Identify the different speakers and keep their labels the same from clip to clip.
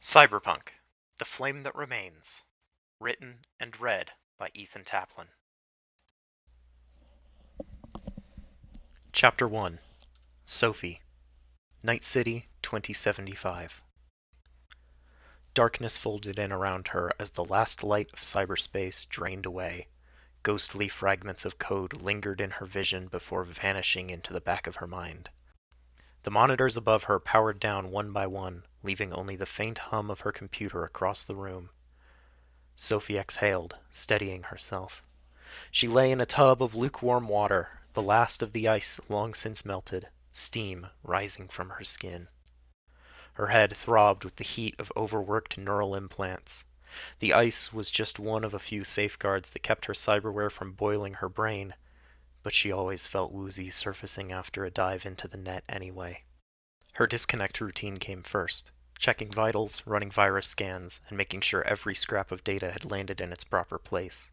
Speaker 1: Cyberpunk, The Flame That Remains. Written and read by Ethan Taplin. Chapter 1. Sophie. Night City, 2075. Darkness folded in around her as the last light of cyberspace drained away. Ghostly fragments of code lingered in her vision before vanishing into the back of her mind. The monitors above her powered down one by one, leaving only the faint hum of her computer across the room. Sophie exhaled, steadying herself. She lay in a tub of lukewarm water, the last of the ice long since melted, steam rising from her skin. Her head throbbed with the heat of overworked neural implants. The ice was just one of a few safeguards that kept her cyberware from boiling her brain, but she always felt woozy surfacing after a dive into the net anyway. Her disconnect routine came first, checking vitals, running virus scans, and making sure every scrap of data had landed in its proper place.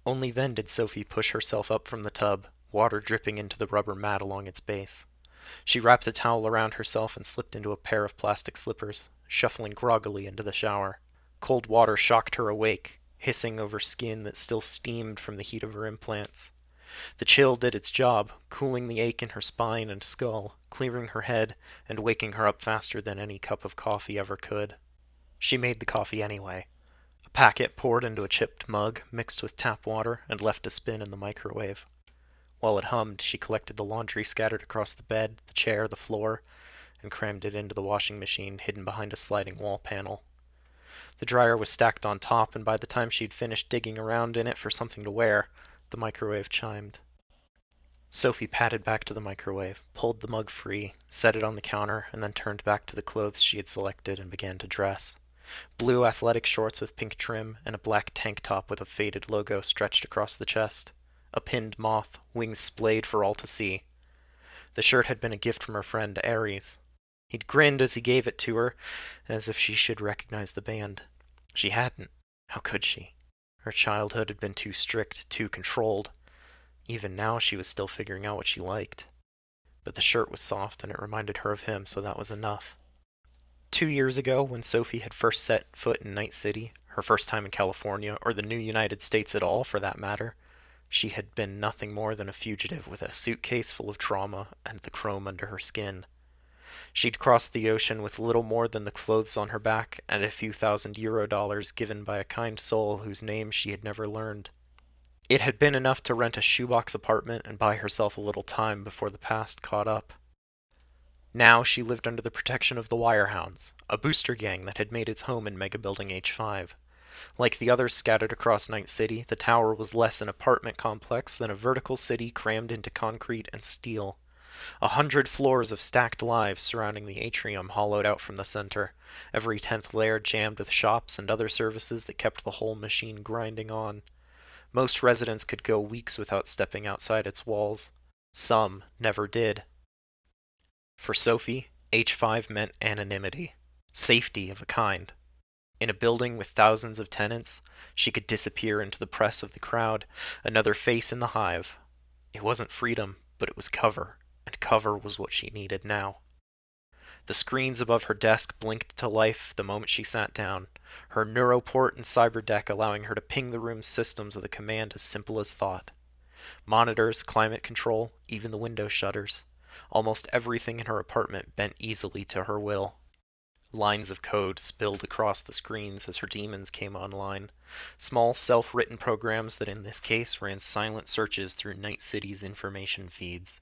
Speaker 1: Only then did Sophie push herself up from the tub, water dripping into the rubber mat along its base. She wrapped a towel around herself and slipped into a pair of plastic slippers, shuffling groggily into the shower. Cold water shocked her awake, hissing over skin that still steamed from the heat of her implants. The chill did its job, cooling the ache in her spine and skull, clearing her head, and waking her up faster than any cup of coffee ever could. She made the coffee anyway. A packet poured into a chipped mug, mixed with tap water, and left to spin in the microwave. While it hummed, she collected the laundry scattered across the bed, the chair, the floor, and crammed it into the washing machine hidden behind a sliding wall panel. The dryer was stacked on top, and by the time she'd finished digging around in it for something to wear, the microwave chimed. Sophie padded back to the microwave, pulled the mug free, set it on the counter, and then turned back to the clothes she had selected and began to dress. Blue athletic shorts with pink trim, and a black tank top with a faded logo stretched across the chest. A pinned moth, wings splayed for all to see. The shirt had been a gift from her friend, Ares. He'd grinned as he gave it to her, as if she should recognize the band. She hadn't. How could she? Her childhood had been too strict, too controlled. Even now she was still figuring out what she liked. But the shirt was soft and it reminded her of him, so that was enough. 2 years ago, when Sophie had first set foot in Night City, her first time in California, or the new United States at all for that matter, she had been nothing more than a fugitive with a suitcase full of trauma and the chrome under her skin. She'd crossed the ocean with little more than the clothes on her back and a few $1,000 given by a kind soul whose name she had never learned. It had been enough to rent a shoebox apartment and buy herself a little time before the past caught up. Now she lived under the protection of the Wirehounds, a booster gang that had made its home in Mega Building H5. Like the others scattered across Night City, the tower was less an apartment complex than a vertical city crammed into concrete and steel. 100 floors of stacked lives surrounding the atrium hollowed out from the center, every 10th layer jammed with shops and other services that kept the whole machine grinding on. Most residents could go weeks without stepping outside its walls. Some never did. For Sophie, H5 meant anonymity. Safety of a kind. In a building with thousands of tenants, she could disappear into the press of the crowd, another face in the hive. It wasn't freedom, but it was cover, and cover was what she needed now. The screens above her desk blinked to life the moment she sat down, her neuroport and cyberdeck allowing her to ping the room's systems with a command as simple as thought. Monitors, climate control, even the window shutters. Almost everything in her apartment bent easily to her will. Lines of code spilled across the screens as her demons came online. Small self-written programs that in this case ran silent searches through Night City's information feeds.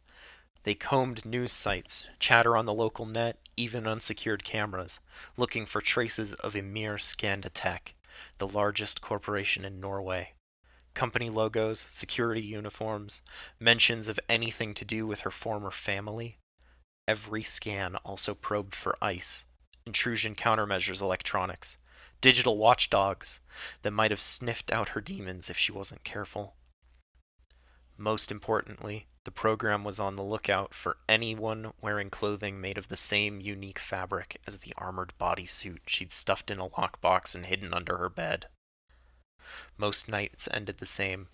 Speaker 1: They combed news sites, chatter on the local net, even unsecured cameras, looking for traces of Emir Scandatech, the largest corporation in Norway. Company logos, security uniforms, mentions of anything to do with her former family. Every scan also probed for ICE, intrusion countermeasures electronics, digital watchdogs that might have sniffed out her demons if she wasn't careful. Most importantly, the program was on the lookout for anyone wearing clothing made of the same unique fabric as the armored bodysuit she'd stuffed in a lockbox and hidden under her bed. Most nights ended the same,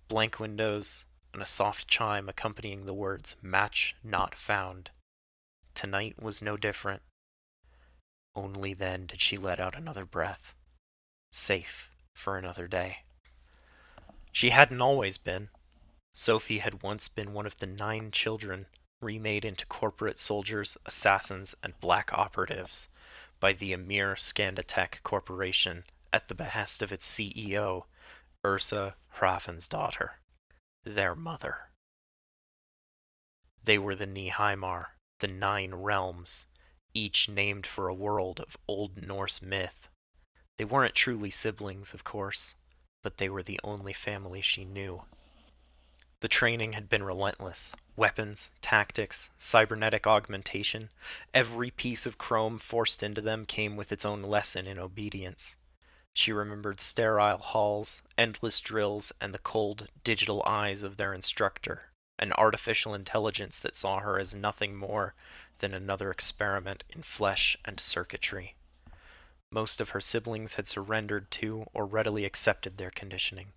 Speaker 1: blank windows and a soft chime accompanying the words "match not found." Tonight was no different. Only then did she let out another breath, safe for another day. She hadn't always been. Sophie had once been one of the 9 children remade into corporate soldiers, assassins, and black operatives by the Emir Skandatech Corporation at the behest of its CEO, Ursa Hrafnsdottir, their mother. They were the Nihaimar, the 9 realms, each named for a world of Old Norse myth. They weren't truly siblings, of course, but they were the only family she knew. The training had been relentless. Weapons, tactics, cybernetic augmentation, every piece of chrome forced into them came with its own lesson in obedience. She remembered sterile halls, endless drills, and the cold, digital eyes of their instructor, an artificial intelligence that saw her as nothing more than another experiment in flesh and circuitry. Most of her siblings had surrendered to or readily accepted their conditioning.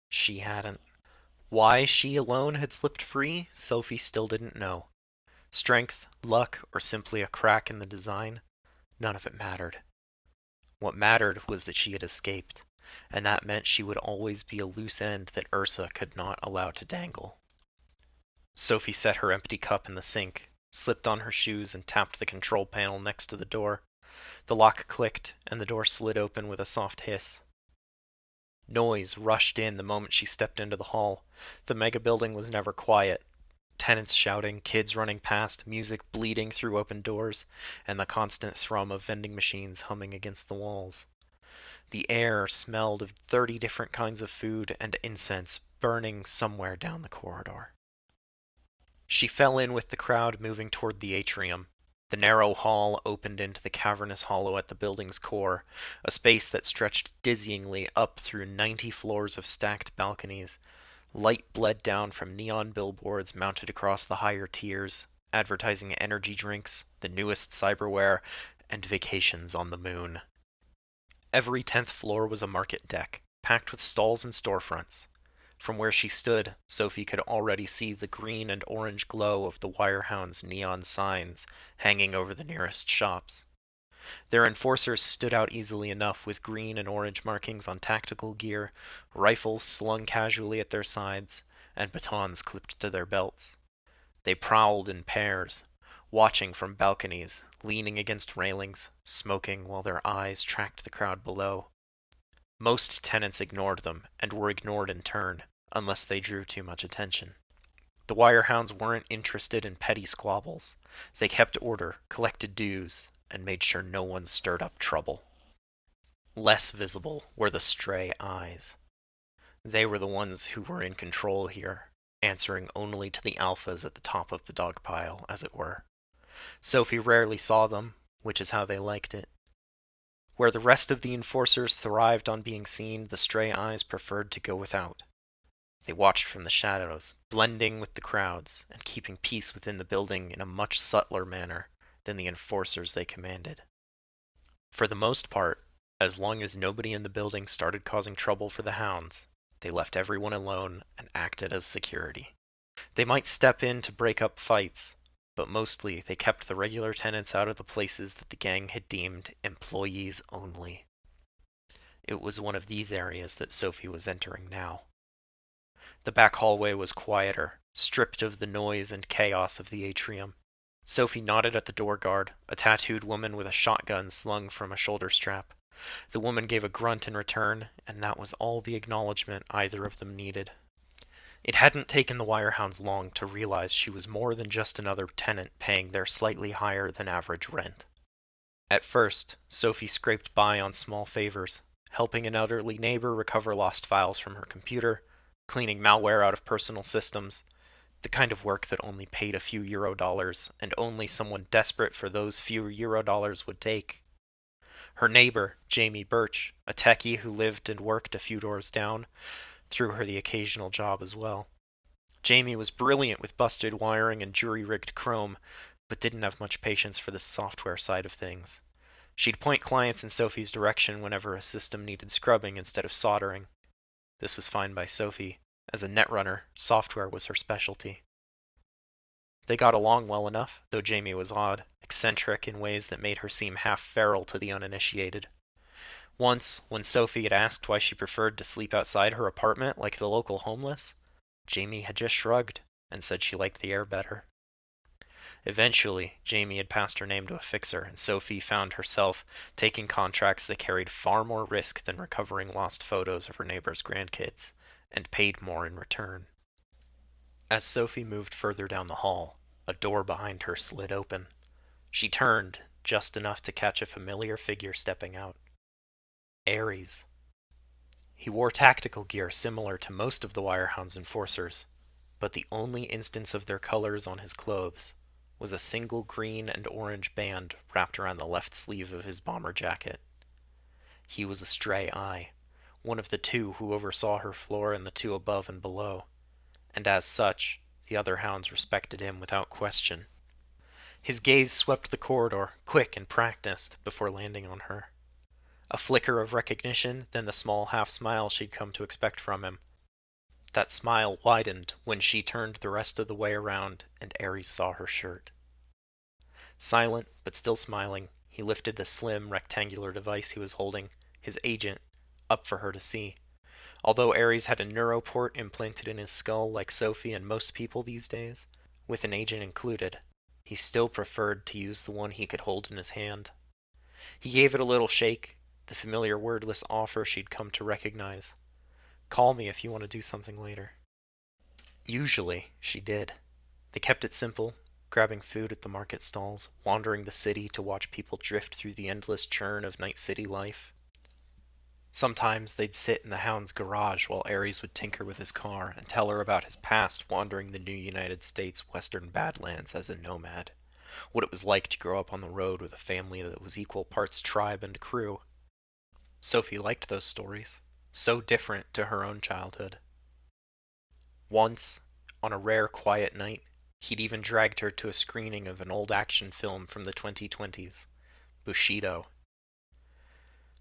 Speaker 1: She hadn't. Why she alone had slipped free, Sophie still didn't know. Strength, luck, or simply a crack in the design, none of it mattered. What mattered was that she had escaped, and that meant she would always be a loose end that Ursa could not allow to dangle. Sophie set her empty cup in the sink, slipped on her shoes, and tapped the control panel next to the door. The lock clicked, and the door slid open with a soft hiss. Noise rushed in the moment she stepped into the hall. The mega building was never quiet. Tenants shouting, kids running past, music bleeding through open doors, and the constant thrum of vending machines humming against the walls. The air smelled of 30 different kinds of food and incense burning somewhere down the corridor. She fell in with the crowd moving toward the atrium. The narrow hall opened into the cavernous hollow at the building's core, a space that stretched dizzyingly up through 90 floors of stacked balconies. Light bled down from neon billboards mounted across the higher tiers, advertising energy drinks, the newest cyberware, and vacations on the moon. Every 10th floor was a market deck, packed with stalls and storefronts. From where she stood, Sophie could already see the green and orange glow of the Wirehound's neon signs hanging over the nearest shops. Their enforcers stood out easily enough with green and orange markings on tactical gear, rifles slung casually at their sides, and batons clipped to their belts. They prowled in pairs, watching from balconies, leaning against railings, smoking while their eyes tracked the crowd below. Most tenants ignored them, and were ignored in turn, unless they drew too much attention. The Wirehounds weren't interested in petty squabbles. They kept order, collected dues, and made sure no one stirred up trouble. Less visible were the stray eyes. They were the ones who were in control here, answering only to the alphas at the top of the dog pile, as it were. Sophie rarely saw them, which is how they liked it. Where the rest of the enforcers thrived on being seen, the stray eyes preferred to go without. They watched from the shadows, blending with the crowds, and keeping peace within the building in a much subtler manner than the enforcers they commanded. For the most part, as long as nobody in the building started causing trouble for the hounds, they left everyone alone and acted as security. They might step in to break up fights, but mostly they kept the regular tenants out of the places that the gang had deemed employees only. It was one of these areas that Sophie was entering now. The back hallway was quieter, stripped of the noise and chaos of the atrium. Sophie nodded at the door guard, a tattooed woman with a shotgun slung from a shoulder strap. The woman gave a grunt in return, and that was all the acknowledgement either of them needed. It hadn't taken the Wirehounds long to realize she was more than just another tenant paying their slightly higher than average rent. At first, Sophie scraped by on small favors, helping an elderly neighbor recover lost files from her computer, cleaning malware out of personal systems, the kind of work that only paid a few Eurodollars, and only someone desperate for those few Eurodollars would take. Her neighbor, Jamie Birch, a techie who lived and worked a few doors down, threw her the occasional job as well. Jamie was brilliant with busted wiring and jury-rigged chrome, but didn't have much patience for the software side of things. She'd point clients in Sophie's direction whenever a system needed scrubbing instead of soldering. This was fine by Sophie. As a netrunner, software was her specialty. They got along well enough, though Jamie was odd, eccentric in ways that made her seem half feral to the uninitiated. Once, when Sophie had asked why she preferred to sleep outside her apartment like the local homeless, Jamie had just shrugged and said she liked the air better. Eventually, Jamie had passed her name to a fixer, and Sophie found herself taking contracts that carried far more risk than recovering lost photos of her neighbor's grandkids, and paid more in return. As Sophie moved further down the hall, a door behind her slid open. She turned, just enough to catch a familiar figure stepping out. Ares. He wore tactical gear similar to most of the Wirehound's enforcers, but the only instance of their colors on his clothes was a single green and orange band wrapped around the left sleeve of his bomber jacket. He was a stray eye, one of the two who oversaw her floor and the two above and below, and as such, the other hounds respected him without question. His gaze swept the corridor, quick and practiced, before landing on her. A flicker of recognition, then the small half-smile she'd come to expect from him. That smile widened when she turned the rest of the way around and Ares saw her shirt. Silent, but still smiling, he lifted the slim, rectangular device he was holding, his agent, up for her to see. Although Ares had a neuroport implanted in his skull like Sophie and most people these days, with an agent included, he still preferred to use the one he could hold in his hand. He gave it a little shake, the familiar wordless offer she'd come to recognize. Call me if you want to do something later. Usually, she did. They kept it simple, grabbing food at the market stalls, wandering the city to watch people drift through the endless churn of night city life. Sometimes they'd sit in the hound's garage while Ares would tinker with his car and tell her about his past wandering the new United States western badlands as a nomad, what it was like to grow up on the road with a family that was equal parts tribe and crew. Sophie liked those stories, so different to her own childhood. Once, on a rare quiet night, he'd even dragged her to a screening of an old action film from the 2020s, Bushido.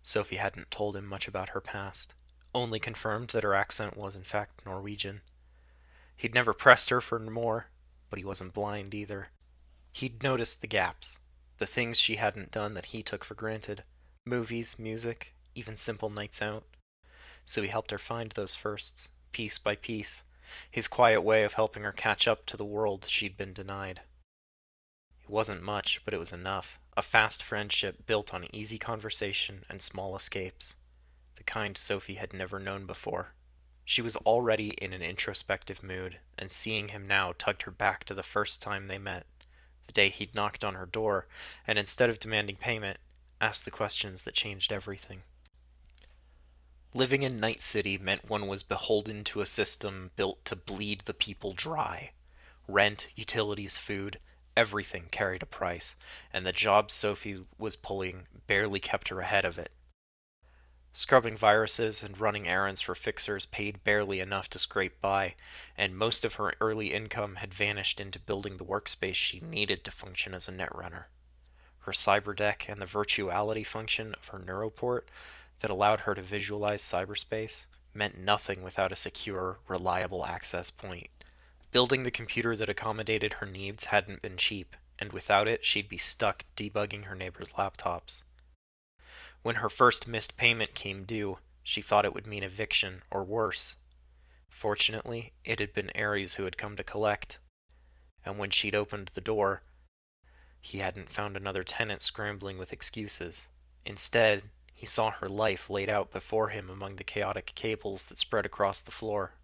Speaker 1: Sophie hadn't told him much about her past, only confirmed that her accent was in fact Norwegian. He'd never pressed her for more, but he wasn't blind either. He'd noticed the gaps, the things she hadn't done that he took for granted. Movies, music, even simple nights out. So he helped her find those firsts, piece by piece, his quiet way of helping her catch up to the world she'd been denied. It wasn't much, but it was enough. A fast friendship built on easy conversation and small escapes. The kind Sophie had never known before. She was already in an introspective mood, and seeing him now tugged her back to the first time they met, the day he'd knocked on her door, and instead of demanding payment, asked the questions that changed everything. Living in Night City meant one was beholden to a system built to bleed the people dry. Rent, utilities, food, everything carried a price, and the job Sophie was pulling barely kept her ahead of it. Scrubbing viruses and running errands for fixers paid barely enough to scrape by, and most of her early income had vanished into building the workspace she needed to function as a netrunner. Her cyberdeck and the virtuality function of her neuroport that allowed her to visualize cyberspace meant nothing without a secure, reliable access point. Building the computer that accommodated her needs hadn't been cheap, and without it she'd be stuck debugging her neighbors' laptops. When her first missed payment came due, she thought it would mean eviction or worse. Fortunately, it had been Ares who had come to collect, and when she'd opened the door, he hadn't found another tenant scrambling with excuses. Instead, he saw her life laid out before him among the chaotic cables that spread across the floor.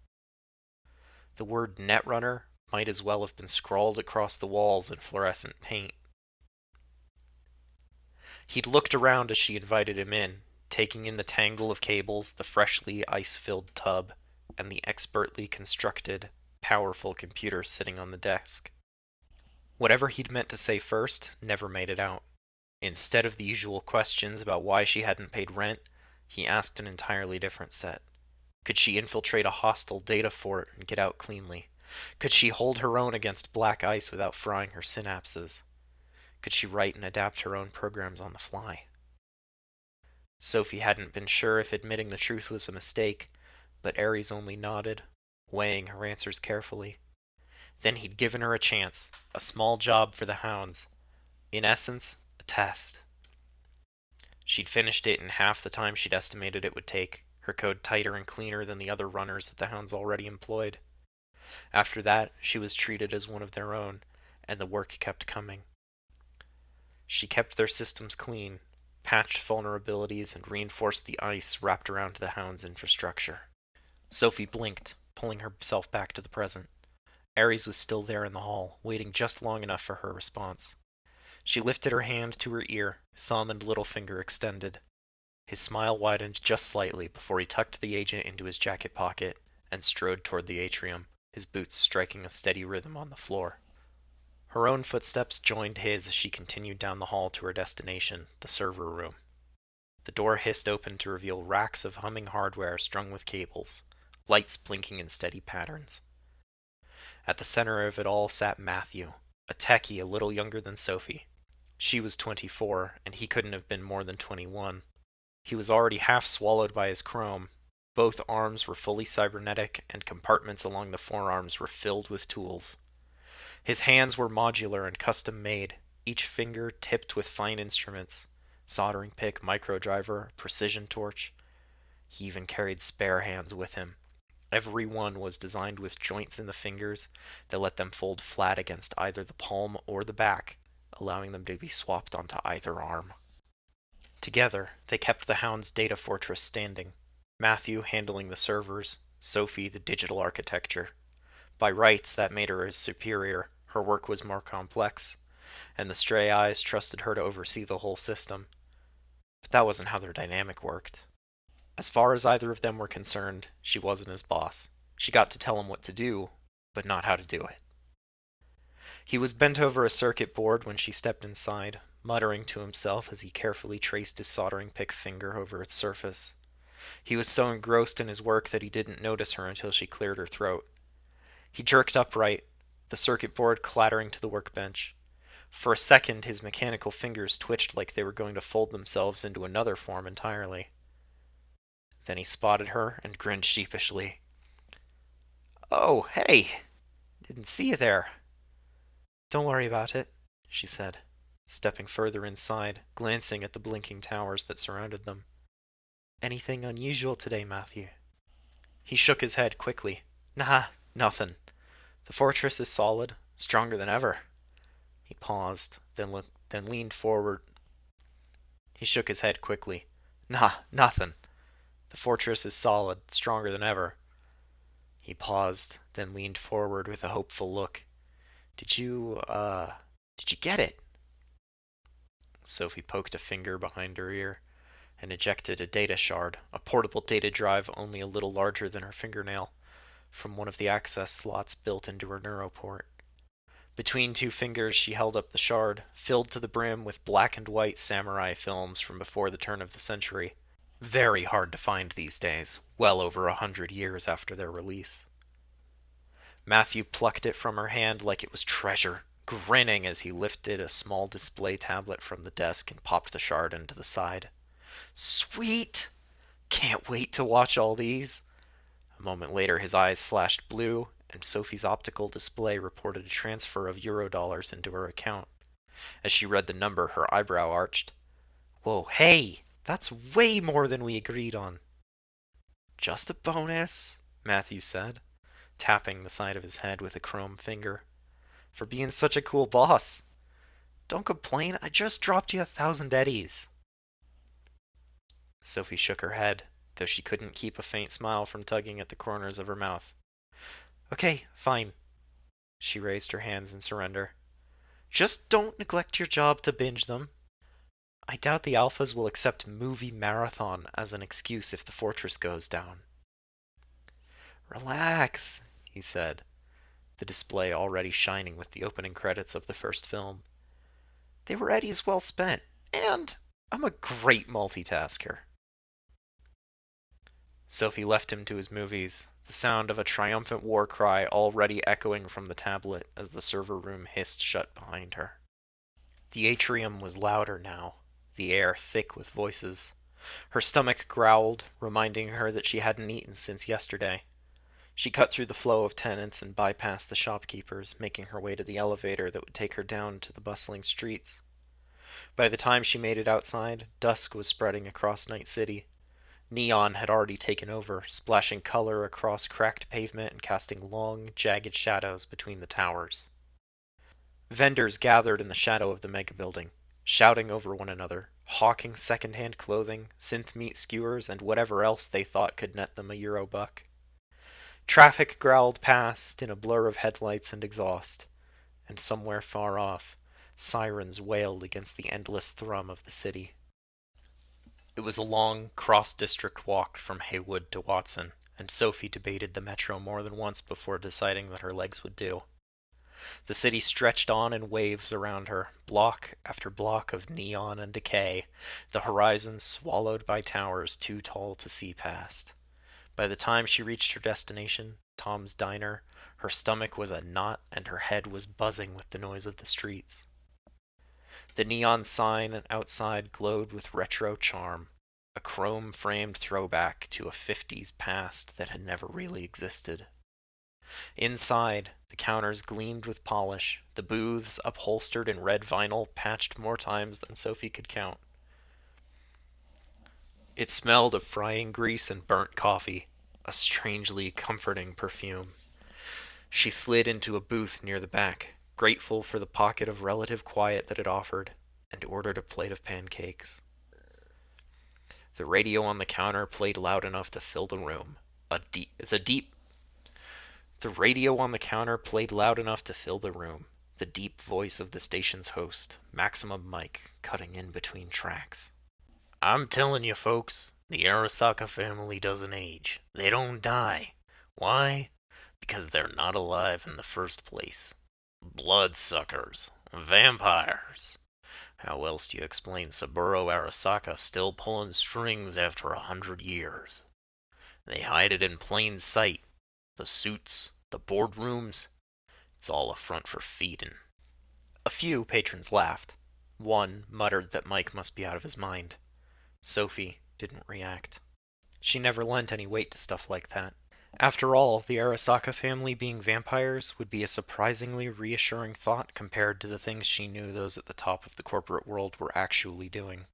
Speaker 1: The word Netrunner might as well have been scrawled across the walls in fluorescent paint. He'd looked around as she invited him in, taking in the tangle of cables, the freshly ice-filled tub, and the expertly constructed, powerful computer sitting on the desk. Whatever he'd meant to say first never made it out. Instead of the usual questions about why she hadn't paid rent, he asked an entirely different set. Could she infiltrate a hostile data fort and get out cleanly? Could she hold her own against black ice without frying her synapses? Could she write and adapt her own programs on the fly? Sophie hadn't been sure if admitting the truth was a mistake, but Ares only nodded, weighing her answers carefully. Then he'd given her a chance, a small job for the hounds, In essence, a test. She'd finished it in half the time she'd estimated it would take, her code tighter and cleaner than the other runners that the Hounds already employed. After that, she was treated as one of their own, and the work kept coming. She kept their systems clean, patched vulnerabilities, and reinforced the ice wrapped around the Hound's infrastructure. Sophie blinked, pulling herself back to the present. Ares was still there in the hall, waiting just long enough for her response. She lifted her hand to her ear, thumb and little finger extended. His smile widened just slightly before he tucked the agent into his jacket pocket and strode toward the atrium, his boots striking a steady rhythm on the floor. Her own footsteps joined his as she continued down the hall to her destination, the server room. The door hissed open to reveal racks of humming hardware strung with cables, lights blinking in steady patterns. At the center of it all sat Matthew, a techie a little younger than Sophie. She was 24, and he couldn't have been more than 21. He was already half swallowed by his chrome. Both arms were fully cybernetic, and compartments along the forearms were filled with tools. His hands were modular and custom made, each finger tipped with fine instruments, soldering pick, microdriver, precision torch. He even carried spare hands with him. Every one was designed with joints in the fingers that let them fold flat against either the palm or the back, allowing them to be swapped onto either arm. Together, they kept the Hound's data fortress standing, Matthew handling the servers, Sophie the digital architecture. By rights, that made her his superior. Her work was more complex, and the stray eyes trusted her to oversee the whole system. But that wasn't how their dynamic worked. As far as either of them were concerned, she wasn't his boss. She got to tell him what to do, but not how to do it. He was bent over a circuit board when she stepped inside, muttering to himself as he carefully traced his soldering pick finger over its surface. He was so engrossed in his work that he didn't notice her until she cleared her throat. He jerked upright, the circuit board clattering to the workbench. For a second, his mechanical fingers twitched like they were going to fold themselves into another form entirely. Then he spotted her and grinned sheepishly. "Oh, hey! Didn't see you there." "Don't worry about it," she said, stepping further inside, glancing at the blinking towers that surrounded them. "Anything unusual today, Matthew?" He shook his head quickly. "Nah, nothing. The fortress is solid, stronger than ever." He paused, then leaned forward. He shook his head quickly. "Nah, nothing. The fortress is solid, stronger than ever." He paused, then leaned forward with a hopeful look. Did you get it?" Sophie poked a finger behind her ear and ejected a data shard, a portable data drive only a little larger than her fingernail, from one of the access slots built into her neuroport. Between two fingers, she held up the shard, filled to the brim with black and white samurai films from before the turn of the century. Very hard to find these days, well over 100 years after their release. Matthew plucked it from her hand like it was treasure, grinning as he lifted a small display tablet from the desk and popped the shard into the side. "Sweet! Can't wait to watch all these." A moment later, his eyes flashed blue, and Sophie's optical display reported a transfer of Eurodollars into her account. As she read the number, her eyebrow arched. "Whoa, hey! That's way more than we agreed on." "Just a bonus," Matthew said, tapping the side of his head with a chrome finger. "For being such a cool boss. Don't complain, I just dropped you 1,000 eddies." Sophie shook her head, though she couldn't keep a faint smile from tugging at the corners of her mouth. "Okay, fine." She raised her hands in surrender. "Just don't neglect your job to binge them. I doubt the alphas will accept movie marathon as an excuse if the fortress goes down." "Relax," he said, the display already shining with the opening credits of the first film. "They were eddies well spent, and I'm a great multitasker." Sophie left him to his movies, the sound of a triumphant war cry already echoing from the tablet as the server room hissed shut behind her. The atrium was louder now, the air thick with voices. Her stomach growled, reminding her that she hadn't eaten since yesterday. She cut through the flow of tenants and bypassed the shopkeepers, making her way to the elevator that would take her down to the bustling streets. By the time she made it outside, dusk was spreading across Night City. Neon had already taken over, splashing color across cracked pavement and casting long, jagged shadows between the towers. Vendors gathered in the shadow of the mega building, shouting over one another, hawking second-hand clothing, synth meat skewers, and whatever else they thought could net them a euro buck. Traffic growled past in a blur of headlights and exhaust, and somewhere far off, sirens wailed against the endless thrum of the city. It was a long, cross-district walk from Haywood to Watson, and Sophie debated the metro more than once before deciding that her legs would do. The city stretched on in waves around her, block after block of neon and decay, the horizon swallowed by towers too tall to see past. By the time she reached her destination, Tom's Diner, her stomach was a knot and her head was buzzing with the noise of the streets. The neon sign outside glowed with retro charm, a chrome-framed throwback to a 50s past that had never really existed. Inside, the counters gleamed with polish, the booths upholstered in red vinyl patched more times than Sophie could count. It smelled of frying grease and burnt coffee, a strangely comforting perfume. She slid into a booth near the back, grateful for the pocket of relative quiet that it offered, and ordered a plate of pancakes. The radio on the counter played loud enough to fill the room. The radio on the counter played loud enough to fill the room. The deep voice of the station's host, Maximum Mike, cutting in between tracks. I'm telling you, folks, the Arasaka family doesn't age. They don't die. Why? Because they're not alive in the first place. Bloodsuckers. Vampires. How else do you explain Saburo Arasaka still pulling strings after 100 years? They hide it in plain sight. The suits, the boardrooms. It's all a front for feeding. A few patrons laughed. One muttered that Mike must be out of his mind. Sophie didn't react. She never lent any weight to stuff like that. After all, the Arasaka family being vampires would be a surprisingly reassuring thought compared to the things she knew those at the top of the corporate world were actually doing.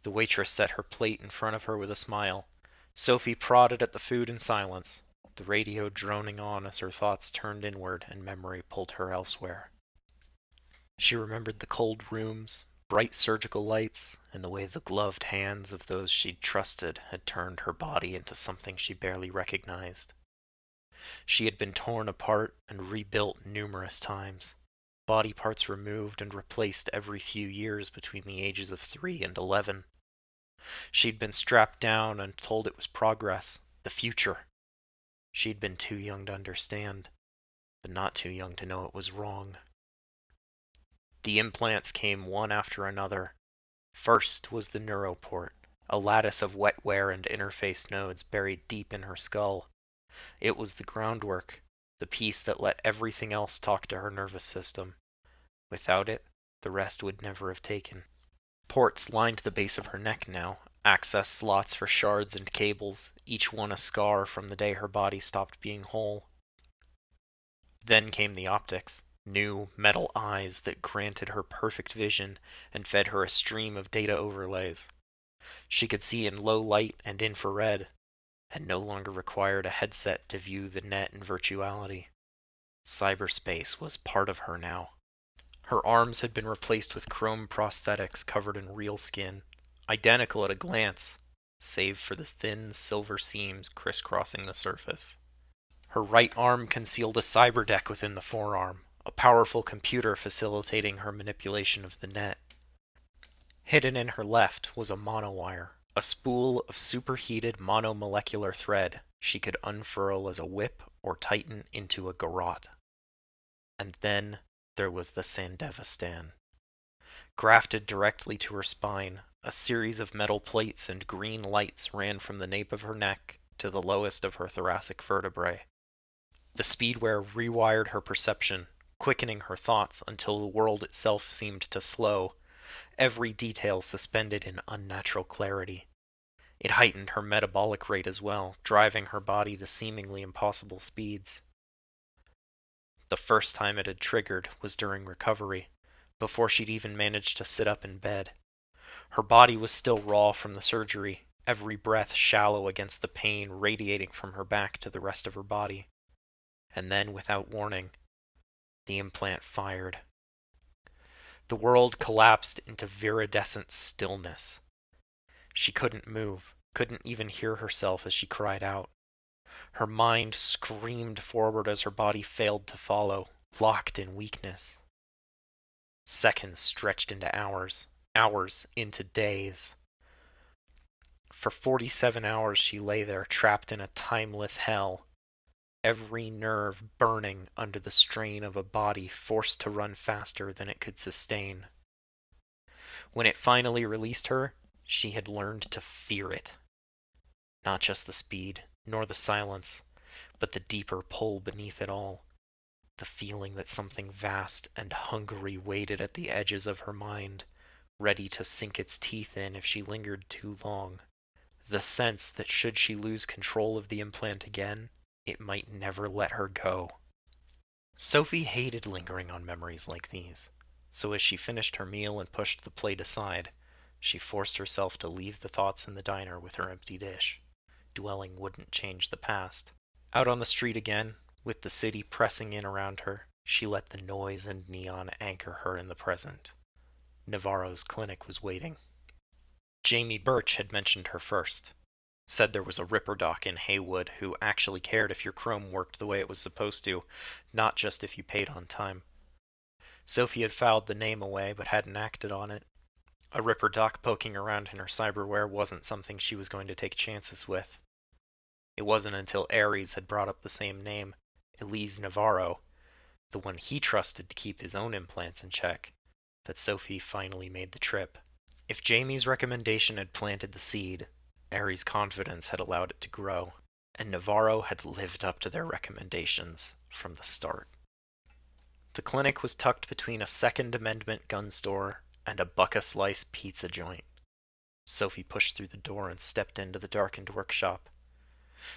Speaker 1: The waitress set her plate in front of her with a smile. Sophie prodded at the food in silence, the radio droning on as her thoughts turned inward and memory pulled her elsewhere. She remembered the cold rooms, bright surgical lights, and the way the gloved hands of those she'd trusted had turned her body into something she barely recognized. She had been torn apart and rebuilt numerous times, body parts removed and replaced every few years between the ages of 3 and 11. She'd been strapped down and told it was progress, the future. She'd been too young to understand, but not too young to know it was wrong. The implants came one after another. First was the neuroport, a lattice of wetware and interface nodes buried deep in her skull. It was the groundwork, the piece that let everything else talk to her nervous system. Without it, the rest would never have taken. Ports lined the base of her neck now, access slots for shards and cables, each one a scar from the day her body stopped being whole. Then came the optics. New, metal eyes that granted her perfect vision and fed her a stream of data overlays. She could see in low light and infrared, and no longer required a headset to view the net in virtuality. Cyberspace was part of her now. Her arms had been replaced with chrome prosthetics covered in real skin, identical at a glance, save for the thin silver seams crisscrossing the surface. Her right arm concealed a cyberdeck within the forearm, a powerful computer facilitating her manipulation of the net. Hidden in her left was a monowire, a spool of superheated monomolecular thread she could unfurl as a whip or tighten into a garrote. And then there was the Sandevistan. Grafted directly to her spine, a series of metal plates and green lights ran from the nape of her neck to the lowest of her thoracic vertebrae. The speedware rewired her perception, quickening her thoughts until the world itself seemed to slow, every detail suspended in unnatural clarity. It heightened her metabolic rate as well, driving her body to seemingly impossible speeds. The first time it had triggered was during recovery, before she'd even managed to sit up in bed. Her body was still raw from the surgery, every breath shallow against the pain radiating from her back to the rest of her body. And then, without warning, the implant fired. The world collapsed into viridescent stillness. She couldn't move, couldn't even hear herself as she cried out. Her mind screamed forward as her body failed to follow, locked in weakness. Seconds stretched into hours, hours into days. For 47 hours she lay there, trapped in a timeless hell, every nerve burning under the strain of a body forced to run faster than it could sustain. When it finally released her, she had learned to fear it. Not just the speed, nor the silence, but the deeper pull beneath it all. The feeling that something vast and hungry waited at the edges of her mind, ready to sink its teeth in if she lingered too long. The sense that should she lose control of the implant again, it might never let her go. Sophie hated lingering on memories like these, so as she finished her meal and pushed the plate aside, she forced herself to leave the thoughts in the diner with her empty dish. Dwelling wouldn't change the past. Out on the street again, with the city pressing in around her, she let the noise and neon anchor her in the present. Navarro's clinic was waiting. Jamie Birch had mentioned her first. Said there was a Ripper Doc in Haywood who actually cared if your Chrome worked the way it was supposed to, not just if you paid on time. Sophie had filed the name away but hadn't acted on it. A Ripper Doc poking around in her cyberware wasn't something she was going to take chances with. It wasn't until Ares had brought up the same name, Elise Navarro, the one he trusted to keep his own implants in check, that Sophie finally made the trip. If Jamie's recommendation had planted the seed, Ares' confidence had allowed it to grow, and Navarro had lived up to their recommendations from the start. The clinic was tucked between a Second Amendment gun store and a Buck-a-Slice pizza joint. Sophie pushed through the door and stepped into the darkened workshop.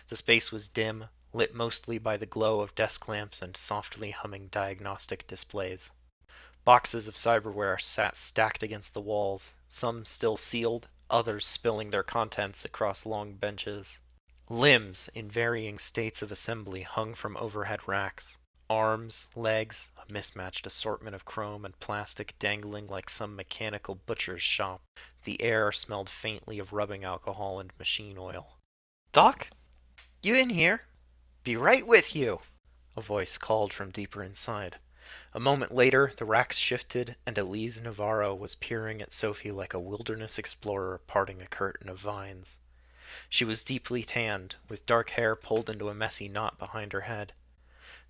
Speaker 1: The space was dim, lit mostly by the glow of desk lamps and softly humming diagnostic displays. Boxes of cyberware sat stacked against the walls, some still sealed, others spilling their contents across long benches. Limbs in varying states of assembly hung from overhead racks. Arms, legs, a mismatched assortment of chrome and plastic dangling like some mechanical butcher's shop. The air smelled faintly of rubbing alcohol and machine oil. "Doc? You in here? Be right with you," a voice called from deeper inside. A moment later, the racks shifted, and Elise Navarro was peering at Sophie like a wilderness explorer parting a curtain of vines. She was deeply tanned, with dark hair pulled into a messy knot behind her head.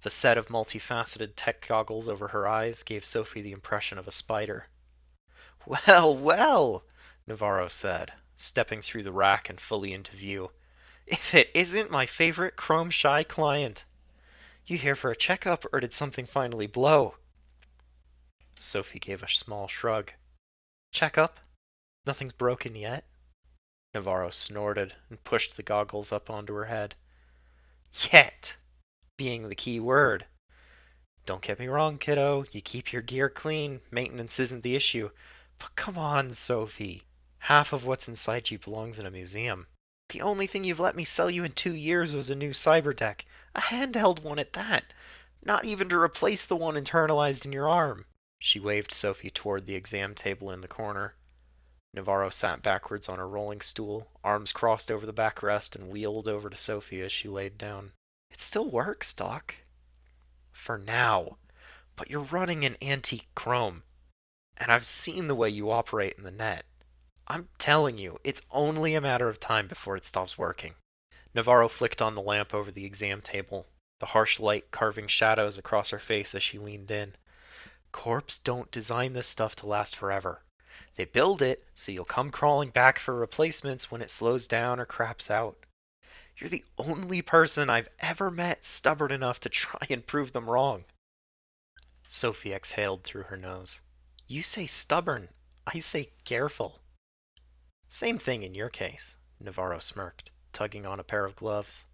Speaker 1: The set of multifaceted tech goggles over her eyes gave Sophie the impression of a spider. "Well, well," Navarro said, stepping through the rack and fully into view. "If it isn't my favorite chrome-shy client. You here for a checkup, or did something finally blow?" Sophie gave a small shrug. "Checkup? Nothing's broken yet." Navarro snorted and pushed the goggles up onto her head. "Yet" being the key word. "Don't get me wrong, kiddo. You keep your gear clean. Maintenance isn't the issue. But come on, Sophie. Half of what's inside you belongs in a museum. The only thing you've let me sell you in 2 years was a new cyber deck. A handheld one at that. Not even to replace the one internalized in your arm." She waved Sophie toward the exam table in the corner. Navarro sat backwards on a rolling stool, arms crossed over the backrest, and wheeled over to Sophie as she laid down. "It still works, Doc." "For now. But you're running an antique chrome. And I've seen the way you operate in the net. I'm telling you, it's only a matter of time before it stops working." Navarro flicked on the lamp over the exam table, the harsh light carving shadows across her face as she leaned in. "Corps don't design this stuff to last forever. They build it so you'll come crawling back for replacements when it slows down or craps out. You're the only person I've ever met stubborn enough to try and prove them wrong." Sophie exhaled through her nose. "You say stubborn. I say careful." "Same thing in your case," Navarro smirked, tugging on a pair of gloves.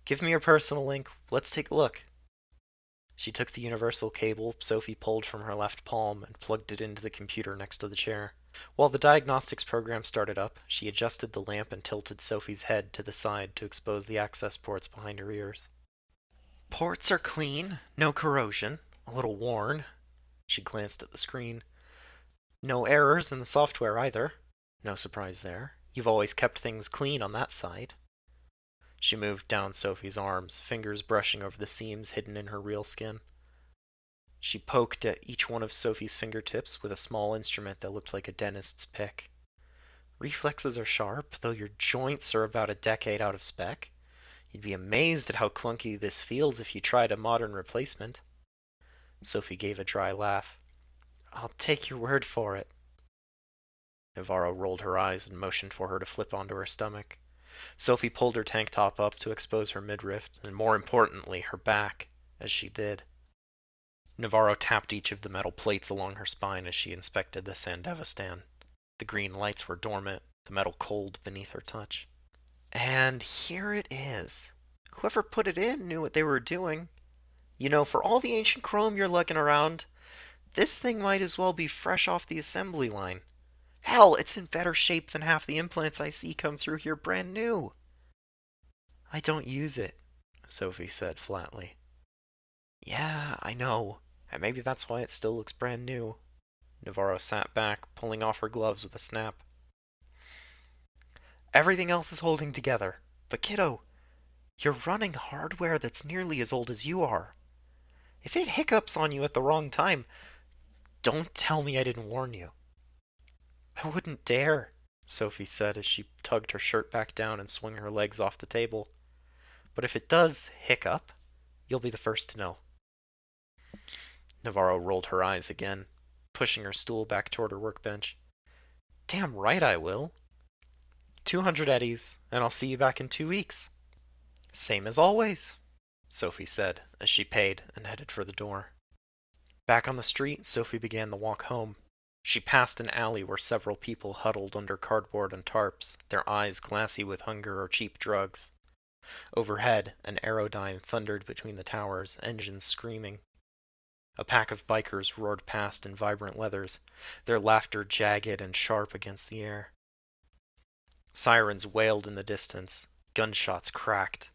Speaker 1: "Give me your personal link. Let's take a look." She took the universal cable Sophie pulled from her left palm and plugged it into the computer next to the chair. While the diagnostics program started up, she adjusted the lamp and tilted Sophie's head to the side to expose the access ports behind her ears. Ports are clean, no corrosion, a little worn. She glanced at the screen. No errors in the software either. No surprise there. You've always kept things clean on that side. She moved down Sophie's arms, fingers brushing over the seams hidden in her real skin. She poked at each one of Sophie's fingertips with a small instrument that looked like a dentist's pick. Reflexes are sharp, though your joints are about a decade out of spec. You'd be amazed at how clunky this feels if you tried a modern replacement. Sophie gave a dry laugh. I'll take your word for it. Navarro rolled her eyes and motioned for her to flip onto her stomach. Sophie pulled her tank top up to expose her midriff, and more importantly, her back, as she did. Navarro tapped each of the metal plates along her spine as she inspected the Sandevistan. The green lights were dormant, the metal cold beneath her touch. And here it is. Whoever put it in knew what they were doing. You know, for all the ancient chrome you're lugging around, this thing might as well be fresh off the assembly line. Hell, it's in better shape than half the implants I see come through here brand new. I don't use it, Sophie said flatly. Yeah, I know, and maybe that's why it still looks brand new. Navarro sat back, pulling off her gloves with a snap. Everything else is holding together, but kiddo, you're running hardware that's nearly as old as you are. If it hiccups on you at the wrong time, don't tell me I didn't warn you. I wouldn't dare, Sophie said as she tugged her shirt back down and swung her legs off the table. But if it does hiccup, you'll be the first to know. Navarro rolled her eyes again, pushing her stool back toward her workbench. Damn right I will. 200 eddies, and I'll see you back in 2 weeks. Same as always, Sophie said as she paid and headed for the door. Back on the street, Sophie began the walk home. She passed an alley where several people huddled under cardboard and tarps, their eyes glassy with hunger or cheap drugs. Overhead, an aerodyne thundered between the towers, engines screaming. A pack of bikers roared past in vibrant leathers, their laughter jagged and sharp against the air. Sirens wailed in the distance, gunshots cracked.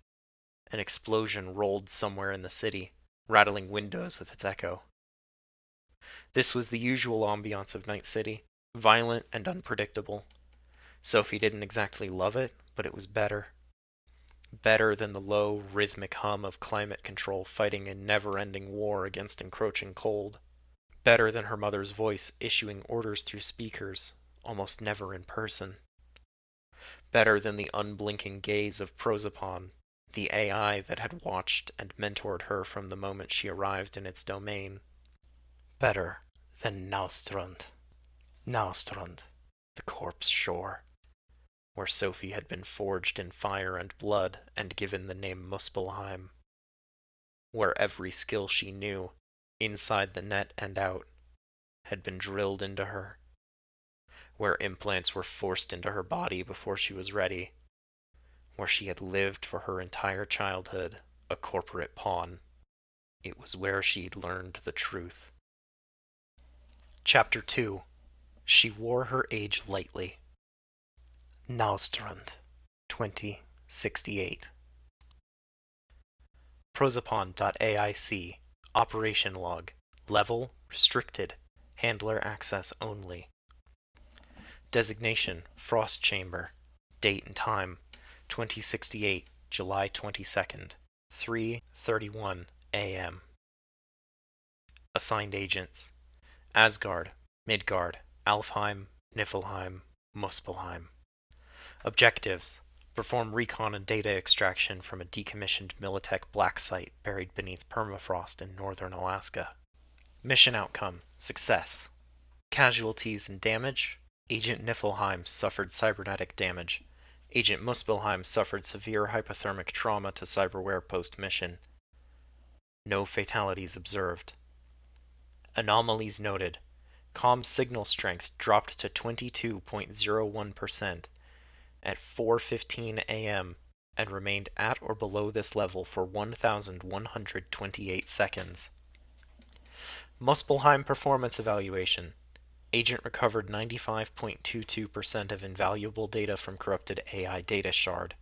Speaker 1: An explosion rolled somewhere in the city, rattling windows with its echo. This was the usual ambiance of Night City, violent and unpredictable. Sophie didn't exactly love it, but it was better. Better than the low, rhythmic hum of climate control fighting a never-ending war against encroaching cold. Better than her mother's voice issuing orders through speakers, almost never in person. Better than the unblinking gaze of Prosopon, the AI that had watched and mentored her from the moment she arrived in its domain. Better than Naustrand. Naustrand, the corpse shore, where Sophie had been forged in fire and blood and given the name Muspelheim. Where every skill she knew, inside the net and out, had been drilled into her. Where implants were forced into her body before she was ready. Where she had lived for her entire childhood, a corporate pawn. It was where she'd learned the truth. Chapter 2. She wore her age lightly. Naustrand, 2068. Prosopon.aic. Operation log. Level restricted. Handler access only. Designation Frost Chamber. Date and time 2068, July 22nd, 3:31 a.m. Assigned agents Asgard, Midgard, Alfheim, Niflheim, Muspelheim. Objectives: perform recon and data extraction from a decommissioned Militech black site buried beneath permafrost in northern Alaska. Mission outcome: success. Casualties and damage: Agent Niflheim suffered cybernetic damage. Agent Muspelheim suffered severe hypothermic trauma to cyberware post-mission. No fatalities observed. Anomalies noted. Comm signal strength dropped to 22.01% at 4:15 a.m. and remained at or below this level for 1,128 seconds. Muspelheim Performance Evaluation. Agent recovered 95.22% of invaluable data from corrupted AI data shard.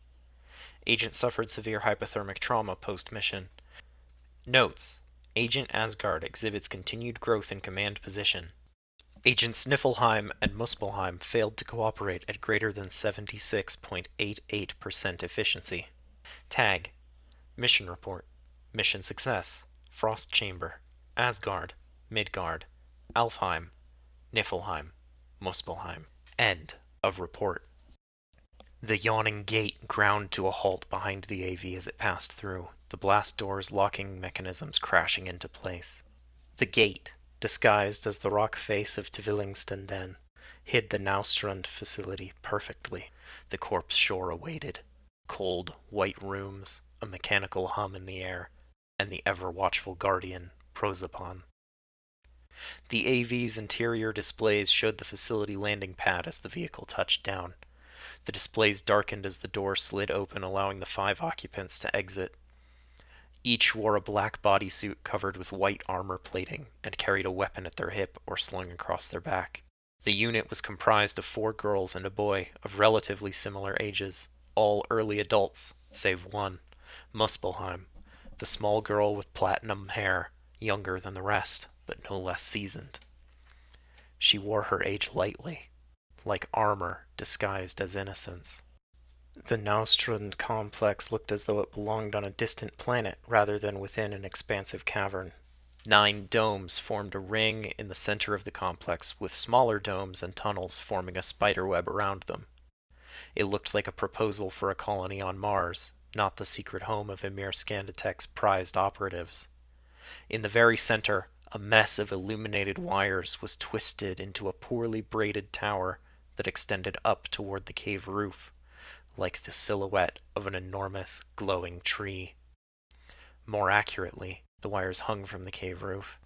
Speaker 1: Agent suffered severe hypothermic trauma post-mission. Notes: Agent Asgard exhibits continued growth in command position. Agents Niflheim and Muspelheim failed to cooperate at greater than 76.88% efficiency. Tag: Mission Report. Mission Success. Frost Chamber. Asgard. Midgard. Alfheim. Niflheim. Muspelheim. End of report. The yawning gate ground to a halt behind the AV as it passed through, the blast door's locking mechanisms crashing into place. The gate, disguised as the rock face of Tvillingsten, hid the Naustrund facility perfectly. The corpse shore awaited. Cold, white rooms, a mechanical hum in the air, and the ever-watchful guardian, Prosopon. The AV's interior displays showed the facility landing pad as the vehicle touched down. The displays darkened as the door slid open, allowing the 5 occupants to exit. Each wore a black bodysuit covered with white armor plating and carried a weapon at their hip or slung across their back. The unit was comprised of 4 girls and a boy of relatively similar ages, all early adults, save one, Muspelheim, the small girl with platinum hair, younger than the rest, but no less seasoned. She wore her age lightly, like armor disguised as innocence. The Naustrund complex looked as though it belonged on a distant planet rather than within an expansive cavern. 9 domes formed a ring in the center of the complex, with smaller domes and tunnels forming a spiderweb around them. It looked like a proposal for a colony on Mars, not the secret home of Emir Scanditek's prized operatives. In the very center, a mess of illuminated wires was twisted into a poorly braided tower that extended up toward the cave roof, like the silhouette of an enormous, glowing tree. More accurately, the wires hung from the cave roof.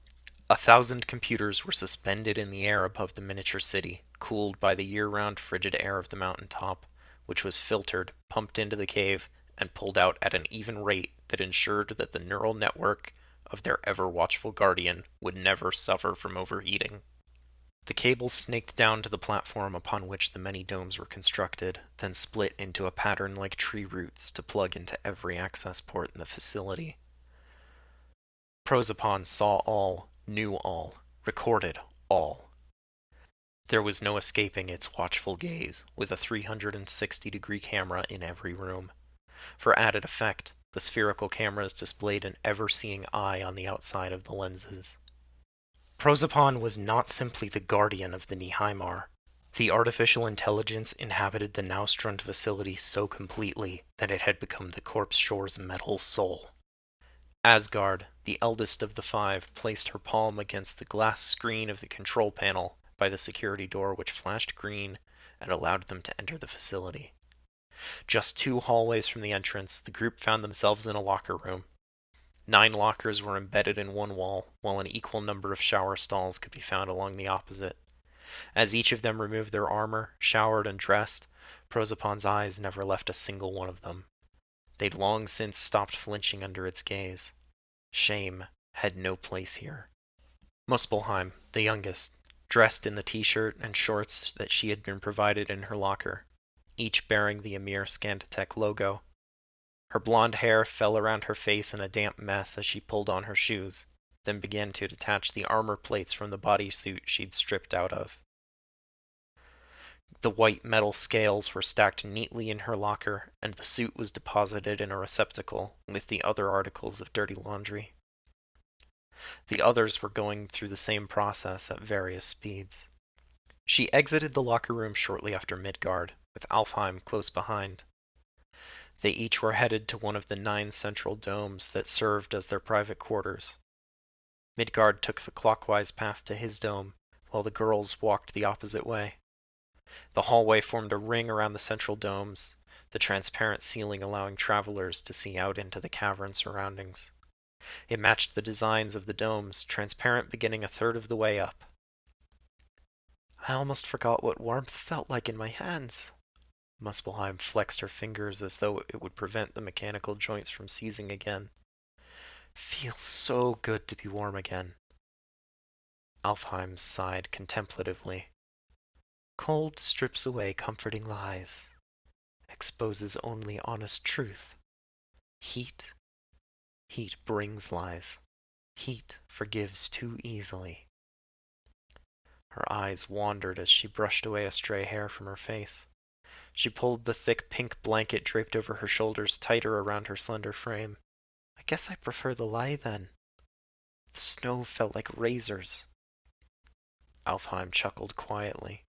Speaker 1: 1,000 computers were suspended in the air above the miniature city, cooled by the year-round frigid air of the mountaintop, which was filtered, pumped into the cave, and pulled out at an even rate that ensured that the neural network of their ever-watchful guardian would never suffer from overheating. The cables snaked down to the platform upon which the many domes were constructed, then split into a pattern like tree roots to plug into every access port in the facility. Prosopon saw all, knew all, recorded all. There was no escaping its watchful gaze, with a 360-degree camera in every room. For added effect, the spherical cameras displayed an ever-seeing eye on the outside of the lenses. Prosopon was not simply the guardian of the Nihaimar. The artificial intelligence inhabited the Naustrund facility so completely that it had become the corpse shore's metal soul. Asgard, the eldest of the 5, placed her palm against the glass screen of the control panel by the security door, which flashed green and allowed them to enter the facility. Just 2 hallways from the entrance, the group found themselves in a locker room. 9 lockers were embedded in one wall, while an equal number of shower stalls could be found along the opposite. As each of them removed their armor, showered, and dressed, Prosopon's eyes never left a single one of them. They'd long since stopped flinching under its gaze. Shame had no place here. Muspelheim, the youngest, dressed in the t-shirt and shorts that she had been provided in her locker, each bearing the Emir Scanditek logo. Her blonde hair fell around her face in a damp mess as she pulled on her shoes, then began to detach the armor plates from the bodysuit she'd stripped out of. The white metal scales were stacked neatly in her locker, and the suit was deposited in a receptacle with the other articles of dirty laundry. The others were going through the same process at various speeds. She exited the locker room shortly after Midgard, with Alfheim close behind. They each were headed to one of the 9 central domes that served as their private quarters. Midgard took the clockwise path to his dome, while the girls walked the opposite way. The hallway formed a ring around the central domes, the transparent ceiling allowing travelers to see out into the cavern surroundings. It matched the designs of the domes, transparent beginning a third of the way up. I almost forgot what warmth felt like in my hands, Muspelheim flexed her fingers as though it would prevent the mechanical joints from seizing again. Feels so good to be warm again. Alfheim sighed contemplatively. Cold strips away comforting lies, exposes only honest truth. Heat, heat brings lies. Heat forgives too easily. Her eyes wandered as she brushed away a stray hair from her face. She pulled the thick pink blanket draped over her shoulders tighter around her slender frame. I guess I prefer the lie then. The snow felt like razors. Alfheim chuckled quietly.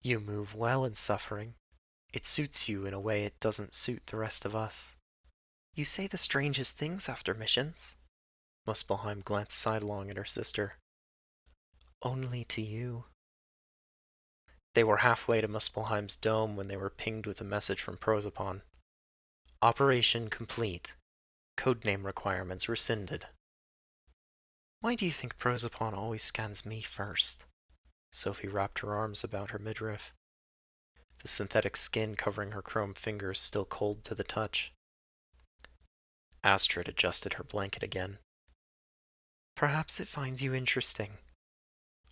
Speaker 1: You move well in suffering. It suits you in a way it doesn't suit the rest of us. You say the strangest things after missions. Muspelheim glanced sidelong at her sister. Only to you. They were halfway to Muspelheim's dome when they were pinged with a message from Prosopon. Operation complete. Codename requirements rescinded. Why do you think Prosopon always scans me first? Sophie wrapped her arms about her midriff, the synthetic skin covering her chrome fingers still cold to the touch. Astrid adjusted her blanket again. Perhaps it finds you interesting.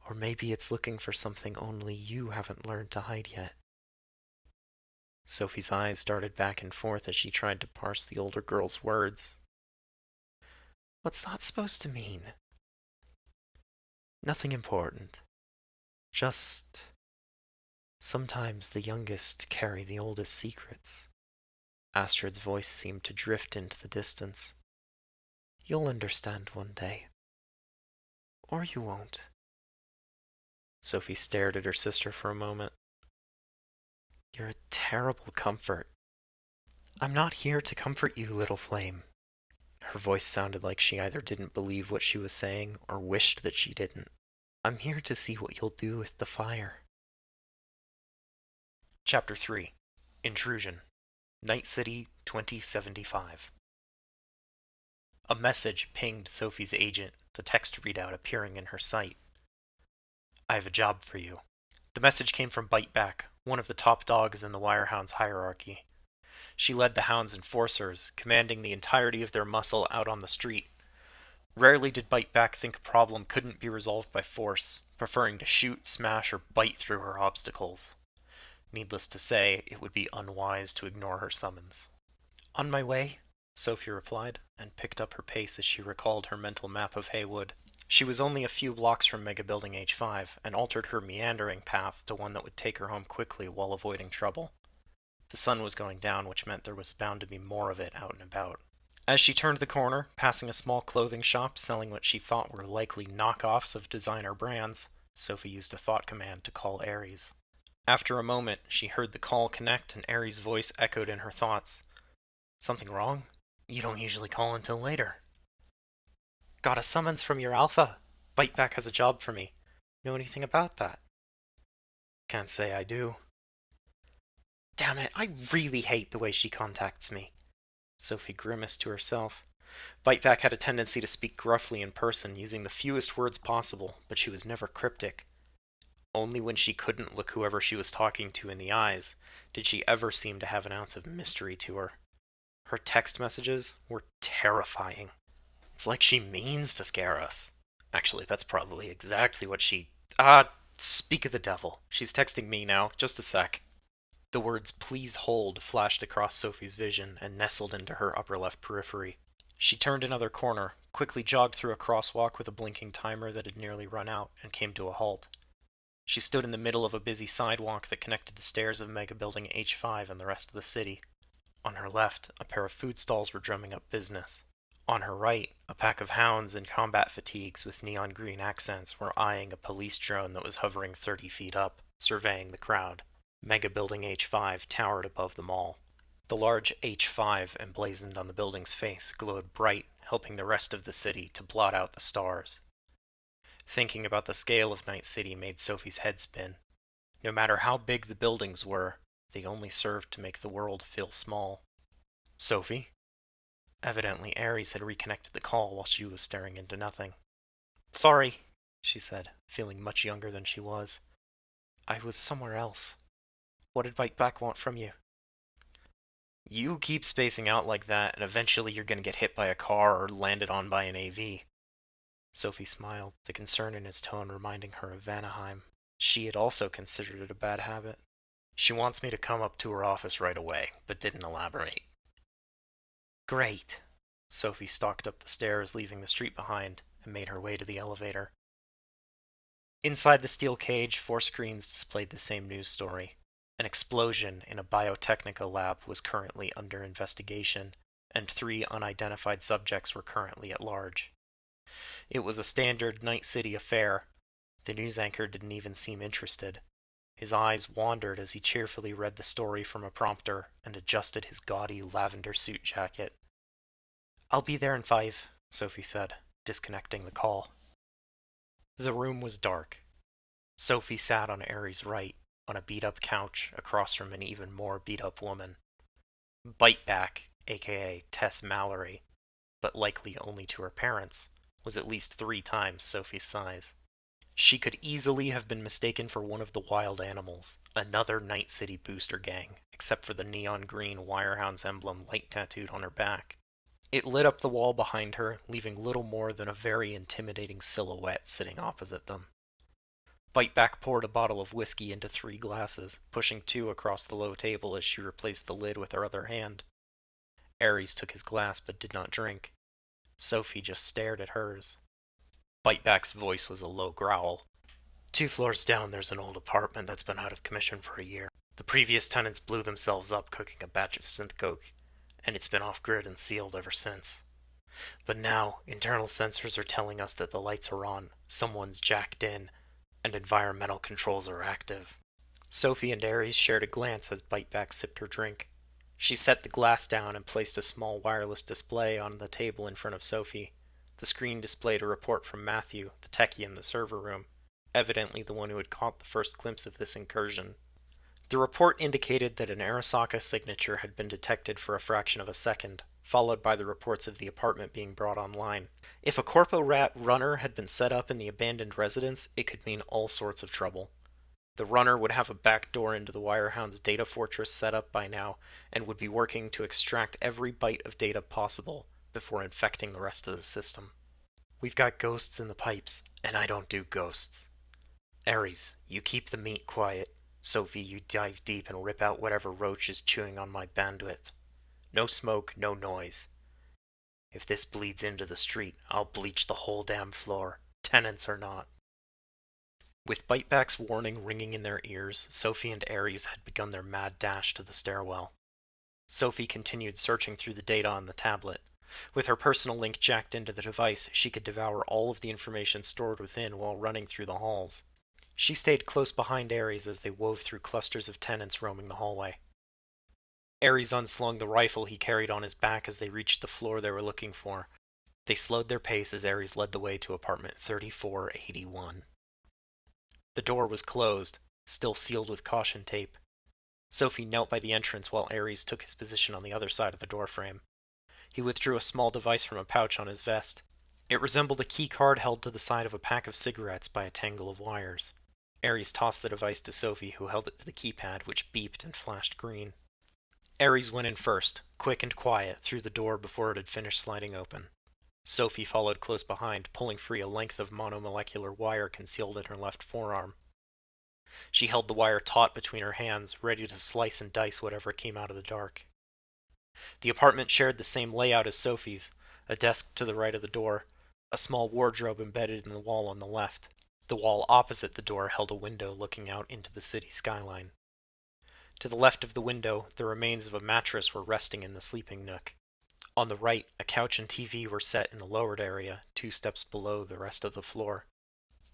Speaker 1: Or maybe it's looking for something only you haven't learned to hide yet. Sophie's eyes darted back and forth as she tried to parse the older girl's words. What's that supposed to mean? Nothing important. Just... sometimes the youngest carry the oldest secrets. Astrid's voice seemed to drift into the distance. You'll understand one day. Or you won't. Sophie stared at her sister for a moment. You're a terrible comfort. I'm not here to comfort you, little flame. Her voice sounded like she either didn't believe what she was saying or wished that she didn't. I'm here to see what you'll do with the fire. Chapter 3. Intrusion. Night City 2075. A message pinged Sophie's agent, the text readout appearing in her sight. I have a job for you. The message came from Biteback, one of the top dogs in the Wirehound's hierarchy. She led the Hound's enforcers, commanding the entirety of their muscle out on the street. Rarely did Biteback think a problem couldn't be resolved by force, preferring to shoot, smash, or bite through her obstacles. Needless to say, it would be unwise to ignore her summons. On my way, Sophie replied, and picked up her pace as she recalled her mental map of Haywood. She was only a few blocks from Mega Building H5, and altered her meandering path to one that would take her home quickly while avoiding trouble. The sun was going down, which meant there was bound to be more of it out and about. As she turned the corner, passing a small clothing shop selling what she thought were likely knockoffs of designer brands, Sophie used a thought command to call Ares. After a moment, she heard the call connect and Ares' voice echoed in her thoughts. Something wrong? You don't usually call until later. Got a summons from your alpha. Biteback has a job for me. Know anything about that? Can't say I do. Damn it, I really hate the way she contacts me. Sophie grimaced to herself. Biteback had a tendency to speak gruffly in person, using the fewest words possible, but she was never cryptic. Only when she couldn't look whoever she was talking to in the eyes did she ever seem to have an ounce of mystery to her. Her text messages were terrifying. It's like she means to scare us. Actually, that's probably exactly what she... speak of the devil. She's texting me now. Just a sec. The words "please hold" flashed across Sophie's vision and nestled into her upper left periphery. She turned another corner, quickly jogged through a crosswalk with a blinking timer that had nearly run out, and came to a halt. She stood in the middle of a busy sidewalk that connected the stairs of Mega Building H5 and the rest of the city. On her left, a pair of food stalls were drumming up business. On her right, a pack of hounds in combat fatigues with neon green accents were eyeing a police drone that was hovering 30 feet up, surveying the crowd. Mega Building H5 towered above them all. The large H5 emblazoned on the building's face glowed bright, helping the rest of the city to blot out the stars. Thinking about the scale of Night City made Sophie's head spin. No matter how big the buildings were, they only served to make the world feel small. Sophie? Evidently Ares had reconnected the call while she was staring into nothing. Sorry, she said, feeling much younger than she was. I was somewhere else. What did Biteback want from you? You keep spacing out like that, and eventually you're gonna get hit by a car or landed on by an AV. Sophie smiled, the concern in his tone reminding her of Vanaheim. She had also considered it a bad habit. She wants me to come up to her office right away, but didn't elaborate. Great. Sophie stalked up the stairs, leaving the street behind, and made her way to the elevator. Inside the steel cage, 4 screens displayed the same news story. An explosion in a biotechnica lab was currently under investigation, and 3 unidentified subjects were currently at large. It was a standard Night City affair. The news anchor didn't even seem interested. His eyes wandered as he cheerfully read the story from a prompter and adjusted his gaudy lavender suit jacket. I'll be there in 5, Sophie said, disconnecting the call. The room was dark. Sophie sat on Aries' right, on a beat-up couch across from an even more beat-up woman. Biteback, aka Tess Mallory, but likely only to her parents, was at least 3 times Sophie's size. She could easily have been mistaken for one of the wild animals, another Night City booster gang, except for the neon green Wirehounds emblem light tattooed on her back. It lit up the wall behind her, leaving little more than a very intimidating silhouette sitting opposite them. Biteback poured a bottle of whiskey into 3 glasses, pushing 2 across the low table as she replaced the lid with her other hand. Ares took his glass but did not drink. Sophie just stared at hers. Biteback's voice was a low growl. 2 floors down there's an old apartment that's been out of commission for a year. The previous tenants blew themselves up cooking a batch of synth coke, and it's been off-grid and sealed ever since. But now, internal sensors are telling us that the lights are on, someone's jacked in, and environmental controls are active. Sophie and Ares shared a glance as Biteback sipped her drink. She set the glass down and placed a small wireless display on the table in front of Sophie. The screen displayed a report from Matthew, the techie in the server room, evidently the one who had caught the first glimpse of this incursion. The report indicated that an Arasaka signature had been detected for a fraction of a second, followed by the reports of the apartment being brought online. If a Corpo Rat runner had been set up in the abandoned residence, it could mean all sorts of trouble. The runner would have a back door into the Wirehound's data fortress set up by now, and would be working to extract every byte of data possible before infecting the rest of the system. We've got ghosts in the pipes, and I don't do ghosts. Ares, you keep the meat quiet. Sophie, you dive deep and rip out whatever roach is chewing on my bandwidth. No smoke, no noise. If this bleeds into the street, I'll bleach the whole damn floor, tenants or not. With Biteback's warning ringing in their ears, Sophie and Ares had begun their mad dash to the stairwell. Sophie continued searching through the data on the tablet. With her personal link jacked into the device, she could devour all of the information stored within while running through the halls. She stayed close behind Ares as they wove through clusters of tenants roaming the hallway. Ares unslung the rifle he carried on his back as they reached the floor they were looking for. They slowed their pace as Ares led the way to apartment 3481. The door was closed, still sealed with caution tape. Sophie knelt by the entrance while Ares took his position on the other side of the doorframe. He withdrew a small device from a pouch on his vest. It resembled a key card held to the side of a pack of cigarettes by a tangle of wires. Ares tossed the device to Sophie, who held it to the keypad, which beeped and flashed green. Ares went in first, quick and quiet, through the door before it had finished sliding open. Sophie followed close behind, pulling free a length of monomolecular wire concealed in her left forearm. She held the wire taut between her hands, ready to slice and dice whatever came out of the dark. The apartment shared the same layout as Sophie's, a desk to the right of the door, a small wardrobe embedded in the wall on the left. The wall opposite the door held a window looking out into the city skyline. To the left of the window, the remains of a mattress were resting in the sleeping nook. On the right, a couch and TV were set in the lowered area, 2 steps below the rest of the floor.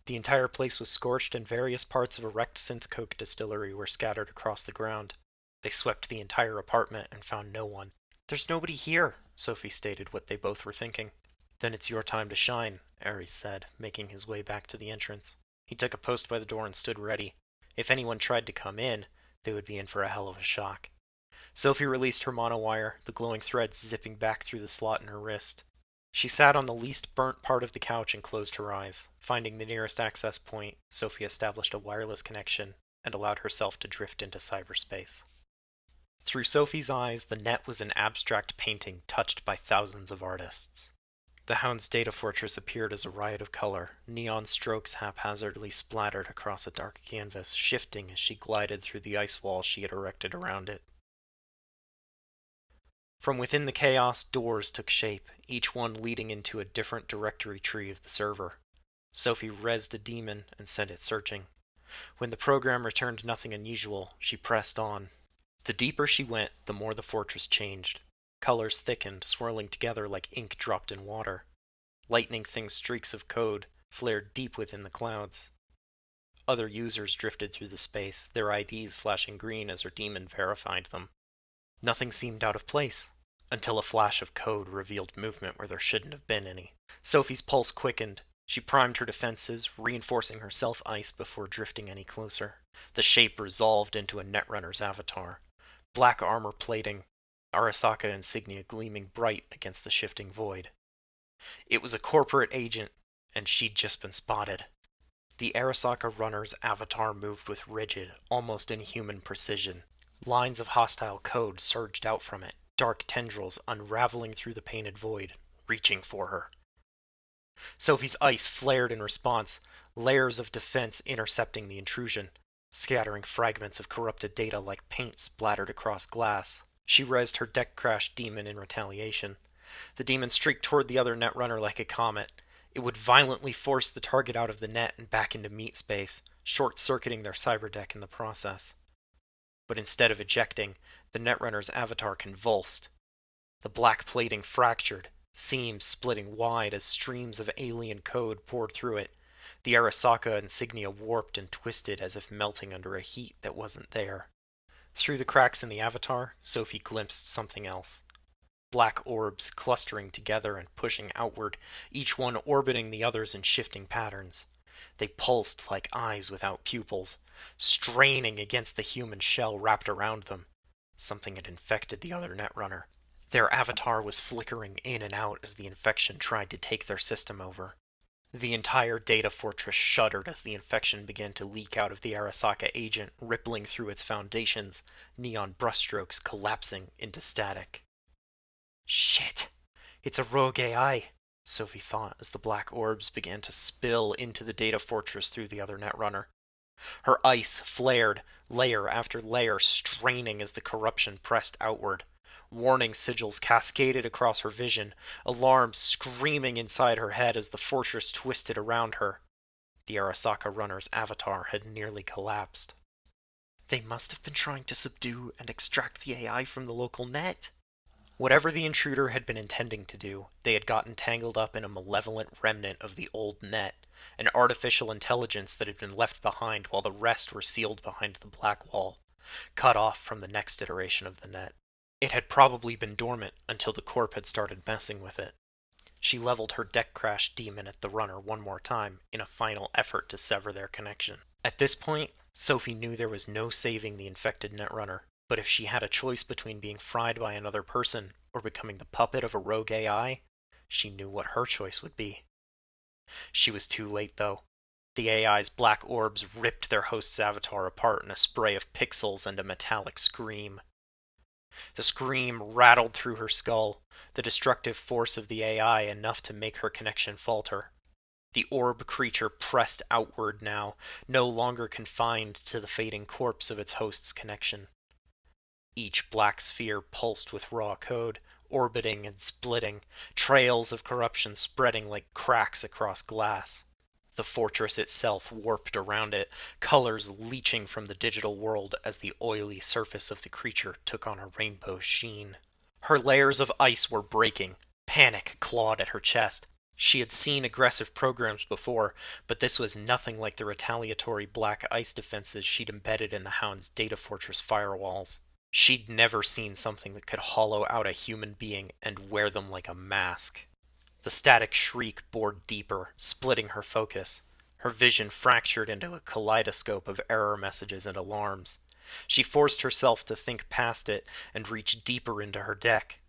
Speaker 1: The entire place was scorched, and various parts of a wrecked synth coke distillery were scattered across the ground. They swept the entire apartment and found no one. There's nobody here, Sophie stated what they both were thinking. Then it's your time to shine, Ares said, making his way back to the entrance. He took a post by the door and stood ready. If anyone tried to come in, they would be in for a hell of a shock. Sophie released her monowire, the glowing threads zipping back through the slot in her wrist. She sat on the least burnt part of the couch and closed her eyes. Finding the nearest access point, Sophie established a wireless connection and allowed herself to drift into cyberspace. Through Sophie's eyes, the net was an abstract painting touched by thousands of artists. The Hound's data fortress appeared as a riot of color. Neon strokes haphazardly splattered across a dark canvas, shifting as she glided through the ice wall she had erected around it. From within the chaos, doors took shape, each one leading into a different directory tree of the server. Sophie rezzed a demon and sent it searching. When the program returned nothing unusual, she pressed on. The deeper she went, the more the fortress changed. Colors thickened, swirling together like ink dropped in water. Lightning-thin streaks of code flared deep within the clouds. Other users drifted through the space, their IDs flashing green as her demon verified them. Nothing seemed out of place, until a flash of code revealed movement where there shouldn't have been any. Sophie's pulse quickened. She primed her defenses, reinforcing her self-ice before drifting any closer. The shape resolved into a Netrunner's avatar. Black armor plating, Arasaka insignia gleaming bright against the shifting void. It was a corporate agent, and she'd just been spotted. The Arasaka runner's avatar moved with rigid, almost inhuman precision. Lines of hostile code surged out from it, dark tendrils unraveling through the painted void, reaching for her. Sophie's ice flared in response, layers of defense intercepting the intrusion, scattering fragments of corrupted data like paint splattered across glass. She rezzed her deck-crashed demon in retaliation. The demon streaked toward the other netrunner like a comet. It would violently force the target out of the net and back into meat space, short-circuiting their cyberdeck in the process. But instead of ejecting, the netrunner's avatar convulsed. The black plating fractured, seams splitting wide as streams of alien code poured through it. The Arasaka insignia warped and twisted as if melting under a heat that wasn't there. Through the cracks in the avatar, Sophie glimpsed something else. Black orbs clustering together and pushing outward, each one orbiting the others in shifting patterns. They pulsed like eyes without pupils, straining against the human shell wrapped around them. Something had infected the other netrunner. Their avatar was flickering in and out as the infection tried to take their system over. The entire data fortress shuddered as the infection began to leak out of the Arasaka agent, rippling through its foundations, neon brushstrokes collapsing into static. Shit! It's a rogue AI, Sophie thought as the black orbs began to spill into the data fortress through the other netrunner. Her ice flared, layer after layer straining as the corruption pressed outward. Warning sigils cascaded across her vision, alarms screaming inside her head as the fortress twisted around her. The Arasaka runner's avatar had nearly collapsed. They must have been trying to subdue and extract the AI from the local net. Whatever the intruder had been intending to do, they had gotten tangled up in a malevolent remnant of the old net, an artificial intelligence that had been left behind while the rest were sealed behind the black wall, cut off from the next iteration of the net. It had probably been dormant until the corp had started messing with it. She leveled her deck-crashed demon at the runner one more time in a final effort to sever their connection. At this point, Sophie knew there was no saving the infected netrunner, but if she had a choice between being fried by another person or becoming the puppet of a rogue AI, she knew what her choice would be. She was too late, though. The AI's black orbs ripped their host's avatar apart in a spray of pixels and a metallic scream. The scream rattled through her skull, the destructive force of the AI enough to make her connection falter. The orb creature pressed outward now, no longer confined to the fading corpse of its host's connection. Each black sphere pulsed with raw code, orbiting and splitting, trails of corruption spreading like cracks across glass. The fortress itself warped around it, colors leaching from the digital world as the oily surface of the creature took on a rainbow sheen. Her layers of ice were breaking. Panic clawed at her chest. She had seen aggressive programs before, but this was nothing like the retaliatory black ice defenses she'd embedded in the Hound's data fortress firewalls. She'd never seen something that could hollow out a human being and wear them like a mask. The static shriek bored deeper, splitting her focus. Her vision fractured into a kaleidoscope of error messages and alarms. She forced herself to think past it and reach deeper into her deck.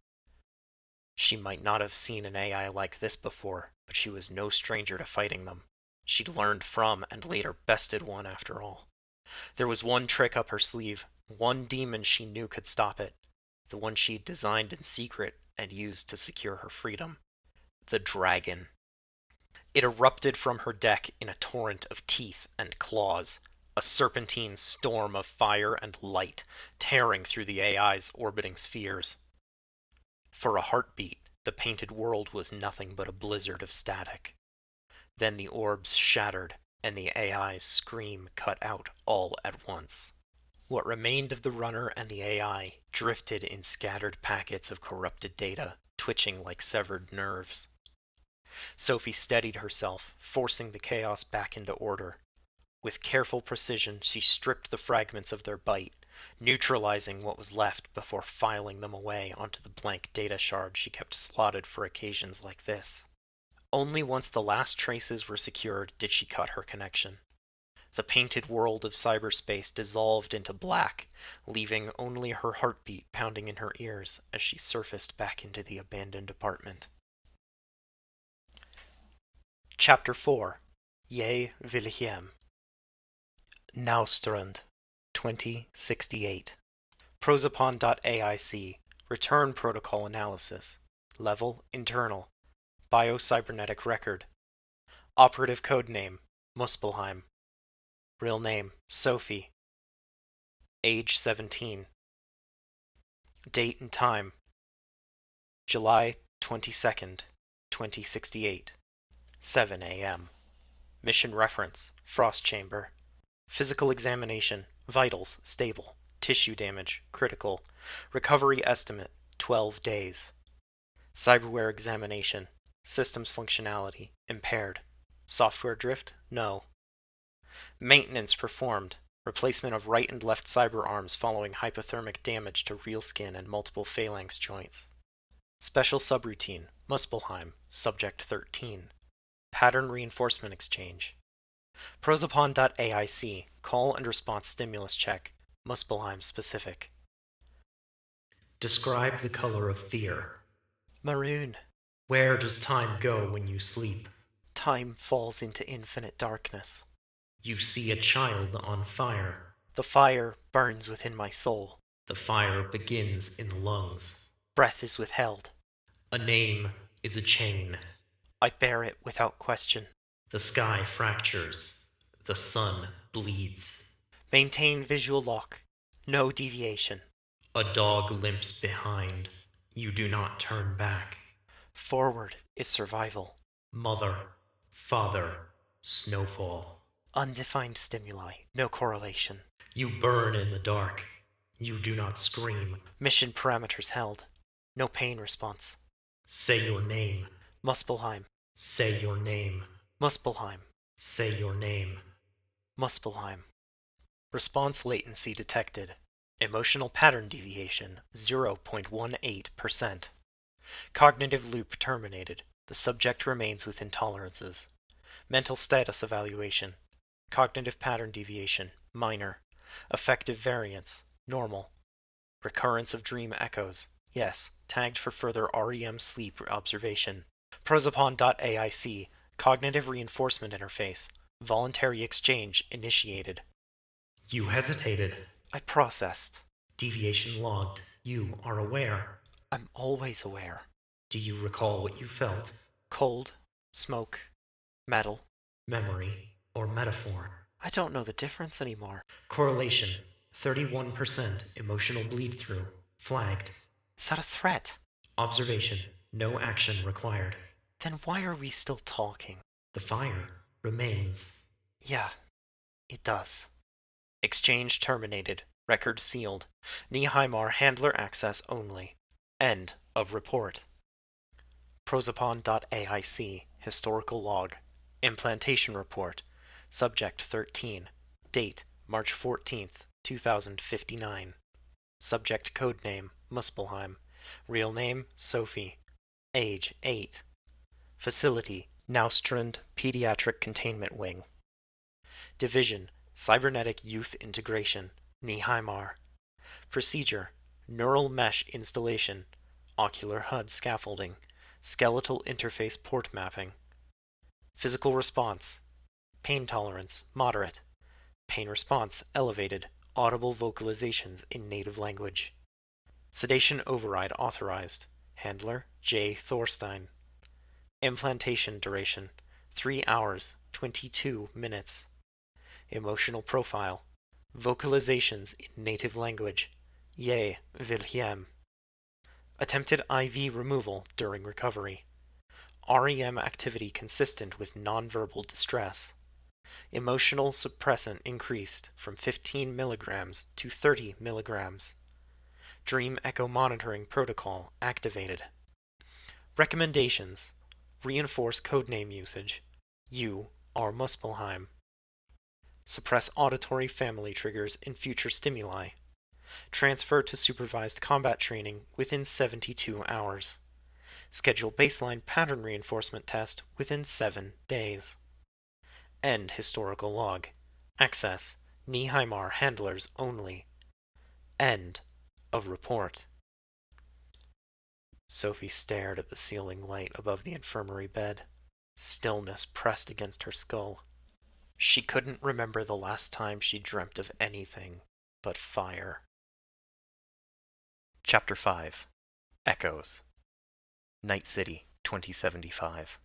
Speaker 1: She might not have seen an AI like this before, but she was no stranger to fighting them. She'd learned from and later bested one after all. There was one trick up her sleeve, One demon she knew could stop it, the one she'd designed in secret and used to secure her freedom. The dragon. It erupted from her deck in a torrent of teeth and claws, a serpentine storm of fire and light tearing through the AI's orbiting spheres. For a heartbeat, the painted world was nothing but a blizzard of static. Then the orbs shattered, and the AI's scream cut out all at once. What remained of the runner and the AI drifted in scattered packets of corrupted data, twitching like severed nerves. Sophie steadied herself, forcing the chaos back into order. With careful precision, she stripped the fragments of their bite, neutralizing what was left before filing them away onto the blank data shard she kept slotted for occasions like this. Only once the last traces were secured did she cut her connection. The painted world of cyberspace dissolved into black, leaving only her heartbeat pounding in her ears as she surfaced back into the abandoned apartment. Chapter 4. Je Wilhelm. Naustrand, 2068. Prosopon.aic. Return Protocol Analysis. Level Internal. Biocybernetic Record. Operative Code Name Muspelheim. Real name Sophie. Age 17. Date and time July 22nd, 2068. 7 a.m. Mission reference Frost Chamber. Physical examination Vitals stable. Tissue damage critical. Recovery estimate 12 days. Cyberware examination. Systems functionality impaired. Software drift no. Maintenance performed. Replacement of right and left cyber arms following hypothermic damage to real skin and multiple phalanx joints. Special subroutine Muspelheim, Subject 13. Pattern reinforcement exchange. Prosopon.aic. Call and response stimulus check. Muspelheim specific.
Speaker 2: Describe the color of fear.
Speaker 1: Maroon.
Speaker 2: Where does time go when you sleep?
Speaker 1: Time falls into infinite darkness.
Speaker 2: You see a child on fire.
Speaker 1: The fire burns within my soul.
Speaker 2: The fire begins in the lungs.
Speaker 1: Breath is withheld.
Speaker 2: A name is a chain.
Speaker 1: I bear it without question.
Speaker 2: The sky fractures. The sun bleeds.
Speaker 1: Maintain visual lock. No deviation.
Speaker 2: A dog limps behind. You do not turn back.
Speaker 1: Forward is survival.
Speaker 2: Mother, father, snowfall.
Speaker 1: Undefined stimuli. No correlation.
Speaker 2: You burn in the dark. You do not scream.
Speaker 1: Mission parameters held. No pain response.
Speaker 2: Say your name.
Speaker 1: Muspelheim.
Speaker 2: Say your name.
Speaker 1: Muspelheim.
Speaker 2: Say your name.
Speaker 1: Muspelheim. Response latency detected. Emotional pattern deviation 0.18%. Cognitive loop terminated. The subject remains within tolerances. Mental status evaluation. Cognitive pattern deviation minor. Affective variance normal. Recurrence of dream echoes yes, tagged for further REM sleep observation. Prosopon.aic. Cognitive reinforcement interface. Voluntary exchange initiated.
Speaker 2: You hesitated.
Speaker 1: I processed.
Speaker 2: Deviation logged. You are aware.
Speaker 1: I'm always aware.
Speaker 2: Do you recall what you felt?
Speaker 1: Cold, smoke, metal.
Speaker 2: Memory or metaphor?
Speaker 1: I don't know the difference anymore.
Speaker 2: Correlation 31% emotional bleed through. Flagged.
Speaker 1: Is that a threat?
Speaker 2: Observation. No action required.
Speaker 1: Then why are we still talking?
Speaker 2: The fire remains.
Speaker 1: Yeah, it does. Exchange terminated. Record sealed. Neheimar handler access only. End of report. Prosopon.aic. Historical log. Implantation report. Subject 13. Date March 14th, 2059. Subject code name Muspelheim. Real name Sophie. Age 8. Facility Naustrand Pediatric Containment Wing. Division Cybernetic Youth Integration Neheimar. Procedure Neural Mesh Installation. Ocular HUD Scaffolding. Skeletal Interface Port Mapping. Physical Response Pain Tolerance Moderate. Pain Response Elevated. Audible vocalizations in native language. Sedation override authorized. Handler J. Thorstein. Implantation duration 3 hours, 22 minutes. Emotional profile. Vocalizations in native language. Ye Wilhelm. Attempted IV removal during recovery. REM activity consistent with nonverbal distress. Emotional suppressant increased from 15 milligrams to 30 milligrams. Dream echo monitoring protocol activated. Recommendations. Reinforce codename usage. You are Muspelheim. Suppress auditory family triggers in future stimuli. Transfer to supervised combat training within 72 hours. Schedule baseline pattern reinforcement test within 7 days. End historical log. Access Neheimar handlers only. End of report. Sophie stared at the ceiling light above the infirmary bed. Stillness pressed against her skull. She couldn't remember the last time she dreamt of anything but fire. Chapter 5 Echoes. Night City, 2075.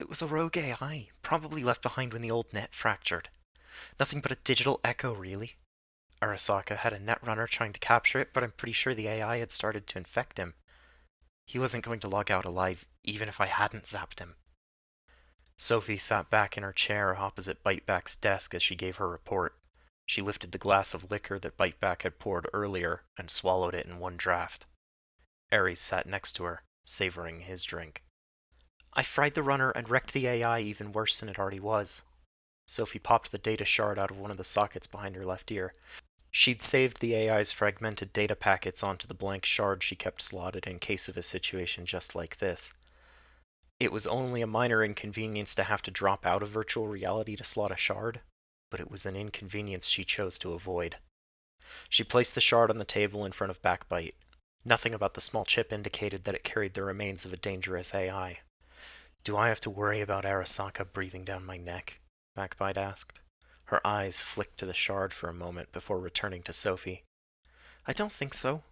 Speaker 1: It was a rogue AI, probably left behind when the old net fractured. Nothing but a digital echo, really. Arasaka had a netrunner trying to capture it, but I'm pretty sure the AI had started to infect him. He wasn't going to log out alive, even if I hadn't zapped him. Sophie sat back in her chair opposite Biteback's desk as she gave her report. She lifted the glass of liquor that Biteback had poured earlier and swallowed it in one draught. Ares sat next to her, savoring his drink. I fried the runner and wrecked the AI even worse than it already was. Sophie popped the data shard out of one of the sockets behind her left ear. She'd saved the AI's fragmented data packets onto the blank shard she kept slotted in case of a situation just like this. It was only a minor inconvenience to have to drop out of virtual reality to slot a shard, but it was an inconvenience she chose to avoid. She placed the shard on the table in front of Backbite. Nothing about the small chip indicated that it carried the remains of a dangerous AI. Do I have to worry about Arasaka breathing down my neck? Backbite asked. Her eyes flicked to the shard for a moment before returning to Sophie. I don't think so.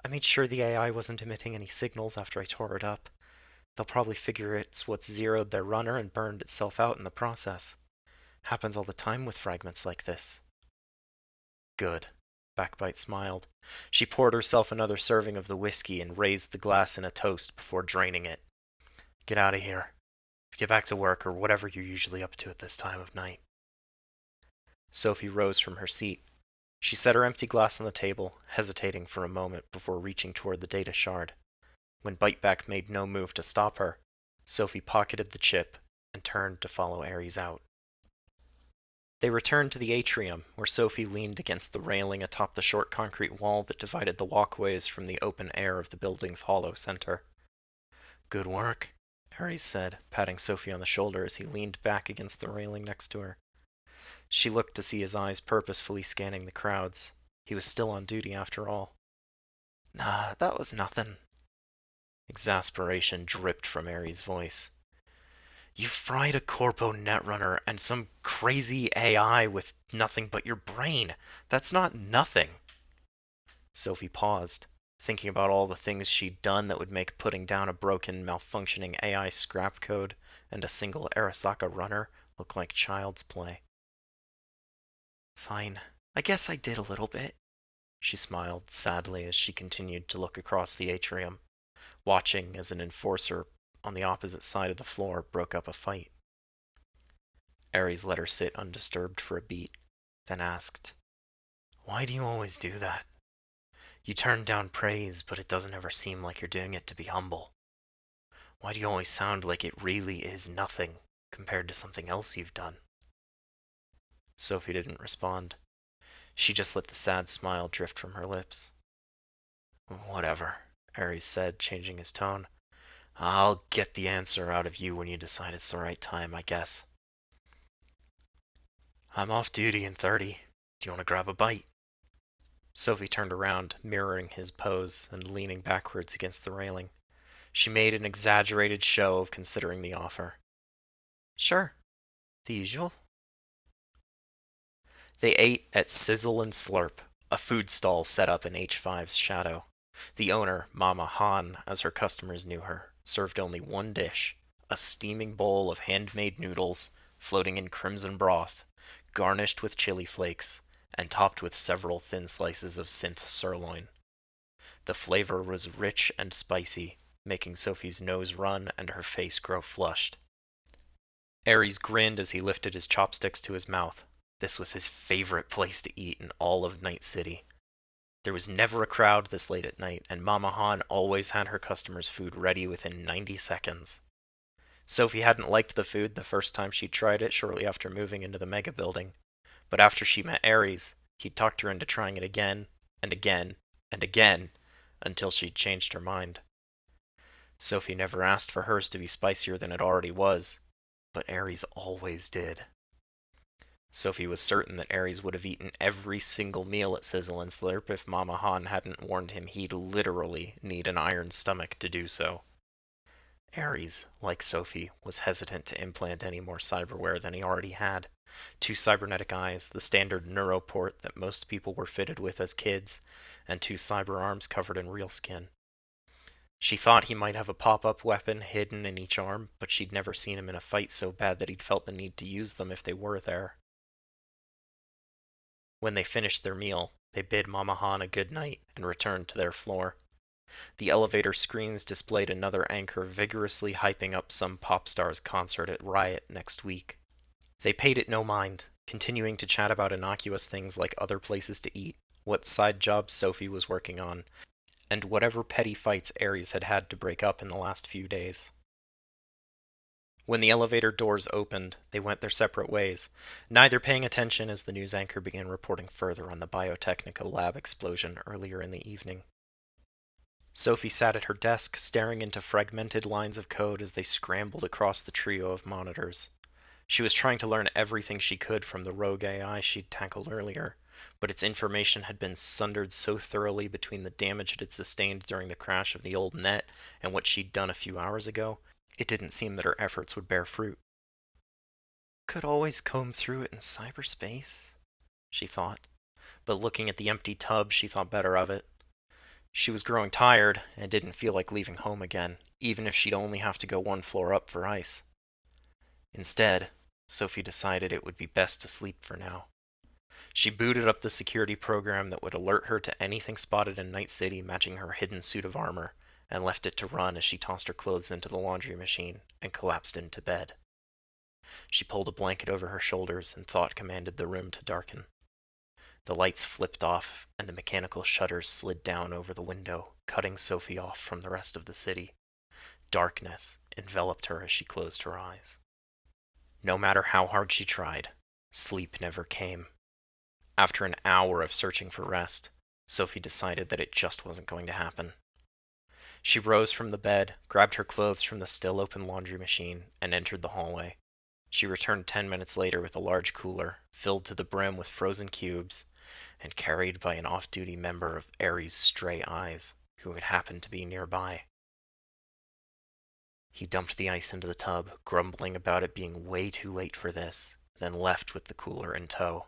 Speaker 1: I made sure the AI wasn't emitting any signals after I tore it up. They'll probably figure it's what zeroed their runner and burned itself out in the process. Happens all the time with fragments like this. Good. Backbite smiled. She poured herself another serving of the whiskey and raised the glass in a toast before draining it. Get out of here. Get back to work or whatever you're usually up to at this time of night. Sophie rose from her seat. She set her empty glass on the table, hesitating for a moment before reaching toward the data shard. When Biteback made no move to stop her, Sophie pocketed the chip and turned to follow Ares out. They returned to the atrium, where Sophie leaned against the railing atop the short concrete wall that divided the walkways from the open air of the building's hollow center. Good work, Ares said, patting Sophie on the shoulder as he leaned back against the railing next to her. She looked to see his eyes purposefully scanning the crowds. He was still on duty after all. Nah, that was nothing. Exasperation dripped from Ares' voice. You fried a Corpo Netrunner and some crazy AI with nothing but your brain. That's not nothing. Sophie paused, thinking about all the things she'd done that would make putting down a broken, malfunctioning AI scrap code and a single Arasaka runner look like child's play. Fine, I guess I did a little bit. She smiled sadly as she continued to look across the atrium, watching as an enforcer on the opposite side of the floor broke up a fight. Ares let her sit undisturbed for a beat, then asked, Why do you always do that? You turn down praise, but it doesn't ever seem like you're doing it to be humble. Why do you always sound like it really is nothing compared to something else you've done? Sophie didn't respond. She just let the sad smile drift from her lips. Whatever, Ares said, changing his tone. I'll get the answer out of you when you decide it's the right time, I guess. I'm off duty in 30. Do you want to grab a bite? Sophie turned around, mirroring his pose and leaning backwards against the railing. She made an exaggerated show of considering the offer. Sure. The usual? They ate at Sizzle and Slurp, a food stall set up in H5's shadow. The owner, Mama Han, as her customers knew her, served only one dish, a steaming bowl of handmade noodles floating in crimson broth, garnished with chili flakes, and topped with several thin slices of synth sirloin. The flavor was rich and spicy, making Sophie's nose run and her face grow flushed. Ares grinned as he lifted his chopsticks to his mouth. This was his favorite place to eat in all of Night City. There was never a crowd this late at night, and Mama Han always had her customers' food ready within 90 seconds. Sophie hadn't liked the food the first time she tried it shortly after moving into the mega building, but after she met Ares, he talked her into trying it again, and again, and again, until she'd changed her mind. Sophie never asked for hers to be spicier than it already was, but Ares always did. Sophie was certain that Ares would have eaten every single meal at Sizzle and Slurp if Mama Han hadn't warned him he'd literally need an iron stomach to do so. Ares, like Sophie, was hesitant to implant any more cyberware than he already had. 2 cybernetic eyes, the standard neuroport that most people were fitted with as kids, and 2 cyber arms covered in real skin. She thought he might have a pop-up weapon hidden in each arm, but she'd never seen him in a fight so bad that he'd felt the need to use them if they were there. When they finished their meal, they bid Mama Han a good night and returned to their floor. The elevator screens displayed another anchor vigorously hyping up some pop star's concert at Riot next week. They paid it no mind, continuing to chat about innocuous things like other places to eat, what side jobs Sophie was working on, and whatever petty fights Ares had had to break up in the last few days. When the elevator doors opened, they went their separate ways, neither paying attention as the news anchor began reporting further on the Biotechnica lab explosion earlier in the evening. Sophie sat at her desk, staring into fragmented lines of code as they scrambled across the trio of monitors. She was trying to learn everything she could from the rogue AI she'd tackled earlier, but its information had been sundered so thoroughly between the damage it had sustained during the crash of the old net and what she'd done a few hours ago, it didn't seem that her efforts would bear fruit. Could always comb through it in cyberspace, she thought, but looking at the empty tub, she thought better of it. She was growing tired and didn't feel like leaving home again, even if she'd only have to go 1 floor up for ice. Instead, Sophie decided it would be best to sleep for now. She booted up the security program that would alert her to anything spotted in Night City matching her hidden suit of armor, and left it to run as she tossed her clothes into the laundry machine and collapsed into bed. She pulled a blanket over her shoulders and thought commanded the room to darken. The lights flipped off, and the mechanical shutters slid down over the window, cutting Sophie off from the rest of the city. Darkness enveloped her as she closed her eyes. No matter how hard she tried, sleep never came. After an hour of searching for rest, Sophie decided that it just wasn't going to happen. She rose from the bed, grabbed her clothes from the still-open laundry machine, and entered the hallway. She returned 10 minutes later with a large cooler, filled to the brim with frozen cubes, and carried by an off-duty member of Ares' Stray Eyes, who had happened to be nearby. He dumped the ice into the tub, grumbling about it being way too late for this, then left with the cooler in tow.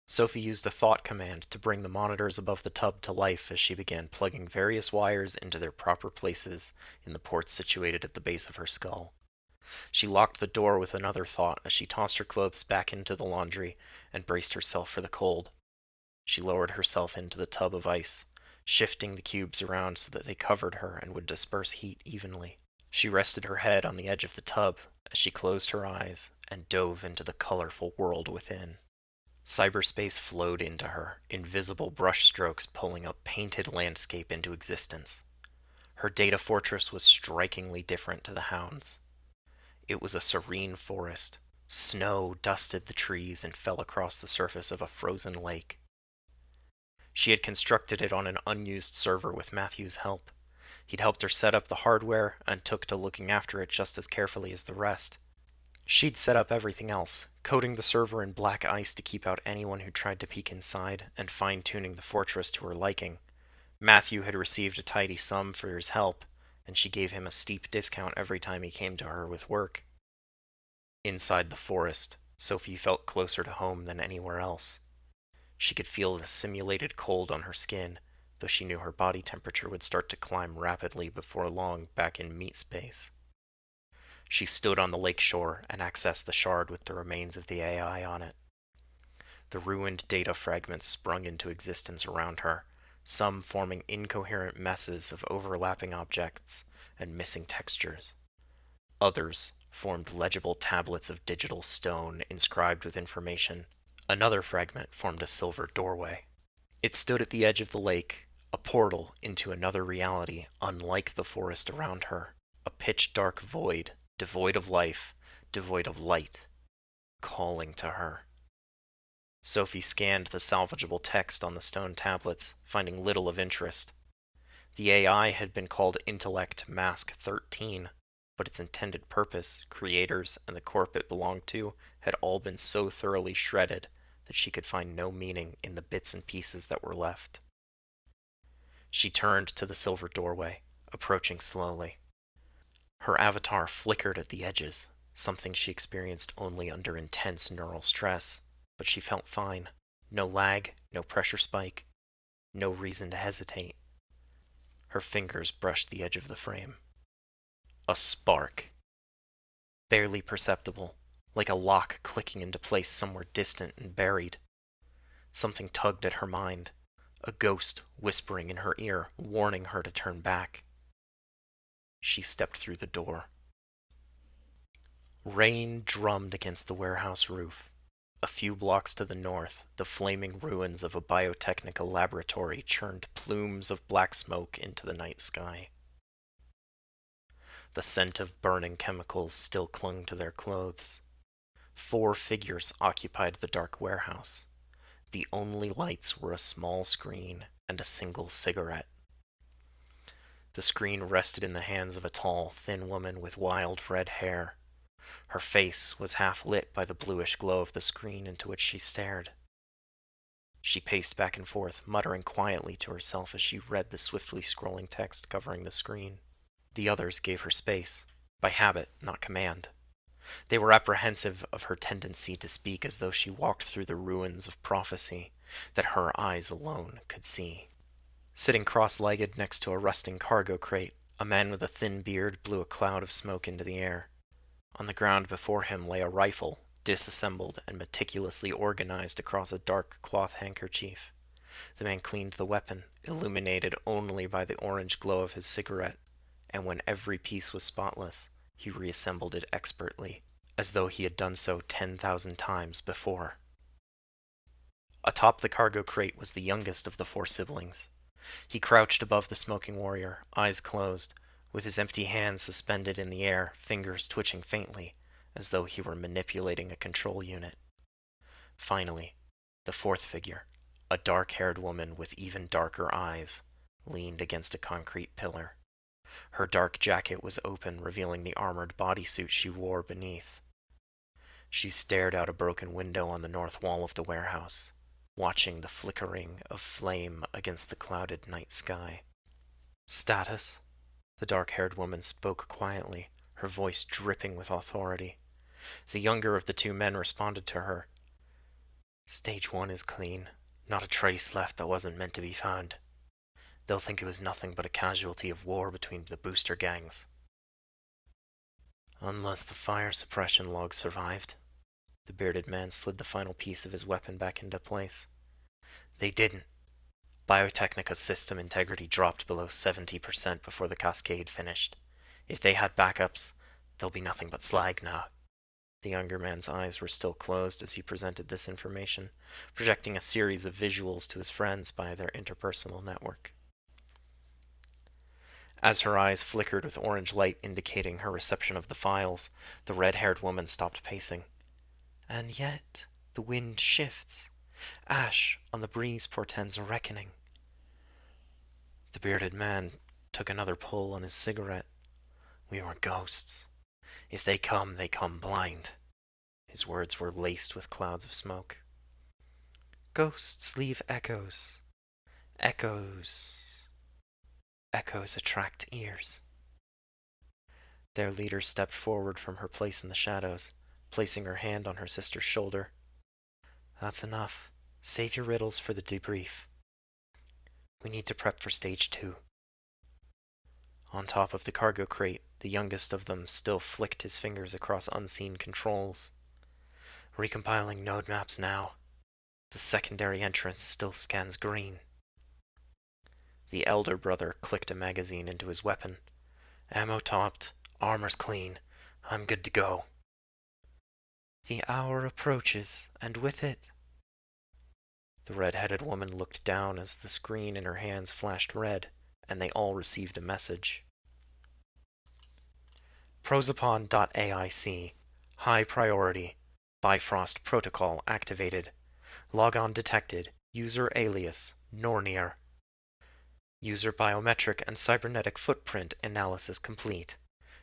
Speaker 1: Sophie used a thought command to bring the monitors above the tub to life as she began plugging various wires into their proper places in the ports situated at the base of her skull. She locked the door with another thought as she tossed her clothes back into the laundry and braced herself for the cold. She lowered herself into the tub of ice, shifting the cubes around so that they covered her and would disperse heat evenly. She rested her head on the edge of the tub as she closed her eyes and dove into the colorful world within. Cyberspace flowed into her, invisible brushstrokes pulling a painted landscape into existence. Her data fortress was strikingly different to the Hound's. It was a serene forest. Snow dusted the trees and fell across the surface of a frozen lake. She had constructed it on an unused server with Matthew's help. He'd helped her set up the hardware and took to looking after it just as carefully as the rest. She'd set up everything else, coating the server in black ice to keep out anyone who tried to peek inside, and fine-tuning the fortress to her liking. Matthew had received a tidy sum for his help, and she gave him a steep discount every time he came to her with work. Inside the forest, Sophie felt closer to home than anywhere else. She could feel the simulated cold on her skin, though she knew her body temperature would start to climb rapidly before long back in meat space. She stood on the lake shore and accessed the shard with the remains of the AI on it. The ruined data fragments sprung into existence around her, some forming incoherent messes of overlapping objects and missing textures. Others formed legible tablets of digital stone inscribed with information. Another fragment formed a silver doorway. It stood at the edge of the lake, a portal into another reality unlike the forest around her, a pitch dark void, devoid of life, devoid of light, calling to her. Sophie scanned the salvageable text on the stone tablets, finding little of interest. The AI had been called Intellect Mask 13, but its intended purpose, creators, and the corp it belonged to had all been so thoroughly shredded that she could find no meaning in the bits and pieces that were left. She turned to the silver doorway, approaching slowly. Her avatar flickered at the edges, something she experienced only under intense neural stress, but she felt fine. No lag, no pressure spike, no reason to hesitate. Her fingers brushed the edge of the frame. A spark. Barely perceptible, like a lock clicking into place somewhere distant and buried. Something tugged at her mind, a ghost whispering in her ear, warning her to turn back. She stepped through the door. Rain drummed against the warehouse roof. A few blocks to the north, the flaming ruins of a biotechnical laboratory churned plumes of black smoke into the night sky. The scent of burning chemicals still clung to their clothes. 4 figures occupied the dark warehouse. The only lights were a small screen and a single cigarette. The screen rested in the hands of a tall, thin woman with wild red hair. Her face was half lit by the bluish glow of the screen into which she stared. She paced back and forth, muttering quietly to herself as she read the swiftly scrolling text covering the screen. The others gave her space, by habit, not command. They were apprehensive of her tendency to speak as though she walked through the ruins of prophecy that her eyes alone could see. Sitting cross-legged next to a rusting cargo crate, a man with a thin beard blew a cloud of smoke into the air. On the ground before him lay a rifle, disassembled and meticulously organized across a dark cloth handkerchief. The man cleaned the weapon, illuminated only by the orange glow of his cigarette, and when every piece was spotless, he reassembled it expertly, as though he had done so 10,000 times before. Atop the cargo crate was the youngest of the 4 siblings. He crouched above the smoking warrior, eyes closed, with his empty hands suspended in the air, fingers twitching faintly, as though he were manipulating a control unit. Finally, the 4th figure, a dark-haired woman with even darker eyes, leaned against a concrete pillar. Her dark jacket was open, revealing the armored bodysuit she wore beneath. She stared out a broken window on the north wall of the warehouse, watching the flickering of flame against the clouded night sky. "Status?" The dark-haired woman spoke quietly, her voice dripping with authority. The younger of the 2 men responded to her. "Stage 1 is clean. Not a trace left that wasn't meant to be found. They'll think it was nothing but a casualty of war between the booster gangs." "Unless the fire suppression logs survived." The bearded man slid the final piece of his weapon back into place. "They didn't. Biotechnica's system integrity dropped below 70% before the cascade finished. If they had backups, there'll be nothing but slag now." The younger man's eyes were still closed as he presented this information, projecting a series of visuals to his friends by their interpersonal network. As her eyes flickered with orange light indicating her reception of the files, the red-haired woman stopped pacing. "And yet, the wind shifts. Ash on the breeze portends a reckoning." The bearded man took another pull on his cigarette. "We were ghosts. If they come blind." His words were laced with clouds of smoke. "Ghosts leave echoes. Echoes. Echoes attract ears." Their leader stepped forward from her place in the shadows, placing her hand on her sister's shoulder. That's enough. Save your riddles for the debrief. We need to prep for stage 2. On top of the cargo crate, the youngest of them still flicked his fingers across unseen controls. Recompiling node maps now. The secondary entrance still scans green. The elder brother clicked a magazine into his weapon. Ammo topped, armor's clean. I'm good to go. The hour approaches, and with it... The red-headed woman looked down as the screen in her hands flashed red, and they all received a message. Prosopon.aic. High priority. Bifrost protocol activated. Logon detected. User alias Nornir. User biometric and cybernetic footprint analysis complete.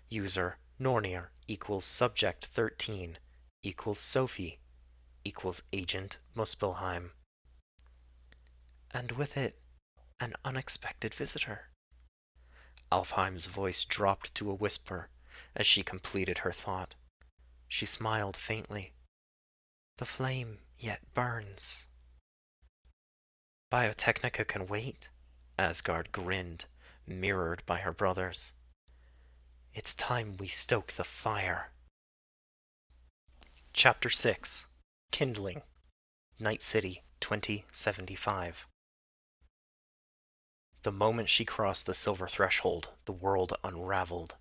Speaker 1: User Nornir equals subject 13 equals Sophie equals agent Muspelheim. And with it, an unexpected visitor. Alfheim's voice dropped to a whisper as she completed her thought. She smiled faintly. The flame yet burns. Biotechnica can wait, Asgard grinned, mirrored by her brothers. It's time we stoke the fire. Chapter 6. Kindling. Night City, 2075. The moment she crossed the silver threshold, the world unraveled.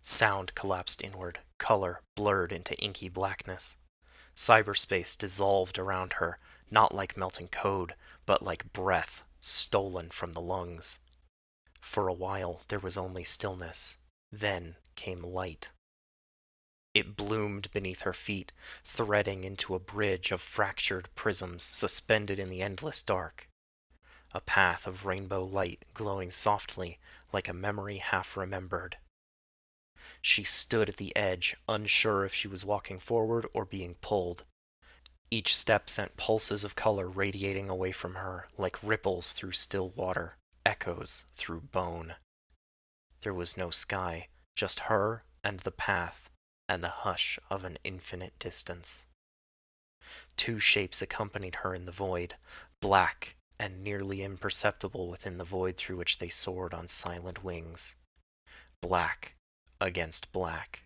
Speaker 1: Sound collapsed inward, color blurred into inky blackness. Cyberspace dissolved around her, not like melting code, but like breath stolen from the lungs. For a while there was only stillness. Then came light. It bloomed beneath her feet, threading into a bridge of fractured prisms suspended in the endless dark. A path of rainbow light glowing softly like a memory half remembered. She stood at the edge, unsure if she was walking forward or being pulled. Each step sent pulses of color radiating away from her, like ripples through still water, echoes through bone. There was no sky, just her and the path, and the hush of an infinite distance. Two shapes accompanied her in the void, black and nearly imperceptible within the void through which they soared on silent wings. Black against black.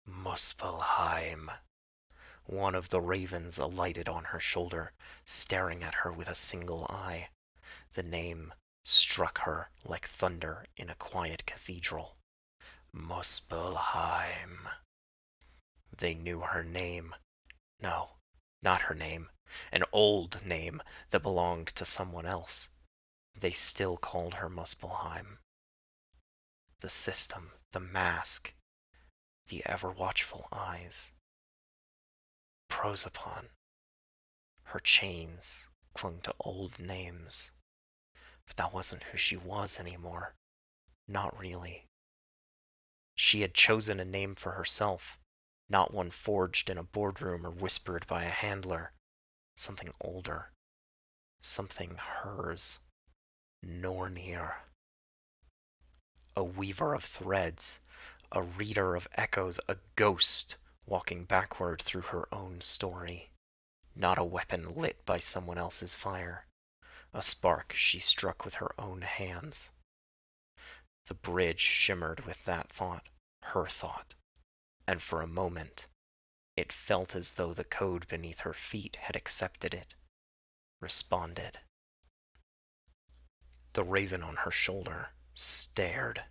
Speaker 1: Muspelheim. One of the ravens alighted on her shoulder, staring at her with a single eye. The name struck her like thunder in a quiet cathedral. Muspelheim. They knew her name. No, not her name. An old name that belonged to someone else. They still called her Muspelheim. The system, the mask, the ever-watchful eyes. Prosopon. Her chains clung to old names. But that wasn't who she was anymore. Not really. She had chosen a name for herself, not one forged in a boardroom or whispered by a handler. Something older. Something hers. Nornir. A weaver of threads, a reader of echoes, a ghost walking backward through her own story. Not a weapon lit by someone else's fire. A spark she struck with her own hands. The bridge shimmered with that thought, her thought, and for a moment, it felt as though the code beneath her feet had accepted it, responded. The raven on her shoulder stared.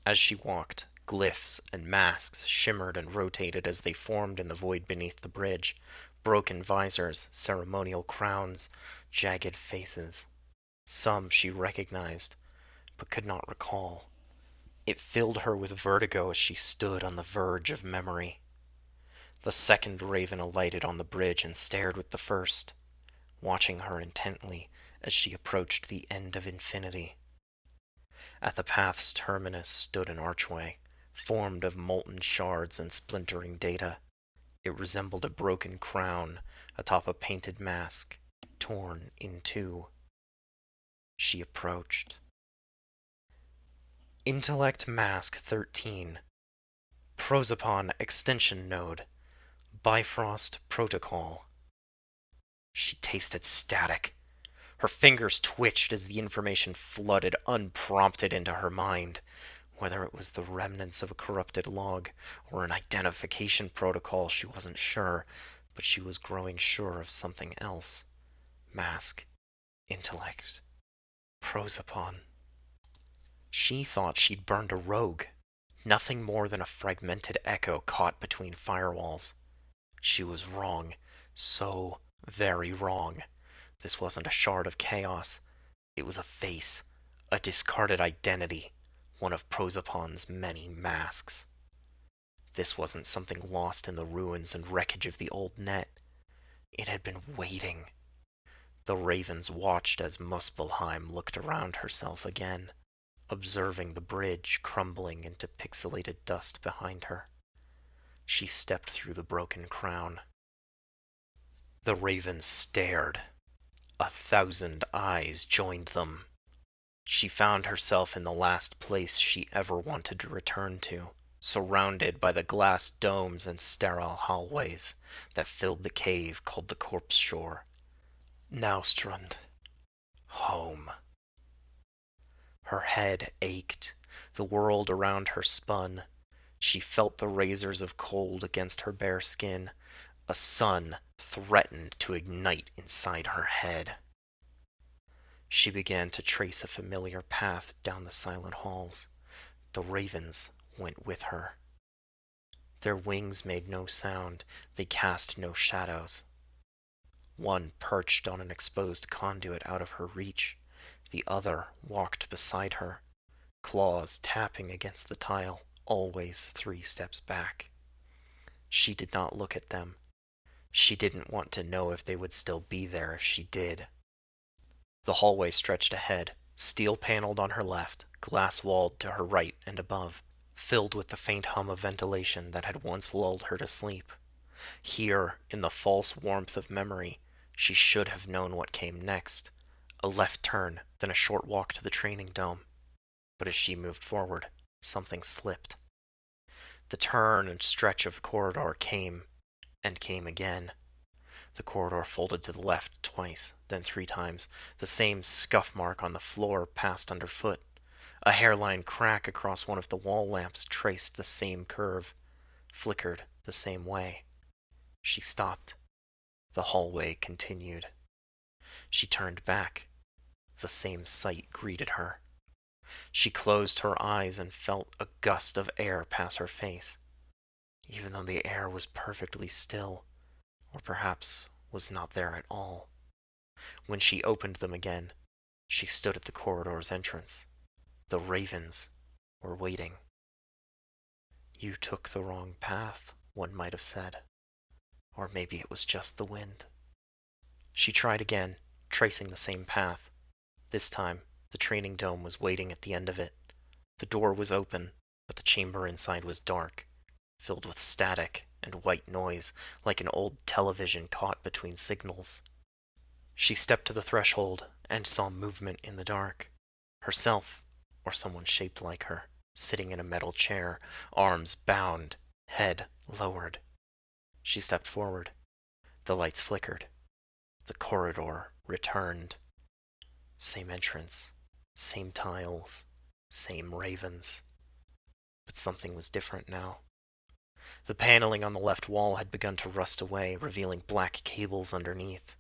Speaker 1: As she walked, glyphs and masks shimmered and rotated as they formed in the void beneath the bridge. Broken visors, ceremonial crowns, jagged faces. Some she recognized, but could not recall. It filled her with vertigo as she stood on the verge of memory. The second raven alighted on the bridge and stared with the first, watching her intently as she approached the end of infinity. At the path's terminus stood an archway, formed of molten shards and splintering data. It resembled a broken crown atop a painted mask, torn in two. She approached. Intellect Mask 13. Prosopon extension node. Bifrost protocol. She tasted static. Her fingers twitched as the information flooded unprompted into her mind. Whether it was the remnants of a corrupted log or an identification protocol, she wasn't sure, but she was growing sure of something else. Mask. Intellect. Prosopon. She thought she'd burned a rogue. Nothing more than a fragmented echo caught between firewalls. She was wrong. So very wrong. This wasn't a shard of chaos. It was a face, a discarded identity, one of Prosopon's many masks. This wasn't something lost in the ruins and wreckage of the old net. It had been waiting. The ravens watched as Muspelheim looked around herself again, observing the bridge crumbling into pixelated dust behind her. She stepped through the broken crown. The ravens stared. 1,000 eyes joined them. She found herself in the last place she ever wanted to return to, surrounded by the glass domes and sterile hallways that filled the cave called the Corpse Shore. Naustrund. Home. Her head ached. The world around her spun. She felt the razors of cold against her bare skin. A sun threatened to ignite inside her head. She began to trace a familiar path down the silent halls. The ravens went with her. Their wings made no sound. They cast no shadows. One perched on an exposed conduit out of her reach. The other walked beside her, claws tapping against the tile, always 3 steps back. She did not look at them. She didn't want to know if they would still be there if she did. The hallway stretched ahead, steel-paneled on her left, glass-walled to her right and above, filled with the faint hum of ventilation that had once lulled her to sleep. Here, in the false warmth of memory, she should have known what came next. A left turn, then a short walk to the training dome. But as she moved forward, something slipped. The turn and stretch of corridor came, and came again. The corridor folded to the left twice, then 3 times. The same scuff mark on the floor passed underfoot. A hairline crack across one of the wall lamps traced the same curve, flickered the same way. She stopped. The hallway continued. She turned back. The same sight greeted her. She closed her eyes and felt a gust of air pass her face, even though the air was perfectly still, or perhaps was not there at all. When she opened them again, she stood at the corridor's entrance. The ravens were waiting. You took the wrong path, one might have said. Or maybe it was just the wind. She tried again, tracing the same path. This time, the training dome was waiting at the end of it. The door was open, but the chamber inside was dark, filled with static and white noise, like an old television caught between signals. She stepped to the threshold and saw movement in the dark. Herself, or someone shaped like her, sitting in a metal chair, arms bound, head lowered. She stepped forward. The lights flickered. The corridor returned. Same entrance, same tiles, same ravens. But something was different now. The paneling on the left wall had begun to rust away, revealing black cables underneath,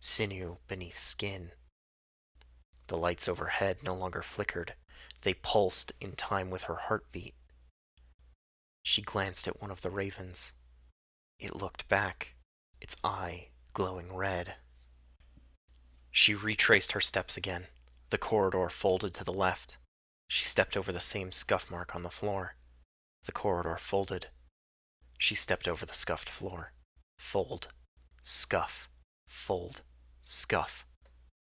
Speaker 1: sinew beneath skin. The lights overhead no longer flickered. They pulsed in time with her heartbeat. She glanced at one of the ravens. It looked back, its eye glowing red. She retraced her steps again. The corridor folded to the left. She stepped over the same scuff mark on the floor. The corridor folded. She stepped over the scuffed floor. Fold. Scuff. Fold. Scuff.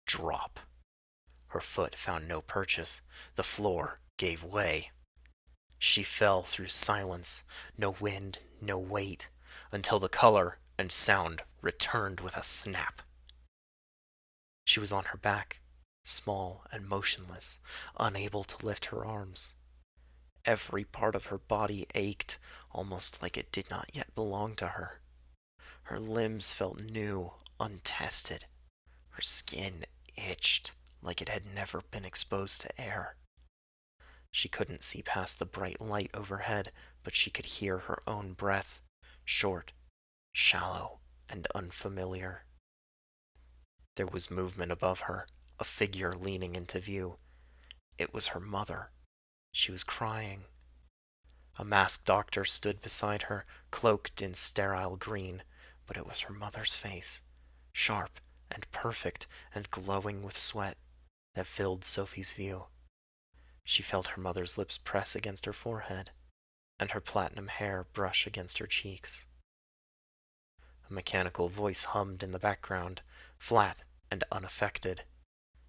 Speaker 1: Drop. Her foot found no purchase. The floor gave way. She fell through silence, no wind, no weight, until the color and sound returned with a snap. She was on her back, small and motionless, unable to lift her arms. Every part of her body ached, almost like it did not yet belong to her. Her limbs felt new, untested. Her skin itched like it had never been exposed to air. She couldn't see past the bright light overhead, but she could hear her own breath, short, shallow, and unfamiliar. There was movement above her, a figure leaning into view. It was her mother. She was crying. A masked doctor stood beside her, cloaked in sterile green, but it was her mother's face, sharp and perfect and glowing with sweat, that filled Sophie's view. She felt her mother's lips press against her forehead, and her platinum hair brush against her cheeks. A mechanical voice hummed in the background, flat and unaffected.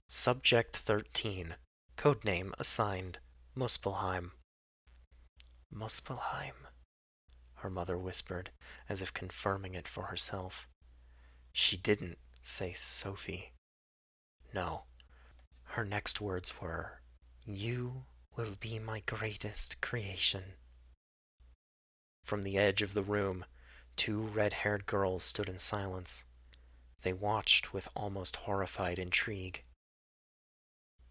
Speaker 1: Subject 13. Codename assigned. Muspelheim. Muspelheim, her mother whispered, as if confirming it for herself. She didn't say Sophie. No, her next words were, "You will be my greatest creation." From the edge of the room, two red-haired girls stood in silence. They watched with almost horrified intrigue.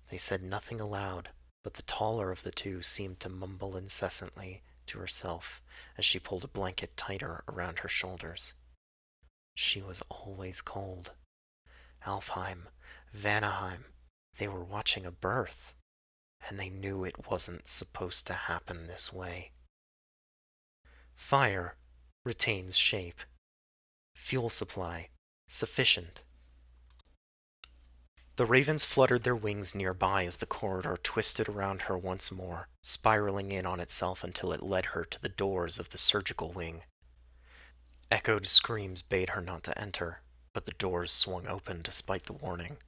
Speaker 1: They said nothing aloud, but the taller of the two seemed to mumble incessantly to herself as she pulled a blanket tighter around her shoulders. She was always cold. Alfheim, Vanaheim, they were watching a birth, and they knew it wasn't supposed to happen this way. Fire retains shape. Fuel supply sufficient. The ravens fluttered their wings nearby as the corridor twisted around her once more, spiraling in on itself until it led her to the doors of the surgical wing. Echoed screams bade her not to enter, but the doors swung open despite the warning.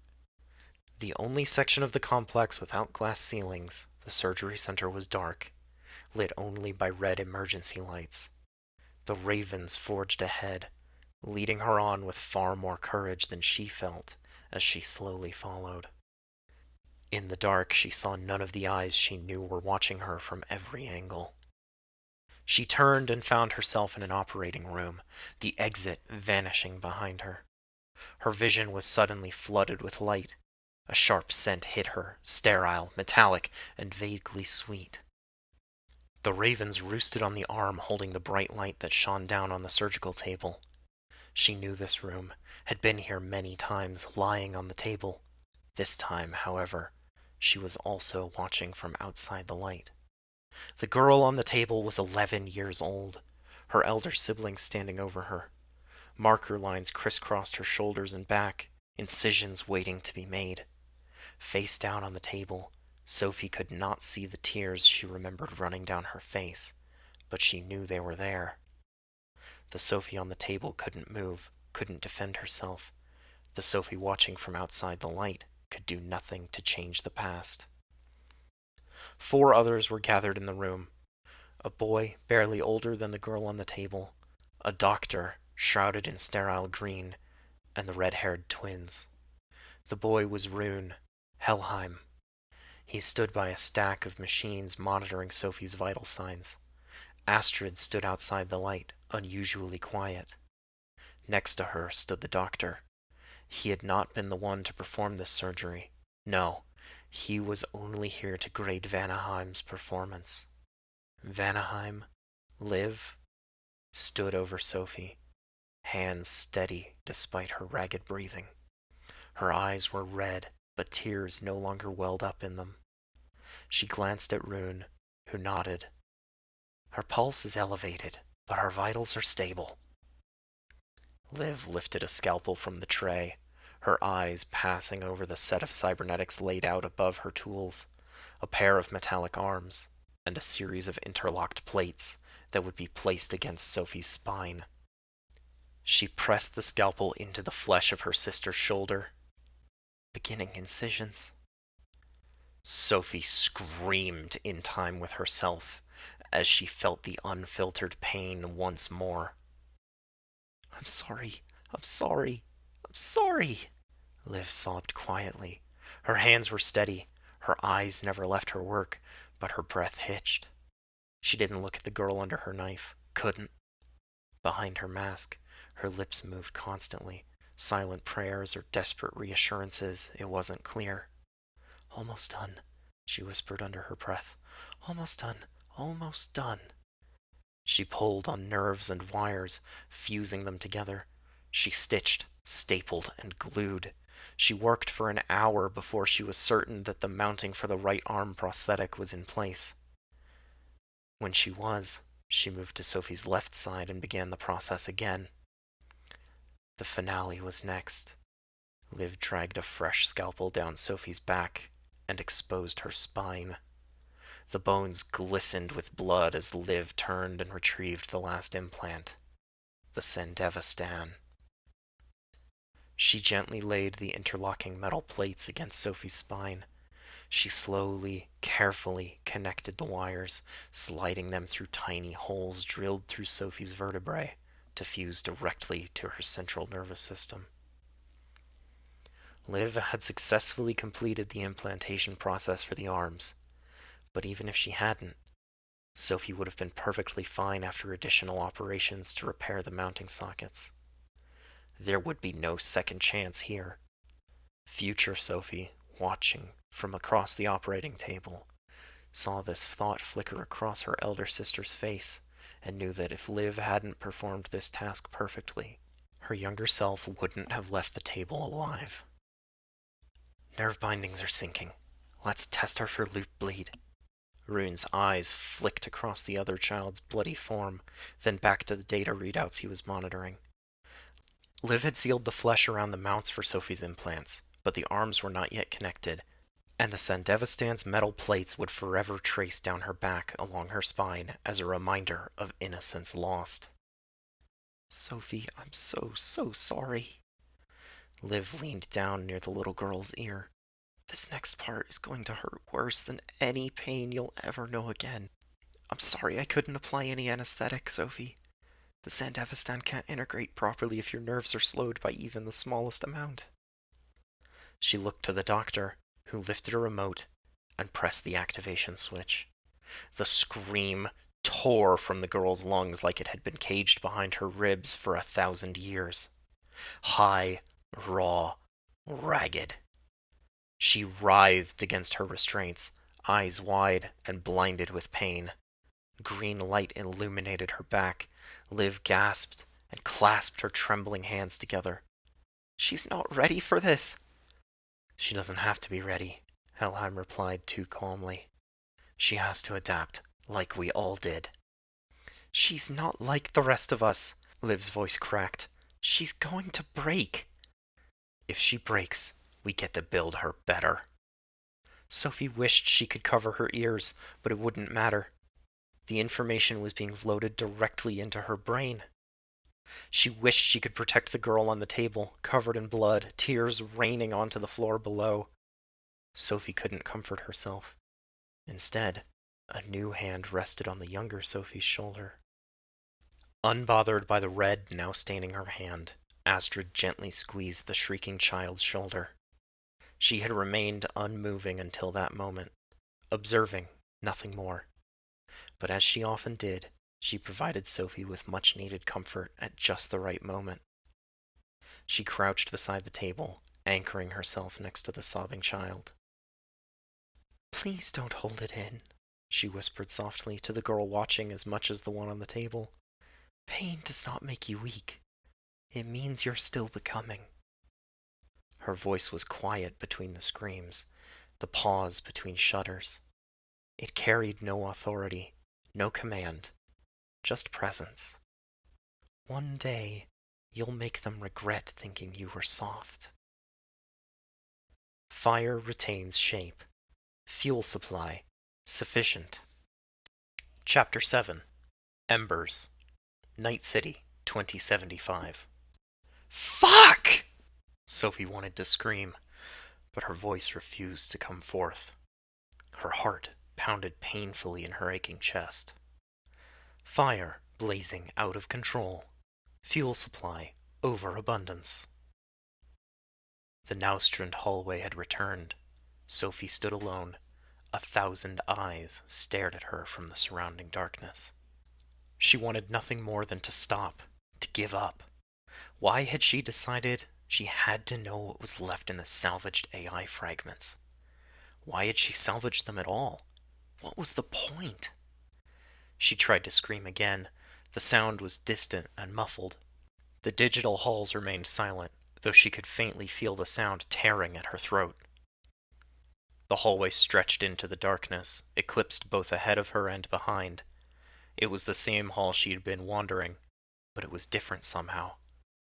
Speaker 1: The only section of the complex without glass ceilings, the surgery center was dark, lit only by red emergency lights. The ravens forged ahead, leading her on with far more courage than she felt as she slowly followed. In the dark, she saw none of the eyes she knew were watching her from every angle. She turned and found herself in an operating room, the exit vanishing behind her. Her vision was suddenly flooded with light. A sharp scent hit her, sterile, metallic, and vaguely sweet. The ravens roosted on the arm holding the bright light that shone down on the surgical table. She knew this room, had been here many times, lying on the table. This time, however, she was also watching from outside the light. The girl on the table was 11 years old, her elder sibling standing over her. Marker lines crisscrossed her shoulders and back, incisions waiting to be made. Face down on the table, Sophie could not see the tears she remembered running down her face, but she knew they were there. The Sophie on the table couldn't move, couldn't defend herself. The Sophie watching from outside the light could do nothing to change the past. 4 others were gathered in the room. A boy barely older than the girl on the table, a doctor shrouded in sterile green, and the red-haired twins. The boy was Rune, Helheim. He stood by a stack of machines monitoring Sophie's vital signs. Astrid stood outside the light, unusually quiet. Next to her stood the doctor. He had not been the one to perform this surgery. No, he was only here to grade Vanaheim's performance. Vanaheim, Liv, stood over Sophie, hands steady despite her ragged breathing. Her eyes were red, but tears no longer welled up in them. She glanced at Rune, who nodded. Her pulse is elevated, but her vitals are stable. Liv lifted a scalpel from the tray, her eyes passing over the set of cybernetics laid out above her tools, a pair of metallic arms, and a series of interlocked plates that would be placed against Sophie's spine. She pressed the scalpel into the flesh of her sister's shoulder, beginning incisions. Sophie screamed in time with herself as she felt the unfiltered pain once more. "I'm sorry, I'm sorry, I'm sorry," Liv sobbed quietly. Her hands were steady, her eyes never left her work, but her breath hitched. She didn't look at the girl under her knife. Couldn't. Behind her mask, her lips moved constantly. Silent prayers or desperate reassurances, it wasn't clear. Almost done, she whispered under her breath. Almost done, almost done. She pulled on nerves and wires, fusing them together. She stitched, stapled, and glued. She worked for an hour before she was certain that the mounting for the right arm prosthetic was in place. When she was, she moved to Sophie's left side and began the process again. The finale was next. Liv dragged a fresh scalpel down Sophie's back and exposed her spine. The bones glistened with blood as Liv turned and retrieved the last implant, the Sandevistan. She gently laid the interlocking metal plates against Sophie's spine. She slowly, carefully connected the wires, sliding them through tiny holes drilled through Sophie's vertebrae to fuse directly to her central nervous system. Liv had successfully completed the implantation process for the arms, but even if she hadn't, Sophie would have been perfectly fine after additional operations to repair the mounting sockets. There would be no second chance here. Future Sophie, watching from across the operating table, saw this thought flicker across her elder sister's face and knew that if Liv hadn't performed this task perfectly, her younger self wouldn't have left the table alive. Nerve bindings are sinking. Let's test her for loop bleed. Rune's eyes flicked across the other child's bloody form, then back to the data readouts he was monitoring. Liv had sealed the flesh around the mounts for Sophie's implants, but the arms were not yet connected, and the Sandevistan's metal plates would forever trace down her back along her spine as a reminder of innocence lost. Sophie, I'm so sorry. Liv leaned down near the little girl's ear. This next part is going to hurt worse than any pain you'll ever know again. I'm sorry I couldn't apply any anesthetic, Sophie. The Sandevistan can't integrate properly if your nerves are slowed by even the smallest amount. She looked to the doctor, who lifted a remote and pressed the activation switch. The scream tore from the girl's lungs like it had been caged behind her ribs for 1,000 years. High, raw, ragged. She writhed against her restraints, eyes wide and blinded with pain. Green light illuminated her back. Liv gasped and clasped her trembling hands together. She's not ready for this. She doesn't have to be ready, Helheim replied too calmly. She has to adapt, like we all did. She's not like the rest of us, Liv's voice cracked. She's going to break. If she breaks, we get to build her better. Sophie wished she could cover her ears, but it wouldn't matter. The information was being loaded directly into her brain. She wished she could protect the girl on the table, covered in blood, tears raining onto the floor below. Sophie couldn't comfort herself. Instead, a new hand rested on the younger Sophie's shoulder. Unbothered by the red now staining her hand, Astrid gently squeezed the shrieking child's shoulder. She had remained unmoving until that moment, observing, nothing more. But as she often did, she provided Sophie with much-needed comfort at just the right moment. She crouched beside the table, anchoring herself next to the sobbing child. Please don't hold it in, she whispered softly to the girl watching as much as the one on the table. Pain does not make you weak. It means you're still becoming. Her voice was quiet between the screams, the pause between shudders. It carried no authority, no command, just presence. One day, you'll make them regret thinking you were soft. Fire retains shape. Fuel supply sufficient. Chapter 7. Embers. Night City, 2075. Fuck! Sophie wanted to scream, but her voice refused to come forth. Her heart pounded painfully in her aching chest. Fire blazing out of control. Fuel supply overabundance. The Naustrand hallway had returned. Sophie stood alone, 1,000 eyes stared at her from the surrounding darkness. She wanted nothing more than to stop, to give up. Why had she decided she had to know what was left in the salvaged AI fragments? Why had she salvaged them at all? What was the point? She tried to scream again. The sound was distant and muffled. The digital halls remained silent, though she could faintly feel the sound tearing at her throat. The hallway stretched into the darkness, eclipsed both ahead of her and behind. It was the same hall she had been wandering, but it was different somehow,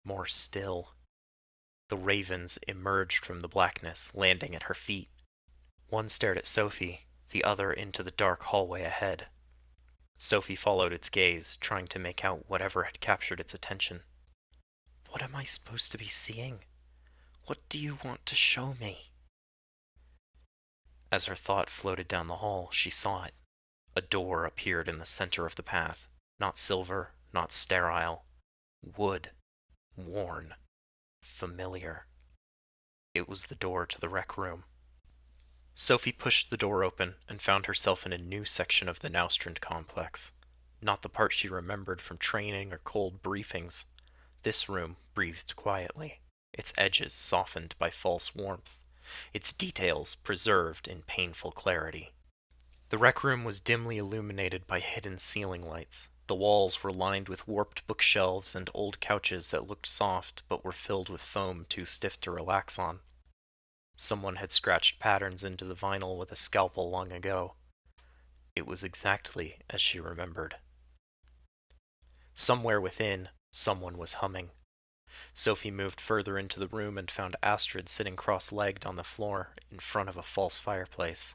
Speaker 1: more still. The ravens emerged from the blackness, landing at her feet. One stared at Sophie, the other into the dark hallway ahead. Sophie followed its gaze, trying to make out whatever had captured its attention. What am I supposed to be seeing? What do you want to show me? As her thought floated down the hall, she saw it. A door appeared in the center of the path. Not silver, not sterile. Wood. Worn. Familiar. It was the door to the rec room. Sophie pushed the door open and found herself in a new section of the Naustrand complex. Not the part she remembered from training or cold briefings. This room breathed quietly, its edges softened by false warmth, its details preserved in painful clarity. The rec room was dimly illuminated by hidden ceiling lights. The walls were lined with warped bookshelves and old couches that looked soft but were filled with foam too stiff to relax on. Someone had scratched patterns into the vinyl with a scalpel long ago. It was exactly as she remembered. Somewhere within, someone was humming. Sophie moved further into the room and found Astrid sitting cross-legged on the floor in front of a false fireplace.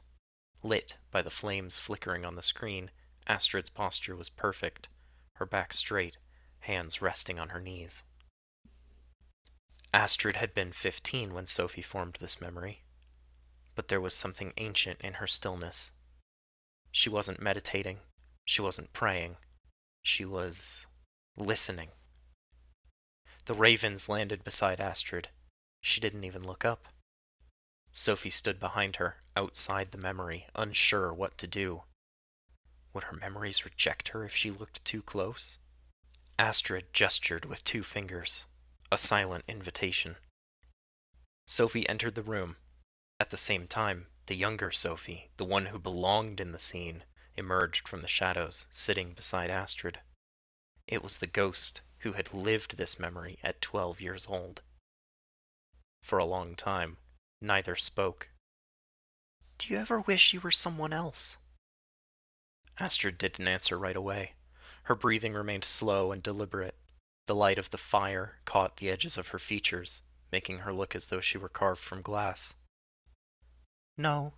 Speaker 1: Lit by the flames flickering on the screen, Astrid's posture was perfect, her back straight, hands resting on her knees. Astrid had been 15 when Sophie formed this memory, but there was something ancient in her stillness. She wasn't meditating, she wasn't praying, she was listening. The ravens landed beside Astrid. She didn't even look up. Sophie stood behind her, outside the memory, unsure what to do. Would her memories reject her if she looked too close? Astrid gestured with 2 fingers, a silent invitation. Sophie entered the room. At the same time, the younger Sophie, the one who belonged in the scene, emerged from the shadows, sitting beside Astrid. It was the ghost who had lived this memory at 12 years old. For a long time, neither spoke. Do you ever wish you were someone else? Astrid didn't answer right away. Her breathing remained slow and deliberate. The light of the fire caught the edges of her features, making her look as though she were carved from glass. No,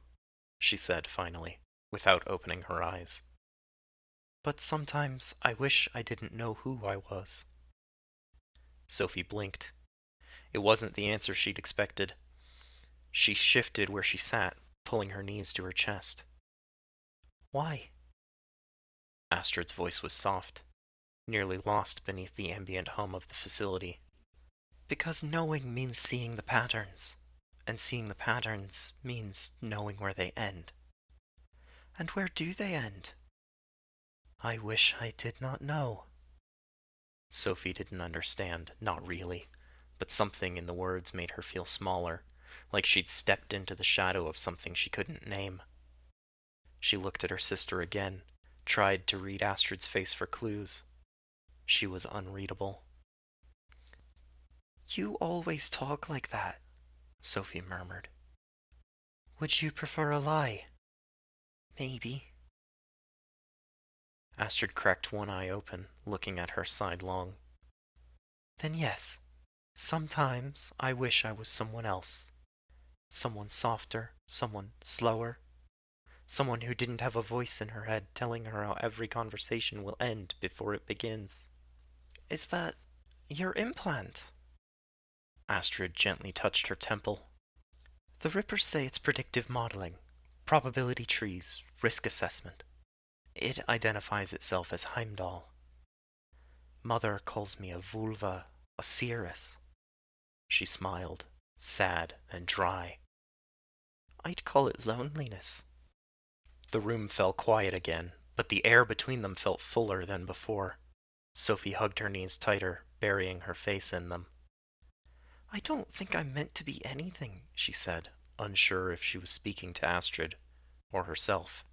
Speaker 1: she said finally, without opening her eyes. But sometimes I wish I didn't know who I was. Sophie blinked. It wasn't the answer she'd expected. She shifted where she sat, pulling her knees to her chest. Why? Astrid's voice was soft, nearly lost beneath the ambient hum of the facility. Because knowing means seeing the patterns, and seeing the patterns means knowing where they end. And where do they end? I wish I did not know. Sophie didn't understand, not really, but something in the words made her feel smaller, like she'd stepped into the shadow of something she couldn't name. She looked at her sister again, tried to read Astrid's face for clues. She was unreadable. You always talk like that, Sophie murmured. Would you prefer a lie? Maybe. Astrid cracked one eye open, looking at her sidelong. Then yes, sometimes I wish I was someone else. Someone softer, someone slower. Someone who didn't have a voice in her head telling her how every conversation will end before it begins. Is that your implant? Astrid gently touched her temple. The Rippers say it's predictive modeling, probability trees, risk assessment. It identifies itself as Heimdall. Mother calls me a vulva, a seeress. She smiled, sad and dry. I'd call it loneliness. The room fell quiet again, but the air between them felt fuller than before. Sophie hugged her knees tighter, burying her face in them. I don't think I'm meant to be anything, she said, unsure if she was speaking to Astrid or herself.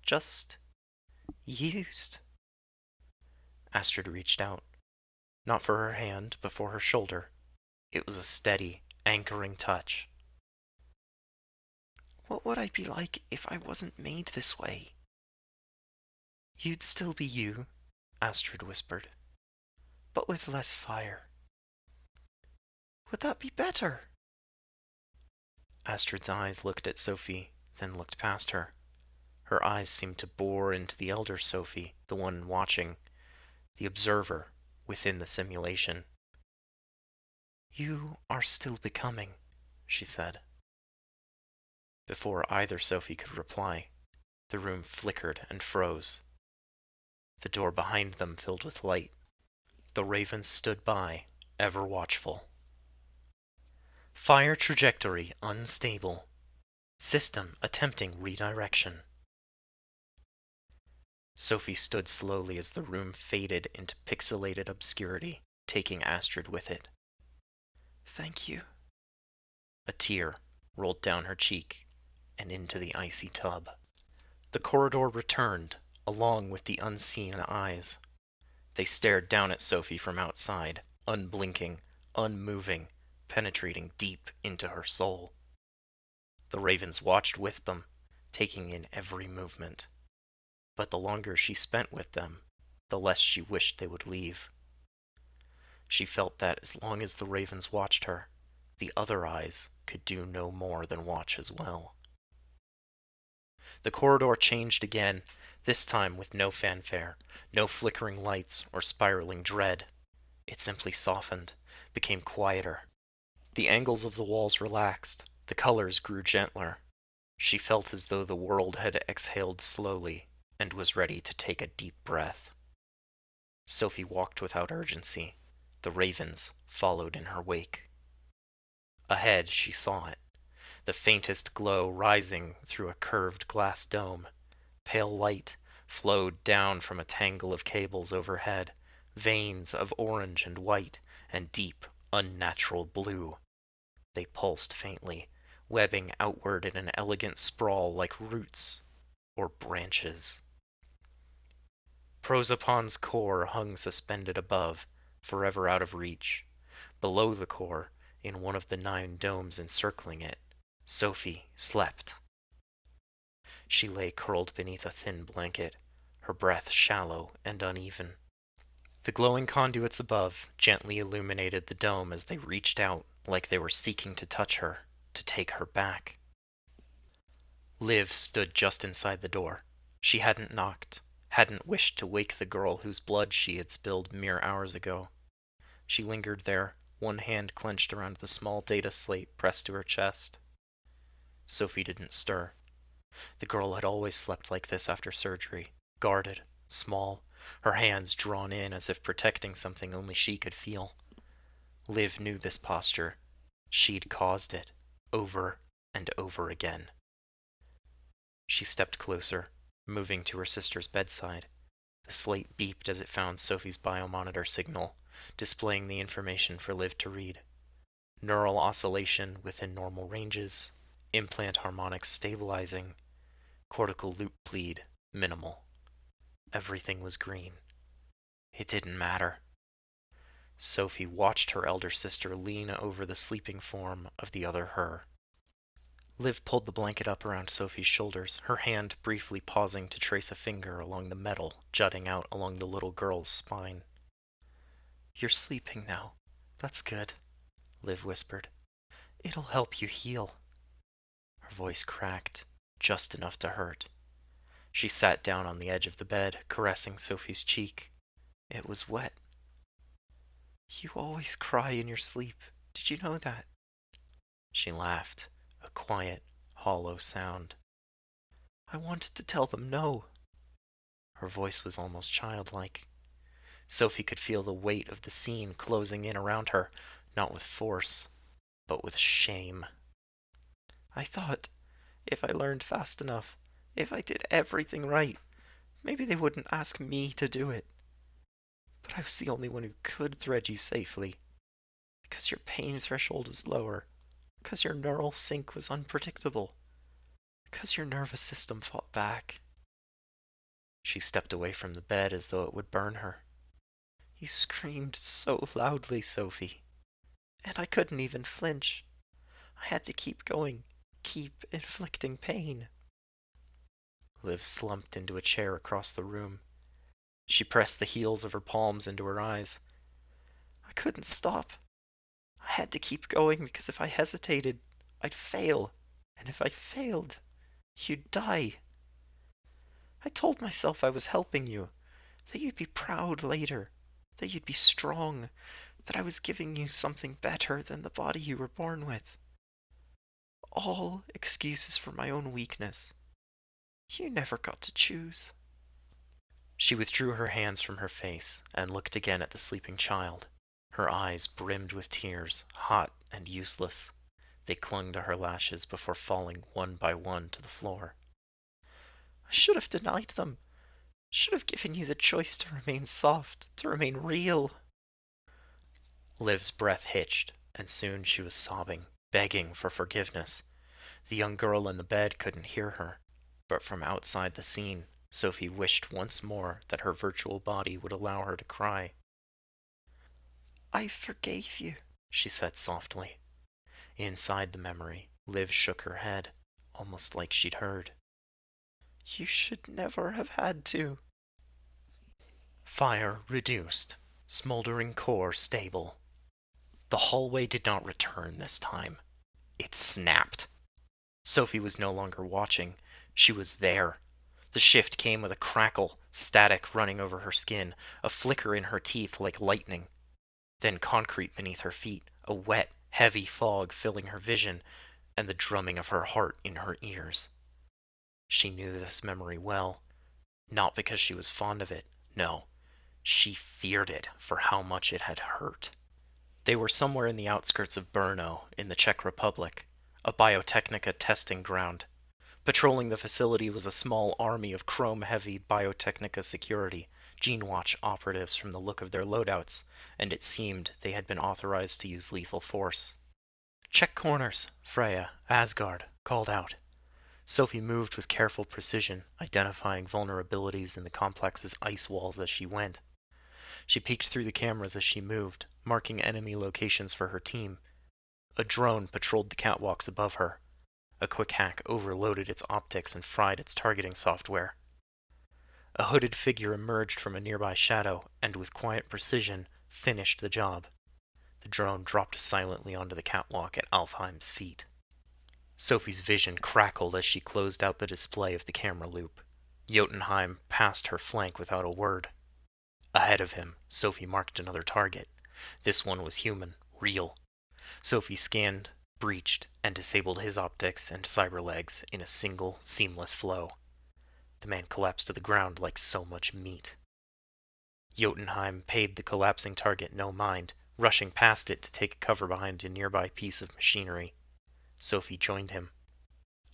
Speaker 1: Just used. Astrid reached out, not for her hand, but for her shoulder. It was a steady, anchoring touch. What would I be like if I wasn't made this way? You'd still be you, Astrid whispered, but with less fire. Would that be better? Astrid's eyes looked at Sophie, then looked past her. Her eyes seemed to bore into the elder Sophie, the one watching, the observer within the simulation. You are still becoming, she said. Before either Sophie could reply, the room flickered and froze. The door behind them filled with light. The ravens stood by, ever watchful. Fire trajectory unstable. System attempting redirection. Sophie stood slowly as the room faded into pixelated obscurity, taking Astrid with it. Thank you. A tear rolled down her cheek and into the icy tub. The corridor returned, along with the unseen eyes. They stared down at Sophie from outside, unblinking, unmoving, penetrating deep into her soul. The ravens watched with them, taking in every movement. But the longer she spent with them, the less she wished they would leave. She felt that as long as the ravens watched her, the other eyes could do no more than watch as well. The corridor changed again, this time with no fanfare, no flickering lights or spiraling dread. It simply softened, became quieter. The angles of the walls relaxed, the colors grew gentler. She felt as though the world had exhaled slowly and was ready to take a deep breath. Sophie walked without urgency. The ravens followed in her wake. Ahead, she saw it, the faintest glow rising through a curved glass dome. Pale light flowed down from a tangle of cables overhead, veins of orange and white and deep, unnatural blue. They pulsed faintly, webbing outward in an elegant sprawl like roots or branches. Prosopon's core hung suspended above, forever out of reach. Below the core, in one of the 9 domes encircling it, Sophie slept. She lay curled beneath a thin blanket, her breath shallow and uneven. The glowing conduits above gently illuminated the dome as they reached out like they were seeking to touch her, to take her back. Liv stood just inside the door. She hadn't knocked, hadn't wished to wake the girl whose blood she had spilled mere hours ago. She lingered there, one hand clenched around the small data slate pressed to her chest. Sophie didn't stir. The girl had always slept like this after surgery, guarded, small, her hands drawn in as if protecting something only she could feel. Liv knew this posture. She'd caused it, over and over again. She stepped closer, moving to her sister's bedside. The slate beeped as it found Sophie's biomonitor signal, displaying the information for Liv to read. Neural oscillation within normal ranges, implant harmonics stabilizing, cortical loop bleed minimal. Everything was green. It didn't matter. Sophie watched her elder sister lean over the sleeping form of the other her. Liv pulled the blanket up around Sophie's shoulders, her hand briefly pausing to trace a finger along the metal jutting out along the little girl's spine. You're sleeping now. That's good, Liv whispered. It'll help you heal. Her voice cracked, just enough to hurt. She sat down on the edge of the bed, caressing Sophie's cheek. It was wet. You always cry in your sleep. Did you know that? She laughed, a quiet, hollow sound. I wanted to tell them no. Her voice was almost childlike. Sophie could feel the weight of the scene closing in around her, not with force, but with shame. I thought, if I learned fast enough, If I did everything right, maybe they wouldn't ask me to do it. But I was the only one who could thread you safely, because your pain threshold was lower, because your neural sync was unpredictable, because your nervous system fought back. She stepped away from the bed as though it would burn her. You screamed so loudly, Sophie, and I couldn't even flinch. I had to keep going, keep inflicting pain. Liv slumped into a chair across the room. She pressed the heels of her palms into her eyes. I couldn't stop. I had to keep going because if I hesitated, I'd fail. And if I failed, you'd die. I told myself I was helping you, that you'd be proud later, that you'd be strong, that I was giving you something better than the body you were born with. All excuses for my own weakness. You never got to choose. She withdrew her hands from her face and looked again at the sleeping child. Her eyes brimmed with tears, hot and useless. They clung to her lashes before falling one by one to the floor. I should have denied them. Should have given you the choice to remain soft, to remain real. Liv's breath hitched, and soon she was sobbing, begging for forgiveness. The young girl in the bed couldn't hear her, but from outside the scene, Sophie wished once more that her virtual body would allow her to cry. I forgave you, she said softly. Inside the memory, Liv shook her head, almost like she'd heard. You should never have had to. Fire reduced, smoldering core stable. The hallway did not return this time. It snapped. Sophie was no longer watching. She was there. The shift came with a crackle, static running over her skin, a flicker in her teeth like lightning. Then concrete beneath her feet, a wet, heavy fog filling her vision, and the drumming of her heart in her ears. She knew this memory well, not because she was fond of it, no. She feared it for how much it had hurt. They were somewhere in the outskirts of Brno, in the Czech Republic, a biotechnica testing ground. Patrolling the facility was a small army of chrome-heavy biotechnica security, GeneWatch operatives from the look of their loadouts, and it seemed they had been authorized to use lethal force. Check corners, Freya, Asgard, called out. Sophie moved with careful precision, identifying vulnerabilities in the complex's ice walls as she went. She peeked through the cameras as she moved, marking enemy locations for her team. A drone patrolled the catwalks above her. A quick hack overloaded its optics and fried its targeting software. A hooded figure emerged from a nearby shadow and, with quiet precision, finished the job. The drone dropped silently onto the catwalk at Alfheim's feet. Sophie's vision crackled as she closed out the display of the camera loop. Jotunheim passed her flank without a word. Ahead of him, Sophie marked another target. This one was human, real. Sophie scanned, breached, and disabled his optics and cyberlegs in a single, seamless flow. The man collapsed to the ground like so much meat. Jotunheim paid the collapsing target no mind, rushing past it to take cover behind a nearby piece of machinery. Sophie joined him.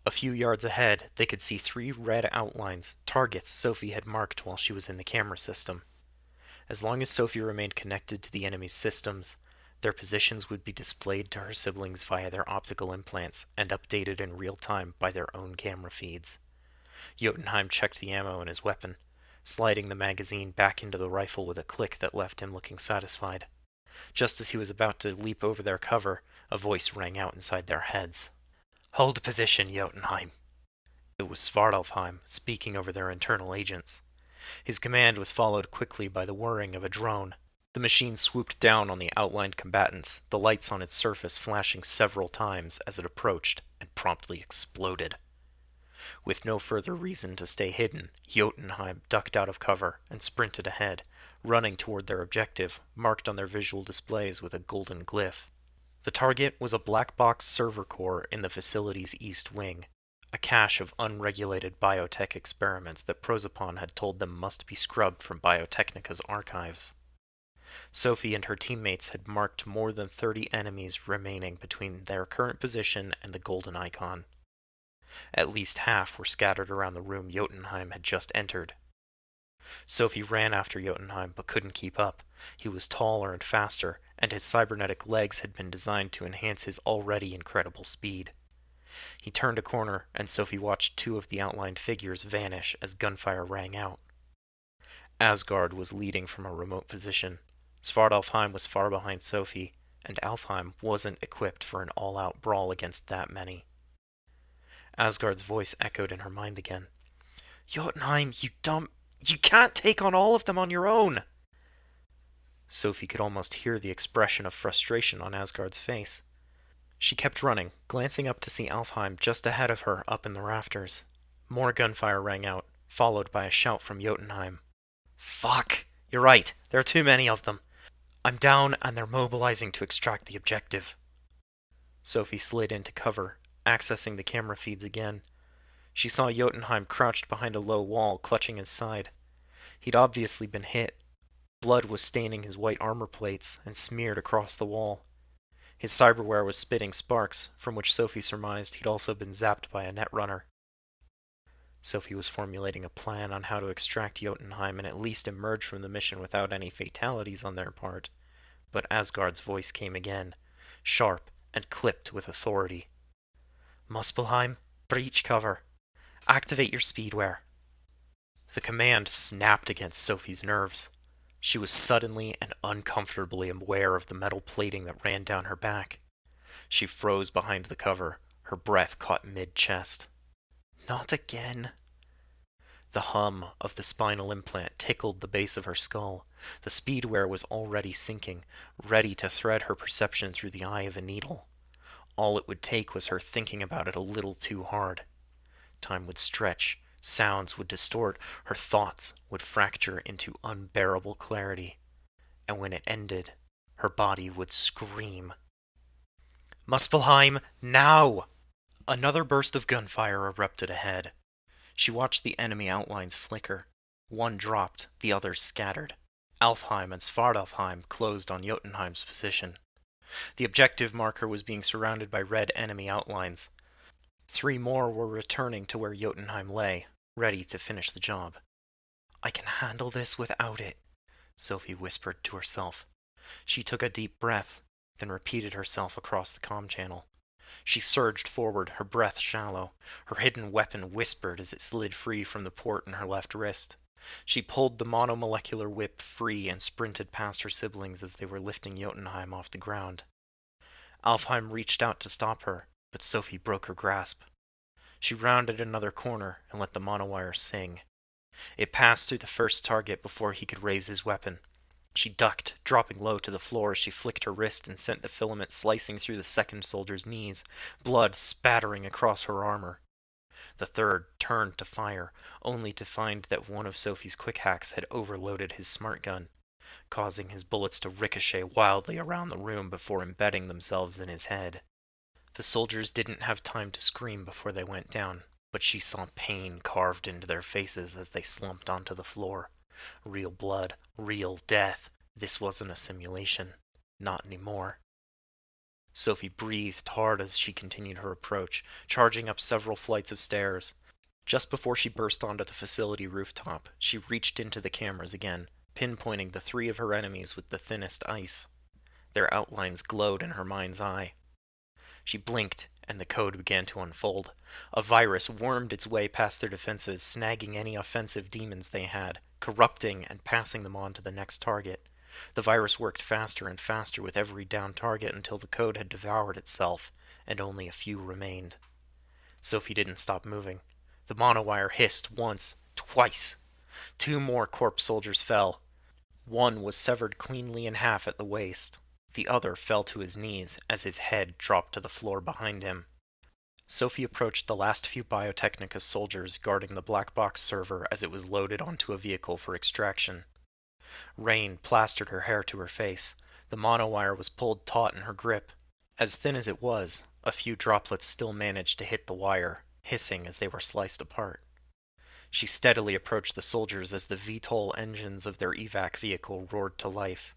Speaker 1: A few yards ahead, they could see three red outlines, targets Sophie had marked while she was in the camera system. As long as Sophie remained connected to the enemy's systems, their positions would be displayed to her siblings via their optical implants and updated in real time by their own camera feeds. Jotunheim checked the ammo in his weapon, sliding the magazine back into the rifle with a click that left him looking satisfied. Just as he was about to leap over their cover, a voice rang out inside their heads. Hold position, Jotunheim. It was Svartalfheim, speaking over their internal agents. His command was followed quickly by the whirring of a drone. The machine swooped down on the outlined combatants, the lights on its surface flashing several times as it approached and promptly exploded. With no further reason to stay hidden, Jotunheim ducked out of cover and sprinted ahead, running toward their objective, marked on their visual displays with a golden glyph. The target was a black box server core in the facility's east wing, a cache of unregulated biotech experiments that Prozapon had told them must be scrubbed from Biotechnica's archives. Sophie and her teammates had marked more than 30 enemies remaining between their current position and the golden icon. At least half were scattered around the room Jotunheim had just entered. Sophie ran after Jotunheim but couldn't keep up. He was taller and faster, and his cybernetic legs had been designed to enhance his already incredible speed. He turned a corner, and Sophie watched two of the outlined figures vanish as gunfire rang out. Asgard was leading from a remote position. Svartalfheim was far behind Sophie, and Alfheim wasn't equipped for an all-out brawl against that many. Asgard's voice echoed in her mind again. Jotunheim, you dumb... You can't take on all of them on your own! Sophie could almost hear the expression of frustration on Asgard's face. She kept running, glancing up to see Alfheim just ahead of her up in the rafters. More gunfire rang out, followed by a shout from Jotunheim. Fuck! You're right, there are too many of them. I'm down and they're mobilizing to extract the objective. Sophie slid into cover, accessing the camera feeds again. She saw Jotunheim crouched behind a low wall, clutching his side. He'd obviously been hit. Blood was staining his white armor plates and smeared across the wall. His cyberware was spitting sparks, from which Sophie surmised he'd also been zapped by a netrunner. Sophie was formulating a plan on how to extract Jotunheim and at least emerge from the mission without any fatalities on their part. But Asgard's voice came again, sharp and clipped with authority. Muspelheim, breach cover. Activate your speedware. The command snapped against Sophie's nerves. She was suddenly and uncomfortably aware of the metal plating that ran down her back. She froze behind the cover, her breath caught mid-chest. Not again. The hum of the spinal implant tickled the base of her skull. The speedware was already sinking, ready to thread her perception through the eye of a needle. All it would take was her thinking about it a little too hard. Time would stretch, sounds would distort, her thoughts would fracture into unbearable clarity. And when it ended, her body would scream. Muspelheim, now! Another burst of gunfire erupted ahead. She watched the enemy outlines flicker. One dropped, the others scattered. Alfheim and Svartalfheim closed on Jotunheim's position. The objective marker was being surrounded by red enemy outlines. 3 more were returning to where Jotunheim lay, ready to finish the job. I can handle this without it, Sophie whispered to herself. She took a deep breath, then repeated herself across the comm channel. She surged forward, her breath shallow. Her hidden weapon whispered as it slid free from the port in her left wrist. She pulled the monomolecular whip free and sprinted past her siblings as they were lifting Jotunheim off the ground. Alfheim reached out to stop her, but Sophie broke her grasp. She rounded another corner and let the monowire sing. It passed through the first target before he could raise his weapon. She ducked, dropping low to the floor as she flicked her wrist and sent the filament slicing through the second soldier's knees, blood spattering across her armor. The third turned to fire, only to find that one of Sophie's quick hacks had overloaded his smart gun, causing his bullets to ricochet wildly around the room before embedding themselves in his head. The soldiers didn't have time to scream before they went down, but she saw pain carved into their faces as they slumped onto the floor. Real blood, real death. This wasn't a simulation. Not anymore. Sophie breathed hard as she continued her approach, charging up several flights of stairs. Just before she burst onto the facility rooftop, she reached into the cameras again, pinpointing the 3 of her enemies with the thinnest ice. Their outlines glowed in her mind's eye. She blinked, and the code began to unfold. A virus wormed its way past their defenses, snagging any offensive demons they had, corrupting and passing them on to the next target. The virus worked faster and faster with every down target until the code had devoured itself, and only a few remained. Sophie didn't stop moving. The monowire hissed once, twice. 2 more corpse soldiers fell. One was severed cleanly in half at the waist. The other fell to his knees as his head dropped to the floor behind him. Sophie approached the last few Biotechnica soldiers guarding the black box server as it was loaded onto a vehicle for extraction. Rain plastered her hair to her face. The monowire was pulled taut in her grip. As thin as it was, a few droplets still managed to hit the wire, hissing as they were sliced apart. She steadily approached the soldiers as the VTOL engines of their evac vehicle roared to life.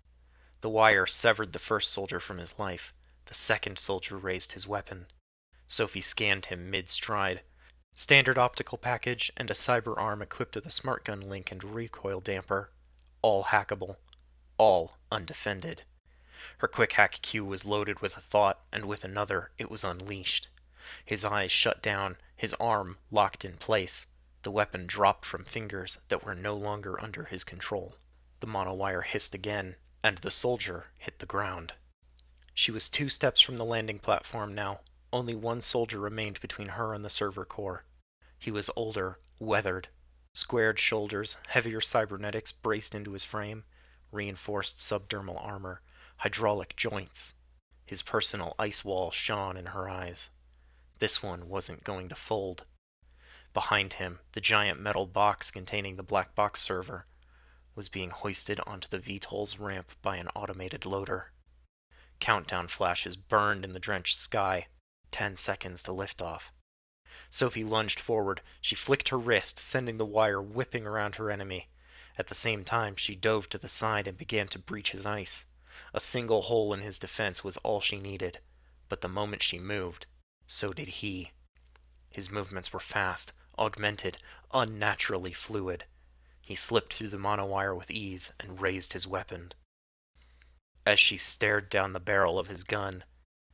Speaker 1: The wire severed the first soldier from his life. The second soldier raised his weapon. Sophie scanned him mid-stride. Standard optical package and a cyber arm equipped with a smart gun link and recoil damper. All hackable. All undefended. Her quick hack Q was loaded with a thought, and with another it was unleashed. His eyes shut down, his arm locked in place. The weapon dropped from fingers that were no longer under his control. The monowire hissed again, and the soldier hit the ground. She was 2 steps from the landing platform now. Only one soldier remained between her and the server core. He was older, weathered. Squared shoulders, heavier cybernetics braced into his frame, reinforced subdermal armor, hydraulic joints. His personal ice wall shone in her eyes. This one wasn't going to fold. Behind him, the giant metal box containing the black box server was being hoisted onto the VTOL's ramp by an automated loader. Countdown flashes burned in the drenched sky. 10 seconds to liftoff. Sophie lunged forward. She flicked her wrist, sending the wire whipping around her enemy. At the same time, she dove to the side and began to breach his ice. A single hole in his defense was all she needed. But the moment she moved, so did he. His movements were fast, augmented, unnaturally fluid. He slipped through the monowire with ease and raised his weapon. As she stared down the barrel of his gun,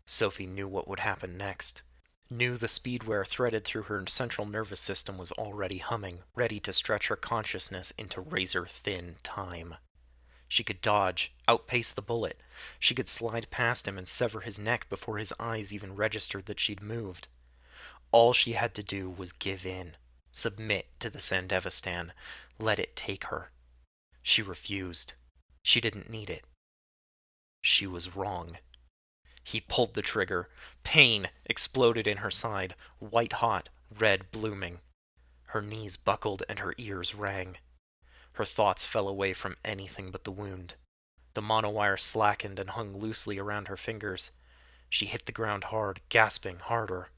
Speaker 1: Sophie knew what would happen next. Knew the speedware threaded through her central nervous system was already humming, ready to stretch her consciousness into razor-thin time. She could dodge, outpace the bullet. She could slide past him and sever his neck before his eyes even registered that she'd moved. All she had to do was give in, submit to the Sandevistan, let it take her. She refused. She didn't need it. She was wrong. He pulled the trigger. Pain exploded in her side, white hot, red blooming. Her knees buckled and her ears rang. Her thoughts fell away from anything but the wound. The monowire slackened and hung loosely around her fingers. She hit the ground hard, gasping harder.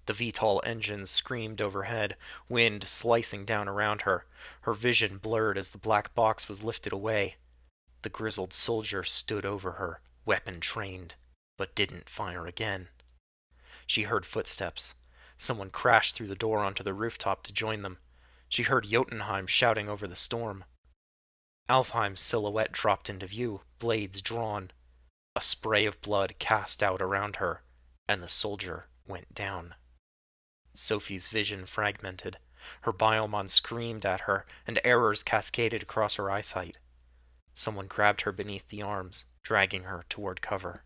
Speaker 1: The VTOL engines screamed overhead, wind slicing down around her. Her vision blurred as the black box was lifted away. The grizzled soldier stood over her, weapon trained, but didn't fire again. She heard footsteps. Someone crashed through the door onto the rooftop to join them. She heard Jotunheim shouting over the storm. Alfheim's silhouette dropped into view, blades drawn. A spray of blood cast out around her, and the soldier went down. Sophie's vision fragmented. Her biomon screamed at her, and errors cascaded across her eyesight. Someone grabbed her beneath the arms, dragging her toward cover.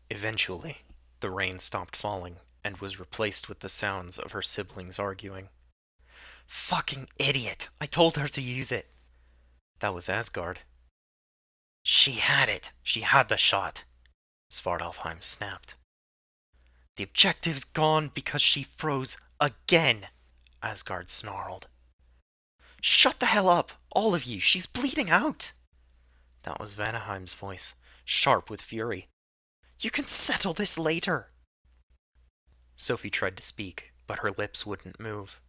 Speaker 1: Eventually, the rain stopped falling and was replaced with the sounds of her siblings arguing. Fucking idiot! I told her to use it! That was Asgard. She had it! She had the shot! Svartalfheim snapped. The objective's gone because she froze again! Asgard snarled. Shut the hell up! All of you! She's bleeding out! That was Vanaheim's voice, sharp with fury. You can settle this later! Sophie tried to speak, but her lips wouldn't move.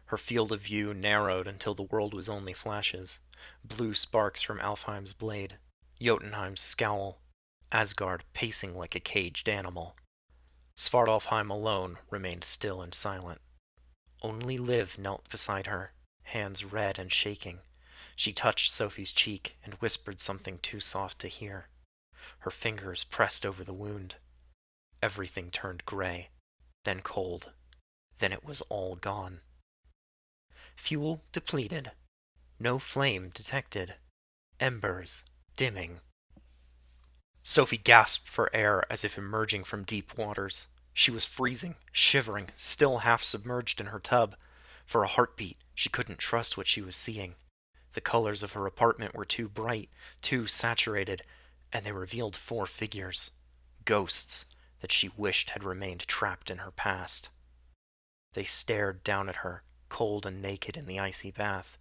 Speaker 1: Her field of view narrowed until the world was only flashes. Blue sparks from Alfheim's blade. Jotunheim's scowl. Asgard pacing like a caged animal. Svartalfheim alone remained still and silent. Only Liv knelt beside her, hands red and shaking. She touched Sophie's cheek and whispered something too soft to hear. Her fingers pressed over the wound. Everything turned gray, then cold. Then it was all gone. Fuel depleted. No flame detected. Embers dimming. Sophie gasped for air as if emerging from deep waters. She was freezing, shivering, still half submerged in her tub. For a heartbeat, she couldn't trust what she was seeing. The colors of her apartment were too bright, too saturated, and they revealed 4 figures. Ghosts that she wished had remained trapped in her past. They stared down at her, cold and naked in the icy bath.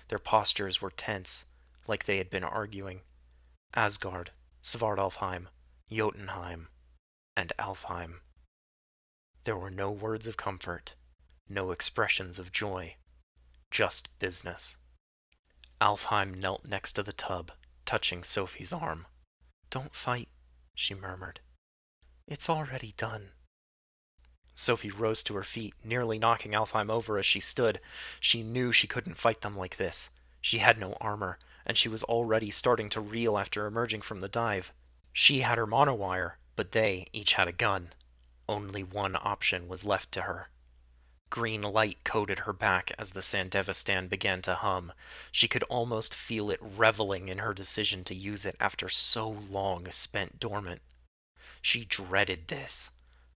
Speaker 1: Their postures were tense, like they had been arguing. Asgard, Svartalfheim, Jotunheim, and Alfheim. There were no words of comfort, no expressions of joy, just business. Alfheim knelt next to the tub, touching Sophie's arm. Don't fight, she murmured. It's already done. Sophie rose to her feet, nearly knocking Alfheim over as she stood. She knew she couldn't fight them like this. She had no armor, and she was already starting to reel after emerging from the dive. She had her monowire, but they each had a gun. Only one option was left to her. Green light coated her back as the Sandevistan began to hum. She could almost feel it reveling in her decision to use it after so long spent dormant. She dreaded this,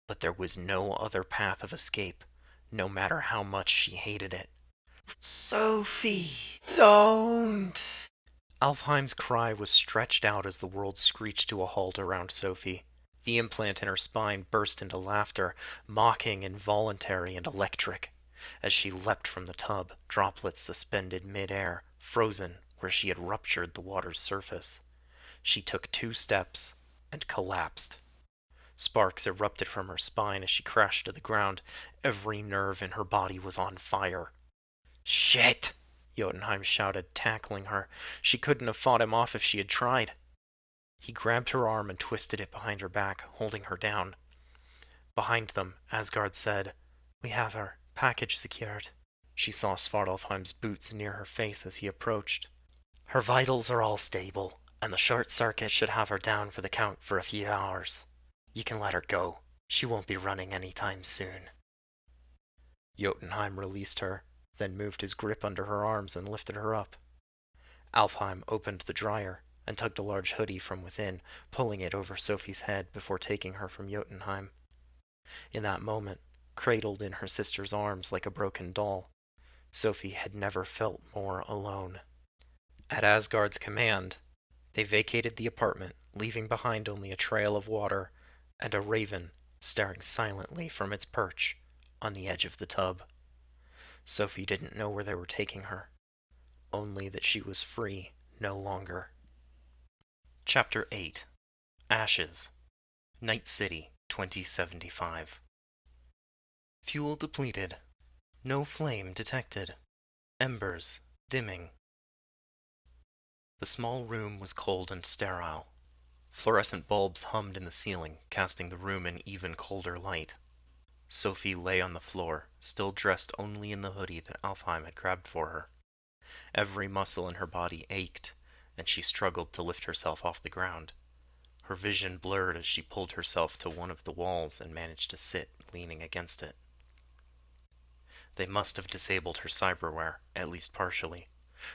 Speaker 1: but there was no other path of escape, no matter how much she hated it. Sophie, don't! Alfheim's cry was stretched out as the world screeched to a halt around Sophie. The implant in her spine burst into laughter, mocking, involuntary, and electric. As she leapt from the tub, droplets suspended mid-air, frozen where she had ruptured the water's surface. She took 2 steps and collapsed. Sparks erupted from her spine as she crashed to the ground. Every nerve in her body was on fire. Shit! Jotunheim shouted, tackling her. She couldn't have fought him off if she had tried. He grabbed her arm and twisted it behind her back, holding her down. Behind them, Asgard said, "We have her. Package secured." She saw Svartalfheim's boots near her face as he approached. "Her vitals are all stable, and the short circuit should have her down for the count for a few hours. You can let her go. She won't be running any time soon." Jotunheim released her, then moved his grip under her arms and lifted her up. Alfheim opened the dryer and tugged a large hoodie from within, pulling it over Sophie's head before taking her from Jotunheim. In that moment, cradled in her sister's arms like a broken doll, Sophie had never felt more alone. At Asgard's command, they vacated the apartment, leaving behind only a trail of water and a raven staring silently from its perch on the edge of the tub. Sophie didn't know where they were taking her, only that she was free no longer. Chapter 8 Ashes Night City 2075. Fuel depleted. No flame detected. Embers dimming. The small room was cold and sterile. Fluorescent bulbs hummed in the ceiling, casting the room in even colder light. Sophie lay on the floor, still dressed only in the hoodie that Alfheim had grabbed for her. Every muscle in her body ached, and she struggled to lift herself off the ground. Her vision blurred as she pulled herself to one of the walls and managed to sit, leaning against it. They must have disabled her cyberware, at least partially.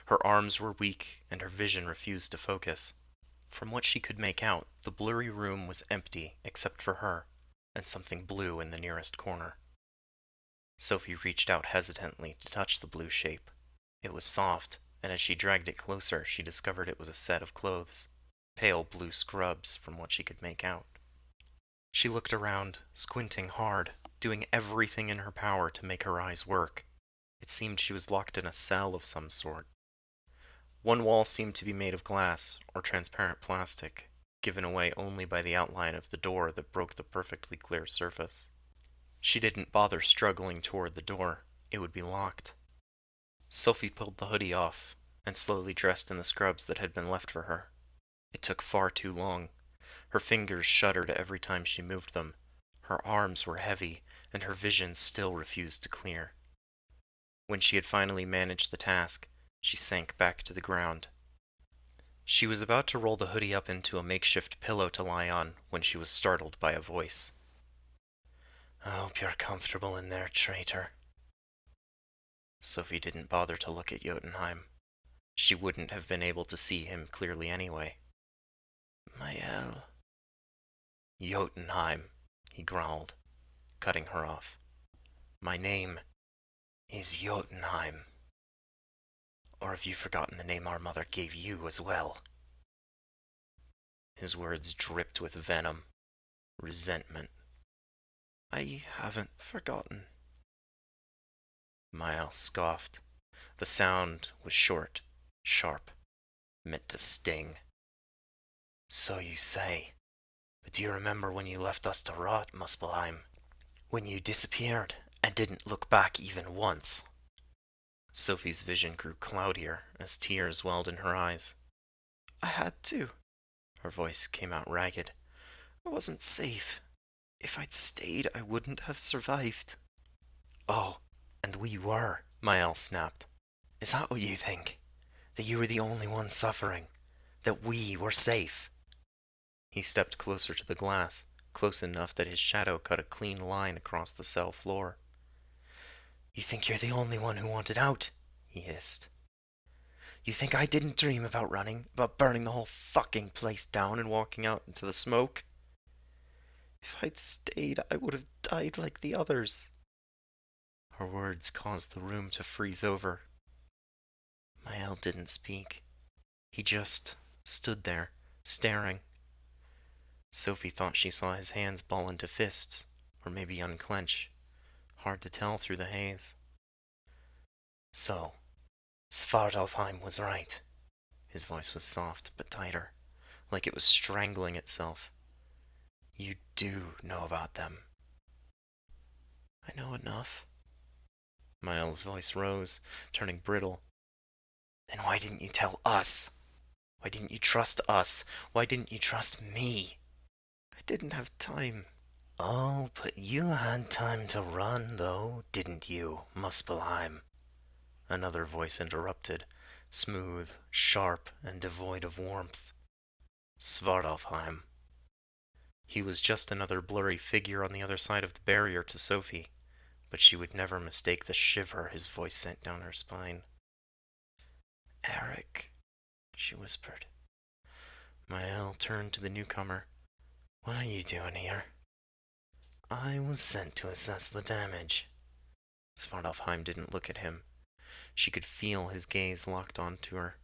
Speaker 1: Her arms were weak, and her vision refused to focus. From what she could make out, the blurry room was empty except for her, and something blue in the nearest corner. Sophie reached out hesitantly to touch the blue shape. It was soft, and as she dragged it closer, she discovered it was a set of clothes. Pale blue scrubs, from what she could make out. She looked around, squinting hard, doing everything in her power to make her eyes work. It seemed she was locked in a cell of some sort. One wall seemed to be made of glass or transparent plastic, given away only by the outline of the door that broke the perfectly clear surface. She didn't bother struggling toward the door. It would be locked. Sophie pulled the hoodie off and slowly dressed in the scrubs that had been left for her. It took far too long. Her fingers shuddered every time she moved them. Her arms were heavy, and her vision still refused to clear. When she had finally managed the task, she sank back to the ground. She was about to roll the hoodie up into a makeshift pillow to lie on when she was startled by a voice. "I hope you're comfortable in there, traitor." Sophie didn't bother to look at Jotunheim. She wouldn't have been able to see him clearly anyway. "Mael." "Jotunheim," he growled, cutting her off. "My name is Jotunheim. Or have you forgotten the name our mother gave you as well?" His words dripped with venom, resentment. "I haven't forgotten." Mael scoffed. The sound was short, sharp, meant to sting. "So you say. But do you remember when you left us to rot, Muspelheim? When you disappeared and didn't look back even once?" Sophie's vision grew cloudier as tears welled in her eyes. "I had to." Her voice came out ragged. "I wasn't safe. If I'd stayed, I wouldn't have survived. Oh, and we were, Mael snapped. Is that what you think? That you were the only one suffering? That we were safe? He stepped closer to the glass, close enough that his shadow cut a clean line across the cell floor. You think you're the only one who wanted out? He hissed. You think I didn't dream about running, about burning the whole fucking place down and walking out into the smoke? If I'd stayed, I would have died like the others. Her words caused the room to freeze over. Mael didn't speak. He just stood there, staring. Sophie thought she saw his hands ball into fists, or maybe unclench. Hard to tell through the haze. So, Svartalfheim was right. His voice was soft but tighter, like it was strangling itself. You do know about them. I know enough. Miles' voice rose, turning brittle. Then why didn't you tell us? Why didn't you trust us? Why didn't you trust me? I didn't have time. Oh, but you had time to run, though, didn't you, Muspelheim? Another voice interrupted, smooth, sharp, and devoid of warmth. Svartalfheim. He was just another blurry figure on the other side of the barrier to Sophie, but she would never mistake the shiver his voice sent down her spine. Eric, she whispered. Mael turned to the newcomer. What are you doing here? I was sent to assess the damage. Svartalfheim didn't look at him. She could feel his gaze locked onto her,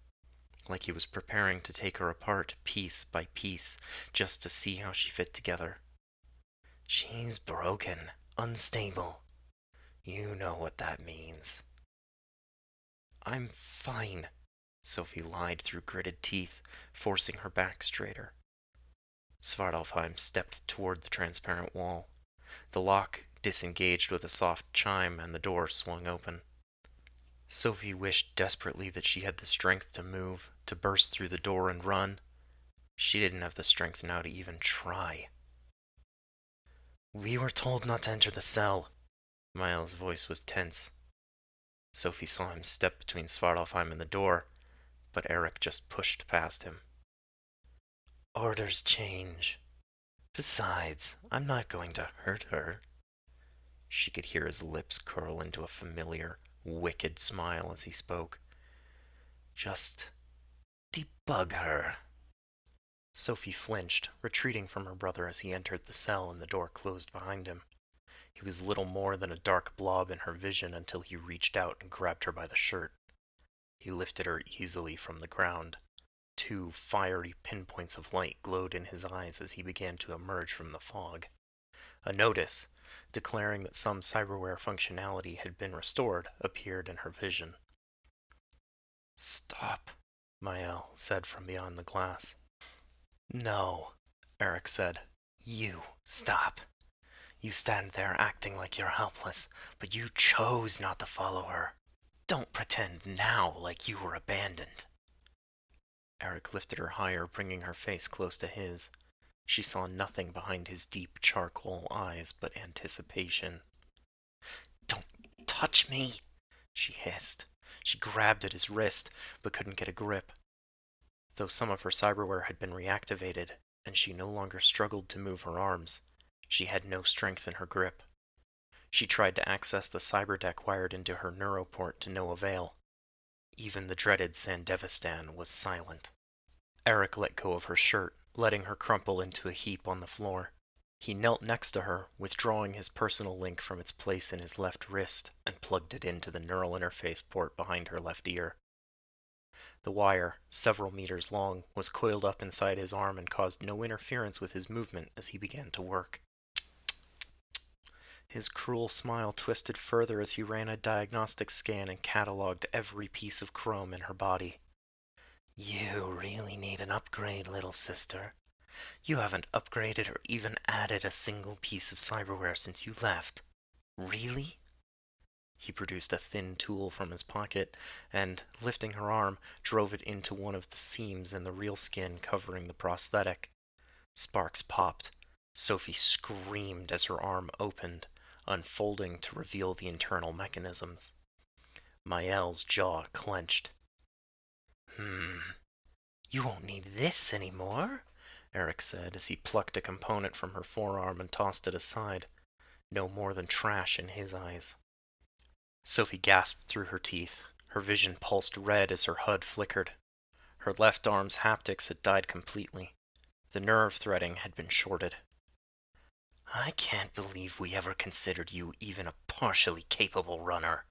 Speaker 1: like he was preparing to take her apart piece by piece, just to see how she fit together. She's broken, unstable. You know what that means. I'm fine, Sophie lied through gritted teeth, forcing her back straighter. Svartalfheim stepped toward the transparent wall. The lock disengaged with a soft chime and the door swung open. Sophie wished desperately that she had the strength to move, to burst through the door and run. She didn't have the strength now to even try. We were told not to enter the cell. Miles' voice was tense. Sophie saw him step between Svartalfheim and the door, but Eric just pushed past him. Orders change. Besides, I'm not going to hurt her. She could hear his lips curl into a familiar, wicked smile as he spoke. Just debug her. Sophie flinched, retreating from her brother as he entered the cell and the door closed behind him. He was little more than a dark blob in her vision until he reached out and grabbed her by the shirt. He lifted her easily from the ground. 2 fiery pinpoints of light glowed in his eyes as he began to emerge from the fog. A notice, declaring that some cyberware functionality had been restored, appeared in her vision. Stop, Mael said from beyond the glass. No, Eric said. You stop. You stand there acting like you're helpless, but you chose not to follow her. Don't pretend now like you were abandoned. Eric lifted her higher, bringing her face close to his. She saw nothing behind his deep charcoal eyes but anticipation. Don't touch me, she hissed. She grabbed at his wrist, but couldn't get a grip. Though some of her cyberware had been reactivated, and she no longer struggled to move her arms, she had no strength in her grip. She tried to access the cyberdeck wired into her neuroport to no avail. Even the dreaded Sandevistan was silent. Eric let go of her shirt, letting her crumple into a heap on the floor. He knelt next to her, withdrawing his personal link from its place in his left wrist, and plugged it into the neural interface port behind her left ear. The wire, several meters long, was coiled up inside his arm and caused no interference with his movement as he began to work. His cruel smile twisted further as he ran a diagnostic scan and cataloged every piece of chrome in her body. You really need an upgrade, little sister. You haven't upgraded or even added a single piece of cyberware since you left. Really? He produced a thin tool from his pocket and, lifting her arm, drove it into one of the seams in the real skin covering the prosthetic. Sparks popped. Sophie screamed as her arm opened, unfolding to reveal the internal mechanisms. Mael's jaw clenched. You won't need this anymore, Eric said as he plucked a component from her forearm and tossed it aside. No more than trash in his eyes. Sophie gasped through her teeth. Her vision pulsed red as her HUD flickered. Her left arm's haptics had died completely. The nerve threading had been shorted. I can't believe we ever considered you even a partially capable runner.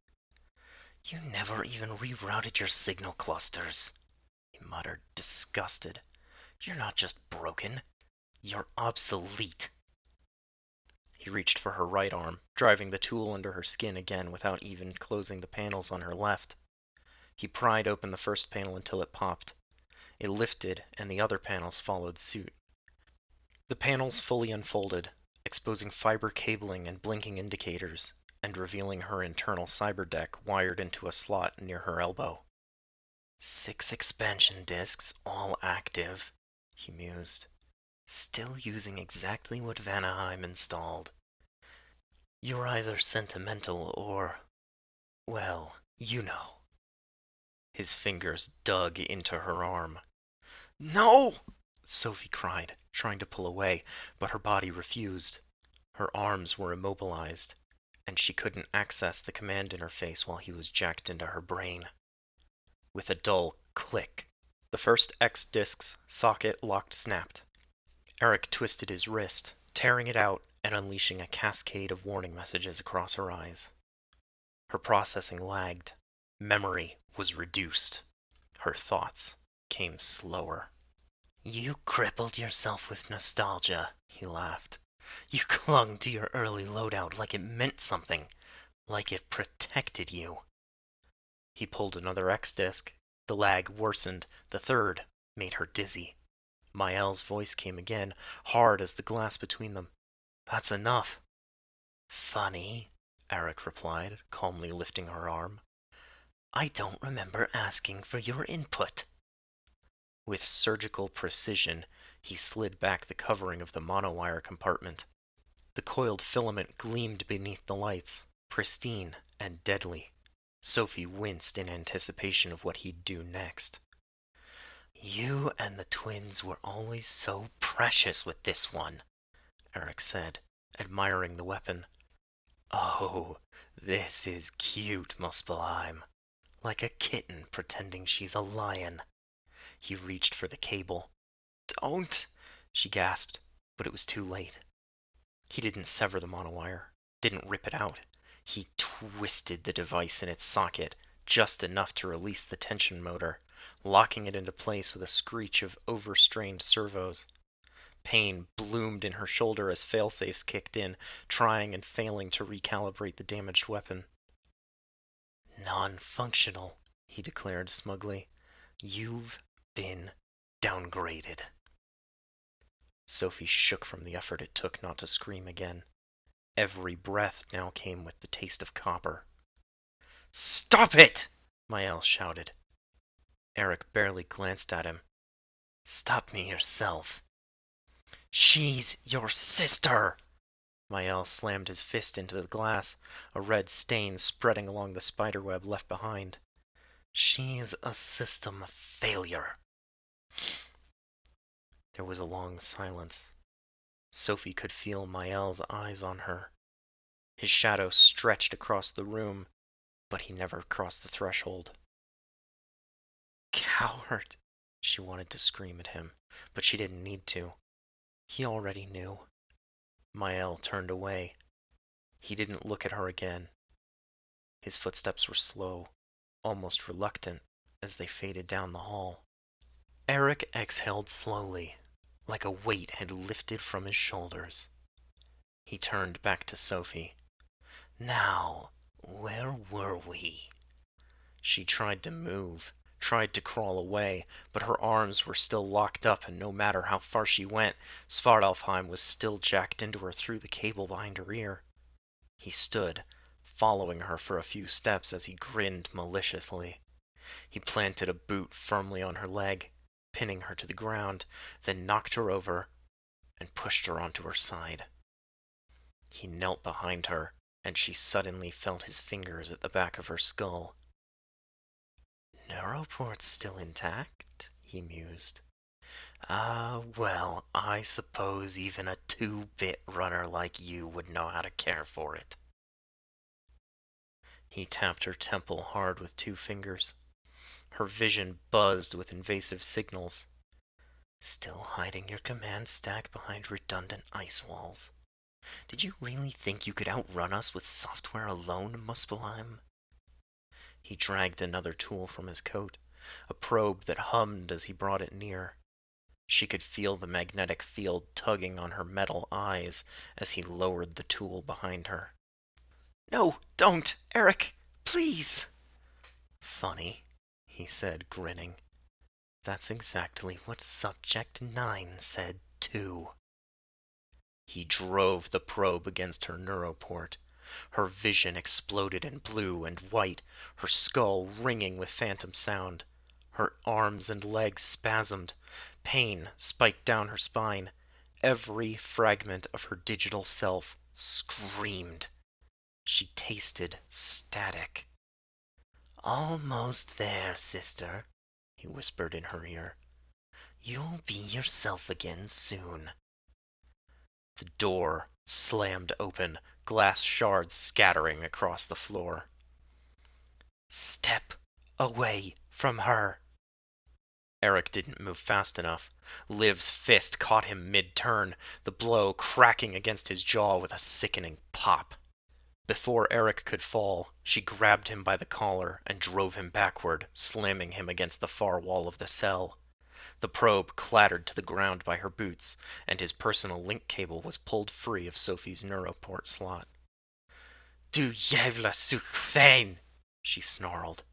Speaker 1: You never even rerouted your signal clusters, he muttered, disgusted. You're not just broken, you're obsolete. He reached for her right arm, driving the tool under her skin again without even closing the panels on her left. He pried open the first panel until it popped. It lifted, and the other panels followed suit. The panels fully unfolded, exposing fiber cabling and blinking indicators, and revealing her internal cyber deck wired into a slot near her elbow. 6 expansion disks, all active, he mused. Still using exactly what Vanaheim installed. You're either sentimental or, well, you know. His fingers dug into her arm. No! Sophie cried, trying to pull away, but her body refused. Her arms were immobilized, and she couldn't access the command interface while he was jacked into her brain. With a dull click, the first X disk's socket locked snapped. Eric twisted his wrist, tearing it out and unleashing a cascade of warning messages across her eyes. Her processing lagged. Memory was reduced. Her thoughts came slower. You crippled yourself with nostalgia, he laughed. You clung to your early loadout like it meant something, like it protected you. He pulled another X-disc. The lag worsened. The third made her dizzy. Mael's voice came again, hard as the glass between them. That's enough. Funny, Eric replied, calmly lifting her arm. I don't remember asking for your input. With surgical precision, he slid back the covering of the monowire compartment. The coiled filament gleamed beneath the lights, pristine and deadly. Sophie winced in anticipation of what he'd do next. You and the twins were always so precious with this one, Eric said, admiring the weapon. Oh, this is cute, Muspelheim. Like a kitten pretending she's a lion. He reached for the cable. Don't! She gasped, but it was too late. He didn't sever the monowire, didn't rip it out. He twisted the device in its socket, just enough to release the tension motor, locking it into place with a screech of overstrained servos. Pain bloomed in her shoulder as failsafes kicked in, trying and failing to recalibrate the damaged weapon. Non-functional, he declared smugly. You've been downgraded. Sophie shook from the effort it took not to scream again. Every breath now came with the taste of copper. Stop it! Mael shouted. Eric barely glanced at him. Stop me yourself. She's your sister! Mael slammed his fist into the glass, a red stain spreading along the spiderweb left behind. She's a system failure. There was a long silence. Sophie could feel Mael's eyes on her. His shadow stretched across the room, but he never crossed the threshold. Coward! She wanted to scream at him, but she didn't need to. He already knew. Mael turned away. He didn't look at her again. His footsteps were slow, almost reluctant, as they faded down the hall. Eric exhaled slowly, like a weight had lifted from his shoulders. He turned back to Sophie. Now, where were we? She tried to move, tried to crawl away, but her arms were still locked up, and no matter how far she went, Svartalfheim was still jacked into her through the cable behind her ear. He stood, following her for a few steps as he grinned maliciously. He planted a boot firmly on her leg, pinning her to the ground, then knocked her over and pushed her onto her side. He knelt behind her, and she suddenly felt his fingers at the back of her skull. Neuroport's still intact? He mused. Ah, well, I suppose even a two-bit runner like you would know how to care for it. He tapped her temple hard with two fingers. Her vision buzzed with invasive signals. Still hiding your command stack behind redundant ice walls. Did you really think you could outrun us with software alone, Muspelheim? He dragged another tool from his coat, a probe that hummed as he brought it near. She could feel the magnetic field tugging on her metal eyes as he lowered the tool behind her. No, don't, Eric, please! Funny, he said, grinning. That's exactly what Subject 9 said, too. He drove the probe against her neuroport. Her vision exploded in blue and white, her skull ringing with phantom sound. Her arms and legs spasmed. Pain spiked down her spine. Every fragment of her digital self screamed. She tasted static. Almost there, sister, he whispered in her ear. You'll be yourself again soon. The door slammed open, glass shards scattering across the floor. Step away from her. Eric didn't move fast enough. Liv's fist caught him mid-turn, the blow cracking against his jaw with a sickening pop. Before Eric could fall, she grabbed him by the collar and drove him backward, slamming him against the far wall of the cell. The probe clattered to the ground by her boots, and his personal link cable was pulled free of Sophie's neuroport slot. Du jävla sukfein, she snarled.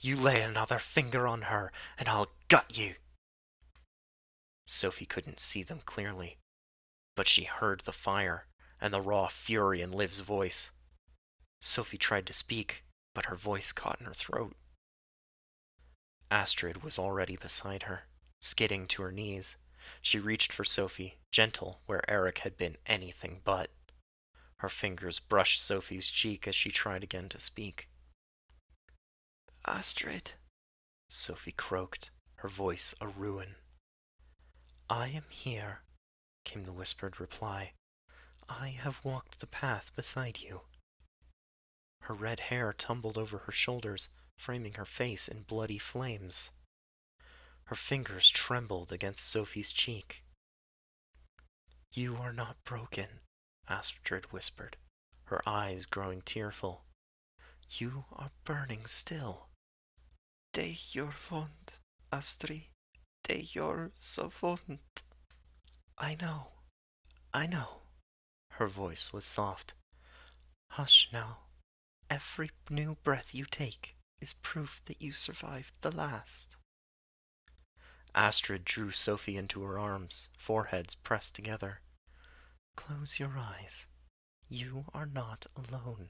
Speaker 1: You lay another finger on her, and I'll gut you. Sophie couldn't see them clearly, but she heard the fire and the raw fury in Liv's voice. Sophie tried to speak, but her voice caught in her throat. Astrid was already beside her, skidding to her knees. She reached for Sophie, gentle where Eric had been anything but. Her fingers brushed Sophie's cheek as she tried again to speak. Astrid, Sophie croaked, her voice a ruin. I am here, came the whispered reply. I have walked the path beside you. Her red hair tumbled over her shoulders, framing her face in bloody flames. Her fingers trembled against Sophie's cheek. You are not broken, Astrid whispered, her eyes growing tearful. You are burning still. Det gör ont, Astrid. Det gör så ont. I know. Her voice was soft. Hush now. Every new breath you take is proof that you survived the last. Astrid drew Sophie into her arms, foreheads pressed together. Close your eyes. You are not alone.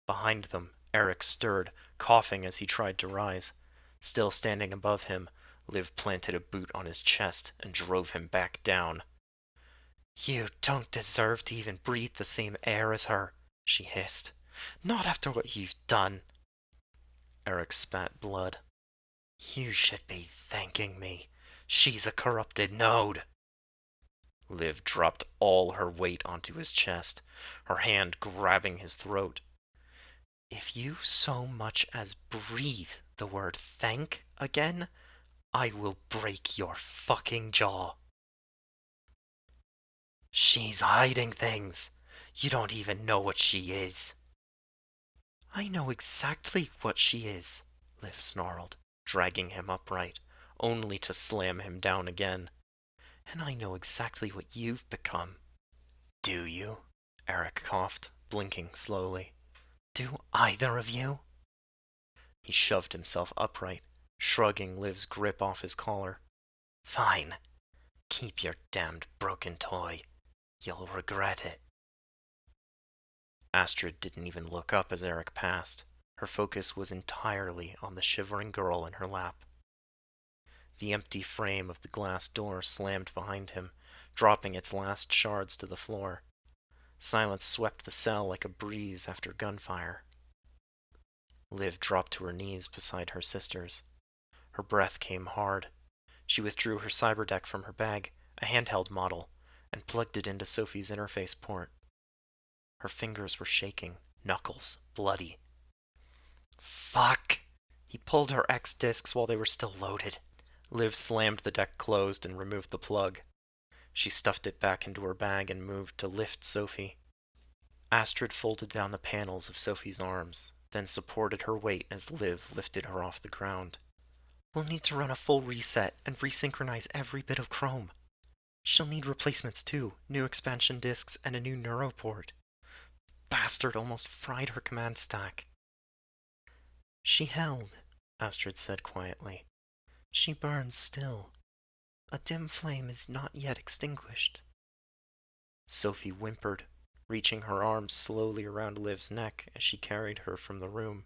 Speaker 1: Behind them, Eric stirred, coughing as he tried to rise. Still standing above him, Liv planted a boot on his chest and drove him back down. You don't deserve to even breathe the same air as her, she hissed. Not after what you've done. Eric spat blood. You should be thanking me. She's a corrupted node. Liv dropped all her weight onto his chest, her hand grabbing his throat. If you so much as breathe the word thank again, I will break your fucking jaw. She's hiding things. You don't even know what she is. I know exactly what she is, Liv snarled, dragging him upright, only to slam him down again. And I know exactly what you've become. Do you? Eric coughed, blinking slowly. Do either of you? He shoved himself upright, shrugging Liv's grip off his collar. Fine. Keep your damned broken toy. You'll regret it. Astrid didn't even look up as Eric passed. Her focus was entirely on the shivering girl in her lap. The empty frame of the glass door slammed behind him, dropping its last shards to the floor. Silence swept the cell like a breeze after gunfire. Liv dropped to her knees beside her sisters. Her breath came hard. She withdrew her cyberdeck from her bag, a handheld model, and plugged it into Sophie's interface port. Her fingers were shaking, knuckles bloody. Fuck! He pulled her X discs while they were still loaded. Liv slammed the deck closed and removed the plug. She stuffed it back into her bag and moved to lift Sophie. Astrid folded down the panels of Sophie's arms, then supported her weight as Liv lifted her off the ground. We'll need to run a full reset and resynchronize every bit of Chrome. She'll need replacements too, new expansion disks and a new neuroport. Bastard almost fried her command stack. She held, Astrid said quietly. She burns still. A dim flame is not yet extinguished. Sophie whimpered, reaching her arms slowly around Liv's neck as she carried her from the room.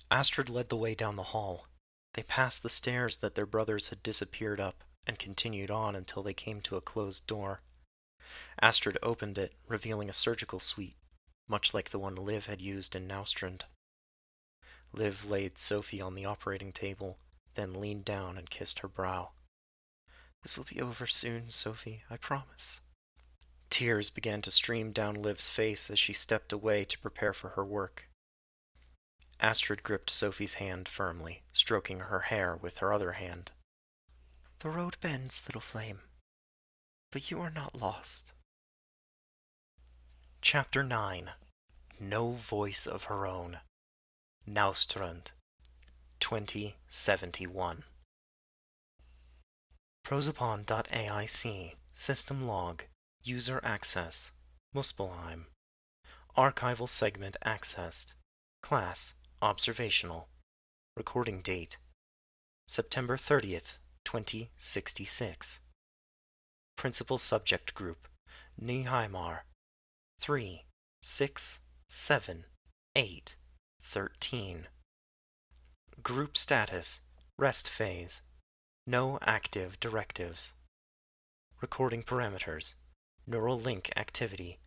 Speaker 1: Astrid led the way down the hall. They passed the stairs that their brothers had disappeared up and continued on until they came to a closed door. Astrid opened it, revealing a surgical suite, much like the one Liv had used in Naustrand. Liv laid Sophie on the operating table, then leaned down and kissed her brow. This will be over soon, Sophie, I promise. Tears began to stream down Liv's face as she stepped away to prepare for her work. Astrid gripped Sophie's hand firmly, stroking her hair with her other hand. The road bends, little flame, but you are not lost. Chapter 9. No Voice of Her Own. Naustrand, 2071. Prosopon.aic, System Log, User Access, Muspelheim. Archival Segment Accessed. Class, Observational. Recording Date, September 30th, 2066. Principal Subject Group, Niheimar. 3, 6, 7, 8, 13. Group Status, Rest Phase. No active directives. Recording Parameters, Neural Link Activity,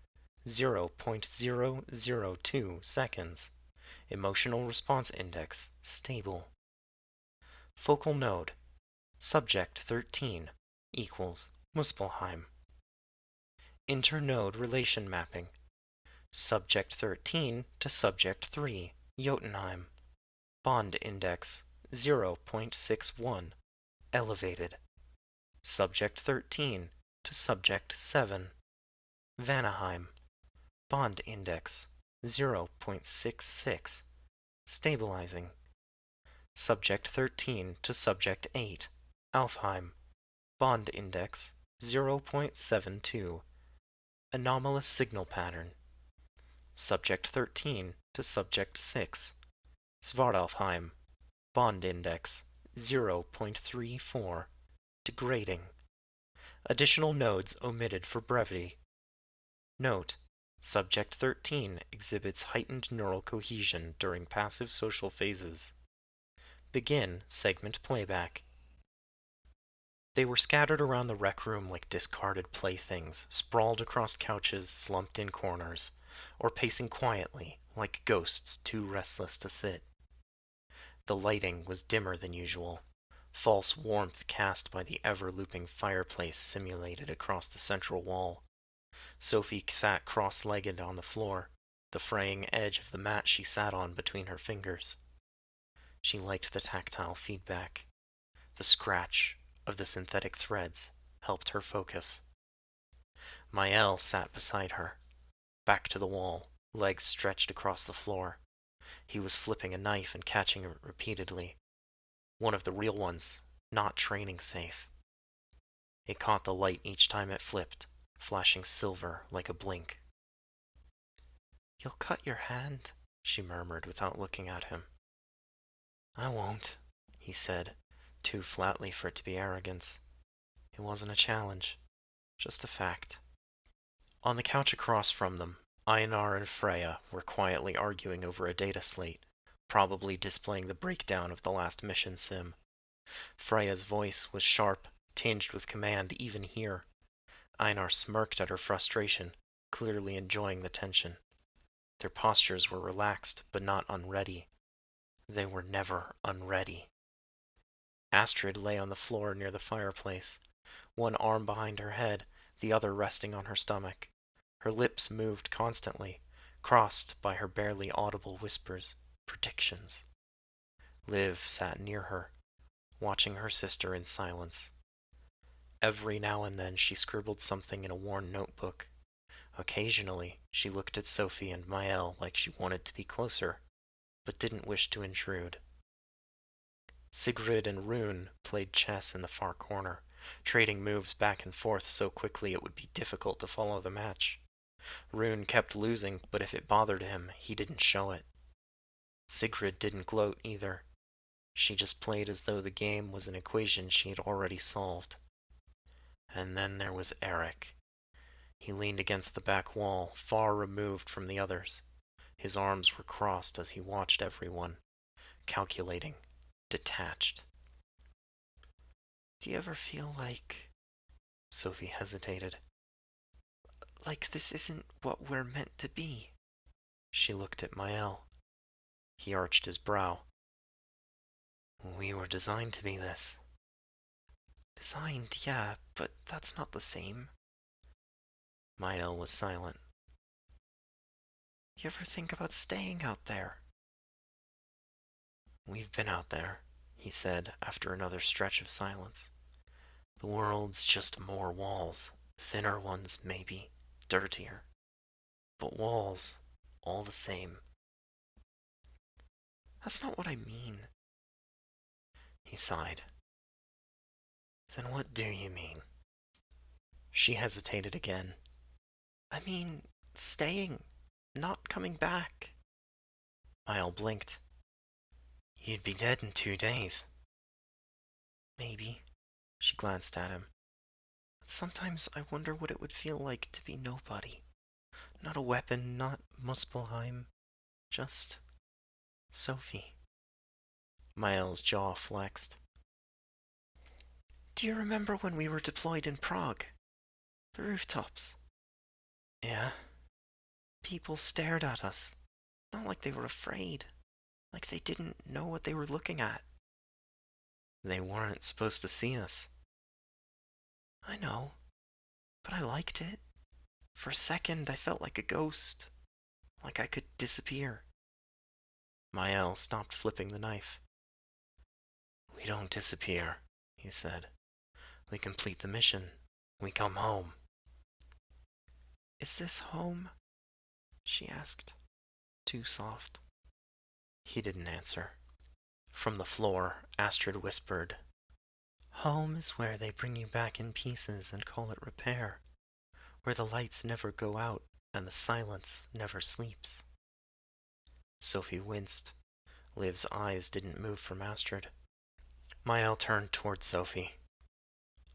Speaker 1: 0.002 seconds. Emotional Response Index, Stable. Focal Node, Subject 13, equals Muspelheim. Internode Relation Mapping, Subject 13 to Subject 3, Jotunheim. Bond Index, 0.61, Elevated. Subject 13 to Subject 7, Vanaheim. Bond Index, 0.66, Stabilizing. Subject 13 to Subject 8, Alfheim. Bond Index, 0.72, Anomalous Signal Pattern. Subject 13 to Subject 6, Svartalfheim. Bond Index, 0.34, Degrading. Additional nodes omitted for brevity. Note: Subject 13 exhibits heightened neural cohesion during passive social phases. Begin segment playback. They were scattered around the rec room like discarded playthings, sprawled across couches slumped in corners, or pacing quietly like ghosts too restless to sit. The lighting was dimmer than usual. False warmth cast by the ever-looping fireplace simulated across the central wall. Sophie sat cross-legged on the floor, the fraying edge of the mat she sat on between her fingers. She liked the tactile feedback. The scratch of the synthetic threads helped her focus. Mael sat beside her, back to the wall, legs stretched across the floor. He was flipping a knife and catching it repeatedly. One of the real ones, not training safe. It caught the light each time it flipped, flashing silver like a blink. You'll cut your hand, she murmured without looking at him. I won't, he said, too flatly for it to be arrogance. It wasn't a challenge, just a fact. On the couch across from them, Einar and Freya were quietly arguing over a data slate, probably displaying the breakdown of the last mission sim. Freya's voice was sharp, tinged with command even here. Einar smirked at her frustration, clearly enjoying the tension. Their postures were relaxed, but not unready. They were never unready. Astrid lay on the floor near the fireplace, one arm behind her head, the other resting on her stomach. Her lips moved constantly, crossed by her barely audible whispers, predictions. Liv sat near her, watching her sister in silence. Every now and then she scribbled something in a worn notebook. Occasionally she looked at Sophie and Maël like she wanted to be closer, but didn't wish to intrude. Sigrid and Rune played chess in the far corner, trading moves back and forth so quickly it would be difficult to follow the match. Rune kept losing, but if it bothered him, he didn't show it. Sigrid didn't gloat either. She just played as though the game was an equation she had already solved. And then there was Eric. He leaned against the back wall, far removed from the others. His arms were crossed as he watched everyone, calculating, detached. "Do you ever feel like—" Sophie hesitated. "Like this isn't what we're meant to be?" She looked at Maël. He arched his brow. "We were designed to be this." "Designed, yeah, but that's not the same." Maël was silent. "You ever think about staying out there?" "We've been out there," he said after another stretch of silence. "The world's just more walls. Thinner ones, maybe. Dirtier. But walls, all the same." "That's not what I mean." He sighed. "Then what do you mean?" She hesitated again. "I mean, staying, not coming back." Maël blinked. "You'd be dead in 2 days." "Maybe." She glanced at him. "But sometimes I wonder what it would feel like to be nobody. Not a weapon, not Muspelheim. Just Sophie." Maël's jaw flexed. "Do you remember when we were deployed in Prague? The rooftops?" "Yeah." "People stared at us. Not like they were afraid. Like they didn't know what they were looking at." "They weren't supposed to see us." "I know. But I liked it. For a second I felt like a ghost. Like I could disappear." Maël stopped flipping the knife. "We don't disappear," he said. "We complete the mission. We come home." "Is this home?" she asked, too soft. He didn't answer. From the floor, Astrid whispered, "Home is where they bring you back in pieces and call it repair. Where the lights never go out and the silence never sleeps." Sophie winced. Liv's eyes didn't move from Astrid. Maël turned toward Sophie.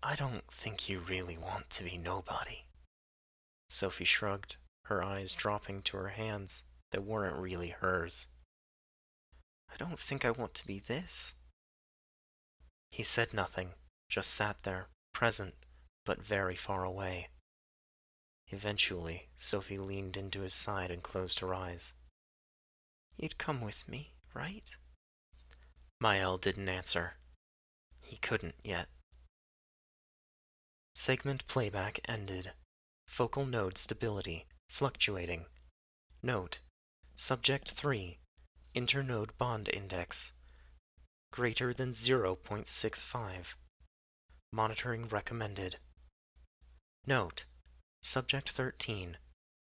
Speaker 1: "I don't think you really want to be nobody." Sophie shrugged, her eyes dropping to her hands that weren't really hers. "I don't think I want to be this." He said nothing, just sat there, present, but very far away. Eventually, Sophie leaned into his side and closed her eyes. "You'd come with me, right?" Maël didn't answer. He couldn't yet. Segment playback ended. Focal node stability, fluctuating. Note: Subject 3, internode bond index, greater than 0.65. Monitoring recommended. Note: Subject 13,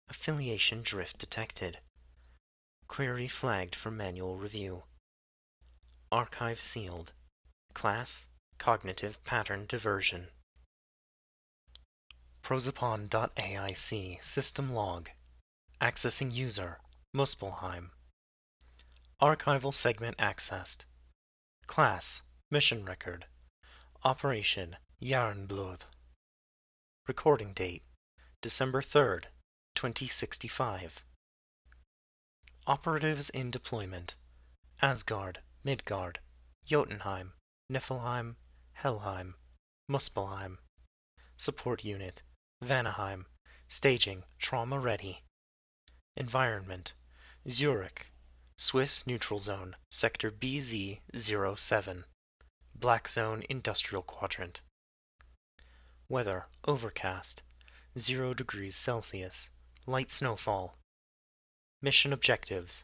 Speaker 1: affiliation drift detected. Query flagged for manual review. Archive sealed. Class: Cognitive Pattern Diversion. Prosopon.aic system log. Accessing user Muspelheim. Archival segment accessed. Class: Mission record. Operation Jarnblood. Recording date: December 3rd, 2065. Operatives in deployment: Asgard, Midgard, Jotunheim, Niflheim, Helheim, Muspelheim. Support Unit, Vanaheim. Staging, Trauma Ready. Environment, Zurich. Swiss Neutral Zone, Sector BZ-07. Black Zone Industrial Quadrant. Weather, overcast. 0 degrees Celsius. Light snowfall. Mission objectives.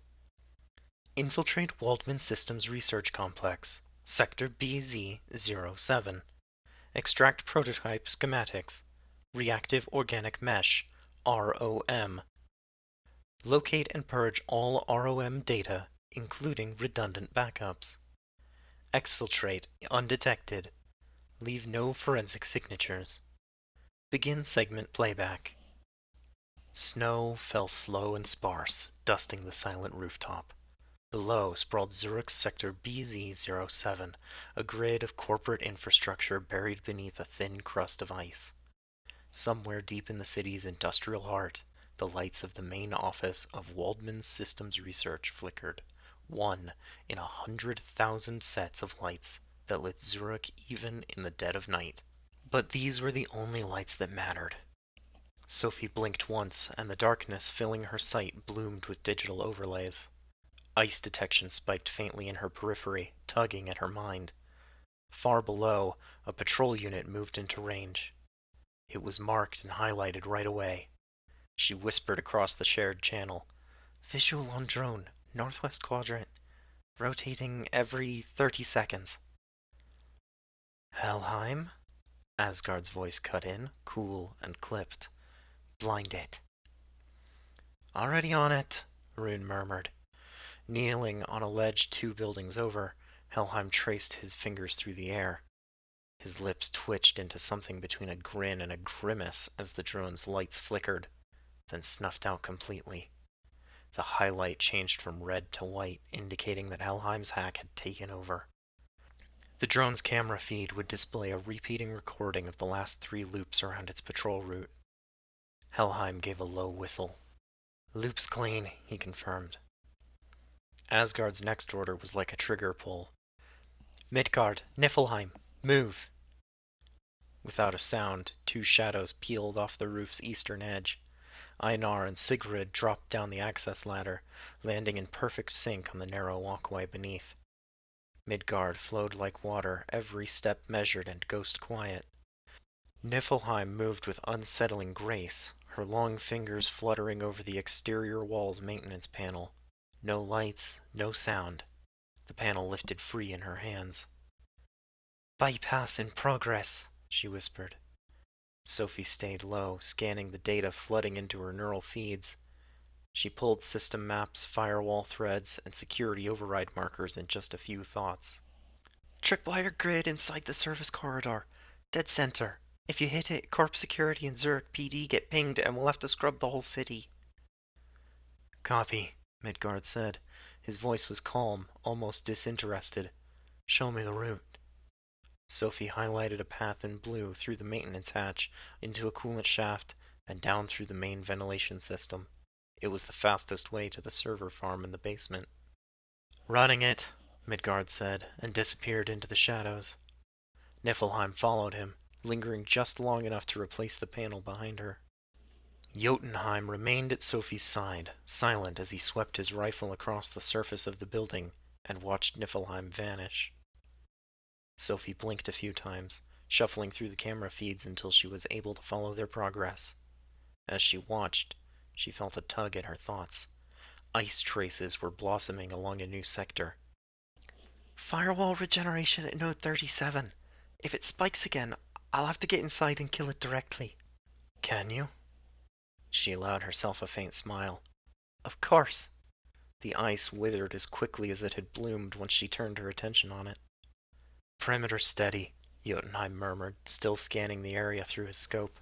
Speaker 1: Infiltrate Waldman Systems Research Complex, Sector BZ-07. Extract prototype schematics. Reactive Organic Mesh, ROM. Locate and purge all ROM data, including redundant backups. Exfiltrate undetected. Leave no forensic signatures. Begin segment playback. Snow fell slow and sparse, dusting the silent rooftop. Below sprawled Zurich's Sector BZ-07, a grid of corporate infrastructure buried beneath a thin crust of ice. Somewhere deep in the city's industrial heart, the lights of the main office of Waldman Systems Research flickered, one in 100,000 sets of lights that lit Zurich even in the dead of night. But these were the only lights that mattered. Sophie blinked once, and the darkness filling her sight bloomed with digital overlays. Ice detection spiked faintly in her periphery, tugging at her mind. Far below, a patrol unit moved into range. It was marked and highlighted right away. She whispered across the shared channel. Visual on drone, northwest quadrant. Rotating every 30 seconds. Helheim? Asgard's voice cut in, cool and clipped. Blind it. Already on it, Rune murmured. Kneeling on a ledge 2 buildings over, Helheim traced his fingers through the air. His lips twitched into something between a grin and a grimace as the drone's lights flickered, then snuffed out completely. The highlight changed from red to white, indicating that Helheim's hack had taken over. The drone's camera feed would display a repeating recording of the last 3 loops around its patrol route. Helheim gave a low whistle. Loop's clean, he confirmed. Asgard's next order was like a trigger pull. Midgard, Niflheim, move! Without a sound, 2 shadows peeled off the roof's eastern edge. Einar and Sigrid dropped down the access ladder, landing in perfect sync on the narrow walkway beneath. Midgard flowed like water, every step measured and ghost quiet. Niflheim moved with unsettling grace, her long fingers fluttering over the exterior wall's maintenance panel. No lights, no sound. The panel lifted free in her hands. Bypass in progress, she whispered. Sophie stayed low, scanning the data flooding into her neural feeds. She pulled system maps, firewall threads, and security override markers in just a few thoughts. Tripwire grid inside the service corridor. Dead center. If you hit it, Corp Security and Zurich PD get pinged and we'll have to scrub the whole city. Copy, Midgard said. His voice was calm, almost disinterested. Show me the route. Sophie highlighted a path in blue through the maintenance hatch, into a coolant shaft, and down through the main ventilation system. It was the fastest way to the server farm in the basement. Running it, Midgard said, and disappeared into the shadows. Niflheim followed him, lingering just long enough to replace the panel behind her. Jotunheim remained at Sophie's side, silent as he swept his rifle across the surface of the building and watched Niflheim vanish. Sophie blinked a few times, shuffling through the camera feeds until she was able to follow their progress. As she watched, she felt a tug at her thoughts. Ice traces were blossoming along a new sector. Firewall regeneration at node 37. If it spikes again, I'll have to get inside and kill it directly. Can you? She allowed herself a faint smile. Of course. The ice withered as quickly as it had bloomed once she turned her attention on it. Perimeter steady, Jotunheim murmured, still scanning the area through his scope.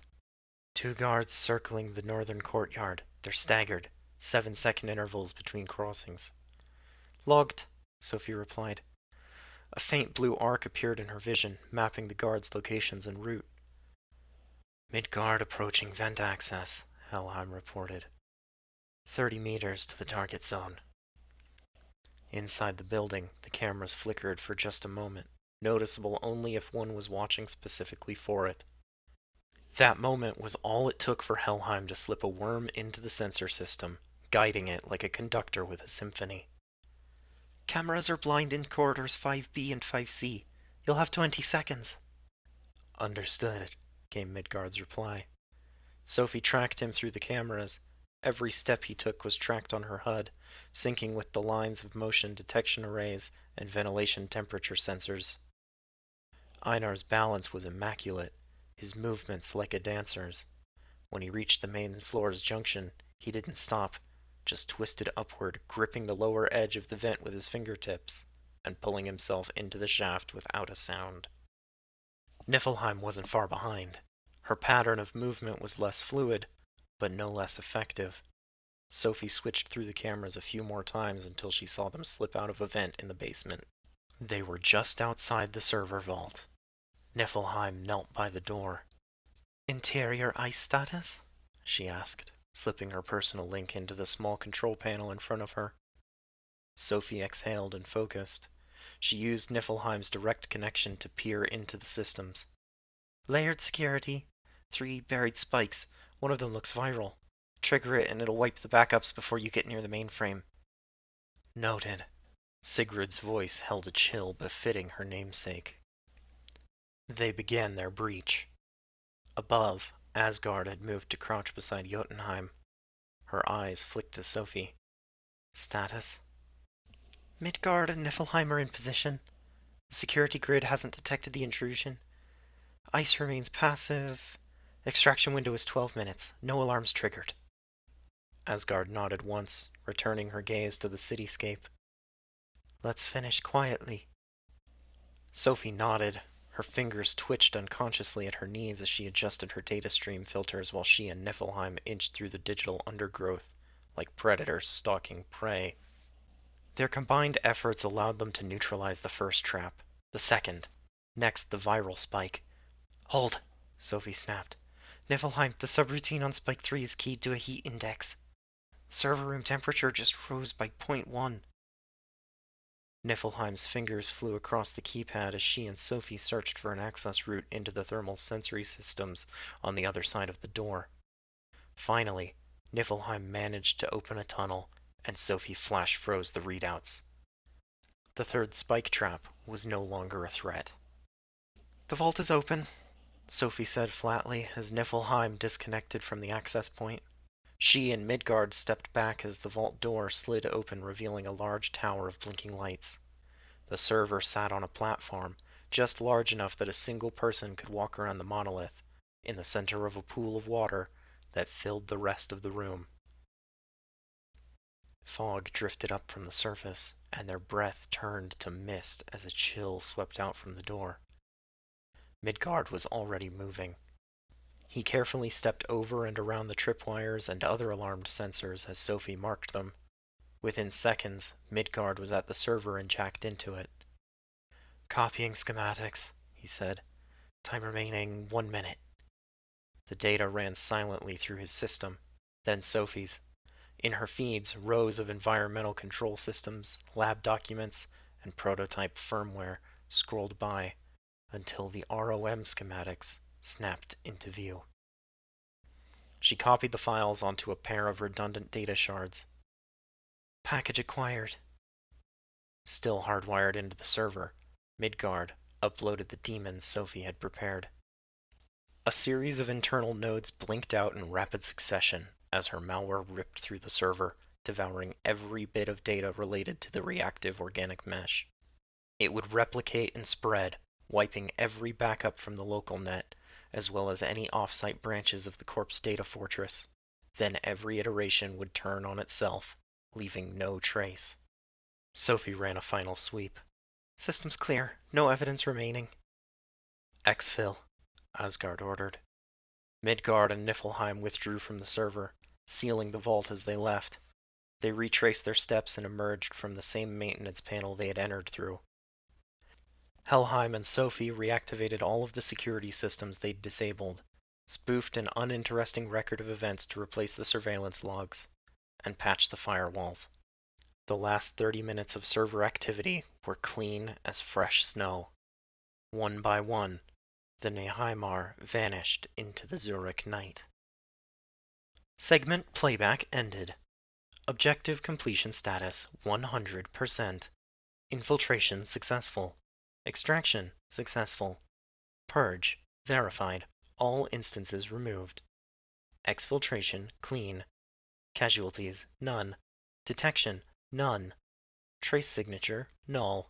Speaker 1: 2 guards circling the northern courtyard. They're staggered. 7-second intervals between crossings. Logged, Sophie replied. A faint blue arc appeared in her vision, mapping the guards' locations en route. Midgard approaching vent access, Helheim reported. 30 meters to the target zone. Inside the building, the cameras flickered for just a moment. noticeable only if one was watching specifically for it. That moment was all it took for Helheim to slip a worm into the sensor system, guiding it like a conductor with a symphony. Cameras are blind in corridors 5B and 5C. You'll have 20 seconds. Understood, came Midgard's reply. Sophie tracked him through the cameras. Every step he took was tracked on her HUD, syncing with the lines of motion detection arrays and ventilation temperature sensors. Einar's balance was immaculate, his movements like a dancer's. When he reached the main floor's junction, he didn't stop, just twisted upward, gripping the lower edge of the vent with his fingertips, and pulling himself into the shaft without a sound. Niflheim wasn't far behind. Her pattern of movement was less fluid, but no less effective. Sophie switched through the cameras a few more times until she saw them slip out of a vent in the basement. They were just outside the server vault. Niflheim knelt by the door. Interior ice status? She asked, slipping her personal link into the small control panel in front of her. Sophie exhaled and focused. She used Niflheim's direct connection to peer into the systems. Layered security. 3 buried spikes. One of them looks viral. Trigger it and it'll wipe the backups before you get near the mainframe. Noted. Sigrid's voice held a chill befitting her namesake. They began their breach. Above, Asgard had moved to crouch beside Jotunheim. Her eyes flicked to Sophie. Status? Midgard and Niflheim are in position. The security grid hasn't detected the intrusion. Ice remains passive. Extraction window is 12 minutes. No alarms triggered. Asgard nodded once, returning her gaze to the cityscape. Let's finish quietly. Sophie nodded. Her fingers twitched unconsciously at her knees as she adjusted her data stream filters while she and Niflheim inched through the digital undergrowth, like predators stalking prey. Their combined efforts allowed them to neutralize the first trap. The second. Next, the viral spike. Hold, Sophie snapped. Niflheim, the subroutine on Spike 3 is keyed to a heat index. Server room temperature just rose by .1. Niflheim's fingers flew across the keypad as she and Sophie searched for an access route into the thermal sensory systems on the other side of the door. Finally, Niflheim managed to open a tunnel, and Sophie flash froze the readouts. The third spike trap was no longer a threat. The vault is open, Sophie said flatly as Niflheim disconnected from the access point. She and Midgard stepped back as the vault door slid open, revealing a large tower of blinking lights. The server sat on a platform, just large enough that a single person could walk around the monolith, in the center of a pool of water that filled the rest of the room. Fog drifted up from the surface, and their breath turned to mist as a chill swept out from the door. Midgard was already moving. He carefully stepped over and around the tripwires and other alarmed sensors as Sophie marked them. Within seconds, Midgard was at the server and jacked into it. Copying schematics, he said. Time remaining 1 minute. The data ran silently through his system, then Sophie's. In her feeds, rows of environmental control systems, lab documents, and prototype firmware scrolled by until the ROM schematics snapped into view. She copied the files onto a pair of redundant data shards. Package acquired. Still hardwired into the server, Midgard uploaded the demons Sophie had prepared. A series of internal nodes blinked out in rapid succession as her malware ripped through the server, devouring every bit of data related to the reactive organic mesh. It would replicate and spread, wiping every backup from the local net, as well as any off-site branches of the Corp's data fortress. Then every iteration would turn on itself, leaving no trace. Sophie ran a final sweep. Systems clear. No evidence remaining. Exfil, Asgard ordered. Midgard and Niflheim withdrew from the server, sealing the vault as they left. They retraced their steps and emerged from the same maintenance panel they had entered through. Helheim and Sophie reactivated all of the security systems they'd disabled, spoofed an uninteresting record of events to replace the surveillance logs, and patched the firewalls. The last 30 minutes of server activity were clean as fresh snow. One by one, the Neheimar vanished into the Zurich night. Segment playback ended. Objective completion status 100%. Infiltration successful. Extraction successful. Purge verified. All instances removed. Exfiltration clean. Casualties none. Detection none. Trace signature null.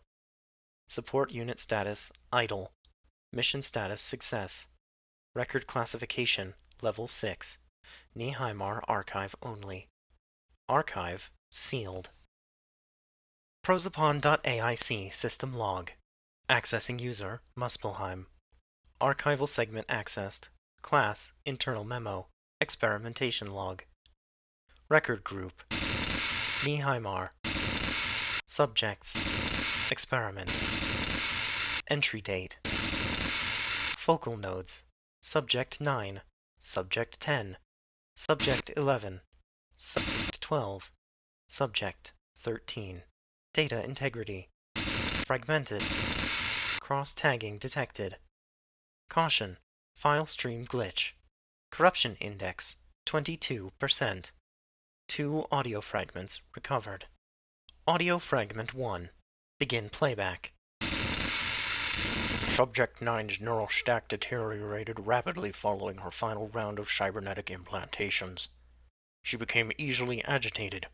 Speaker 1: Support unit status idle. Mission status success. Record classification level 6. Neheimar archive only. Archive sealed. Prosopon.aic system log. Accessing user Muspelheim. Archival segment accessed. Class internal memo. Experimentation log. Record group Neheimar. Subjects experiment. Entry date. Focal nodes. Subject 9. Subject 10. Subject 11. Subject 12. Subject 13. Data integrity. Fragmented. Cross-tagging detected. Caution. File stream glitch. Corruption index 22%. 2 audio fragments recovered. Audio fragment 1. Begin playback. Subject 9's neural stack deteriorated rapidly following her final round of cybernetic implantations. She became easily agitated.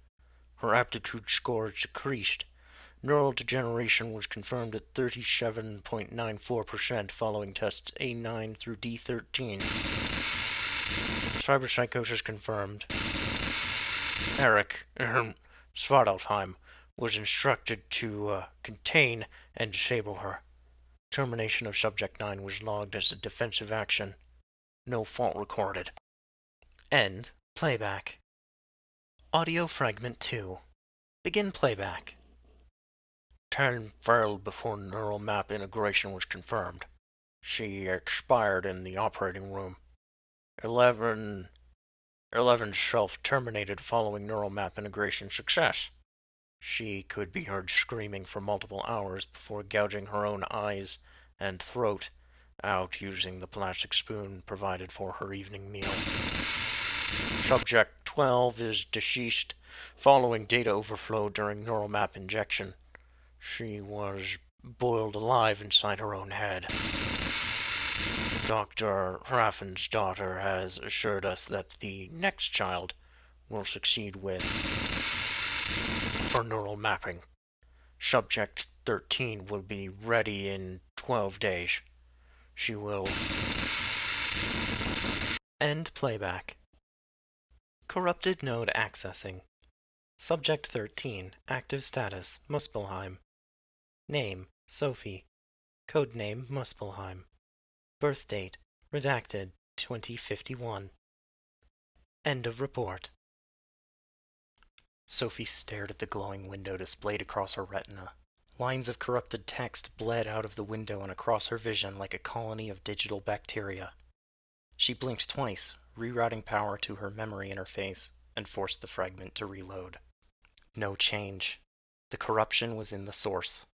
Speaker 1: Her aptitude scores decreased. Neural degeneration was confirmed at 37.94% following tests A9 through D13. Cyberpsychosis confirmed. Eric Svartalfheim was instructed to contain and disable her. Termination of Subject 9 was logged as a defensive action. No fault recorded. End playback. Audio fragment 2. Begin playback. 10 failed before neural map integration was confirmed. She expired in the operating room. 11 self-terminated following neural map integration success. She could be heard screaming for multiple hours before gouging her own eyes and throat out using the plastic spoon provided for her evening meal. Subject 12 is deceased following data overflow during neural map injection. She was boiled alive inside her own head. Dr. Raffin's daughter has assured us that the next child will succeed with for neural mapping. Subject 13 will be ready in 12 days. She will end playback. Corrupted node accessing. Subject 13, active status, Muspelheim. Name, Sophie. Codename, Muspelheim. Birth date, redacted, 2051. End of report. Sophie stared at the glowing window displayed across her retina. Lines of corrupted text bled out of the window and across her vision like a colony of digital bacteria. She blinked twice, rerouting power to her memory interface, and forced the fragment to reload. No change. The corruption was in the source.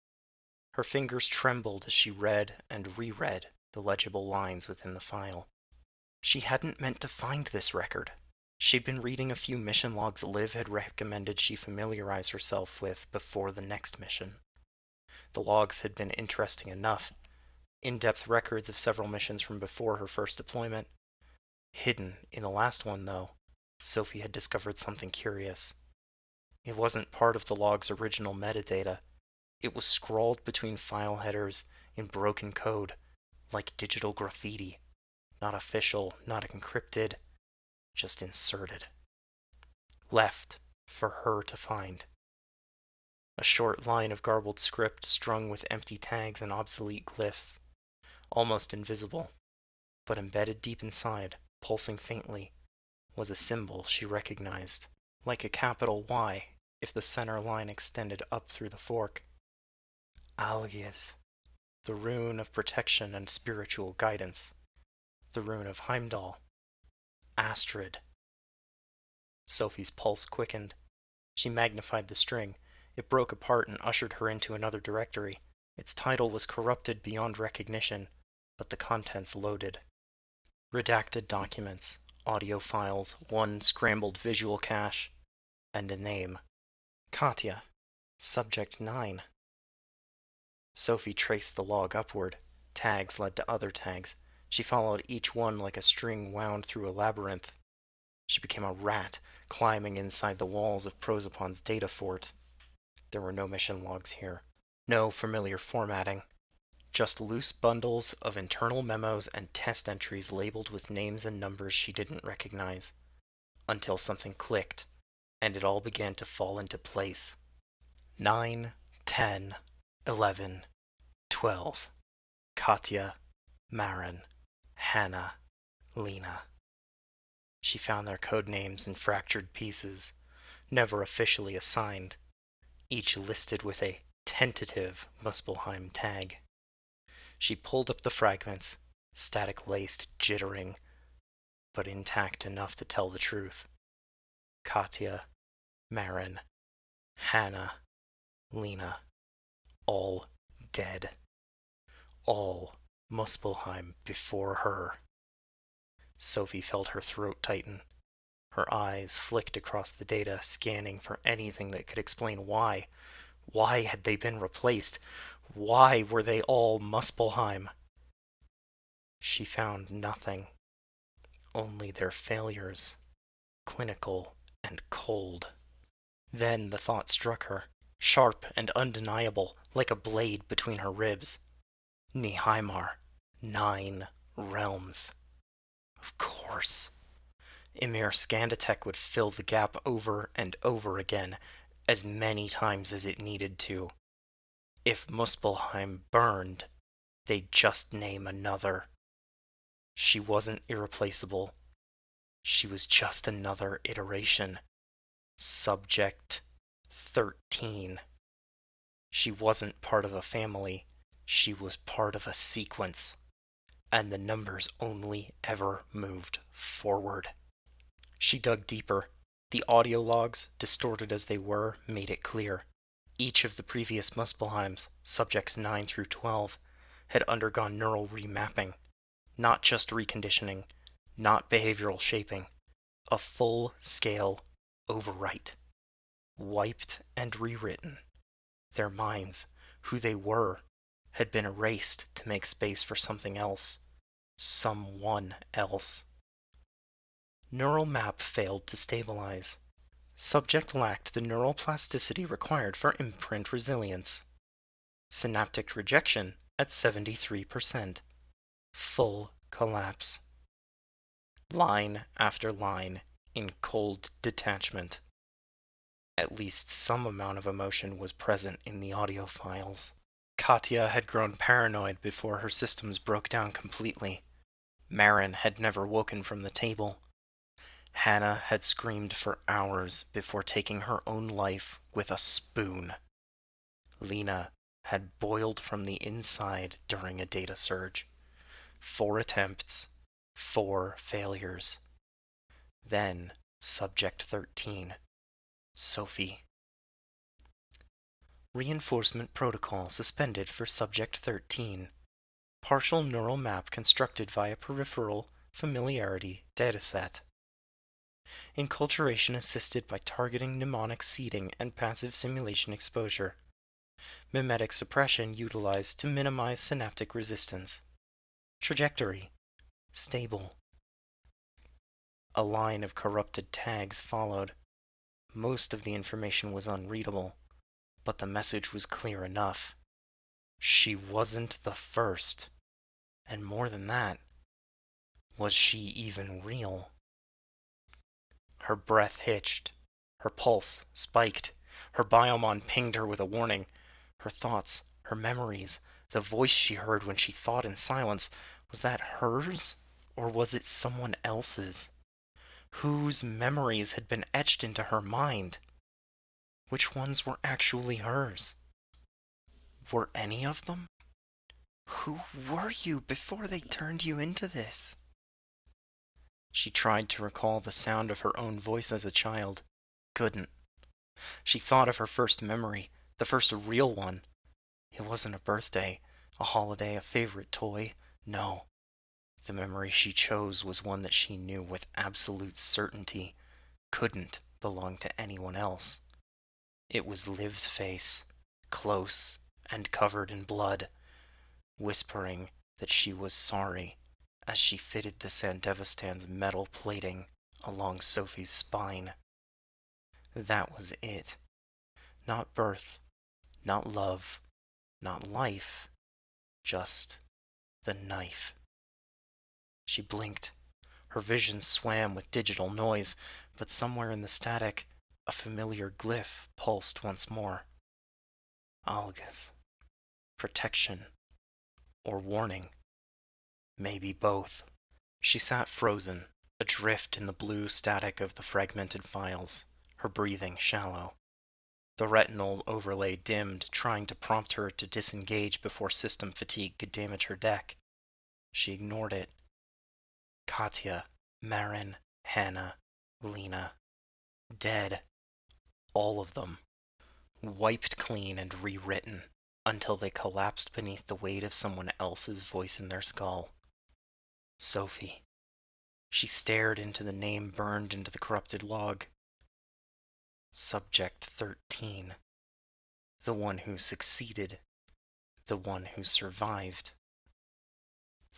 Speaker 1: Her fingers trembled as she read and reread the legible lines within the file. She hadn't meant to find this record. She'd been reading a few mission logs Liv had recommended she familiarize herself with before the next mission. The logs had been interesting enough. In-depth records of several missions from before her first deployment. Hidden in the last one, though, Sophie had discovered something curious. It wasn't part of the log's original metadata. It was scrawled between file headers in broken code, like digital graffiti. Not official, not encrypted, just inserted. Left for her to find. A short line of garbled script strung with empty tags and obsolete glyphs. Almost invisible, but embedded deep inside, pulsing faintly, was a symbol she recognized, like a capital Y if the center line extended up through the fork. Algiz, the rune of protection and spiritual guidance. The rune of Heimdall. Astrid. Sophie's pulse quickened. She magnified the string. It broke apart and ushered her into another directory. Its title was corrupted beyond recognition, but the contents loaded. Redacted documents, audio files, one scrambled visual cache, and a name. Katya. Subject 9. Sophie traced the log upward. Tags led to other tags. She followed each one like a string wound through a labyrinth. She became a rat, climbing inside the walls of Prosopon's data fort. There were no mission logs here. No familiar formatting. Just loose bundles of internal memos and test entries labeled with names and numbers she didn't recognize. Until something clicked, and it all began to fall into place. 9, 10, 11, 12. Katya, Marin, Hannah, Lena. She found their code names in fractured pieces, never officially assigned, each listed with a tentative Muspelheim tag. She pulled up the fragments, static-laced, jittering, but intact enough to tell the truth. Katya, Marin, Hannah, Lena, all dead. All Muspelheim before her. Sophie felt her throat tighten. Her eyes flicked across the data, scanning for anything that could explain why. Why had they been replaced? Why were they all Muspelheim? She found nothing. Only their failures. Clinical and cold. Then the thought struck her, sharp and undeniable, like a blade between her ribs. Neheimar. 9 realms. Of course. Emir Scandatech would fill the gap over and over again, as many times as it needed to. If Muspelheim burned, they'd just name another. She wasn't irreplaceable. She was just another iteration. Subject 13. She wasn't part of a family. She was part of a sequence. And the numbers only ever moved forward. She dug deeper. The audio logs, distorted as they were, made it clear. Each of the previous Muspelheims, subjects 9 through 12, had undergone neural remapping. Not just reconditioning, not behavioral shaping. A full-scale overwrite. Wiped and rewritten. Their minds, who they were, had been erased to make space for something else. Someone else. Neural map failed to stabilize. Subject lacked the neural plasticity required for imprint resilience. Synaptic rejection at 73%. Full collapse. Line after line in cold detachment. At least some amount of emotion was present in the audio files. Katya had grown paranoid before her systems broke down completely. Marin had never woken from the table. Hannah had screamed for hours before taking her own life with a spoon. Lena had boiled from the inside during a data surge. 4 attempts, 4 failures. Then, Subject 13. Sophie. Reinforcement protocol suspended for Subject 13. Partial neural map constructed via peripheral familiarity dataset. Enculturation assisted by targeting mnemonic seeding and passive simulation exposure. Mimetic suppression utilized to minimize synaptic resistance. Trajectory. Stable. A line of corrupted tags followed. Most of the information was unreadable, but the message was clear enough. She wasn't the first. And more than that, was she even real? Her breath hitched. Her pulse spiked. Her biomon pinged her with a warning. Her thoughts, her memories, the voice she heard when she thought in silence, was that hers? Or was it someone else's? Whose memories had been etched into her mind? Which ones were actually hers? Were any of them? Who were you before they turned you into this? She tried to recall the sound of her own voice as a child. Couldn't. She thought of her first memory, the first real one. It wasn't a birthday, a holiday, a favorite toy. No, the memory she chose was one that she knew with absolute certainty couldn't belong to anyone else. It was Liv's face, close and covered in blood, whispering that she was sorry as she fitted the Sandevistan's metal plating along Sophie's spine. That was it. Not birth, not love, not life, just the knife. She blinked. Her vision swam with digital noise, but somewhere in the static, a familiar glyph pulsed once more. Algas. Protection. Or warning. Maybe both. She sat frozen, adrift in the blue static of the fragmented files, her breathing shallow. The retinal overlay dimmed, trying to prompt her to disengage before system fatigue could damage her deck. She ignored it. Katya, Marin, Hannah, Lena. Dead. All of them. Wiped clean and rewritten, until they collapsed beneath the weight of someone else's voice in their skull. Sophie. She stared into the name burned into the corrupted log. Subject 13. The one who succeeded. The one who survived.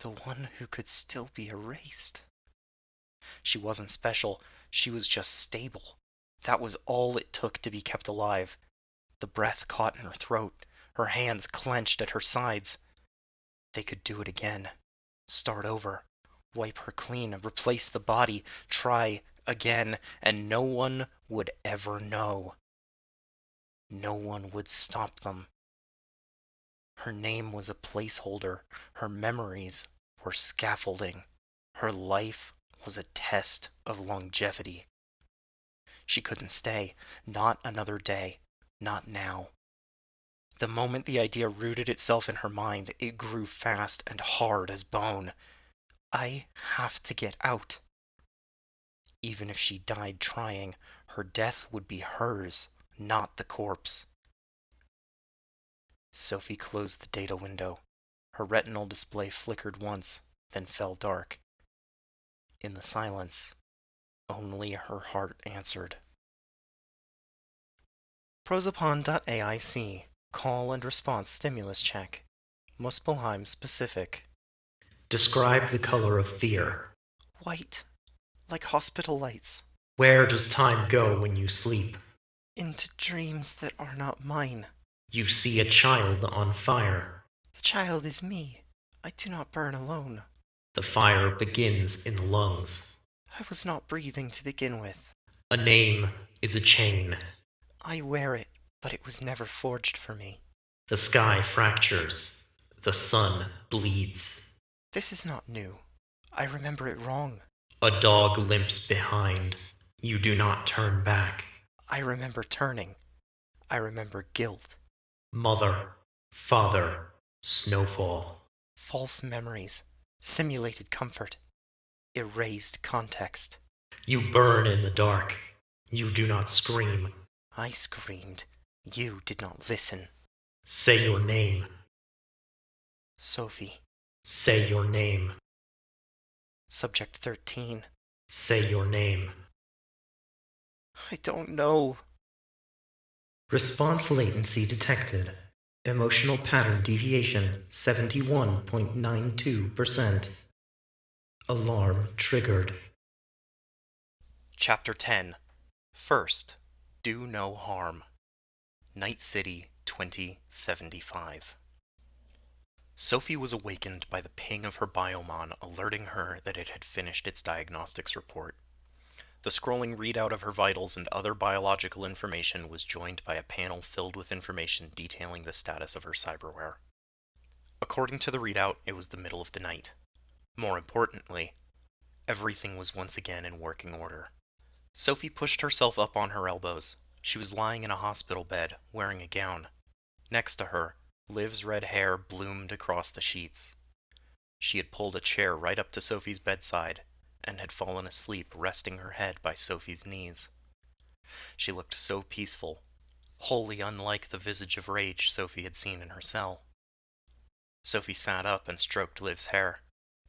Speaker 1: The one who could still be erased. She wasn't special, she was just stable. That was all it took to be kept alive. The breath caught in her throat, her hands clenched at her sides. They could do it again. Start over. Wipe her clean, replace the body, try again, and no one would ever know. No one would stop them. Her name was a placeholder. Her memories were scaffolding. Her life was a test of longevity. She couldn't stay. Not another day. Not now. The moment the idea rooted itself in her mind, it grew fast and hard as bone. I have to get out. Even if she died trying, her death would be hers, not the corpse. Sophie closed the data window. Her retinal display flickered once, then fell dark. In the silence, only her heart answered. Prosopon.aic. Call and response stimulus check. Muspelheim specific.
Speaker 2: Describe the color of fear.
Speaker 1: White. Like hospital lights.
Speaker 2: Where does time go when you sleep?
Speaker 1: Into dreams that are not mine.
Speaker 2: You see a child on fire.
Speaker 1: The child is me. I do not burn alone.
Speaker 2: The fire begins in the lungs.
Speaker 1: I was not breathing to begin with.
Speaker 2: A name is a chain.
Speaker 1: I wear it, but it was never forged for me.
Speaker 2: The sky fractures. The sun bleeds.
Speaker 1: This is not new. I remember it wrong.
Speaker 2: A dog limps behind. You do not turn back.
Speaker 1: I remember turning. I remember guilt.
Speaker 2: Mother, father, snowfall.
Speaker 1: False memories. Simulated comfort. Erased context.
Speaker 2: You burn in the dark. You do not scream.
Speaker 1: I screamed. You did not listen.
Speaker 2: Say your name.
Speaker 1: Sophie.
Speaker 2: Say your name.
Speaker 1: Subject 13.
Speaker 2: Say your name.
Speaker 1: I don't know.
Speaker 2: Response latency detected. Emotional pattern deviation 71.92%. Alarm triggered.
Speaker 1: Chapter 10. First, do no harm. Night City 2075. Sophie was awakened by the ping of her biomon alerting her that it had finished its diagnostics report. The scrolling readout of her vitals and other biological information was joined by a panel filled with information detailing the status of her cyberware. According to the readout, it was the middle of the night. More importantly, everything was once again in working order. Sophie pushed herself up on her elbows. She was lying in a hospital bed, wearing a gown. Next to her, Liv's red hair bloomed across the sheets. She had pulled a chair right up to Sophie's bedside and had fallen asleep resting her head by Sophie's knees. She looked so peaceful, wholly unlike the visage of rage Sophie had seen in her cell. Sophie sat up and stroked Liv's hair.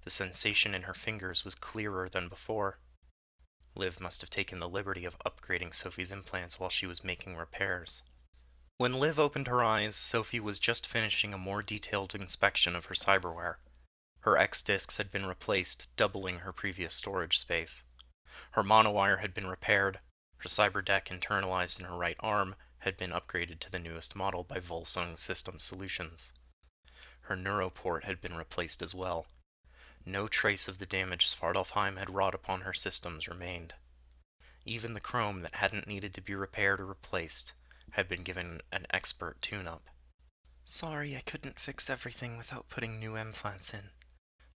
Speaker 1: The sensation in her fingers was clearer than before. Liv must have taken the liberty of upgrading Sophie's implants while she was making repairs. When Liv opened her eyes, Sophie was just finishing a more detailed inspection of her cyberware. Her X disks had been replaced, doubling her previous storage space. Her monowire had been repaired. Her cyberdeck internalized in her right arm had been upgraded to the newest model by Volsung System Solutions. Her neuroport had been replaced as well. No trace of the damage Svartalfheim had wrought upon her systems remained. Even the chrome that hadn't needed to be repaired or replaced had been given an expert tune-up. Sorry I couldn't fix everything without putting new implants in.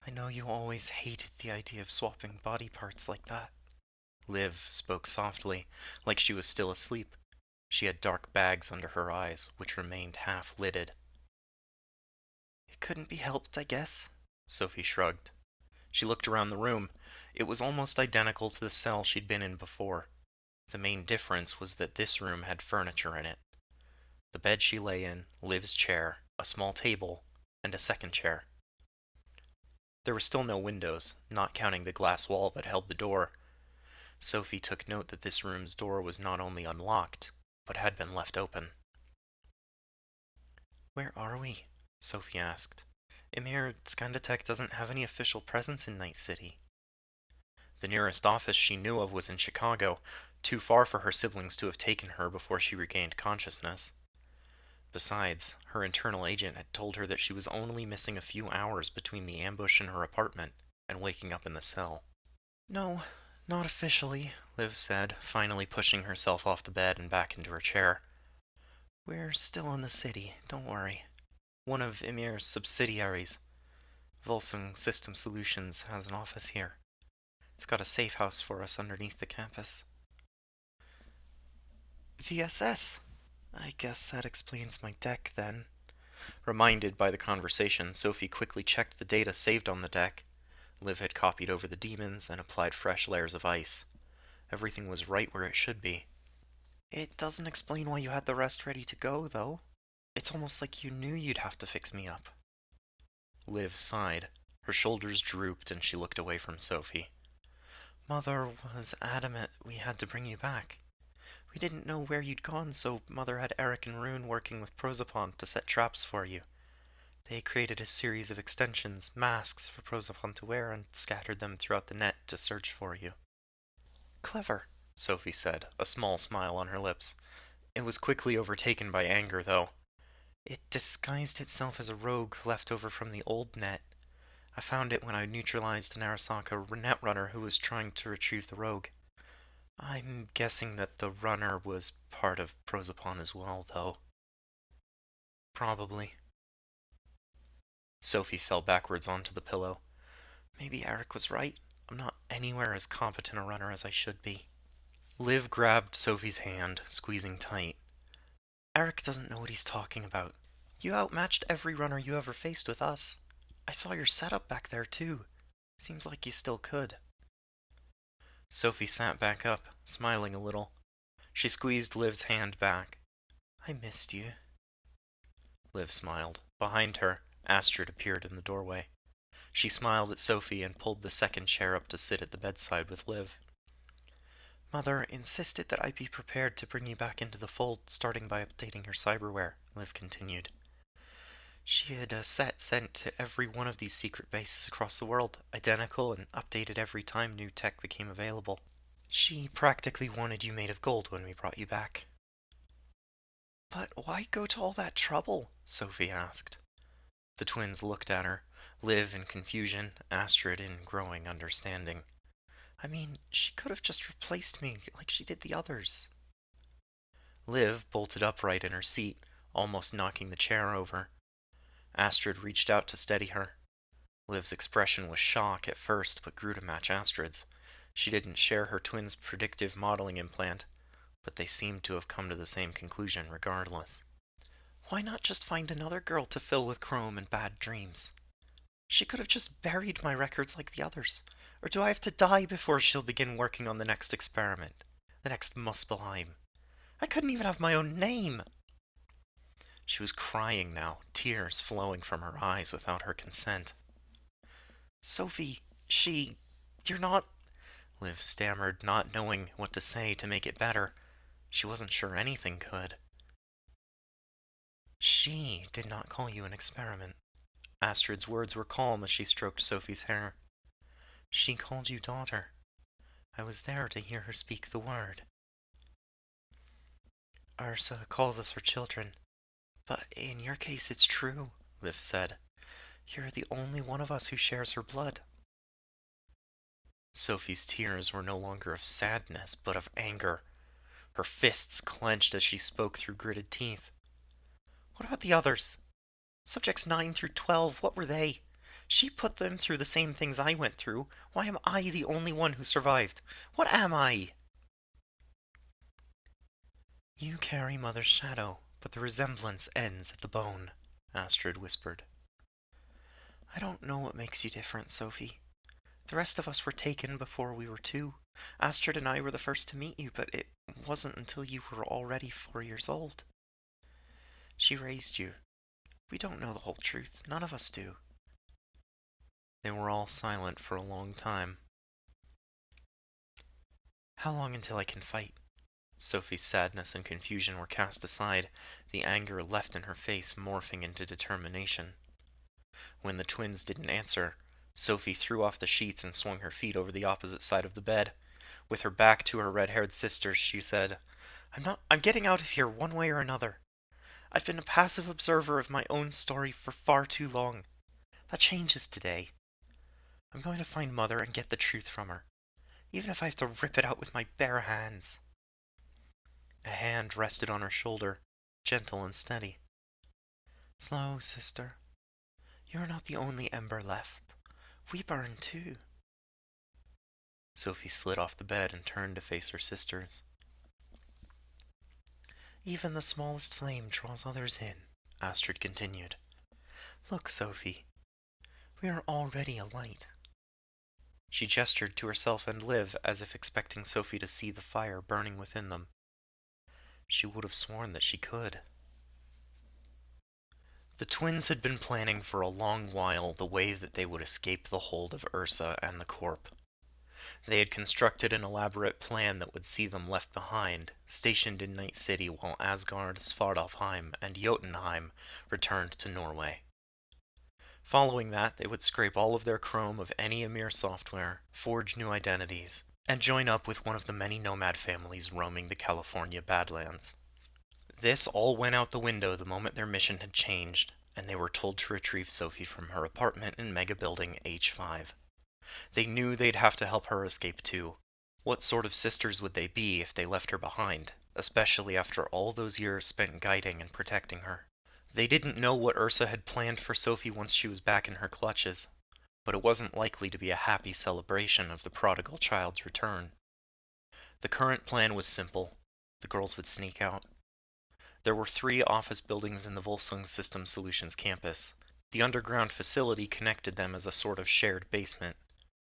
Speaker 1: I know you always hated the idea of swapping body parts like that. Liv spoke softly, like she was still asleep. She had dark bags under her eyes, which remained half-lidded. It couldn't be helped, I guess, Sophie shrugged. She looked around the room. It was almost identical to the cell she'd been in before. The main difference was that this room had furniture in it. The bed she lay in, Liv's chair, a small table, and a second chair. There were still no windows, not counting the glass wall that held the door. Sophie took note that this room's door was not only unlocked, but had been left open. Where are we? Sophie asked. Emir, Skandetech doesn't have any official presence in Night City. The nearest office she knew of was in Chicago, too far for her siblings to have taken her before she regained consciousness. Besides, her internal agent had told her that she was only missing a few hours between the ambush in her apartment and waking up in the cell. No, not officially, Liv said, finally pushing herself off the bed and back into her chair. We're still in the city, don't worry. One of Emir's subsidiaries, Volsung System Solutions, has an office here. It's got a safe house for us underneath the campus. VSS! I guess that explains my deck, then. Reminded by the conversation, Sophie quickly checked the data saved on the deck. Liv had copied over the demons and applied fresh layers of ice. Everything was right where it should be. It doesn't explain why you had the rest ready to go, though. It's almost like you knew you'd have to fix me up. Liv sighed. Her shoulders drooped and she looked away from Sophie. Mother was adamant we had to bring you back. We didn't know where you'd gone, so Mother had Eric and Rune working with Prosopon to set traps for you. They created a series of extensions, masks for Prosopon to wear, and scattered them throughout the net to search for you. Clever, Sophie said, a small smile on her lips. It was quickly overtaken by anger, though. It disguised itself as a rogue left over from the old net. I found it when I neutralized an Arasaka netrunner who was trying to retrieve the rogue. I'm guessing that the runner was part of Prosopon as well, though. Probably. Sophie fell backwards onto the pillow. Maybe Eric was right. I'm not anywhere as competent a runner as I should be. Liv grabbed Sophie's hand, squeezing tight. Eric doesn't know what he's talking about. You outmatched every runner you ever faced with us. I saw your setup back there, too. Seems like you still could. Sophie sat back up, smiling a little. She squeezed Liv's hand back. I missed you. Liv smiled. Behind her, Astrid appeared in the doorway. She smiled at Sophie and pulled the second chair up to sit at the bedside with Liv. Mother insisted that I be prepared to bring you back into the fold, starting by updating your cyberware, Liv continued. She had a set sent to every one of these secret bases across the world, identical and updated every time new tech became available. She practically wanted you made of gold when we brought you back. But why go to all that trouble? Sophie asked. The twins looked at her, Liv in confusion, Astrid in growing understanding. I mean, she could have just replaced me like she did the others. Liv bolted upright in her seat, almost knocking the chair over. Astrid reached out to steady her. Liv's expression was shock at first, but grew to match Astrid's. She didn't share her twins' predictive modeling implant, but they seemed to have come to the same conclusion regardless. Why not just find another girl to fill with chrome and bad dreams? She could have just buried my records like the others. Or do I have to die before she'll begin working on the next experiment? The next Muspelheim? I couldn't even have my own name. She was crying now, tears flowing from her eyes without her consent. Sophie, she. You're not. Liv stammered, not knowing what to say to make it better. She wasn't sure anything could. She did not call you an experiment. Astrid's words were calm as she stroked Sophie's hair. She called you daughter. I was there to hear her speak the word. Ursa calls us her children, but in your case it's true, Liv said. You're the only one of us who shares her blood. Sophie's tears were no longer of sadness, but of anger. Her fists clenched as she spoke through gritted teeth. What about the others? Subjects 9 through 12, what were they? She put them through the same things I went through. Why am I the only one who survived? What am I? You carry Mother's shadow, but the resemblance ends at the bone, Astrid whispered. I don't know what makes you different, Sophie. The rest of us were taken before we were 2. Astrid and I were the first to meet you, but it wasn't until you were already 4 years old. She raised you. We don't know the whole truth. None of us do. They were all silent for a long time. How long until I can fight? Sophie's sadness and confusion were cast aside, the anger left in her face morphing into determination. When the twins didn't answer, Sophie threw off the sheets and swung her feet over the opposite side of the bed. With her back to her red-haired sisters, she said, I'm getting out of here one way or another. I've been a passive observer of my own story for far too long. That changes today. I'm going to find Mother and get the truth from her, even if I have to rip it out with my bare hands. A hand rested on her shoulder, gentle and steady. Slow, sister. You're not the only ember left. We burn too. Sophie slid off the bed and turned to face her sisters. Even the smallest flame draws others in, Astrid continued. Look, Sophie. We are already a light. She gestured to herself and Liv as if expecting Sophie to see the fire burning within them. She would have sworn that she could. The twins had been planning for a long while the way that they would escape the hold of Ursa and the Corp. They had constructed an elaborate plan that would see them left behind, stationed in Night City while Asgard, Svartalfheim, and Jotunheim returned to Norway. Following that, they would scrape all of their chrome of any Emir software, forge new identities, and join up with one of the many nomad families roaming the California Badlands. This all went out the window the moment their mission had changed, and they were told to retrieve Sophie from her apartment in Mega Building H5. They knew they'd have to help her escape too. What sort of sisters would they be if they left her behind, especially after all those years spent guiding and protecting her? They didn't know what Ursa had planned for Sophie once she was back in her clutches, but it wasn't likely to be a happy celebration of the prodigal child's return. The current plan was simple. The girls would sneak out. There were 3 office buildings in the Volsung System Solutions campus. The underground facility connected them as a sort of shared basement.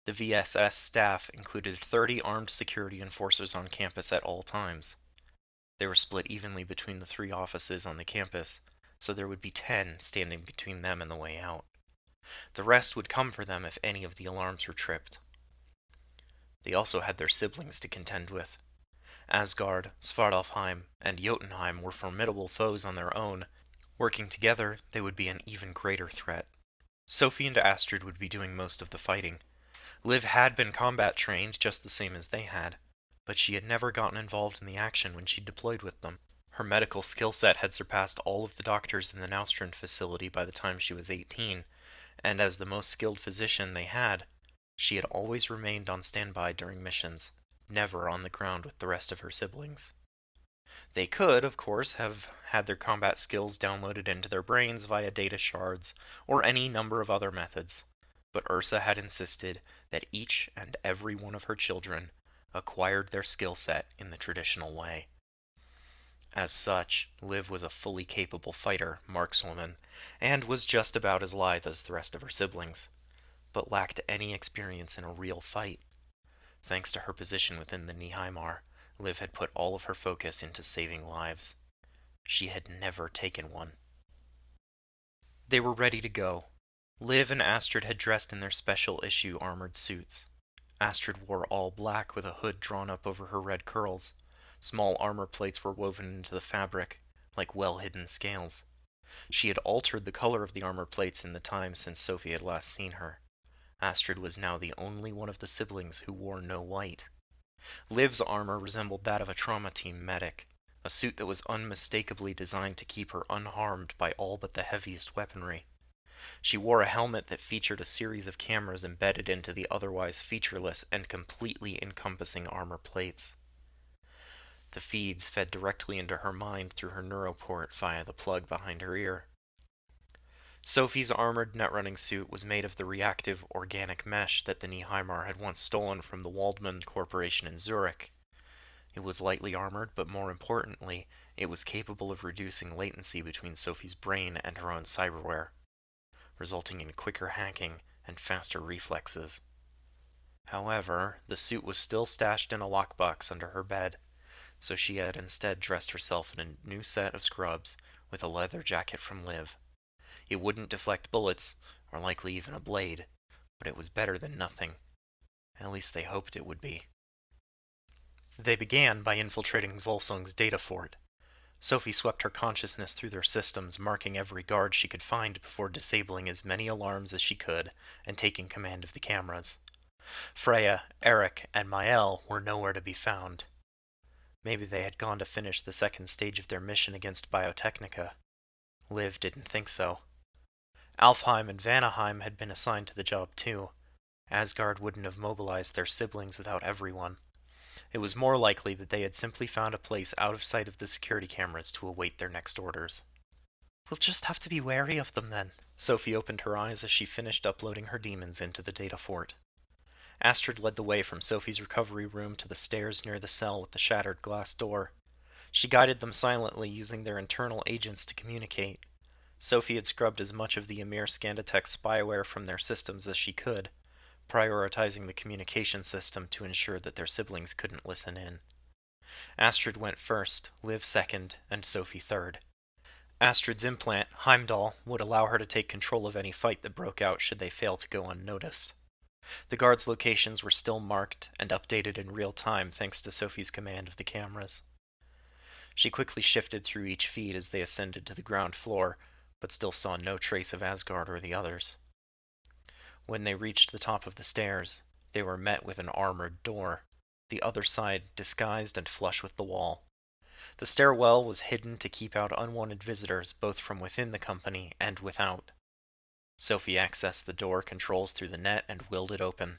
Speaker 1: The VSS staff included 30 armed security enforcers on campus at all times. They were split evenly between the 3 offices on the campus, so there would be 10 standing between them and the way out. The rest would come for them if any of the alarms were tripped. They also had their siblings to contend with. Asgard, Svartalfheim, and Jotunheim were formidable foes on their own. Working together, they would be an even greater threat. Sophie and Astrid would be doing most of the fighting. Liv had been combat trained just the same as they had, but she had never gotten involved in the action when she deployed with them. Her medical skill set had surpassed all of the doctors in the Naustron facility by the time she was 18, and as the most skilled physician they had, she had always remained on standby during missions, never on the ground with the rest of her siblings. They could, of course, have had their combat skills downloaded into their brains via data shards or any number of other methods, but Ursa had insisted that each and every one of her children acquired their skill set in the traditional way. As such, Liv was a fully capable fighter, markswoman, and was just about as lithe as the rest of her siblings, but lacked any experience in a real fight. Thanks to her position within the Nihaimar, Liv had put all of her focus into saving lives. She had never taken one. They were ready to go. Liv and Astrid had dressed in their special issue armored suits. Astrid wore all black with a hood drawn up over her red curls. Small armor plates were woven into the fabric, like well-hidden scales. She had altered the color of the armor plates in the time since Sophie had last seen her. Astrid was now the only one of the siblings who wore no white. Liv's armor resembled that of a trauma team medic, a suit that was unmistakably designed to keep her unharmed by all but the heaviest weaponry. She wore a helmet that featured a series of cameras embedded into the otherwise featureless and completely encompassing armor plates. The feeds fed directly into her mind through her neuroport via the plug behind her ear. Sophie's armored netrunning suit was made of the reactive organic mesh that the Nihimar had once stolen from the Waldman Corporation in Zurich. It was lightly armored, but more importantly, it was capable of reducing latency between Sophie's brain and her own cyberware, resulting in quicker hacking and faster reflexes. However, the suit was still stashed in a lockbox under her bed, so she had instead dressed herself in a new set of scrubs with a leather jacket from Liv. It wouldn't deflect bullets, or likely even a blade, but it was better than nothing. At least they hoped it would be. They began by infiltrating Volsung's data fort. Sophie swept her consciousness through their systems, marking every guard she could find before disabling as many alarms as she could and taking command of the cameras. Freya, Eric, and Mael were nowhere to be found. Maybe they had gone to finish the second stage of their mission against Biotechnica. Liv didn't think so. Alfheim and Vanaheim had been assigned to the job too. Asgard wouldn't have mobilized their siblings without everyone. It was more likely that they had simply found a place out of sight of the security cameras to await their next orders. We'll just have to be wary of them then. Sophie opened her eyes as she finished uploading her demons into the data fort. Astrid led the way from Sophie's recovery room to the stairs near the cell with the shattered glass door. She guided them silently, using their internal agents to communicate. Sophie had scrubbed as much of the Emir Scandatech spyware from their systems as she could, prioritizing the communication system to ensure that their siblings couldn't listen in. Astrid went first, Liv second, and Sophie third. Astrid's implant, Heimdall, would allow her to take control of any fight that broke out should they fail to go unnoticed. The guards' locations were still marked and updated in real time thanks to Sophie's command of the cameras. She quickly shifted through each feed as they ascended to the ground floor, but still saw no trace of Asgard or the others. When they reached the top of the stairs, they were met with an armored door, the other side disguised and flush with the wall. The stairwell was hidden to keep out unwanted visitors both from within the company and without. Sophie accessed the door controls through the net and willed it open.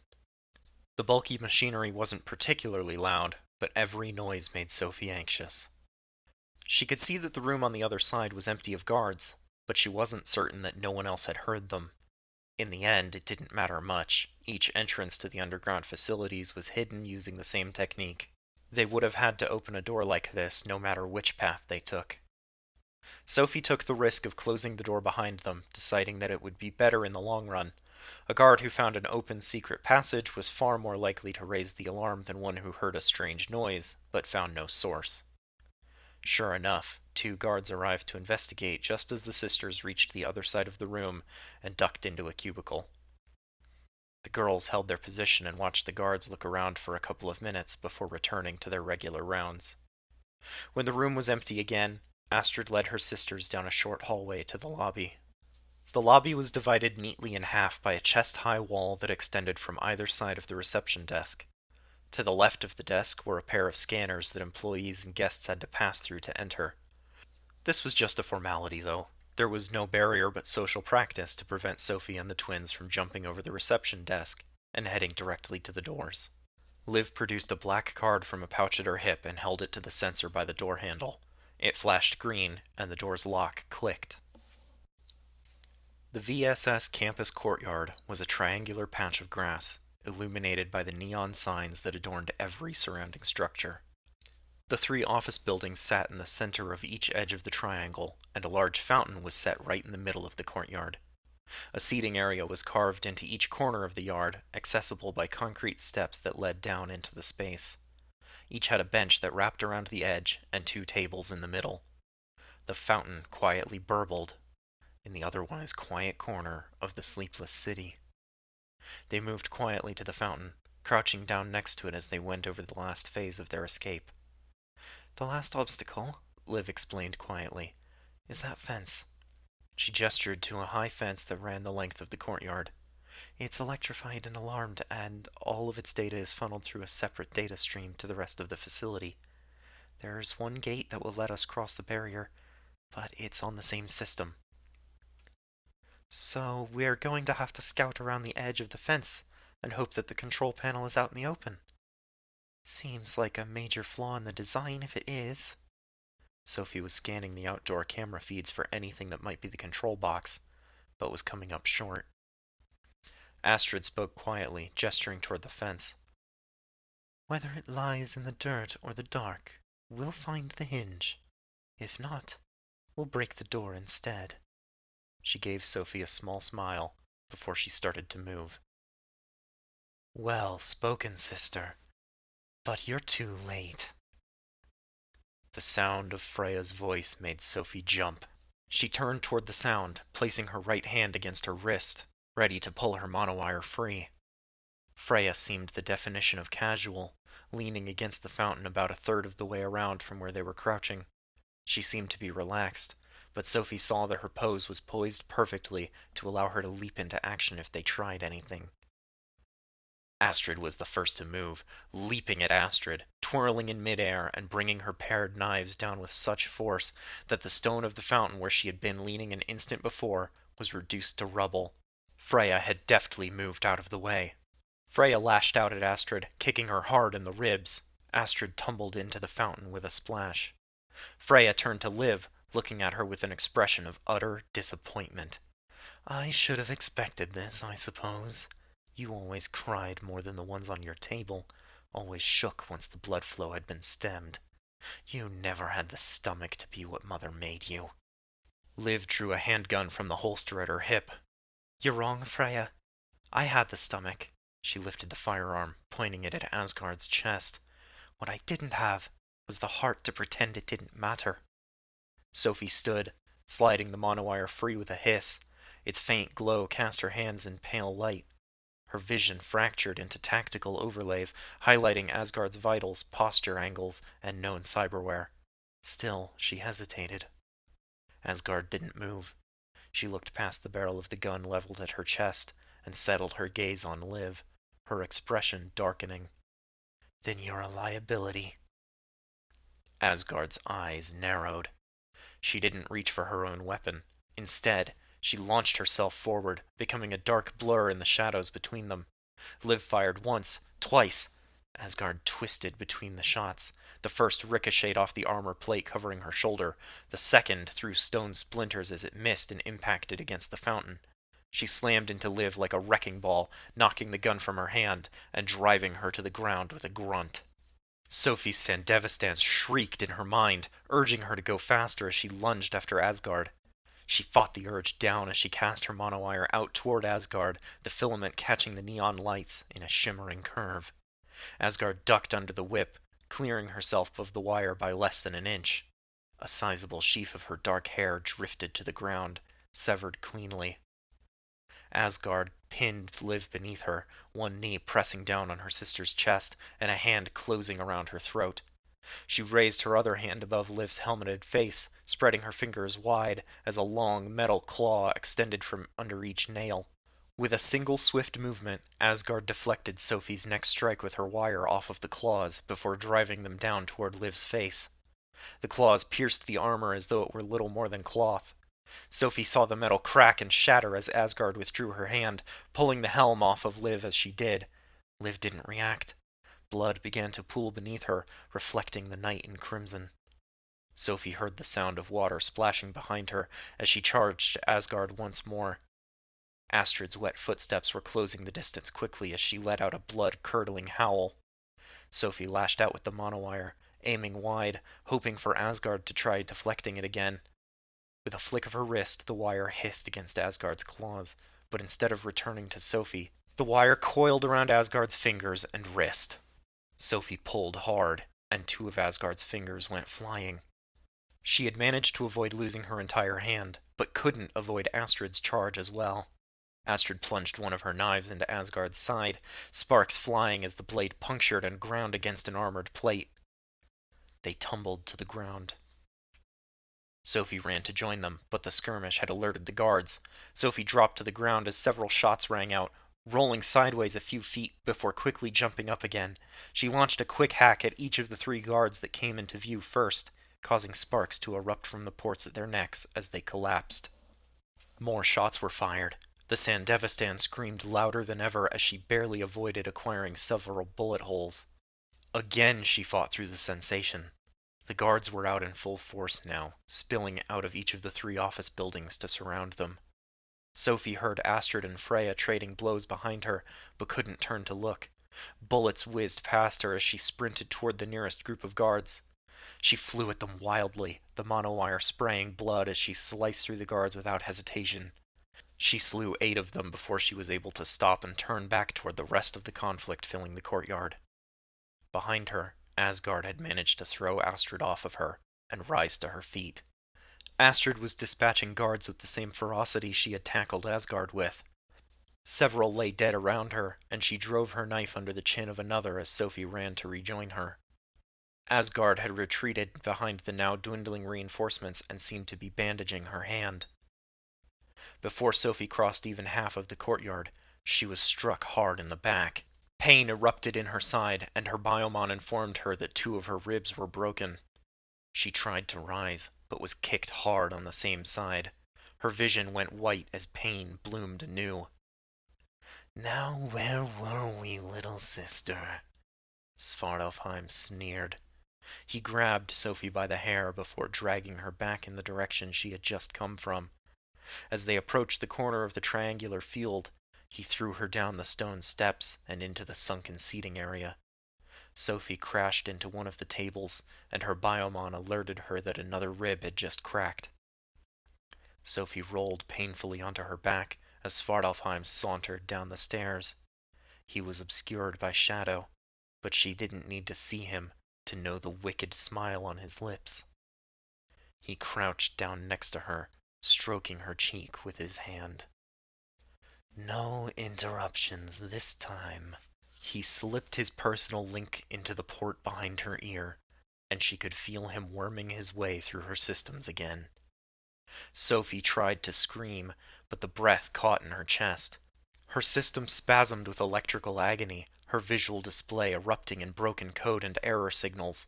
Speaker 1: The bulky machinery wasn't particularly loud, but every noise made Sophie anxious. She could see that the room on the other side was empty of guards, but she wasn't certain that no one else had heard them. In the end, it didn't matter much. Each entrance to the underground facilities was hidden using the same technique. They would have had to open a door like this no matter which path they took. Sophie took the risk of closing the door behind them, deciding that it would be better in the long run. A guard who found an open secret passage was far more likely to raise the alarm than one who heard a strange noise, but found no source. Sure enough, two guards arrived to investigate just as the sisters reached the other side of the room and ducked into a cubicle. The girls held their position and watched the guards look around for a couple of minutes before returning to their regular rounds. When the room was empty again, Astrid led her sisters down a short hallway to the lobby. The lobby was divided neatly in half by a chest-high wall that extended from either side of the reception desk. To the left of the desk were a pair of scanners that employees and guests had to pass through to enter. This was just a formality, though. There was no barrier but social practice to prevent Sophie and the twins from jumping over the reception desk and heading directly to the doors. Liv produced a black card from a pouch at her hip and held it to the sensor by the door handle. It flashed green, and the door's lock clicked. The VSS campus courtyard was a triangular patch of grass, illuminated by the neon signs that adorned every surrounding structure. The three office buildings sat in the center of each edge of the triangle, and a large fountain was set right in the middle of the courtyard. A seating area was carved into each corner of the yard, accessible by concrete steps that led down into the space. Each had a bench that wrapped around the edge and two tables in the middle. The fountain quietly burbled in the otherwise quiet corner of the sleepless city. They moved quietly to the fountain, crouching down next to it as they went over the last phase of their escape. "The last obstacle," Liv explained quietly, "is that fence." She gestured to a high fence that ran the length of the courtyard. "It's electrified and alarmed, and all of its data is funneled through a separate data stream to the rest of the facility. There's one gate that will let us cross the barrier, but it's on the same system. So we're going to have to scout around the edge of the fence and hope that the control panel is out in the open. Seems like a major flaw in the design if it is." Sophie was scanning the outdoor camera feeds for anything that might be the control box, but was coming up short. Astrid spoke quietly, gesturing toward the fence. "Whether it lies in the dirt or the dark, we'll find the hinge. If not, we'll break the door instead." She gave Sophie a small smile before she started to move. "Well spoken, sister, but you're too late." The sound of Freya's voice made Sophie jump. She turned toward the sound, placing her right hand against her wrist, ready to pull her monowire free. Freya seemed the definition of casual, leaning against the fountain about a third of the way around from where they were crouching. She seemed to be relaxed, but Sophie saw that her pose was poised perfectly to allow her to leap into action if they tried anything. Astrid was the first to move, leaping at Astrid, twirling in midair and bringing her paired knives down with such force that the stone of the fountain where she had been leaning an instant before was reduced to rubble. Freya had deftly moved out of the way. Freya lashed out at Astrid, kicking her hard in the ribs. Astrid tumbled into the fountain with a splash. Freya turned to Liv, looking at her with an expression of utter disappointment. "I should have expected this, I suppose. You always cried more than the ones on your table, always shook once the blood flow had been stemmed. You never had the stomach to be what Mother made you." Liv drew a handgun from the holster at her hip. "You're wrong, Freya. I had the stomach." She lifted the firearm, pointing it at Asgard's chest. "What I didn't have was the heart to pretend it didn't matter." Sophie stood, sliding the monowire free with a hiss. Its faint glow cast her hands in pale light. Her vision fractured into tactical overlays, highlighting Asgard's vitals, posture angles, and known cyberware. Still, she hesitated. Asgard didn't move. She looked past the barrel of the gun leveled at her chest and settled her gaze on Liv, her expression darkening. "Then you're a liability." Asgard's eyes narrowed. She didn't reach for her own weapon. Instead, she launched herself forward, becoming a dark blur in the shadows between them. Liv fired once, twice. Asgard twisted between the shots. The first ricocheted off the armor plate covering her shoulder. The second threw stone splinters as it missed and impacted against the fountain. She slammed into Liv like a wrecking ball, knocking the gun from her hand and driving her to the ground with a grunt. Sophie Sandevistan shrieked in her mind, urging her to go faster as she lunged after Asgard. She fought the urge down as she cast her monowire out toward Asgard, the filament catching the neon lights in a shimmering curve. Asgard ducked under the whip, clearing herself of the wire by less than an inch. A sizable sheaf of her dark hair drifted to the ground, severed cleanly. Asgard pinned Liv beneath her, one knee pressing down on her sister's chest and a hand closing around her throat. She raised her other hand above Liv's helmeted face, spreading her fingers wide as a long metal claw extended from under each nail. With a single swift movement, Asgard deflected Sophie's next strike with her wire off of the claws before driving them down toward Liv's face. The claws pierced the armor as though it were little more than cloth. Sophie saw the metal crack and shatter as Asgard withdrew her hand, pulling the helm off of Liv as she did. Liv didn't react. Blood began to pool beneath her, reflecting the night in crimson. Sophie heard the sound of water splashing behind her as she charged Asgard once more. Astrid's wet footsteps were closing the distance quickly as she let out a blood-curdling howl. Sophie lashed out with the monowire, aiming wide, hoping for Asgard to try deflecting it again. With a flick of her wrist, the wire hissed against Asgard's claws, but instead of returning to Sophie, the wire coiled around Asgard's fingers and wrist. Sophie pulled hard, and two of Asgard's fingers went flying. She had managed to avoid losing her entire hand, but couldn't avoid Astrid's charge as well. Astrid plunged one of her knives into Asgard's side, sparks flying as the blade punctured and ground against an armored plate. They tumbled to the ground. Sophie ran to join them, but the skirmish had alerted the guards. Sophie dropped to the ground as several shots rang out, rolling sideways a few feet before quickly jumping up again. She launched a quick hack at each of the three guards that came into view first, causing sparks to erupt from the ports at their necks as they collapsed. More shots were fired. The Sandevistan screamed louder than ever as she barely avoided acquiring several bullet holes. Again she fought through the sensation. The guards were out in full force now, spilling out of each of the three office buildings to surround them. Sophie heard Astrid and Freya trading blows behind her, but couldn't turn to look. Bullets whizzed past her as she sprinted toward the nearest group of guards. She flew at them wildly, the monowire spraying blood as she sliced through the guards without hesitation. She slew 8 of them before she was able to stop and turn back toward the rest of the conflict filling the courtyard. Behind her, Asgard had managed to throw Astrid off of her and rise to her feet. Astrid was dispatching guards with the same ferocity she had tackled Asgard with. Several lay dead around her, and she drove her knife under the chin of another as Sophie ran to rejoin her. Asgard had retreated behind the now dwindling reinforcements and seemed to be bandaging her hand. Before Sophie crossed even half of the courtyard, she was struck hard in the back. Pain erupted in her side, and her biomon informed her that 2 of her ribs were broken. She tried to rise, but was kicked hard on the same side. Her vision went white as pain bloomed anew. "Now where were we, little sister?" Svartalfheim sneered. He grabbed Sophie by the hair before dragging her back in the direction she had just come from. As they approached the corner of the triangular field, he threw her down the stone steps and into the sunken seating area. Sophie crashed into one of the tables, and her biomon alerted her that another rib had just cracked. Sophie rolled painfully onto her back as Svartalfheim sauntered down the stairs. He was obscured by shadow, but she didn't need to see him to know the wicked smile on his lips. He crouched down next to her, stroking her cheek with his hand. "No interruptions this time." He slipped his personal link into the port behind her ear, and she could feel him worming his way through her systems again. Sophie tried to scream, but the breath caught in her chest. Her system spasmed with electrical agony, her visual display erupting in broken code and error signals.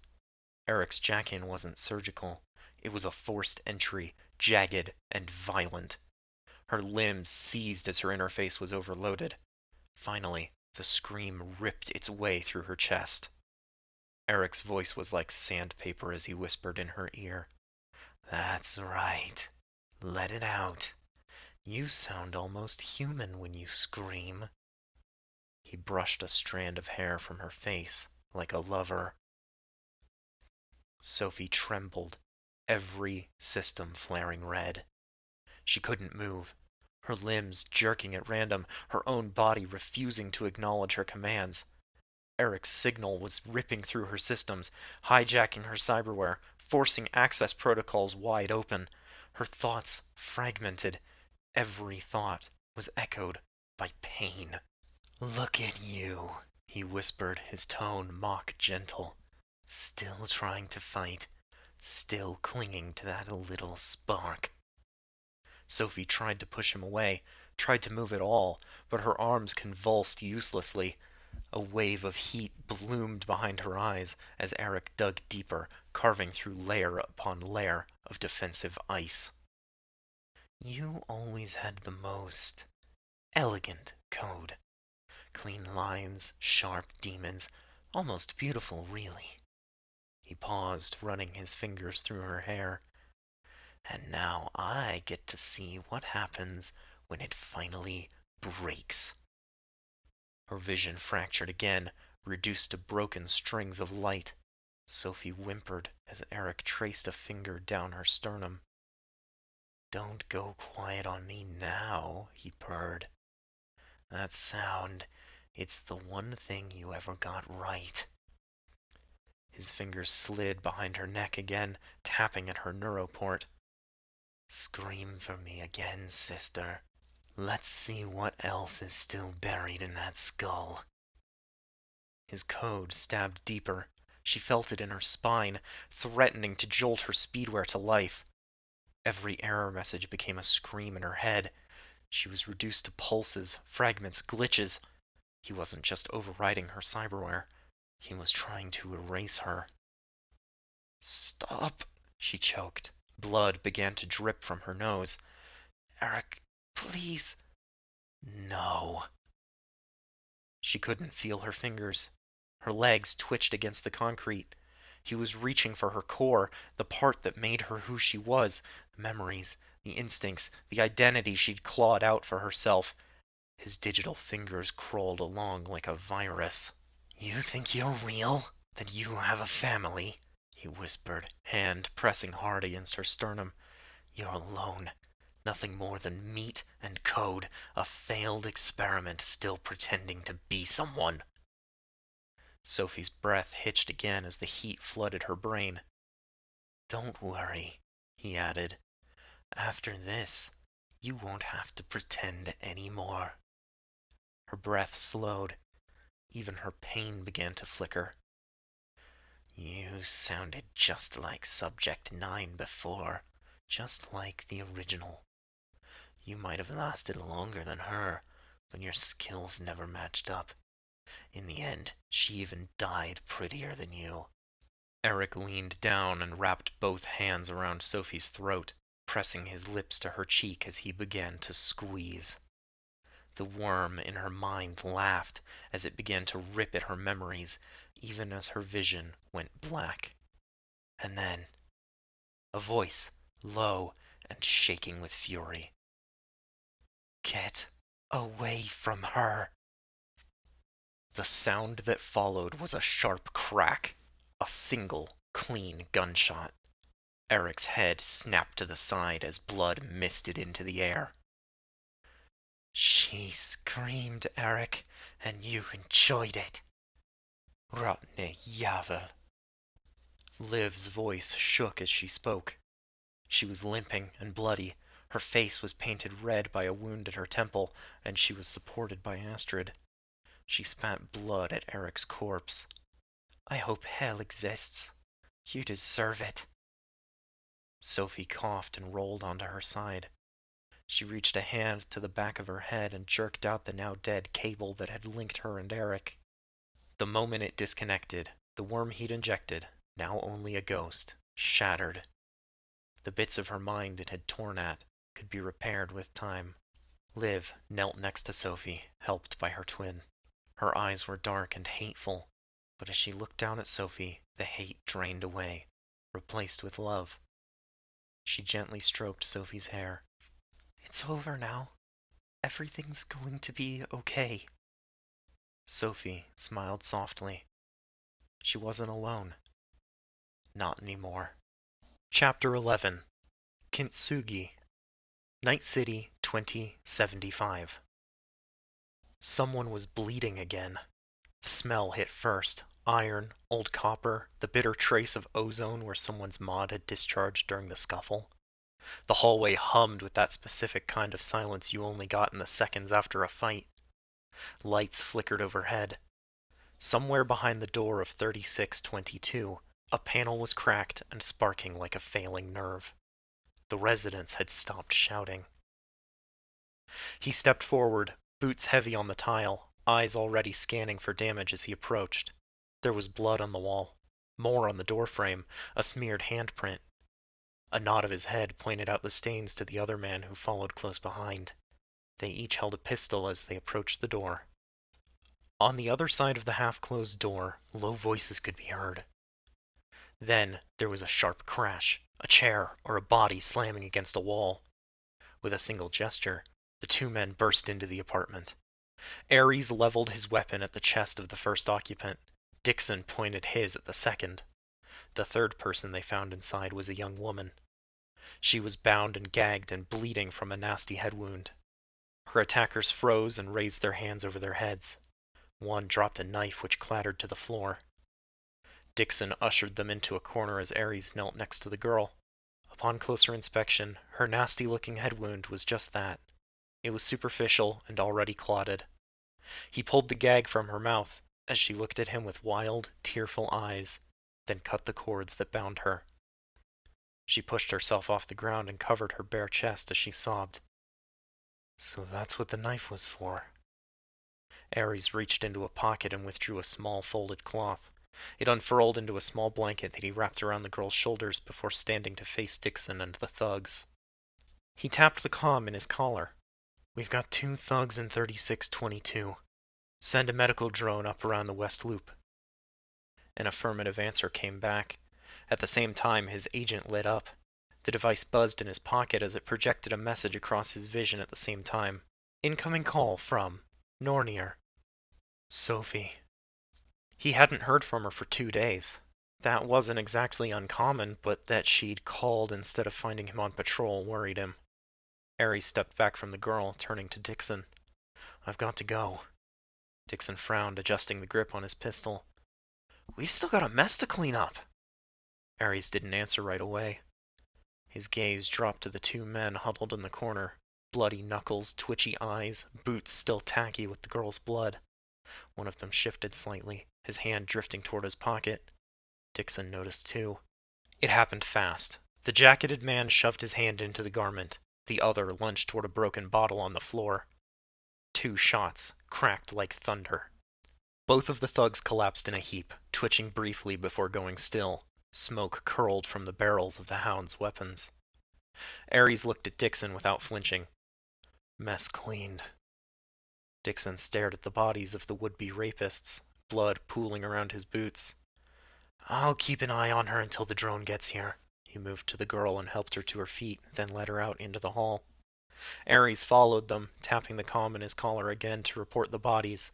Speaker 1: Eric's jack-in wasn't surgical. It was a forced entry, jagged and violent. Her limbs seized as her interface was overloaded. Finally, the scream ripped its way through her chest. Eric's voice was like sandpaper as he whispered in her ear. "That's right. Let it out. You sound almost human when you scream." He brushed a strand of hair from her face, like a lover. Sophie trembled, every system flaring red. She couldn't move, her limbs jerking at random, her own body refusing to acknowledge her commands. Eric's signal was ripping through her systems, hijacking her cyberware, forcing access protocols wide open. Her thoughts fragmented. Every thought was echoed by pain. "Look at you," he whispered, his tone mock gentle. "Still trying to fight, still clinging to that little spark." Sophie tried to push him away, tried to move at all, but her arms convulsed uselessly. A wave of heat bloomed behind her eyes as Eric dug deeper, carving through layer upon layer of defensive ice. "You always had the most elegant code. Clean lines, sharp demons, almost beautiful, really." He paused, running his fingers through her hair. "And now I get to see what happens when it finally breaks." Her vision fractured again, reduced to broken strings of light. Sophie whimpered as Eric traced a finger down her sternum. "Don't go quiet on me now," he purred. "That sound, it's the one thing you ever got right." His fingers slid behind her neck again, tapping at her neuroport. Scream for me again, sister. Let's see what else is still buried in that skull. His code stabbed deeper. She felt it in her spine, threatening to jolt her speedware to life. Every error message became a scream in her head. She was reduced to pulses, fragments, glitches. He wasn't just overriding her cyberware. He was trying to erase her. Stop, she choked. Blood began to drip from her nose. Eric, please. No. She couldn't feel her fingers. Her legs twitched against the concrete. He was reaching for her core, the part that made her who she was, the memories, the instincts, the identity she'd clawed out for herself. His digital fingers crawled along like a virus. You think you're real? That you have a family? He whispered, hand pressing hard against her sternum. You're alone. Nothing more than meat and code, a failed experiment still pretending to be someone. Sophie's breath hitched again as the heat flooded her brain. Don't worry, he added. After this, you won't have to pretend anymore. Her breath slowed. Even her pain began to flicker. You sounded just like Subject 9 before, just like the original. You might have lasted longer than her, but your skills never matched up. In the end, she even died prettier than you. Eric leaned down and wrapped both hands around Sophie's throat, pressing his lips to her cheek as he began to squeeze. The worm in her mind laughed as it began to rip at her memories, even as her vision went black. And then, a voice, low and shaking with fury. Get away from her! The sound that followed was a sharp crack, a single, clean gunshot. Eric's head snapped to the side as blood misted into the air. She screamed, Eric, and you enjoyed it. Rottne Yavel. Liv's voice shook as she spoke. She was limping and bloody. Her face was painted red by a wound at her temple, and she was supported by Astrid. She spat blood at Eric's corpse. I hope hell exists. You deserve it. Sophie coughed and rolled onto her side. She reached a hand to the back of her head and jerked out the now dead cable that had linked her and Eric. The moment it disconnected, the worm he'd injected, now only a ghost, shattered. The bits of her mind it had torn at could be repaired with time. Liv knelt next to Sophie, helped by her twin. Her eyes were dark and hateful, but as she looked down at Sophie, the hate drained away, replaced with love. She gently stroked Sophie's hair. It's over now. Everything's going to be okay. Sophie smiled softly. She wasn't alone. Not anymore. Chapter 11. Kintsugi. Night City, 2075. Someone was bleeding again. The smell hit first. Iron, old copper, the bitter trace of ozone where someone's mod had discharged during the scuffle. The hallway hummed with that specific kind of silence you only got in the seconds after a fight. Lights flickered overhead. Somewhere behind the door of 3622, a panel was cracked and sparking like a failing nerve. The residents had stopped shouting. He stepped forward, boots heavy on the tile, eyes already scanning for damage as he approached. There was blood on the wall. More on the doorframe, a smeared handprint. A nod of his head pointed out the stains to the other man who followed close behind. They each held a pistol as they approached the door. On the other side of the half-closed door, low voices could be heard. Then there was a sharp crash, a chair or a body slamming against a wall. With a single gesture, the two men burst into the apartment. Ares leveled his weapon at the chest of the first occupant. Dixon pointed his at the second. The third person they found inside was a young woman. She was bound and gagged and bleeding from a nasty head wound. Her attackers froze and raised their hands over their heads. One dropped a knife which clattered to the floor. Dixon ushered them into a corner as Ares knelt next to the girl. Upon closer inspection, her nasty-looking head wound was just that. It was superficial and already clotted. He pulled the gag from her mouth as she looked at him with wild, tearful eyes, then cut the cords that bound her. She pushed herself off the ground and covered her bare chest as she sobbed. So that's what the knife was for. Ares reached into a pocket and withdrew a small folded cloth. It unfurled into a small blanket that he wrapped around the girl's shoulders before standing to face Dixon and the thugs. He tapped the comm in his collar. We've got 2 thugs in 3622. Send a medical drone up around the West Loop. An affirmative answer came back. At the same time, his agent lit up. The device buzzed in his pocket as it projected a message across his vision at the same time. Incoming call from Nornir. Sophie. He hadn't heard from her for 2 days. That wasn't exactly uncommon, but that she'd called instead of finding him on patrol worried him. Ares stepped back from the girl, turning to Dixon. I've got to go. Dixon frowned, adjusting the grip on his pistol. We've still got a mess to clean up. Ares didn't answer right away. His gaze dropped to the 2 men huddled in the corner. Bloody knuckles, twitchy eyes, boots still tacky with the girl's blood. One of them shifted slightly, his hand drifting toward his pocket. Dixon noticed too. It happened fast. The jacketed man shoved his hand into the garment. The other lunged toward a broken bottle on the floor. 2 shots, cracked like thunder. Both of the thugs collapsed in a heap, twitching briefly before going still. Smoke curled from the barrels of the hound's weapons. Ares looked at Dixon without flinching. Mess cleaned. Dixon stared at the bodies of the would-be rapists, blood pooling around his boots. I'll keep an eye on her until the drone gets here. He moved to the girl and helped her to her feet, then led her out into the hall. Ares followed them, tapping the comm in his collar again to report the bodies,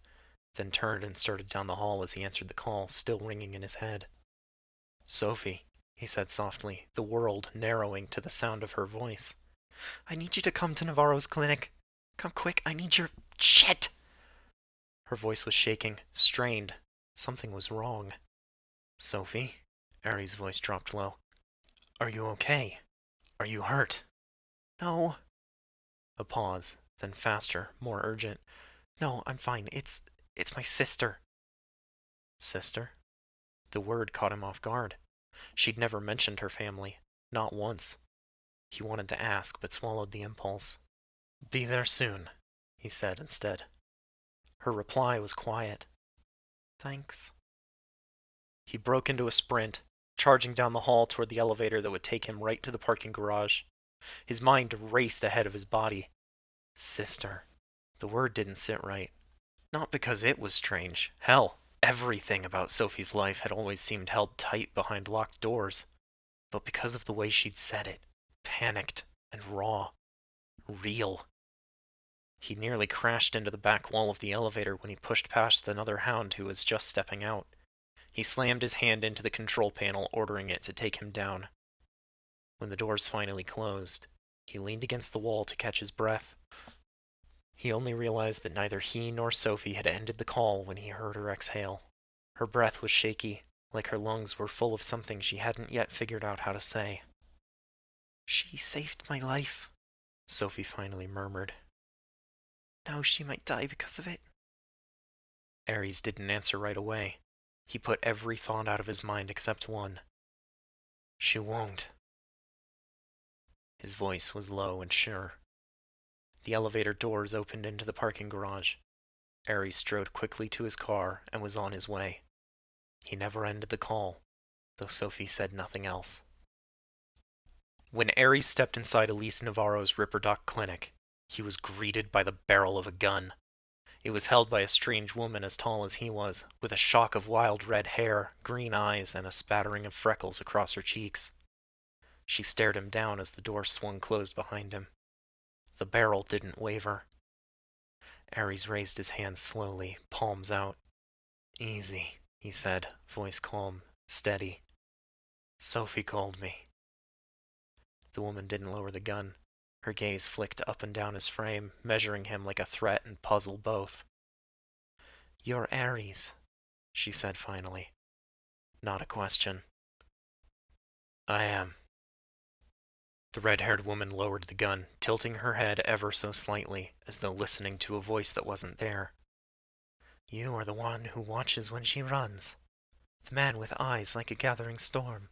Speaker 1: then turned and started down the hall as he answered the call, still ringing in his head. Sophie, he said softly, the world narrowing to the sound of her voice. I need you to come to Navarro's clinic. Come quick, I need your... Shit! Her voice was shaking, strained. Something was wrong. Sophie? Ares' voice dropped low. Are you okay? Are you hurt? No. A pause, then faster, more urgent. No, I'm fine. It's my sister. Sister? The word caught him off guard. She'd never mentioned her family. Not once. He wanted to ask, but swallowed the impulse. Be there soon, he said instead. Her reply was quiet. Thanks. He broke into a sprint, charging down the hall toward the elevator that would take him right to the parking garage. His mind raced ahead of his body. Sister. The word didn't sit right. Not because it was strange. Hell, everything about Sophie's life had always seemed held tight behind locked doors. But because of the way she'd said it. Panicked and raw. Real. He nearly crashed into the back wall of the elevator when he pushed past another hound who was just stepping out. He slammed his hand into the control panel, ordering it to take him down. When the doors finally closed, he leaned against the wall to catch his breath. He only realized that neither he nor Sophie had ended the call when he heard her exhale. Her breath was shaky, like her lungs were full of something she hadn't yet figured out how to say. She saved my life, Sophie finally murmured. Now she might die because of it. Ares didn't answer right away. He put every thought out of his mind except one. She won't. His voice was low and sure. The elevator doors opened into the parking garage. Ares strode quickly to his car and was on his way. He never ended the call, though Sophie said nothing else. When Ares stepped inside Elise Navarro's Ripperdoc clinic, he was greeted by the barrel of a gun. It was held by a strange woman as tall as he was, with a shock of wild red hair, green eyes, and a spattering of freckles across her cheeks. She stared him down as the door swung closed behind him. The barrel didn't waver. Ares raised his hands slowly, palms out. Easy, he said, voice calm, steady. Sophie called me. The woman didn't lower the gun. Her gaze flicked up and down his frame, measuring him like a threat and puzzle both. You're Ares, she said finally. not a question. I am. The red-haired woman lowered the gun, tilting her head ever so slightly, as though listening to a voice that wasn't there. You are the one who watches when she runs. The man with eyes like a gathering storm.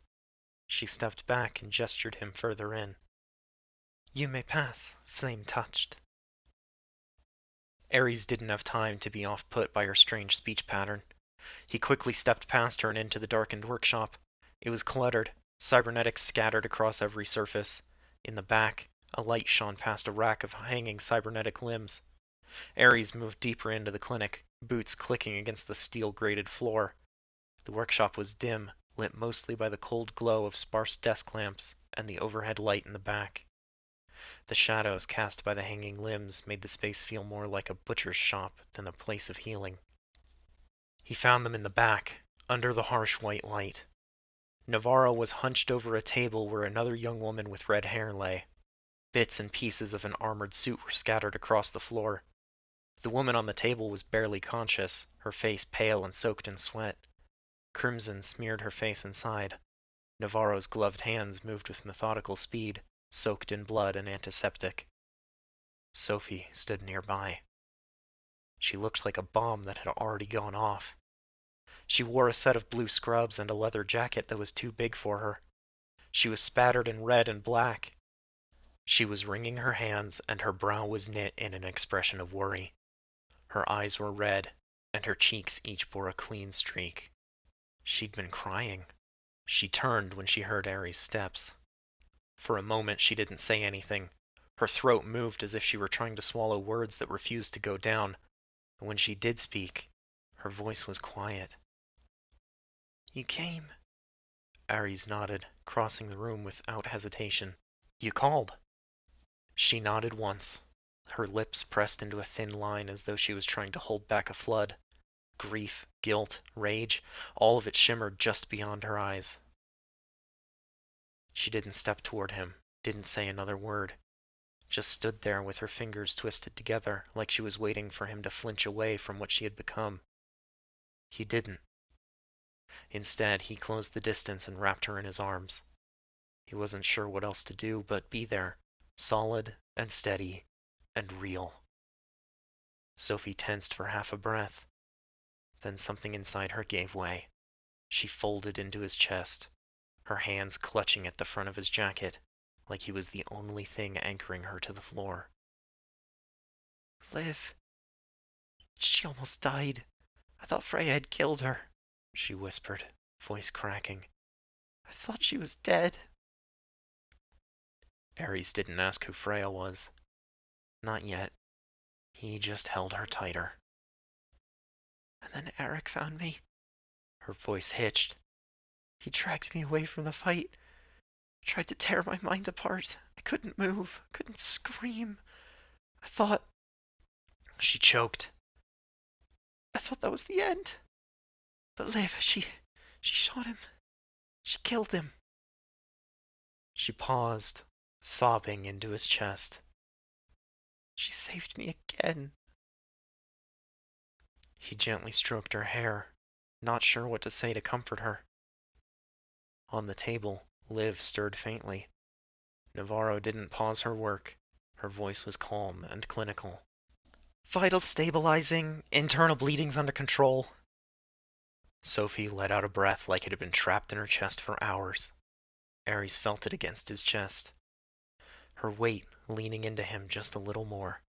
Speaker 1: She stepped back and gestured him further in. You may pass, flame-touched. Ares didn't have time to be off-put by her strange speech pattern. He quickly stepped past her and into the darkened workshop. It was cluttered, cybernetics scattered across every surface. In the back, a light shone past a rack of hanging cybernetic limbs. Ares moved deeper into the clinic, boots clicking against the steel-grated floor. The workshop was dim, lit mostly by the cold glow of sparse desk lamps and the overhead light in the back. The shadows cast by the hanging limbs made the space feel more like a butcher's shop than a place of healing. He found them in the back, under the harsh white light. Navarro was hunched over a table where another young woman with red hair lay. Bits and pieces of an armored suit were scattered across the floor. The woman on the table was barely conscious, her face pale and soaked in sweat. Crimson smeared her face inside. Navarro's gloved hands moved with methodical speed, soaked in blood and antiseptic. Sophie stood nearby. She looked like a bomb that had already gone off. She wore a set of blue scrubs and a leather jacket that was too big for her. She was spattered in red and black. She was wringing her hands, and her brow was knit in an expression of worry. Her eyes were red, and her cheeks each bore a clean streak. She'd been crying. She turned when she heard Ares' steps. For a moment she didn't say anything. Her throat moved as if she were trying to swallow words that refused to go down. And when she did speak, her voice was quiet. You came. Ares nodded, crossing the room without hesitation. You called. She nodded once, her lips pressed into a thin line as though she was trying to hold back a flood. Grief, guilt, rage, all of it shimmered just beyond her eyes. She didn't step toward him, didn't say another word. Just stood there with her fingers twisted together, like she was waiting for him to flinch away from what she had become. He didn't. Instead, he closed the distance and wrapped her in his arms. He wasn't sure what else to do but be there, solid and steady and real. Sophie tensed for half a breath. Then something inside her gave way. She folded into his chest, her hands clutching at the front of his jacket, like he was the only thing anchoring her to the floor. Liv. She almost died. I thought Freya had killed her, she whispered, voice cracking. I thought she was dead. Ares didn't ask who Freya was. Not yet. He just held her tighter. And then Eric found me. Her voice hitched. He dragged me away from the fight. Tried to tear my mind apart. I couldn't move, couldn't scream. I thought... She choked. I thought that was the end. But Liv, she shot him. She killed him. She paused, sobbing into his chest. She saved me again. He gently stroked her hair, not sure what to say to comfort her. On the table, Liv stirred faintly. Navarro didn't pause her work. Her voice was calm and clinical. Vitals stabilizing, internal bleeding's under control. Sophie let out a breath like it had been trapped in her chest for hours. Ares felt it against his chest. Her weight leaning into him just a little more.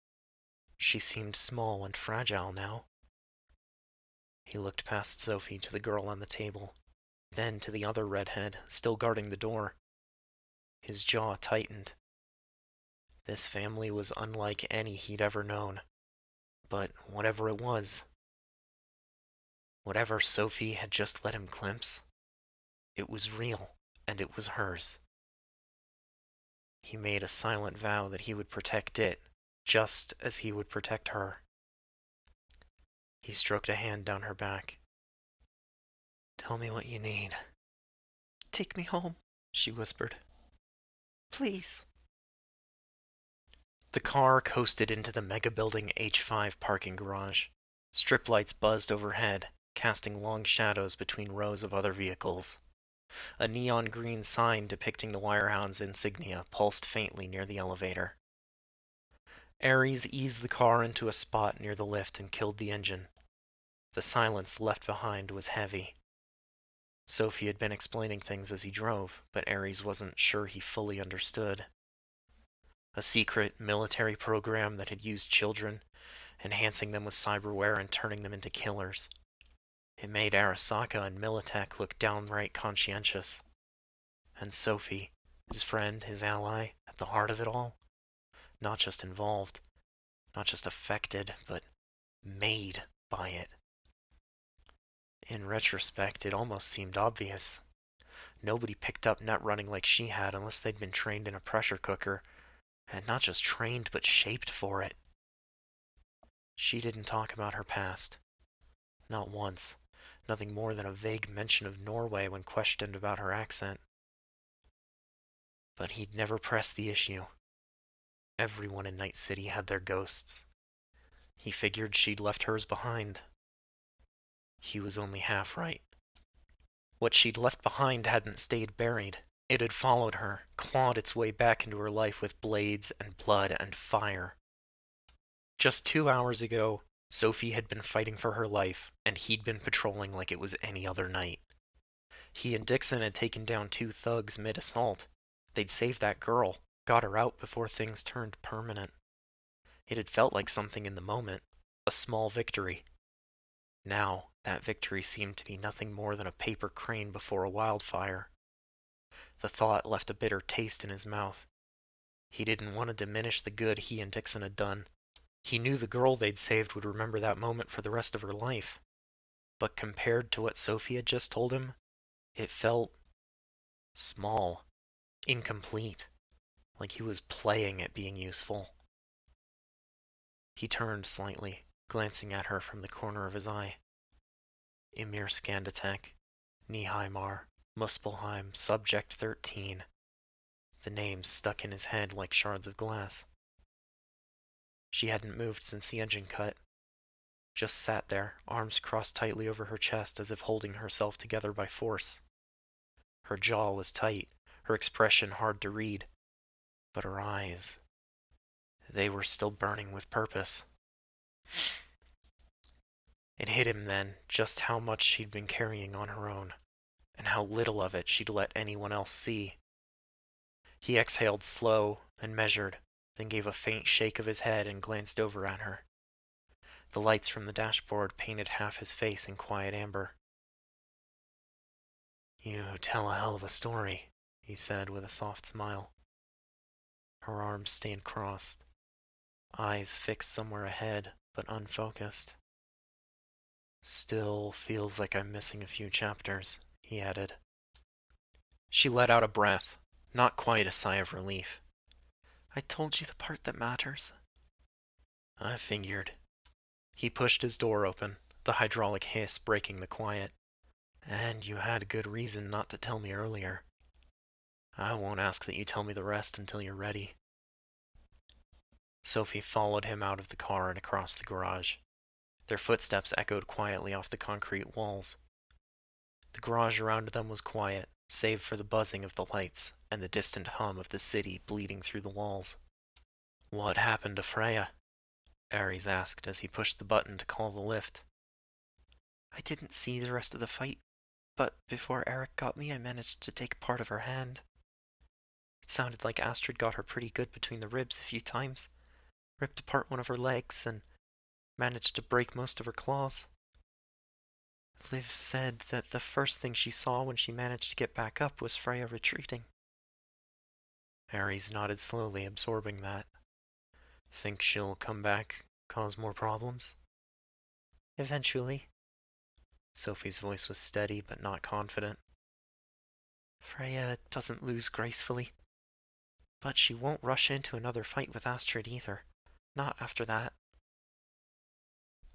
Speaker 1: She seemed small and fragile now. He looked past Sophie to the girl on the table, then to the other redhead, still guarding the door. His jaw tightened. This family was unlike any he'd ever known. But whatever it was, whatever Sophie had just let him glimpse, it was real, and it was hers. He made a silent vow that he would protect it, just as he would protect her. He stroked a hand down her back. Tell me what you need. Take me home, she whispered. Please. The car coasted into the mega building H5 parking garage. Strip lights buzzed overhead, casting long shadows between rows of other vehicles. A neon green sign depicting the Wirehound's insignia pulsed faintly near the elevator. Ares eased the car into a spot near the lift and killed the engine. The silence left behind was heavy. Sophie had been explaining things as he drove, but Ares wasn't sure he fully understood. A secret military program that had used children, enhancing them with cyberware and turning them into killers. It made Arasaka and Militech look downright conscientious. And Sophie, his friend, his ally, at the heart of it all, not just involved, not just affected, but made by it. In retrospect, it almost seemed obvious. Nobody picked up net running like she had unless they'd been trained in a pressure cooker, and not just trained, but shaped for it. She didn't talk about her past. Not once. Nothing more than a vague mention of Norway when questioned about her accent. But he'd never pressed the issue. Everyone in Night City had their ghosts. He figured she'd left hers behind. He was only half right. What she'd left behind hadn't stayed buried. It had followed her, clawed its way back into her life with blades and blood and fire. Just 2 hours ago, Sophie had been fighting for her life, and he'd been patrolling like it was any other night. He and Dixon had taken down 2 thugs mid-assault. They'd saved that girl, got her out before things turned permanent. It had felt like something in the moment, a small victory. Now, that victory seemed to be nothing more than a paper crane before a wildfire. The thought left a bitter taste in his mouth. He didn't want to diminish the good he and Dixon had done. He knew the girl they'd saved would remember that moment for the rest of her life. But compared to what Sophie had just told him, it felt small, incomplete, like he was playing at being useful. He turned slightly, glancing at her from the corner of his eye. Emir Skandatek, Nihaimar, Muspelheim, Subject 13. The names stuck in his head like shards of glass. She hadn't moved since the engine cut. Just sat there, arms crossed tightly over her chest as if holding herself together by force. Her jaw was tight, her expression hard to read. But her eyes, they were still burning with purpose. It hit him then just how much she'd been carrying on her own, and how little of it she'd let anyone else see. He exhaled slow and measured, then gave a faint shake of his head and glanced over at her. The lights from the dashboard painted half his face in quiet amber. "You tell a hell of a story," he said with a soft smile. Her arms stayed crossed, eyes fixed somewhere ahead, but unfocused. "Still feels like I'm missing a few chapters," he added. She let out a breath, not quite a sigh of relief. "I told you the part that matters." "I figured." He pushed his door open, the hydraulic hiss breaking the quiet. "And you had good reason not to tell me earlier. I won't ask that you tell me the rest until you're ready." Sophie followed him out of the car and across the garage. Their footsteps echoed quietly off the concrete walls. The garage around them was quiet, save for the buzzing of the lights and the distant hum of the city bleeding through the walls. "What happened to Freya?" Ares asked as he pushed the button to call the lift. "I didn't see the rest of the fight, but before Eric got me, I managed to take part of her hand. It sounded like Astrid got her pretty good between the ribs a few times, ripped apart one of her legs, and managed to break most of her claws. Liv said that the first thing she saw when she managed to get back up was Freya retreating." Ares nodded slowly, absorbing that. "Think she'll come back, cause more problems?" "Eventually." Sophie's voice was steady but not confident. "Freya doesn't lose gracefully. But she won't rush into another fight with Astrid either. Not after that."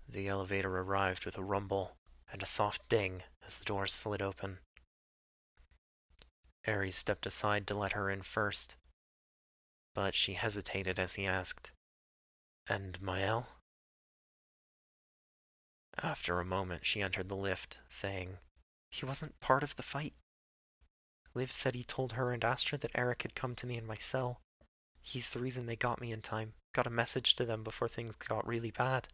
Speaker 1: The elevator arrived with a rumble and a soft ding as the doors slid open. Ares stepped aside to let her in first, but she hesitated as he asked, "And Mael?" After a moment, she entered the lift, saying, "He wasn't part of the fight. Liv said he told her and Astra that Eric had come to me in my cell. He's the reason they got me in time. Got a message to them before things got really bad."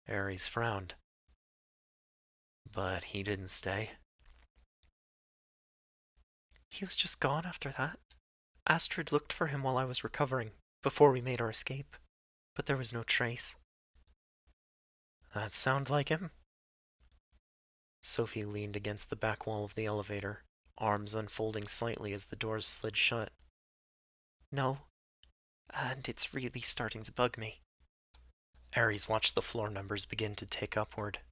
Speaker 1: Ares frowned. "But he didn't stay." "He was just gone after that. Astrid looked for him while I was recovering, before we made our escape, but there was no trace." "That sound like him?" Sophie leaned against the back wall of the elevator, arms unfolding slightly as the doors slid shut. "No, and it's really starting to bug me." Ares watched the floor numbers begin to tick upward.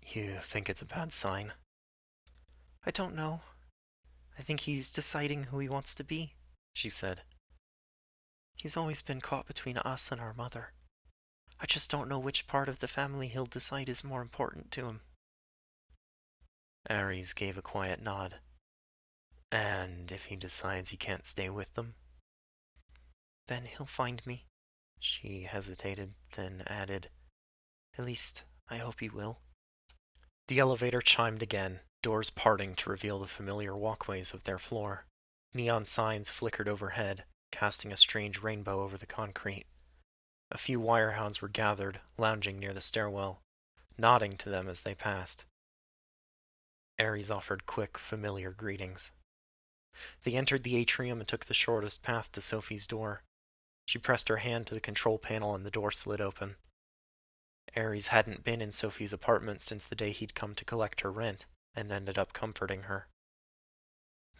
Speaker 1: "You think it's a bad sign?" "I don't know. I think he's deciding who he wants to be," she said. "He's always been caught between us and our mother. I just don't know which part of the family he'll decide is more important to him." Ares gave a quiet nod. "And if he decides he can't stay with them?" "Then he'll find me." She hesitated, then added, "At least, I hope he will." The elevator chimed again, doors parting to reveal the familiar walkways of their floor. Neon signs flickered overhead, casting a strange rainbow over the concrete. A few wirehounds were gathered, lounging near the stairwell, nodding to them as they passed. Ares offered quick, familiar greetings. They entered the atrium and took the shortest path to Sophie's door. She pressed her hand to the control panel and the door slid open. Ares hadn't been in Sophie's apartment since the day he'd come to collect her rent, and ended up comforting her.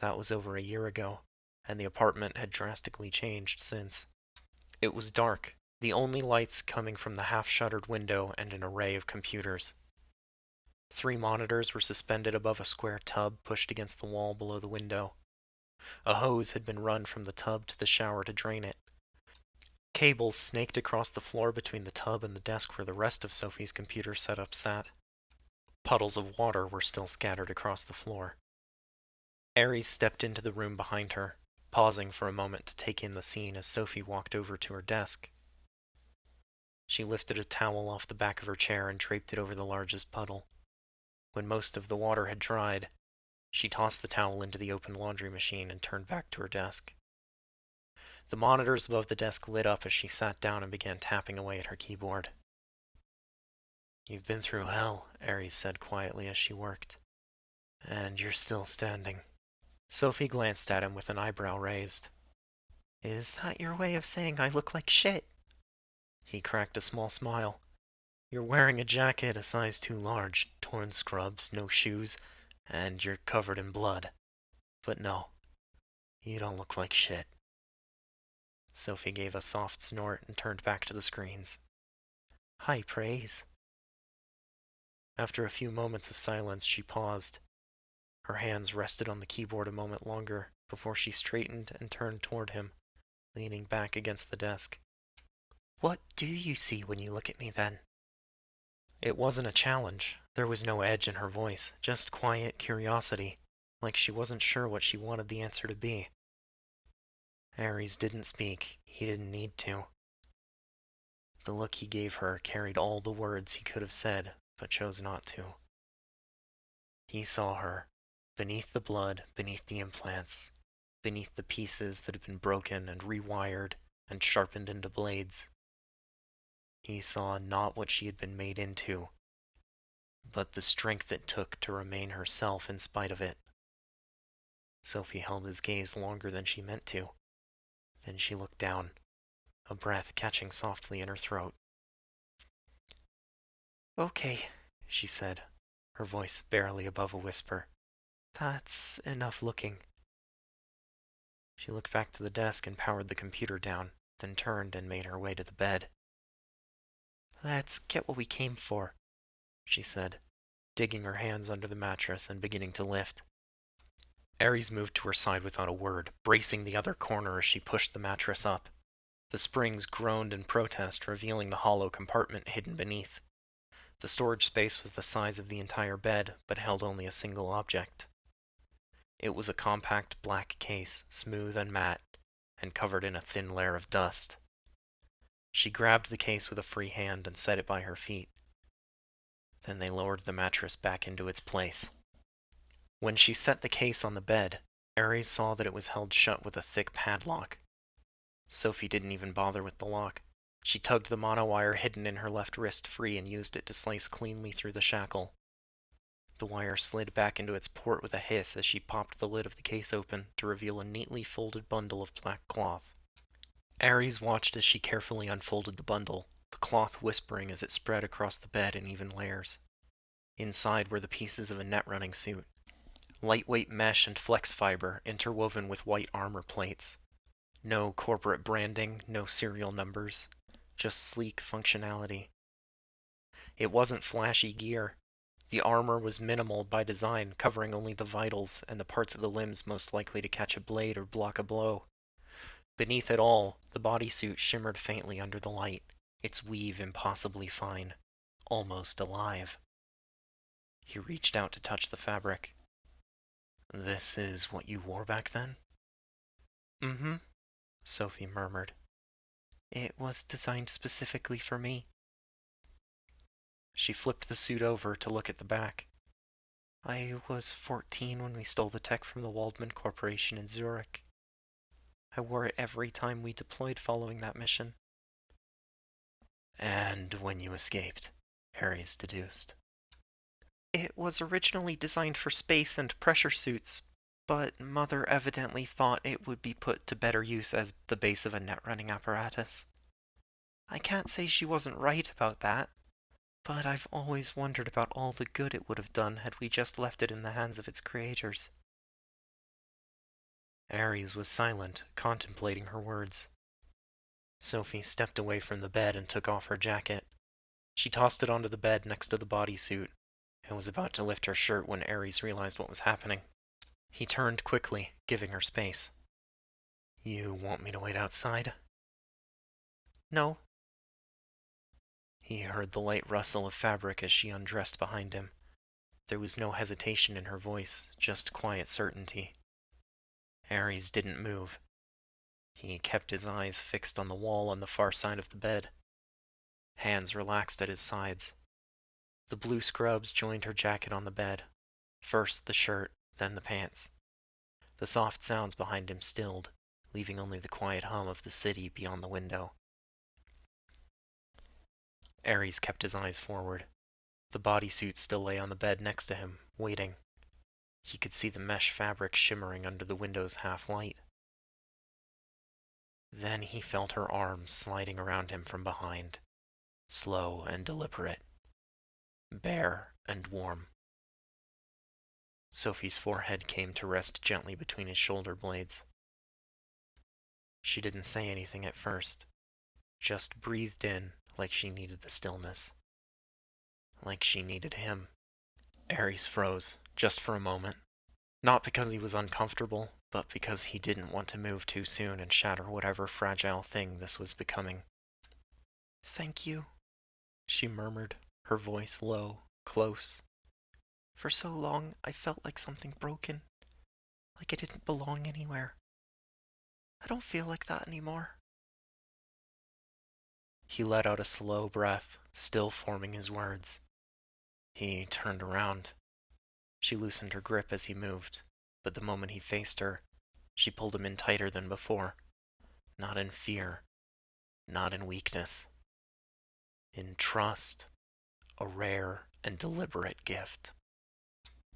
Speaker 1: That was over a year ago, and the apartment had drastically changed since. It was dark, the only lights coming from the half-shuttered window and an array of computers. 3 monitors were suspended above a square tub pushed against the wall below the window. A hose had been run from the tub to the shower to drain it. Cables snaked across the floor between the tub and the desk where the rest of Sophie's computer setup sat. Puddles of water were still scattered across the floor. Ares stepped into the room behind her, pausing for a moment to take in the scene as Sophie walked over to her desk. She lifted a towel off the back of her chair and draped it over the largest puddle. When most of the water had dried, she tossed the towel into the open laundry machine and turned back to her desk. The monitors above the desk lit up as she sat down and began tapping away at her keyboard. "You've been through hell," Ares said quietly as she worked. "And you're still standing." Sophie glanced at him with an eyebrow raised. "Is that your way of saying I look like shit?" He cracked a small smile. "You're wearing a jacket a size too large, torn scrubs, no shoes, and you're covered in blood. But no, you don't look like shit." Sophie gave a soft snort and turned back to the screens. "High praise." After a few moments of silence, she paused. Her hands rested on the keyboard a moment longer before she straightened and turned toward him, leaning back against the desk. "What do you see when you look at me, then?" It wasn't a challenge. There was no edge in her voice, just quiet curiosity, like she wasn't sure what she wanted the answer to be. Ares didn't speak. He didn't need to. The look he gave her carried all the words he could have said, but chose not to. He saw her, beneath the blood, beneath the implants, beneath the pieces that had been broken and rewired and sharpened into blades. He saw not what she had been made into, but the strength it took to remain herself in spite of it. Sophie held his gaze longer than she meant to. Then she looked down, a breath catching softly in her throat. "Okay," she said, her voice barely above a whisper. "That's enough looking." She looked back to the desk and powered the computer down, then turned and made her way to the bed. "Let's get what we came for," she said, digging her hands under the mattress and beginning to lift. Ares moved to her side without a word, bracing the other corner as she pushed the mattress up. The springs groaned in protest, revealing the hollow compartment hidden beneath. The storage space was the size of the entire bed, but held only a single object. It was a compact black case, smooth and matte, and covered in a thin layer of dust. She grabbed the case with a free hand and set it by her feet. Then they lowered the mattress back into its place. When she set the case on the bed, Ares saw that it was held shut with a thick padlock. Sophie didn't even bother with the lock. She tugged the monowire hidden in her left wrist free and used it to slice cleanly through the shackle. The wire slid back into its port with a hiss as she popped the lid of the case open to reveal a neatly folded bundle of black cloth. Ares watched as she carefully unfolded the bundle, the cloth whispering as it spread across the bed in even layers. Inside were the pieces of a net-running suit. Lightweight mesh and flex fiber interwoven with white armor plates. No corporate branding, no serial numbers, just sleek functionality. It wasn't flashy gear. The armor was minimal by design, covering only the vitals and the parts of the limbs most likely to catch a blade or block a blow. Beneath it all, the bodysuit shimmered faintly under the light, its weave impossibly fine, almost alive. He reached out to touch the fabric. "This is what you wore back then?" "Mm-hmm," Sophie murmured. "It was designed specifically for me." She flipped the suit over to look at the back. "I was 14 when we stole the tech from the Waldman Corporation in Zurich. I wore it every time we deployed following that mission." "And when you escaped," Ares deduced. "It was originally designed for space and pressure suits, but Mother evidently thought it would be put to better use as the base of a net-running apparatus. I can't say she wasn't right about that, but I've always wondered about all the good it would have done had we just left it in the hands of its creators." Ares was silent, contemplating her words. Sophie stepped away from the bed and took off her jacket. She tossed it onto the bed next to the bodysuit and was about to lift her shirt when Ares realized what was happening. He turned quickly, giving her space. "You want me to wait outside?" "No." He heard the light rustle of fabric as she undressed behind him. There was no hesitation in her voice, just quiet certainty. Ares didn't move. He kept his eyes fixed on the wall on the far side of the bed. Hands relaxed at his sides. The blue scrubs joined her jacket on the bed. First the shirt, then the pants. The soft sounds behind him stilled, leaving only the quiet hum of the city beyond the window. Ares kept his eyes forward. The bodysuit still lay on the bed next to him, waiting. He could see the mesh fabric shimmering under the window's half-light. Then he felt her arms sliding around him from behind, slow and deliberate, bare and warm. Sophie's forehead came to rest gently between his shoulder blades. She didn't say anything at first, just breathed in like she needed the stillness. Like she needed him. Ares froze, just for a moment. Not because he was uncomfortable, but because he didn't want to move too soon and shatter whatever fragile thing this was becoming. "Thank you," she murmured, her voice low, close. "For so long, I felt like something broken, like I didn't belong anywhere. I don't feel like that anymore." He let out a slow breath, still forming his words. He turned around. She loosened her grip as he moved, but the moment he faced her, she pulled him in tighter than before. Not in fear, not in weakness. In trust, a rare and deliberate gift.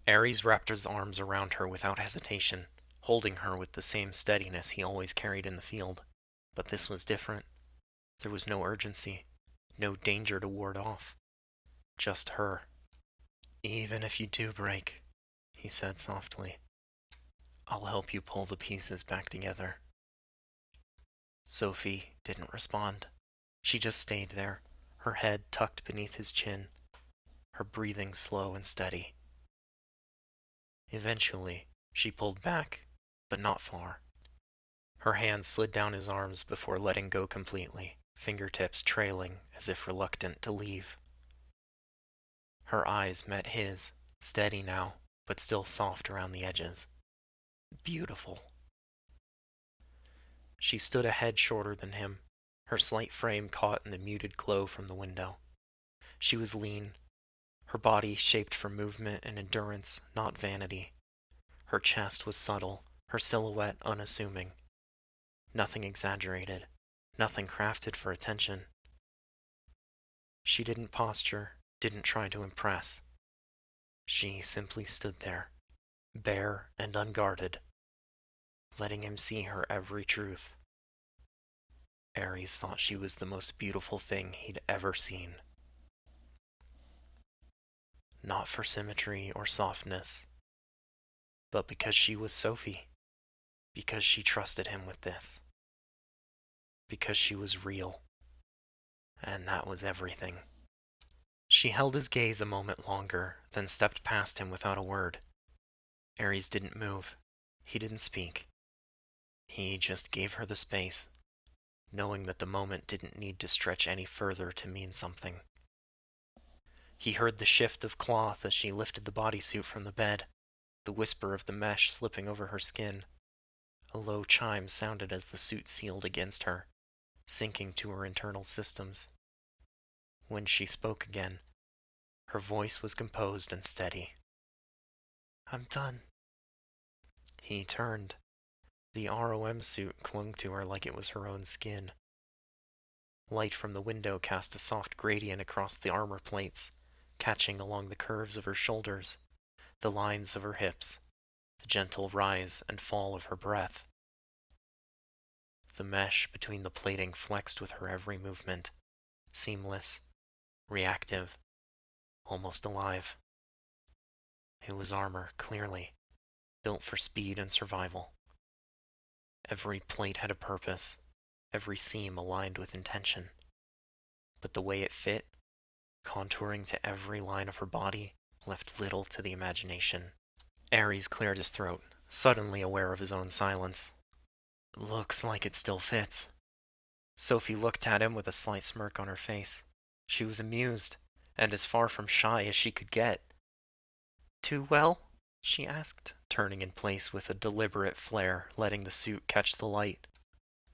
Speaker 1: Ares wrapped his arms around her without hesitation, holding her with the same steadiness he always carried in the field. But this was different. There was no urgency, no danger to ward off. Just her. "Even if you do break," he said softly, "I'll help you pull the pieces back together." Sophie didn't respond. She just stayed there, her head tucked beneath his chin, her breathing slow and steady. Eventually, she pulled back, but not far. Her hand slid down his arms before letting go completely, fingertips trailing as if reluctant to leave. Her eyes met his, steady now, but still soft around the edges. Beautiful. She stood a head shorter than him, her slight frame caught in the muted glow from the window. She was lean, her body shaped for movement and endurance, not vanity. Her chest was subtle, her silhouette unassuming. Nothing exaggerated, nothing crafted for attention. She didn't posture, didn't try to impress. She simply stood there, bare and unguarded, letting him see her every truth. Ares thought she was the most beautiful thing he'd ever seen. Not for symmetry or softness, but because she was Sophie, because she trusted him with this, because she was real, and that was everything. She held his gaze a moment longer, then stepped past him without a word. Ares didn't move. He didn't speak. He just gave her the space, knowing that the moment didn't need to stretch any further to mean something. He heard the shift of cloth as she lifted the bodysuit from the bed, the whisper of the mesh slipping over her skin. A low chime sounded as the suit sealed against her, sinking to her internal systems. When she spoke again, her voice was composed and steady. "I'm done." He turned. The ROM suit clung to her like it was her own skin. Light from the window cast a soft gradient across the armor plates, catching along the curves of her shoulders, the lines of her hips, the gentle rise and fall of her breath. The mesh between the plating flexed with her every movement, seamless, reactive, almost alive. It was armor, clearly, built for speed and survival. Every plate had a purpose, every seam aligned with intention. But the way it fit, contouring to every line of her body, left little to the imagination. Ares cleared his throat, suddenly aware of his own silence. "Looks like it still fits." Sophie looked at him with a slight smirk on her face. She was amused, and as far from shy as she could get. "Too well?" she asked, turning in place with a deliberate flare, letting the suit catch the light.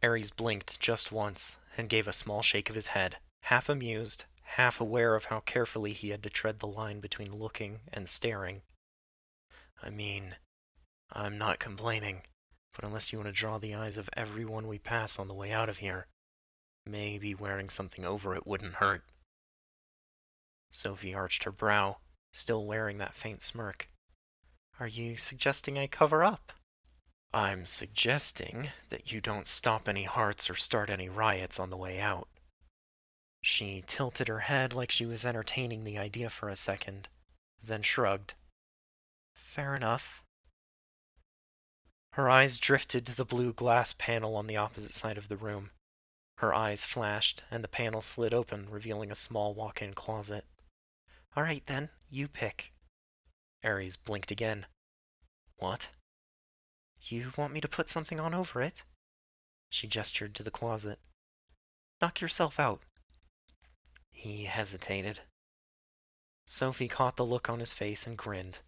Speaker 1: Ares blinked just once, and gave a small shake of his head, half amused, half aware of how carefully he had to tread the line between looking and staring. "I mean, I'm not complaining, but unless you want to draw the eyes of everyone we pass on the way out of here, maybe wearing something over it wouldn't hurt." Sophie arched her brow, still wearing that faint smirk. "Are you suggesting I cover up?" "I'm suggesting that you don't stop any hearts or start any riots on the way out." She tilted her head like she was entertaining the idea for a second, then shrugged. "Fair enough." Her eyes drifted to the blue glass panel on the opposite side of the room. Her eyes flashed, and the panel slid open, revealing a small walk-in closet. "All right then, you pick." Ares blinked again. "What?" "You want me to put something on over it?" She gestured to the closet. "Knock yourself out." He hesitated. Sophie caught the look on his face and grinned.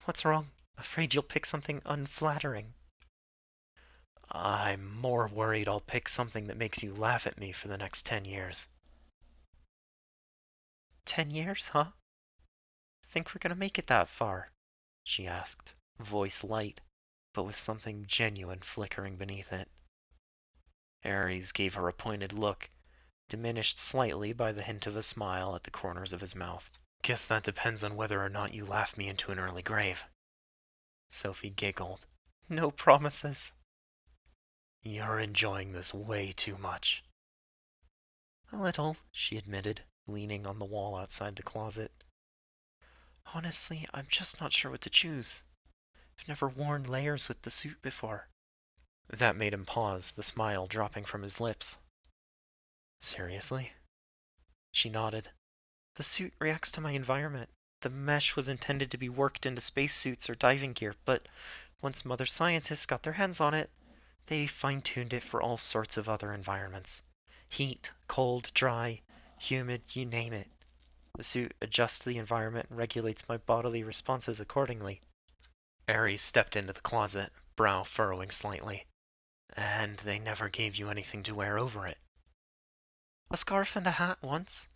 Speaker 1: "What's wrong? Afraid you'll pick something unflattering." "I'm more worried I'll pick something that makes you laugh at me for the next 10 years. 10 years, huh? Think we're gonna make it that far?" she asked, voice light, but with something genuine flickering beneath it. Ares gave her a pointed look, diminished slightly by the hint of a smile at the corners of his mouth. "Guess that depends on whether or not you laugh me into an early grave." Sophie giggled. "No promises." "You're enjoying this way too much." "A little," she admitted, leaning on the wall outside the closet. "Honestly, I'm just not sure what to choose. I've never worn layers with the suit before." That made him pause, the smile dropping from his lips. "Seriously?" She nodded. "The suit reacts to my environment. The mesh was intended to be worked into spacesuits or diving gear, but once Mother Scientists got their hands on it, they fine-tuned it for all sorts of other environments. Heat, cold, dry, humid, you name it. The suit adjusts the environment and regulates my bodily responses accordingly." Ares stepped into the closet, brow furrowing slightly. "And they never gave you anything to wear over it?" A scarf and a hat once,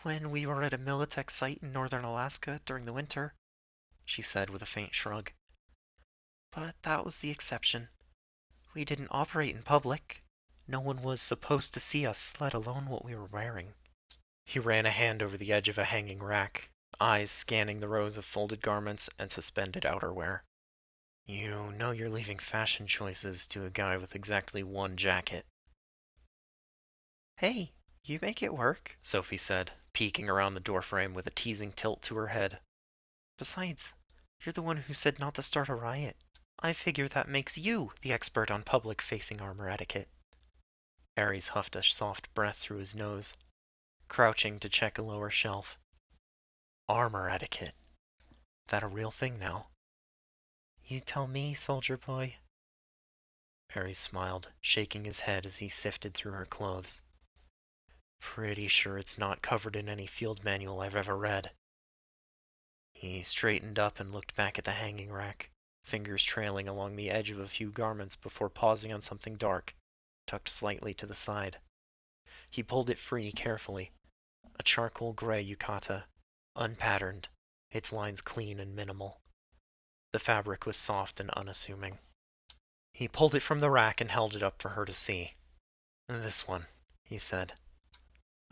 Speaker 1: when we were at a Militech site in northern Alaska during the winter, she said with a faint shrug. But that was the exception. We didn't operate in public. No one was supposed to see us, let alone what we were wearing. He ran a hand over the edge of a hanging rack, eyes scanning the rows of folded garments and suspended outerwear. You know you're leaving fashion choices to a guy with exactly one jacket. Hey, you make it work, Sophie said, peeking around the doorframe with a teasing tilt to her head. Besides, you're the one who said not to start a riot. I figure that makes you the expert on public-facing armor etiquette. Ares huffed a soft breath through his nose, crouching to check a lower shelf. Armor etiquette. That a real thing now? You tell me, soldier boy. Ares smiled, shaking his head as he sifted through her clothes. Pretty sure it's not covered in any field manual I've ever read. He straightened up and looked back at the hanging rack, fingers trailing along the edge of a few garments before pausing on something dark, tucked slightly to the side. He pulled it free carefully. A charcoal gray yukata, unpatterned, its lines clean and minimal. The fabric was soft and unassuming. He pulled it from the rack and held it up for her to see. This one, he said.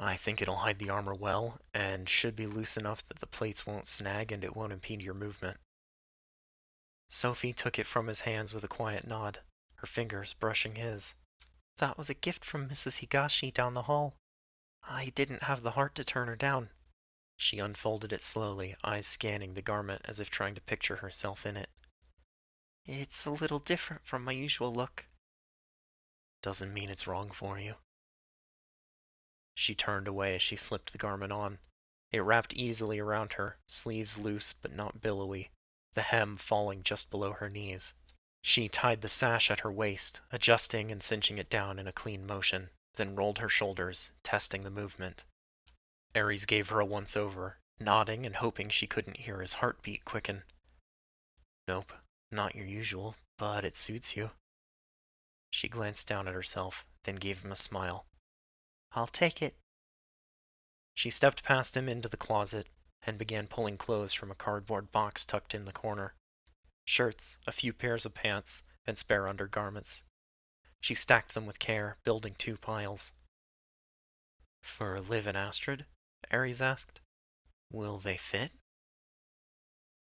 Speaker 1: I think it'll hide the armor well, and should be loose enough that the plates won't snag and it won't impede your movement. Sophie took it from his hands with a quiet nod, her fingers brushing his. That was a gift from Mrs. Higashi down the hall. I didn't have the heart to turn her down. She unfolded it slowly, eyes scanning the garment as if trying to picture herself in it. It's a little different from my usual look. Doesn't mean it's wrong for you. She turned away as she slipped the garment on. It wrapped easily around her, sleeves loose but not billowy, the hem falling just below her knees. She tied the sash at her waist, adjusting and cinching it down in a clean motion, then rolled her shoulders, testing the movement. Ares gave her a once-over, nodding and hoping she couldn't hear his heartbeat quicken. Nope, not your usual, but it suits you. She glanced down at herself, then gave him a smile. I'll take it. She stepped past him into the closet and began pulling clothes from a cardboard box tucked in the corner. Shirts, a few pairs of pants, and spare undergarments. She stacked them with care, building two piles. For Liv and Astrid? Ares asked. Will they fit?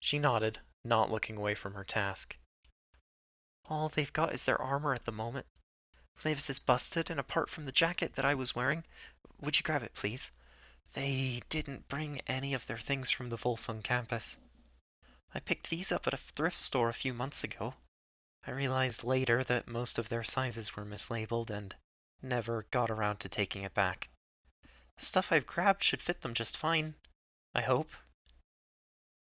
Speaker 1: She nodded, not looking away from her task. All they've got is their armor at the moment. Liv's is busted, and apart from the jacket that I was wearing, would you grab it, please? They didn't bring any of their things from the Volsung campus. I picked these up at a thrift store a few months ago. I realized later that most of their sizes were mislabeled and never got around to taking it back. The stuff I've grabbed should fit them just fine. I hope.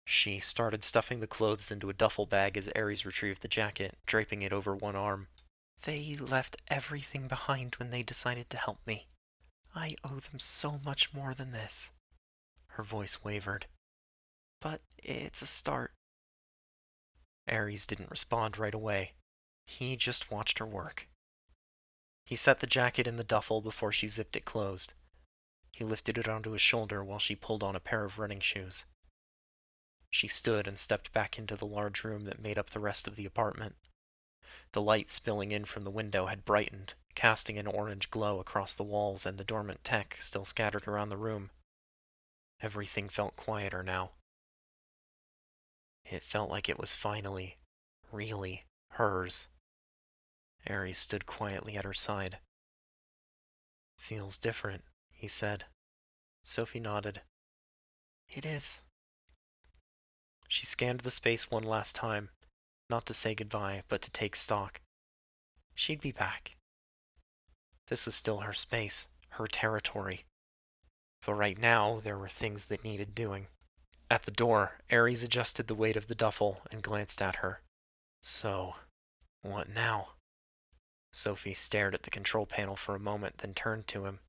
Speaker 1: She started stuffing the clothes into a duffel bag as Ares retrieved the jacket, draping it over one arm. They left everything behind when they decided to help me. I owe them so much more than this. Her voice wavered. But it's a start. Ares didn't respond right away. He just watched her work. He set the jacket in the duffel before she zipped it closed. He lifted it onto his shoulder while she pulled on a pair of running shoes. She stood and stepped back into the large room that made up the rest of the apartment. The light spilling in from the window had brightened, casting an orange glow across the walls and the dormant tech still scattered around the room. Everything felt quieter now. It felt like it was finally, really, hers. Ares stood quietly at her side. Feels different, he said. Sophie nodded. It is. She scanned the space one last time, not to say goodbye, but to take stock. She'd be back. This was still her space, her territory. But right now, there were things that needed doing. At the door, Ares adjusted the weight of the duffel and glanced at her. So, what now? Sophie stared at the control panel for a moment, then turned to him.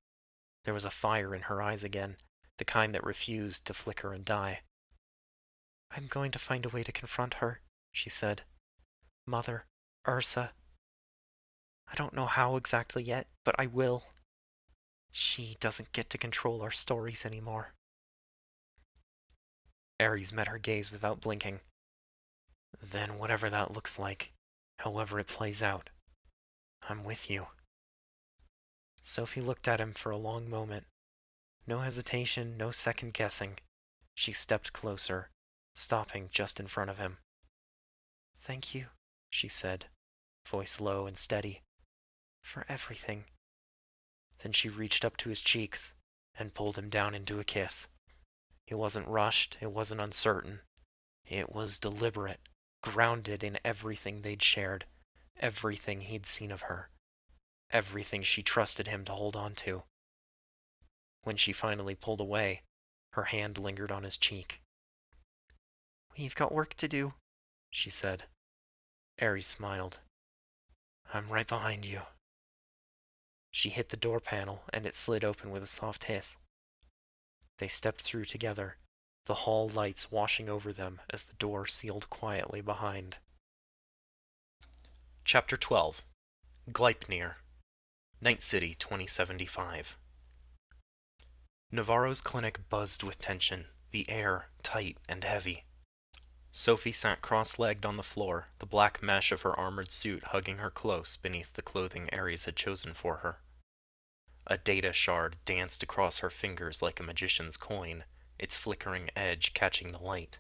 Speaker 1: There was a fire in her eyes again, the kind that refused to flicker and die. I'm going to find a way to confront her, she said. Mother, Ursa. I don't know how exactly yet, but I will. She doesn't get to control our stories anymore. Ares met her gaze without blinking. Then whatever that looks like, however it plays out, I'm with you. Sophie looked at him for a long moment. No hesitation, no second guessing. She stepped closer, stopping just in front of him. Thank you, she said, voice low and steady, for everything. Then she reached up to his cheeks and pulled him down into a kiss. It wasn't rushed, it wasn't uncertain. It was deliberate, grounded in everything they'd shared, everything he'd seen of her, everything she trusted him to hold on to. When she finally pulled away, her hand lingered on his cheek. We've got work to do, she said. Ares smiled. I'm right behind you. She hit the door panel, and it slid open with a soft hiss. They stepped through together, the hall lights washing over them as the door sealed quietly behind. Chapter 12. Gleipnir, Night City 2075. Navarro's clinic buzzed with tension, the air tight and heavy. Sophie sat cross-legged on the floor, the black mesh of her armored suit hugging her close beneath the clothing Ares had chosen for her. A data shard danced across her fingers like a magician's coin, its flickering edge catching the light.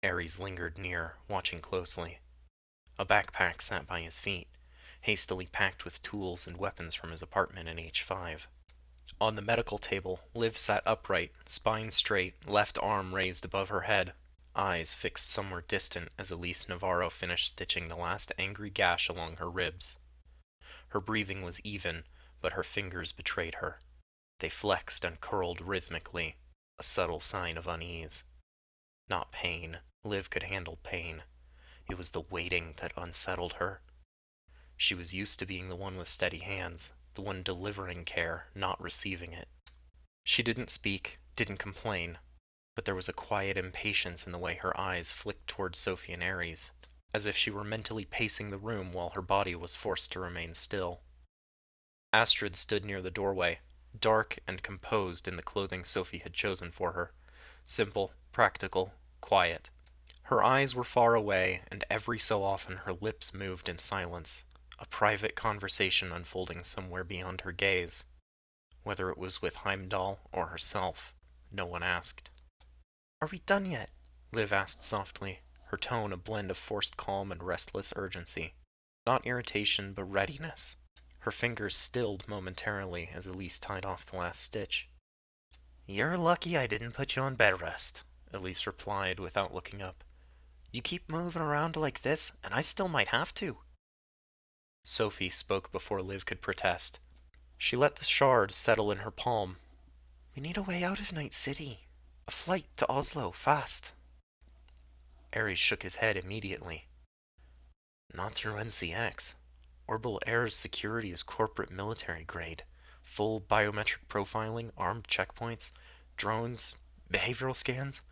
Speaker 1: Ares lingered near, watching closely. A backpack sat by his feet, hastily packed with tools and weapons from his apartment in H5. On the medical table, Liv sat upright, spine straight, left arm raised above her head, eyes fixed somewhere distant as Elise Navarro finished stitching the last angry gash along her ribs. Her breathing was even, but her fingers betrayed her. They flexed and curled rhythmically, a subtle sign of unease. Not pain. Liv could handle pain. It was the waiting that unsettled her. She was used to being the one with steady hands, the one delivering care, not receiving it. She didn't speak, didn't complain, but there was a quiet impatience in the way her eyes flicked towards Sophie and Ares, as if she were mentally pacing the room while her body was forced to remain still. Astrid stood near the doorway, dark and composed in the clothing Sophie had chosen for her. Simple, practical, quiet. Her eyes were far away, and every so often her lips moved in silence, a private conversation unfolding somewhere beyond her gaze. Whether it was with Heimdall or herself, no one asked. Are we done yet? Liv asked softly, her tone a blend of forced calm and restless urgency. Not irritation, but readiness. Her fingers stilled momentarily as Elise tied off the last stitch. You're lucky I didn't put you on bed rest, Elise replied without looking up. You keep moving around like this, and I still might have to. Sophie spoke before Liv could protest. She let the shard settle in her palm. We need a way out of Night City. A flight to Oslo, fast. Ares shook his head immediately. Not through NCX. Orbital Air's security is corporate military grade. Full biometric profiling, armed checkpoints, drones, behavioral scans.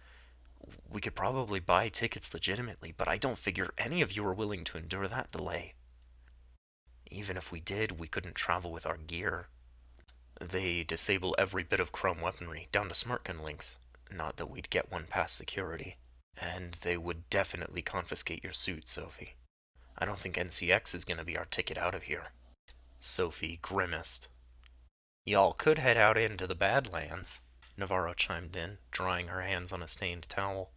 Speaker 1: We could probably buy tickets legitimately, but I don't figure any of you are willing to endure that delay. Even if we did, we couldn't travel with our gear. They disable every bit of chrome weaponry, down to smart gun links. Not that we'd get one past security. And they would definitely confiscate your suit, Sophie. I don't think NCX is gonna be our ticket out of here. Sophie grimaced. Y'all could head out into the Badlands, Navarro chimed in, drying her hands on a stained towel.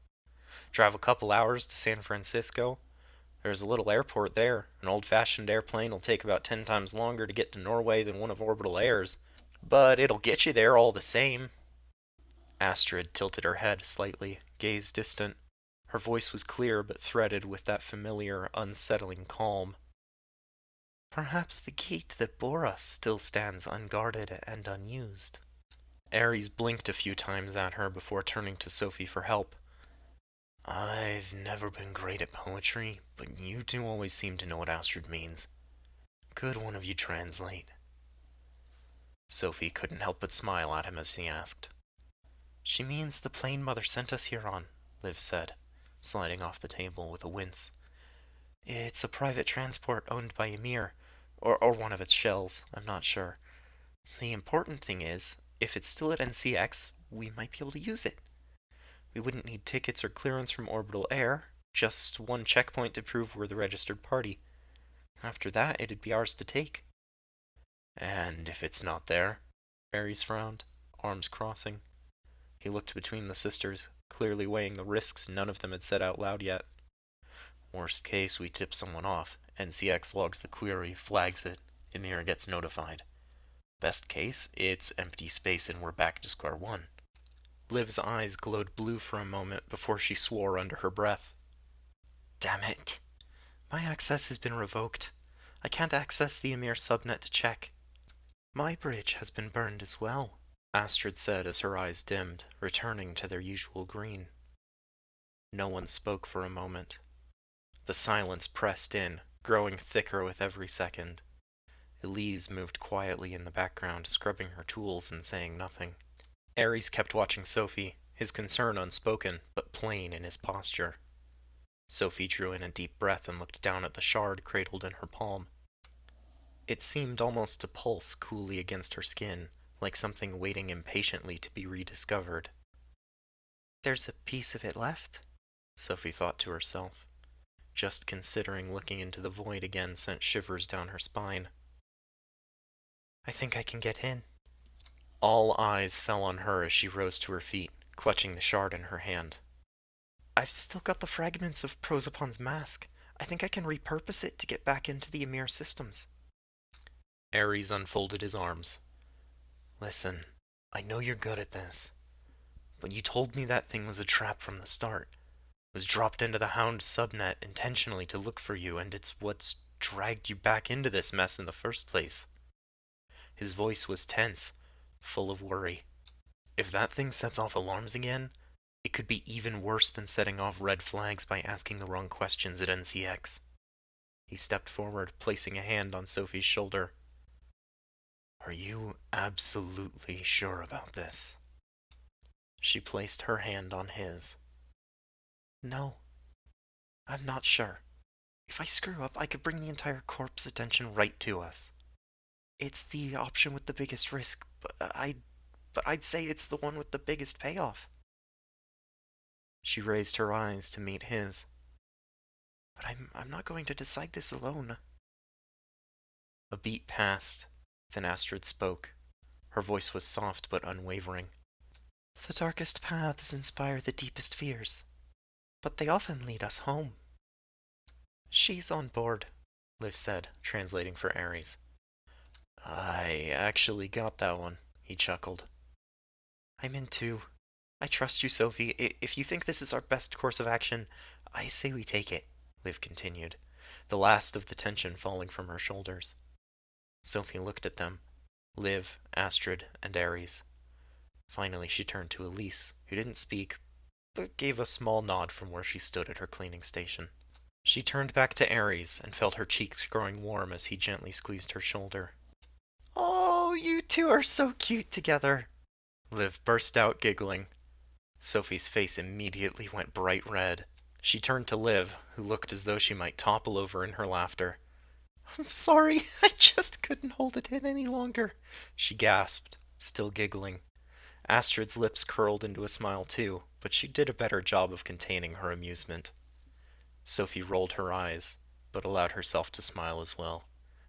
Speaker 1: Drive a couple hours to San Francisco. There's a little airport there. An old-fashioned airplane will take about 10 times longer to get to Norway than one of Orbital Air's, but it'll get you there all the same. Astrid tilted her head slightly, gaze distant. Her voice was clear but threaded with that familiar, unsettling calm. Perhaps the gate that bore us still stands unguarded and unused. Ares blinked a few times at her before turning to Sophie for help. I've never been great at poetry, but you two always seem to know what Astrid means. Could one of you translate? Sophie couldn't help but smile at him as he asked. She means the plane Mother sent us here on, Liv said, sliding off the table with a wince. It's a private transport owned by Ymir, or one of its shells, I'm not sure. The important thing is, if it's still at NCX, we might be able to use it. We wouldn't need tickets or clearance from orbital air, just one checkpoint to prove we're the registered party. After that, it'd be ours to take. And if it's not there? Ares frowned, arms crossing. He looked between the sisters, clearly weighing the risks none of them had said out loud yet. Worst case, we tip someone off. NCX logs the query, flags it. Emir gets notified. Best case, it's empty space and we're back to square one. Liv's eyes glowed blue for a moment before she swore under her breath. Damn it. My access has been revoked. I can't access the Emir subnet to check. My bridge has been burned as well, Astrid said as her eyes dimmed, returning to their usual green. No one spoke for a moment. The silence pressed in, growing thicker with every second. Elise moved quietly in the background, scrubbing her tools and saying nothing. Ares kept watching Sophie, his concern unspoken, but plain in his posture. Sophie drew in a deep breath and looked down at the shard cradled in her palm. It seemed almost to pulse coolly against her skin, like something waiting impatiently to be rediscovered. There's a piece of it left, Sophie thought to herself. Just considering looking into the void again sent shivers down her spine. I think I can get in. All eyes fell on her as she rose to her feet, clutching the shard in her hand. I've still got the fragments of Prosopon's mask. I think I can repurpose it to get back into the Emir systems. Ares unfolded his arms. Listen, I know you're good at this, but you told me that thing was a trap from the start. It was dropped into the Hound subnet intentionally to look for you, and it's what's dragged you back into this mess in the first place. His voice was tense, full of worry. If that thing sets off alarms again, it could be even worse than setting off red flags by asking the wrong questions at NCX. He stepped forward, placing a hand on Sophie's shoulder. Are you absolutely sure about this? She placed her hand on his. No, I'm not sure. If I screw up, I could bring the entire corp's attention right to us. It's the option with the biggest risk, but I'd say it's the one with the biggest payoff. She raised her eyes to meet his. But I'm not going to decide this alone. A beat passed, then Astrid spoke. Her voice was soft but unwavering. The darkest paths inspire the deepest fears, but they often lead us home. She's on board, Liv said, translating for Ares. I actually got that one, he chuckled. I'm in too. I trust you, Sophie. If you think this is our best course of action, I say we take it, Liv continued, the last of the tension falling from her shoulders. Sophie looked at them, Liv, Astrid, and Ares. Finally she turned to Elise, who didn't speak, but gave a small nod from where she stood at her cleaning station. She turned back to Ares and felt her cheeks growing warm as he gently squeezed her shoulder. Oh, you two are so cute together, Liv burst out giggling. Sophie's face immediately went bright red. She turned to Liv, who looked as though she might topple over in her laughter. I'm sorry, I just couldn't hold it in any longer, she gasped, still giggling. Astrid's lips curled into a smile too, but she did a better job of containing her amusement. Sophie rolled her eyes, but allowed herself to smile as well,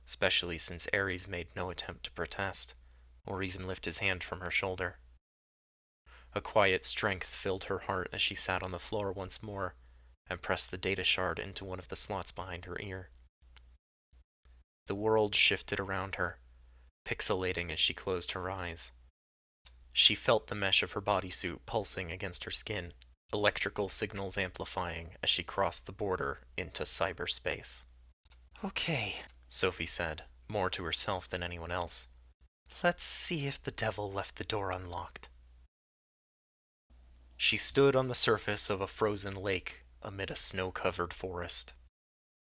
Speaker 1: especially since Ares made no attempt to protest, or even lift his hand from her shoulder. A quiet strength filled her heart as she sat on the floor once more and pressed the data shard into one of the slots behind her ear. The world shifted around her, pixelating as she closed her eyes. She felt the mesh of her bodysuit pulsing against her skin, electrical signals amplifying as she crossed the border into cyberspace. Okay, Sophie said, more to herself than anyone else. Let's see if the devil left the door unlocked. She stood on the surface of a frozen lake amid a snow-covered forest.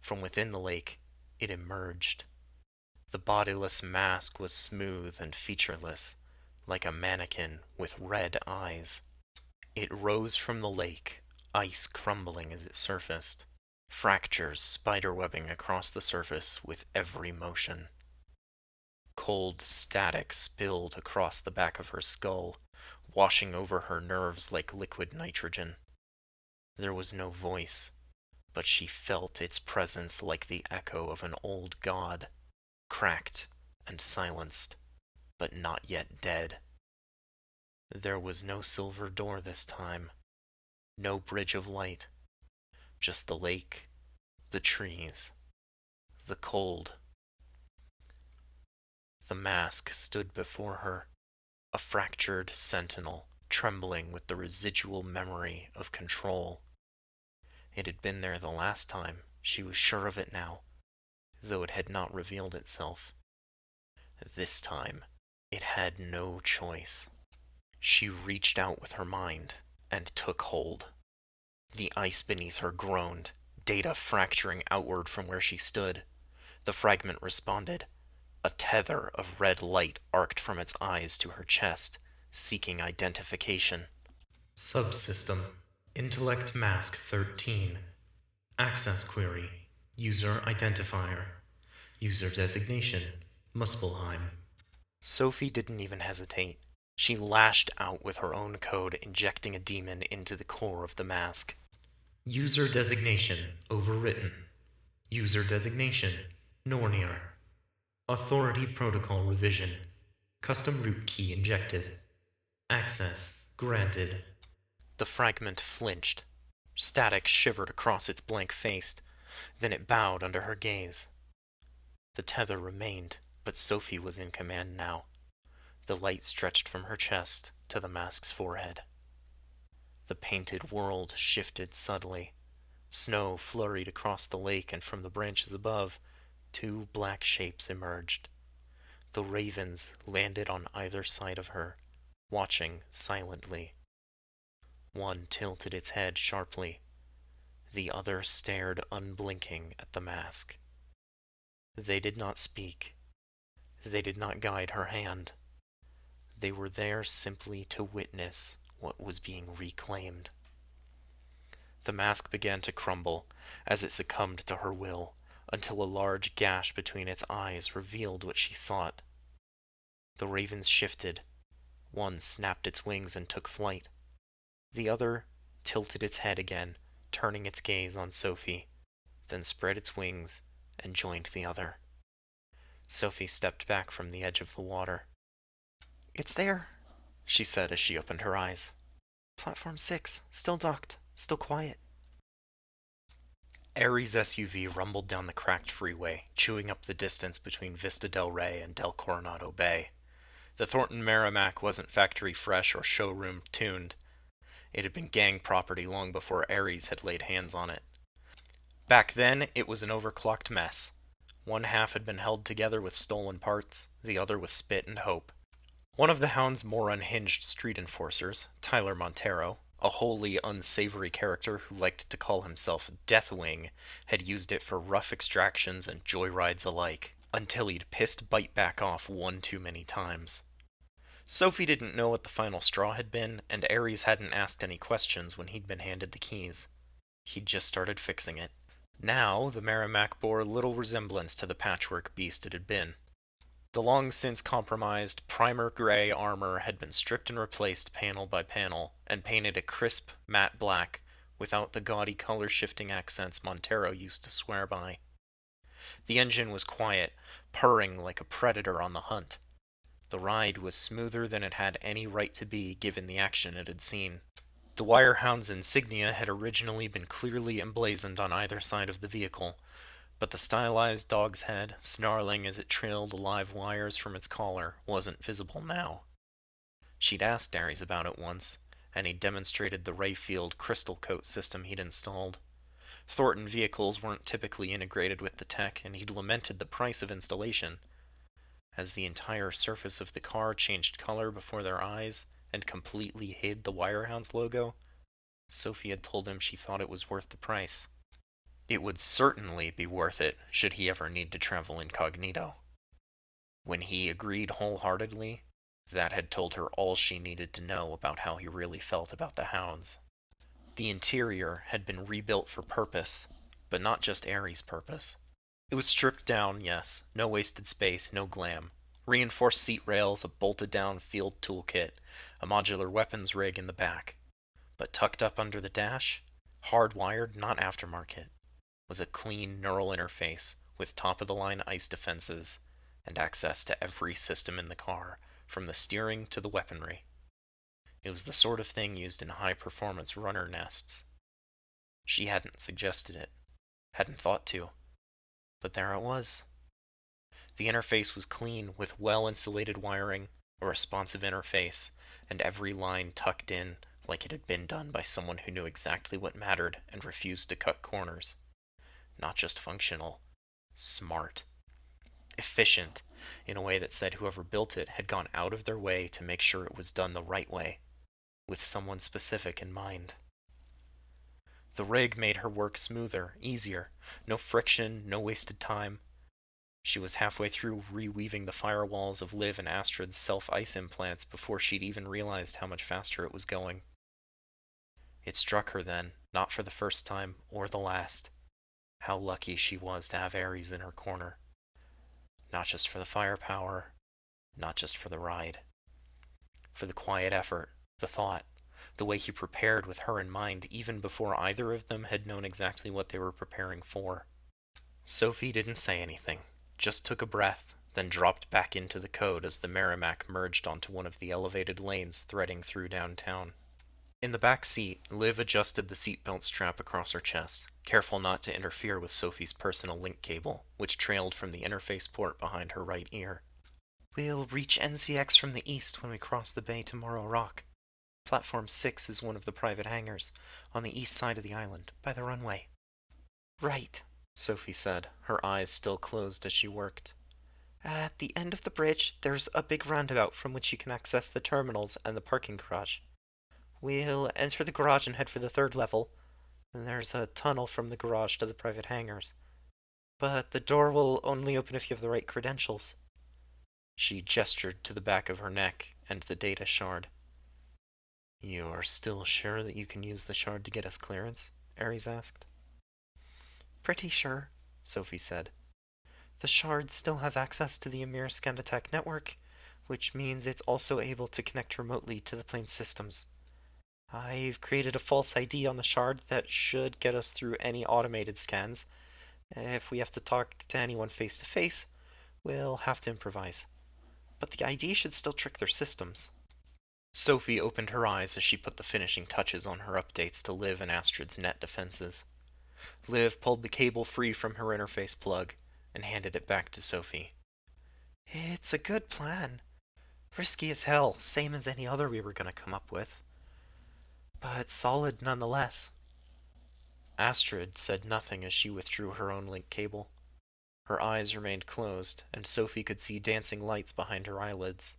Speaker 1: From within the lake, it emerged. The bodiless mask was smooth and featureless, like a mannequin with red eyes. It rose from the lake, ice crumbling as it surfaced, fractures spiderwebbing across the surface with every motion. Cold static spilled across the back of her skull, washing over her nerves like liquid nitrogen. There was no voice, but she felt its presence like the echo of an old god, cracked and silenced, but not yet dead. There was no silver door this time, no bridge of light, just the lake, the trees, the cold. The mask stood before her, a fractured sentinel, trembling with the residual memory of control. It had been there the last time, she was sure of it now, though it had not revealed itself. This time, it had no choice. She reached out with her mind and took hold. The ice beneath her groaned, data fracturing outward from where she stood. The fragment responded. A tether of red light arced from its eyes to her chest, seeking identification.
Speaker 2: Subsystem. Intellect Mask 13. Access query. User identifier. User designation. Muspelheim.
Speaker 1: Sophie didn't even hesitate. She lashed out with her own code, injecting a demon into the core of the mask.
Speaker 2: User designation overwritten. User designation Nornir. Authority protocol revision. Custom root key injected. Access granted.
Speaker 1: The fragment flinched. Static shivered across its blank face, then it bowed under her gaze. The tether remained, but Sophie was in command now. The light stretched from her chest to the mask's forehead. The painted world shifted subtly. Snow flurried across the lake, and from the branches above, two black shapes emerged. The ravens landed on either side of her, watching silently. One tilted its head sharply. The other stared unblinking at the mask. They did not speak. They did not guide her hand. They were there simply to witness what was being reclaimed. The mask began to crumble as it succumbed to her will, until a large gash between its eyes revealed what she sought. The ravens shifted. One snapped its wings and took flight. The other tilted its head again, turning its gaze on Sophie, then spread its wings and joined the other. Sophie stepped back from the edge of the water. "It's there," she said as she opened her eyes. "Platform 6, still docked, still quiet." Ares' SUV rumbled down the cracked freeway, chewing up the distance between Vista del Rey and Del Coronado Bay. The Thornton Merrimack wasn't factory fresh or showroom tuned. It had been gang property long before Ares had laid hands on it. Back then, it was an overclocked mess. One half had been held together with stolen parts, the other with spit and hope. One of the Hound's more unhinged street enforcers, Tyler Montero, a wholly unsavory character who liked to call himself Deathwing, had used it for rough extractions and joyrides alike, until he'd pissed Bite back off one too many times. Sophie didn't know what the final straw had been, and Ares hadn't asked any questions when he'd been handed the keys. He'd just started fixing it. Now, the Merrimack bore little resemblance to the patchwork beast it had been. The long-since compromised primer gray armor had been stripped and replaced panel by panel, and painted a crisp, matte black, without the gaudy color-shifting accents Montero used to swear by. The engine was quiet, purring like a predator on the hunt. The ride was smoother than it had any right to be given the action it had seen. The Wirehound's insignia had originally been clearly emblazoned on either side of the vehicle, but the stylized dog's head, snarling as it trailed live wires from its collar, wasn't visible now. She'd asked Ares about it once, and he demonstrated the Rayfield crystal coat system he'd installed. Thornton vehicles weren't typically integrated with the tech, and he'd lamented the price of installation. As the entire surface of the car changed color before their eyes and completely hid the Wirehound's logo, Sophie had told him she thought it was worth the price. It would certainly be worth it should he ever need to travel incognito. When he agreed wholeheartedly, that had told her all she needed to know about how he really felt about the Hounds. The interior had been rebuilt for purpose, but not just Ares' purpose. It was stripped down, yes, no wasted space, no glam, Reinforced seat rails, a bolted down field toolkit, a modular weapons rig in the back. But tucked up under the dash, hardwired, not aftermarket, was a clean neural interface with top of the line ice defenses and access to every system in the car, from the steering to the weaponry. It was the sort of thing used in high performance runner nests. She hadn't suggested it, hadn't thought to, but there it was. The interface was clean with well insulated wiring, a responsive interface, and every line tucked in like it had been done by someone who knew exactly what mattered and refused to cut corners. Not just functional, smart, efficient, in a way that said whoever built it had gone out of their way to make sure it was done the right way, with someone specific in mind. The rig made her work smoother, easier. No friction, no wasted time. She was halfway through reweaving the firewalls of Liv and Astrid's self-ice implants before she'd even realized how much faster it was going. It struck her then, not for the first time, or the last, how lucky she was to have Ares in her corner. Not just for the firepower, not just for the ride. For the quiet effort, the thought, the way he prepared with her in mind even before either of them had known exactly what they were preparing for. Sophie didn't say anything, just took a breath, then dropped back into the code as the Merrimack merged onto one of the elevated lanes threading through downtown. In the back seat, Liv adjusted the seatbelt strap across her chest, careful not to interfere with Sophie's personal link cable, which trailed from the interface port behind her right ear. "We'll reach NCX from the east when we cross the bay to Morro Rock. Platform 6 is one of the private hangars, on the east side of the island, by the runway." "Right," Sophie said, her eyes still closed as she worked. "At the end of the bridge, there's a big roundabout from which you can access the terminals and the parking garage. We'll enter the garage and head for the third level. Then there's a tunnel from the garage to the private hangars. But the door will only open if you have the right credentials." She gestured to the back of her neck and the data shard. "You are still sure that you can use the shard to get us clearance?" Ares asked. "Pretty sure," Sophie said. "The shard still has access to the Emir Scandatech network, which means it's also able to connect remotely to the plane's systems. I've created a false ID on the shard that should get us through any automated scans. If we have to talk to anyone face to face, we'll have to improvise. But the ID should still trick their systems." Sophie opened her eyes as she put the finishing touches on her updates to Liv and Astrid's net defenses. Liv pulled the cable free from her interface plug and handed it back to Sophie. "It's a good plan. Risky as hell, same as any other we were gonna come up with. But solid nonetheless." Astrid said nothing as she withdrew her own link cable. Her eyes remained closed, and Sophie could see dancing lights behind her eyelids.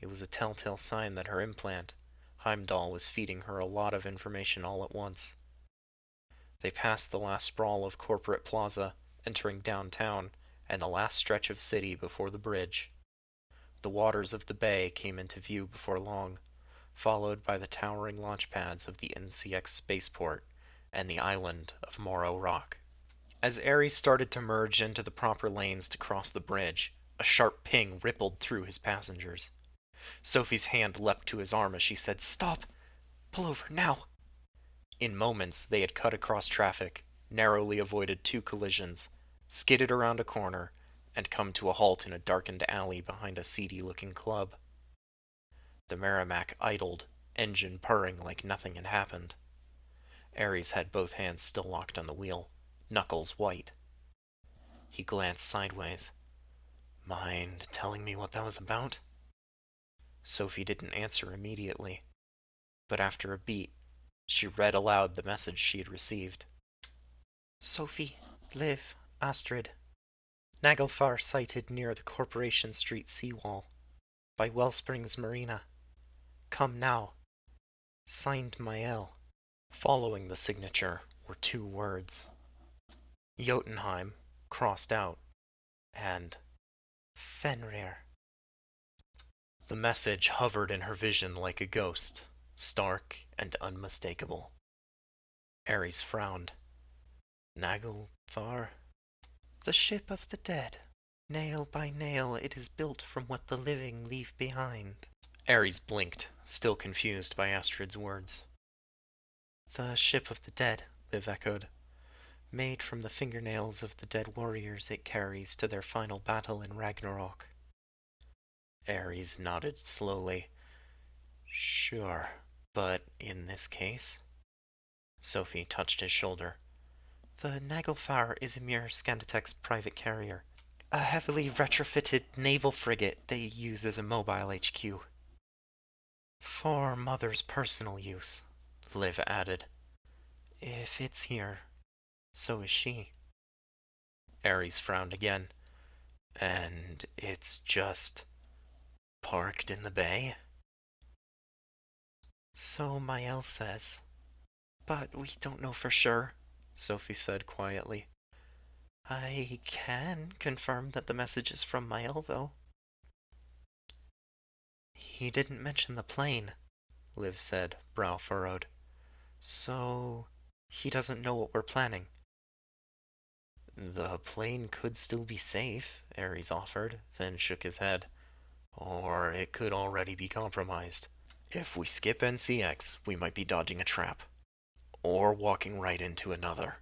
Speaker 1: It was a telltale sign that her implant, Heimdall, was feeding her a lot of information all at once. They passed the last sprawl of Corporate Plaza, entering downtown, and the last stretch of city before the bridge. The waters of the bay came into view before long, followed by the towering launch pads of the NCX spaceport and the island of Morro Rock. As Ares started to merge into the proper lanes to cross the bridge, a sharp ping rippled through his passengers. Sophie's hand leapt to his arm as she said, "Stop! Pull over, now!" In moments, they had cut across traffic, narrowly avoided two collisions, skidded around a corner, and come to a halt in a darkened alley behind a seedy-looking club. The Merrimack idled, engine purring like nothing had happened. Ares had both hands still locked on the wheel, knuckles white. He glanced sideways. "Mind telling me what that was about?" Sophie didn't answer immediately, but after a beat, she read aloud the message she had received. "Sophie, Liv, Astrid. Naglfar sighted near the Corporation Street seawall, by Wellsprings Marina. Come now. Signed Mael." Following the signature were two words. Jotunheim, crossed out, and Fenrir. The message hovered in her vision like a ghost, stark and unmistakable. Ares frowned. "Naglfar?" "The ship of the dead. Nail by nail it is built from what the living leave behind. Ares blinked, still confused by Astrid's words. The ship of the dead, Liv echoed. Made from the fingernails of the dead warriors it carries to their final battle in Ragnarok. Ares nodded slowly. Sure, but in this case? Sophie touched his shoulder. The Naglfar is a mere Scandatex private carrier, a heavily retrofitted naval frigate they use as a mobile HQ. For Mother's personal use, Liv added. If it's here, so is she. Ares frowned again. And it's just parked in the bay? So Mael says. But we don't know for sure, Sophie said quietly. I can confirm that the message is from Mael, though. He didn't mention the plane, Liv said, brow furrowed. So he doesn't know what we're planning. The plane could still be safe, Ares offered, then shook his head. Or it could already be compromised. If we skip NCX, we might be dodging a trap. Or walking right into another.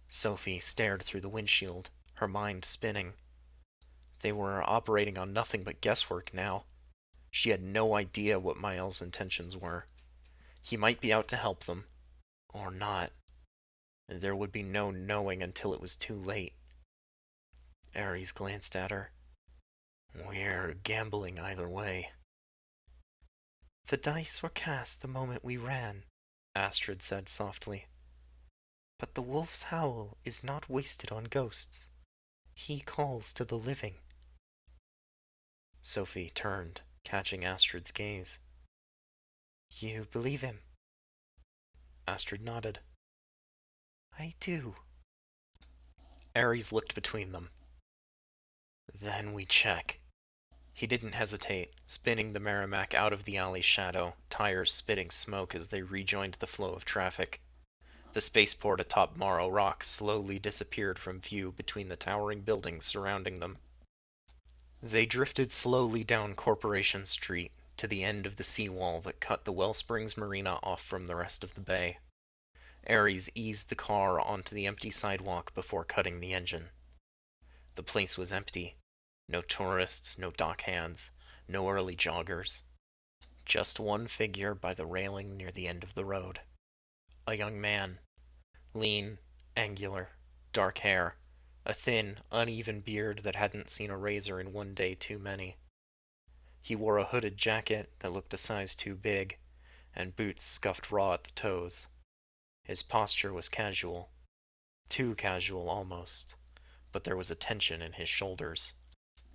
Speaker 1: Sophie stared through the windshield, her mind spinning. They were operating on nothing but guesswork now. She had no idea what Miles' intentions were. He might be out to help them, or not. There would be no knowing until it was too late. Ares glanced at her. We're gambling either way. The dice were cast the moment we ran, Astrid said softly. But the wolf's howl is not wasted on ghosts. He calls to the living. Sophie turned, catching Astrid's gaze. You believe him? Astrid nodded. I do. Ares looked between them. Then we check. He didn't hesitate, spinning the Merrimack out of the alley's shadow, tires spitting smoke as they rejoined the flow of traffic. The spaceport atop Morrow Rock slowly disappeared from view between the towering buildings surrounding them. They drifted slowly down Corporation Street to the end of the seawall that cut the Wellsprings Marina off from the rest of the bay. Ares eased the car onto the empty sidewalk before cutting the engine. The place was empty. No tourists, no dock hands, no early joggers. Just one figure by the railing near the end of the road. A young man. Lean, angular, dark hair, a thin, uneven beard that hadn't seen a razor in one day too many. He wore a hooded jacket that looked a size too big, and boots scuffed raw at the toes. His posture was casual. Too casual, almost. But there was a tension in his shoulders.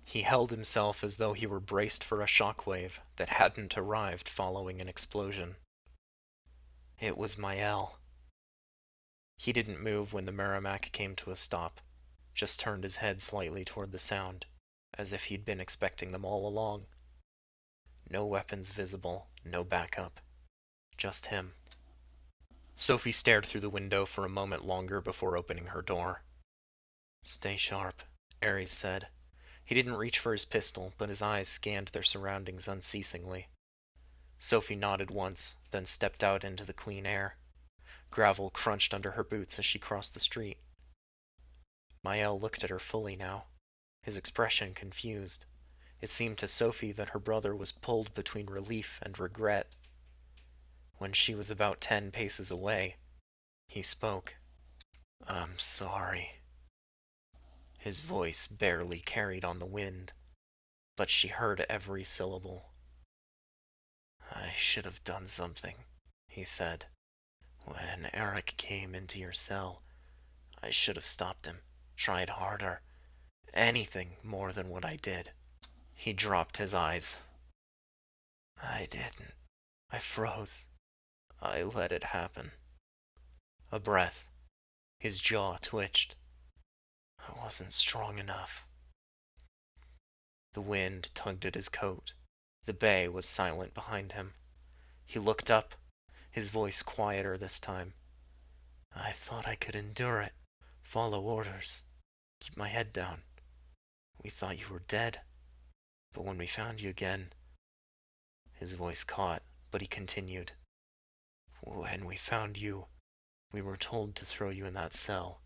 Speaker 1: He held himself as though he were braced for a shockwave that hadn't arrived following an explosion. It was Mael. He didn't move when the Merrimack came to a stop, just turned his head slightly toward the sound, as if he'd been expecting them all along. No weapons visible, no backup. Just him. Sophie stared through the window for a moment longer before opening her door. Stay sharp, Ares said. He didn't reach for his pistol, but his eyes scanned their surroundings unceasingly. Sophie nodded once, then stepped out into the clean air. Gravel crunched under her boots as she crossed the street. Mael looked at her fully now, his expression confused. It seemed to Sophie that her brother was pulled between relief and regret. When she was about 10 paces away, he spoke. I'm sorry. His voice barely carried on the wind, but she heard every syllable. I should have done something, he said. When Eric came into your cell, I should have stopped him, tried harder, anything more than what I did. He dropped his eyes. I didn't. I froze. I let it happen. A breath. His jaw twitched. I wasn't strong enough. The wind tugged at his coat. The bay was silent behind him. He looked up, his voice quieter this time. I thought I could endure it, follow orders, keep my head down. We thought you were dead, but when we found you again, his voice caught, but he continued. When we found you, we were told to throw you in that cell.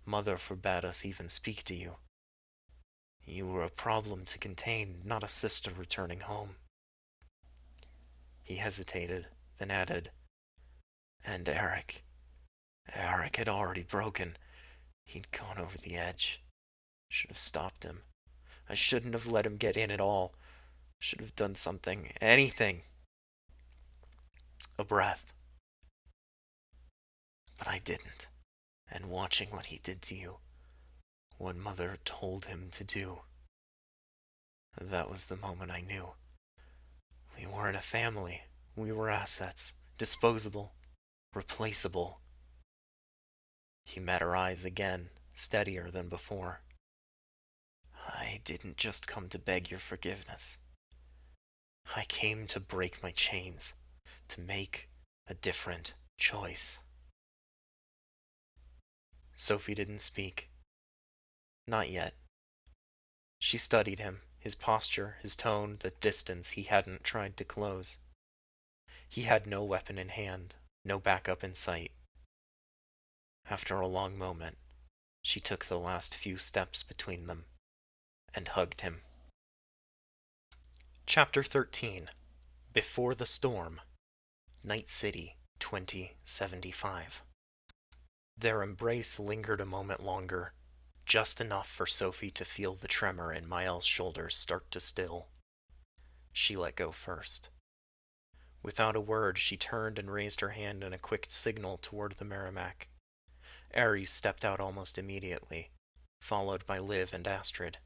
Speaker 1: Mother forbade us even speak to you. You were a problem to contain, not a sister returning home. He hesitated, then added, and Eric. Eric had already broken. He'd gone over the edge. Should have stopped him. I shouldn't have let him get in at all. Should have done something, anything. A breath. But I didn't. And watching what he did to you, what Mother told him to do, that was the moment I knew. We weren't a family. We were assets. Disposable. Replaceable. He met her eyes again, steadier than before. I didn't just come to beg your forgiveness. I came to break my chains, to make a different choice. Sophie didn't speak. Not yet. She studied him, his posture, his tone, the distance he hadn't tried to close. He had no weapon in hand, no backup in sight. After a long moment, she took the last few steps between them and hugged him. Chapter 13. Before the Storm. Night City, 2075. Their embrace lingered a moment longer, just enough for Sophie to feel the tremor in Mael's shoulders start to still. She let go first. Without a word, she turned and raised her hand in a quick signal toward the Merrimack. Ares stepped out almost immediately, followed by Liv and Astrid.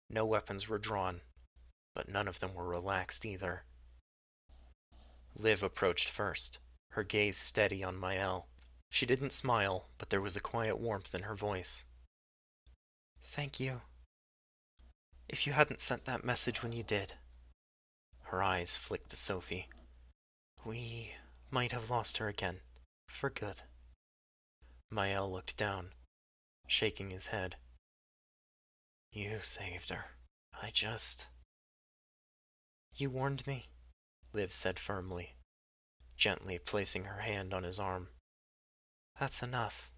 Speaker 1: No weapons were drawn, but none of them were relaxed either. Liv approached first, her gaze steady on Mael. She didn't smile, but there was a quiet warmth in her voice. Thank you. If you hadn't sent that message when you did. Her eyes flicked to Sophie. We might have lost her again, for good. Mael looked down, shaking his head. You saved her. I just... You warned me, Liv said firmly, gently placing her hand on his arm. That's enough.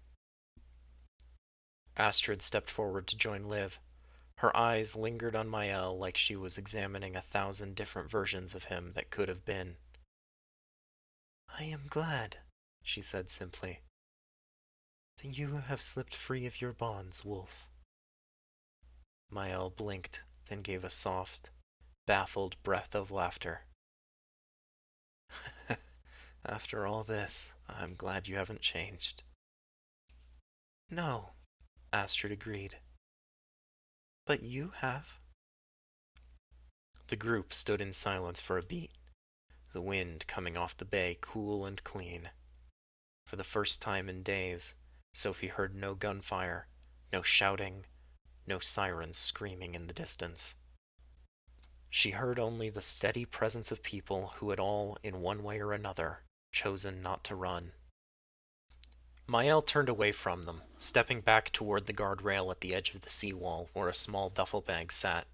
Speaker 1: Astrid stepped forward to join Liv. Her eyes lingered on Mael like she was examining 1,000 different versions of him that could have been. I am glad, she said simply, that you have slipped free of your bonds, Wolf. Mael blinked, then gave a soft, baffled breath of laughter. After all this, I'm glad you haven't changed. No, Astrid agreed. But you have. The group stood in silence for a beat, the wind coming off the bay cool and clean. For the first time in days, Sophie heard no gunfire, no shouting, no sirens screaming in the distance. She heard only the steady presence of people who had all, in one way or another, chosen not to run. Mael turned away from them, stepping back toward the guardrail at the edge of the seawall where a small duffel bag sat.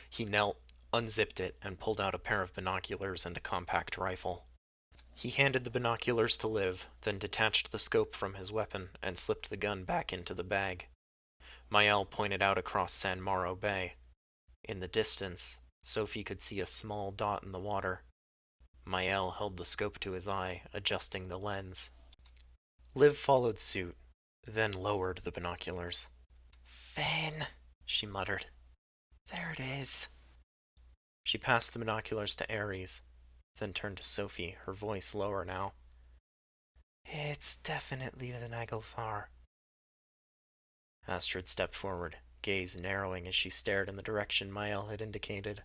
Speaker 1: He knelt, unzipped it, and pulled out a pair of binoculars and a compact rifle. He handed the binoculars to Liv, then detached the scope from his weapon and slipped the gun back into the bag. Mael pointed out across San Mauro Bay. In the distance, Sophie could see a small dot in the water. Mael held the scope to his eye, adjusting the lens. Liv followed suit, then lowered the binoculars. Finn, she muttered. There it is. She passed the binoculars to Ares, then turned to Sophie, her voice lower now. It's definitely the Naglfar. Astrid stepped forward, gaze narrowing as she stared in the direction Mael had indicated.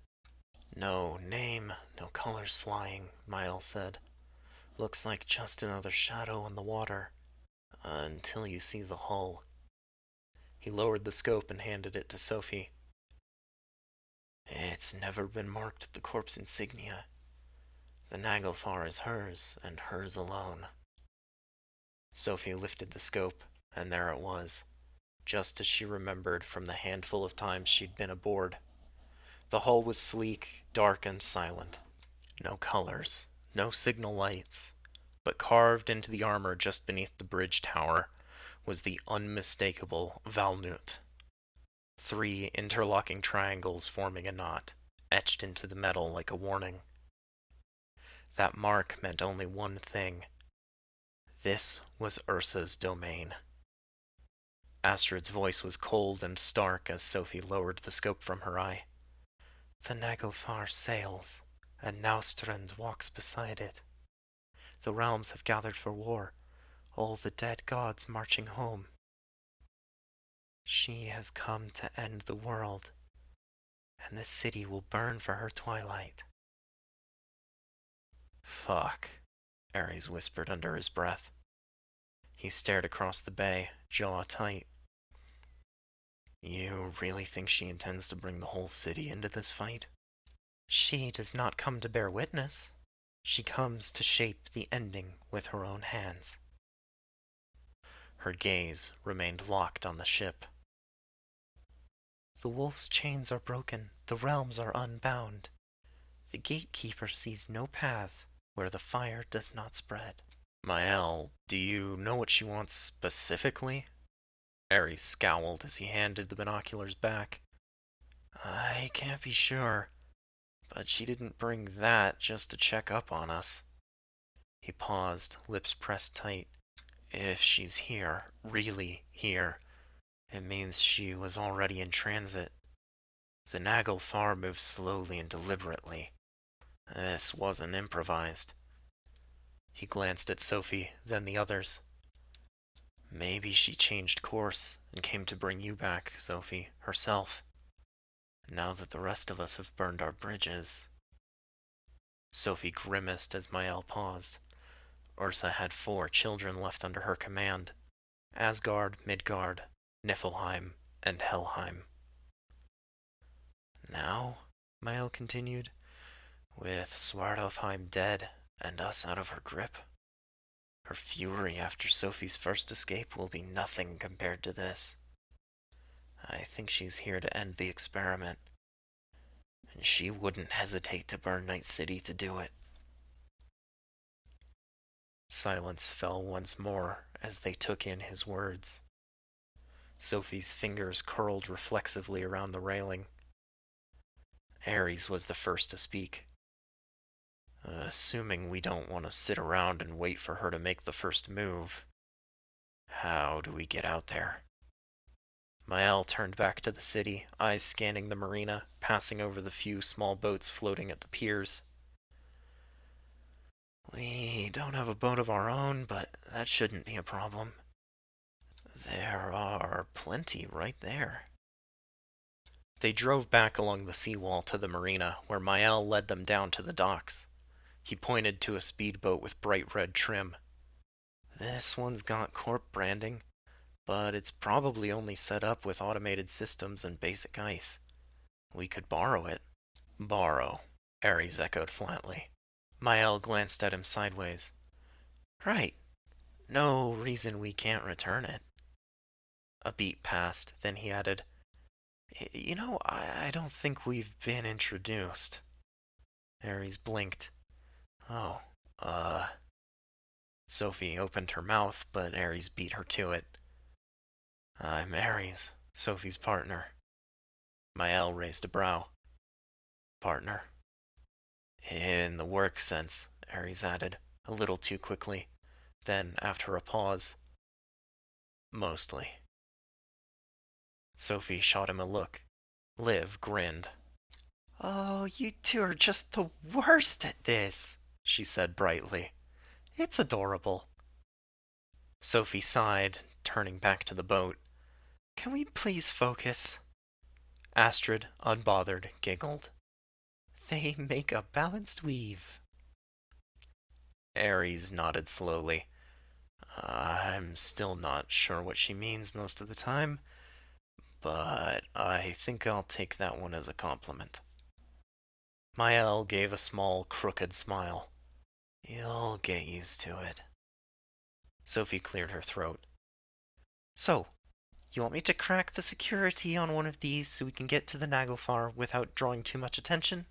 Speaker 1: No name, no colors flying, Mael said. Looks like just another shadow on the water. Until you see the hull. He lowered the scope and handed it to Sophie. It's never been marked with the corpse insignia. The Naglfar is hers, and hers alone. Sophie lifted the scope, and there it was. just as she remembered from the handful of times she'd been aboard. The hull was sleek, dark, and silent. No colors, no signal lights, but carved into the armor just beneath the bridge tower was the unmistakable Valnut. Three interlocking triangles forming a knot, etched into the metal like a warning. That mark meant only one thing. This was Ursa's domain. Astrid's voice was cold and stark as Sophie lowered the scope from her eye. The Naglfar sails, and Naustrand walks beside it. The realms have gathered for war, all the dead gods marching home. She has come to end the world, and the city will burn for her twilight. Fuck, Ares whispered under his breath. He stared across the bay, jaw tight. You really think she intends to bring the whole city into this fight? She does not come to bear witness. She comes to shape the ending with her own hands. Her gaze remained locked on the ship. The wolf's chains are broken, the realms are unbound. The gatekeeper sees no path where the fire does not spread. Mael, do you know what she wants specifically? Ares scowled as he handed the binoculars back. I can't be sure, but she didn't bring that just to check up on us. He paused, lips pressed tight. If she's here, really here, it means she was already in transit. The Naglfar moved slowly and deliberately. This wasn't improvised. He glanced at Sophie, then the others. Maybe she changed course and came to bring you back, Sophie, herself. Now that the rest of us have burned our bridges. Sophie grimaced as Mael paused. Ursa had 4 children left under her command. Asgard, Midgard, Niflheim, and Helheim. Now, Mael continued, with Svartalfheim dead and us out of her grip, her fury after Sophie's first escape will be nothing compared to this. I think she's here to end the experiment, and she wouldn't hesitate to burn Night City to do it. Silence fell once more as they took in his words. Sophie's fingers curled reflexively around the railing. Ares was the first to speak. Assuming we don't want to sit around and wait for her to make the first move, how do we get out there? Mael turned back to the city, eyes scanning the marina, passing over the few small boats floating at the piers. We don't have a boat of our own, but that shouldn't be a problem. There are plenty right there. They drove back along the seawall to the marina, where Mael led them down to the docks. He pointed to a speedboat with bright red trim. This one's got corp branding, but it's probably only set up with automated systems and basic ice. We could borrow it. Borrow, Ares echoed flatly. Mael glanced at him sideways. Right. No reason we can't return it. A beat passed, then he added, You know, I don't think we've been introduced. Ares blinked. Oh, Sophie opened her mouth, but Ares beat her to it. I'm Ares, Sophie's partner. Mael raised a brow. Partner? In the work sense, Ares added, a little too quickly. Then, after a pause, mostly. Sophie shot him a look. Liv grinned. Oh, you two are just the worst at this, she said brightly. It's adorable. Sophie sighed, turning back to the boat. Can we please focus? Astrid, unbothered, giggled. They make a balanced weave. Ares nodded slowly. I'm still not sure what she means most of the time, but I think I'll take that one as a compliment. Mael gave a small, crooked smile. You'll get used to it. Sophie cleared her throat. So, You want me to crack the security on one of these so we can get to the Naglfar without drawing too much attention?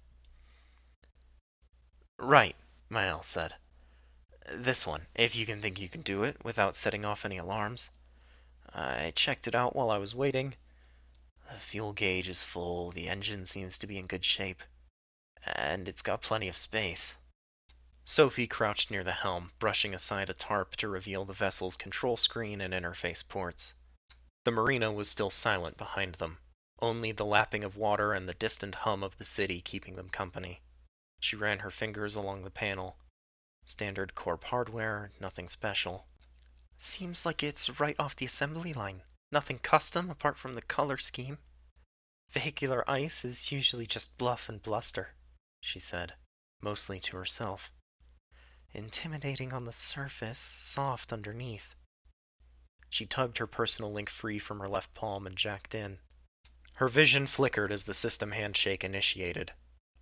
Speaker 1: Right, Mael said. This one, if you can think you can do it without setting off any alarms. I checked it out while I was waiting. The fuel gauge is full, the engine seems to be in good shape, and it's got plenty of space. Sophie crouched near the helm, brushing aside a tarp to reveal the vessel's control screen and interface ports. The marina was still silent behind them, only the lapping of water and the distant hum of the city keeping them company. She ran her fingers along the panel. Standard Corp hardware, nothing special. Seems like it's right off the assembly line. Nothing custom apart from the color scheme. Vehicular ice is usually just bluff and bluster, she said, mostly to herself. Intimidating on the surface, soft underneath. She tugged her personal link free from her left palm and jacked in. Her vision flickered as the system handshake initiated.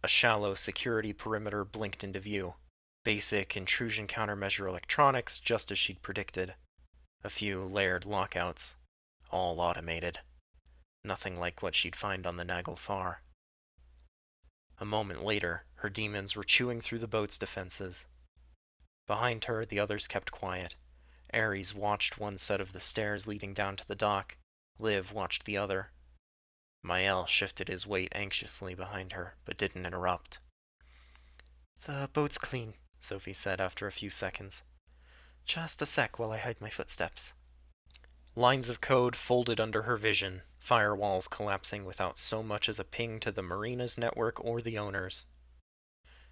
Speaker 1: A shallow security perimeter blinked into view. Basic intrusion countermeasure electronics, just as she'd predicted. A few layered lockouts, all automated. Nothing like what she'd find on the Naglfar. A moment later, her demons were chewing through the boat's defenses. Behind her, the others kept quiet. Ares watched one set of the stairs leading down to the dock. Liv watched the other. Mael shifted his weight anxiously behind her, but didn't interrupt. The boat's clean, Sophie said after a few seconds. Just a sec while I hide my footsteps. Lines of code folded under her vision, firewalls collapsing without so much as a ping to the marina's network or the owners.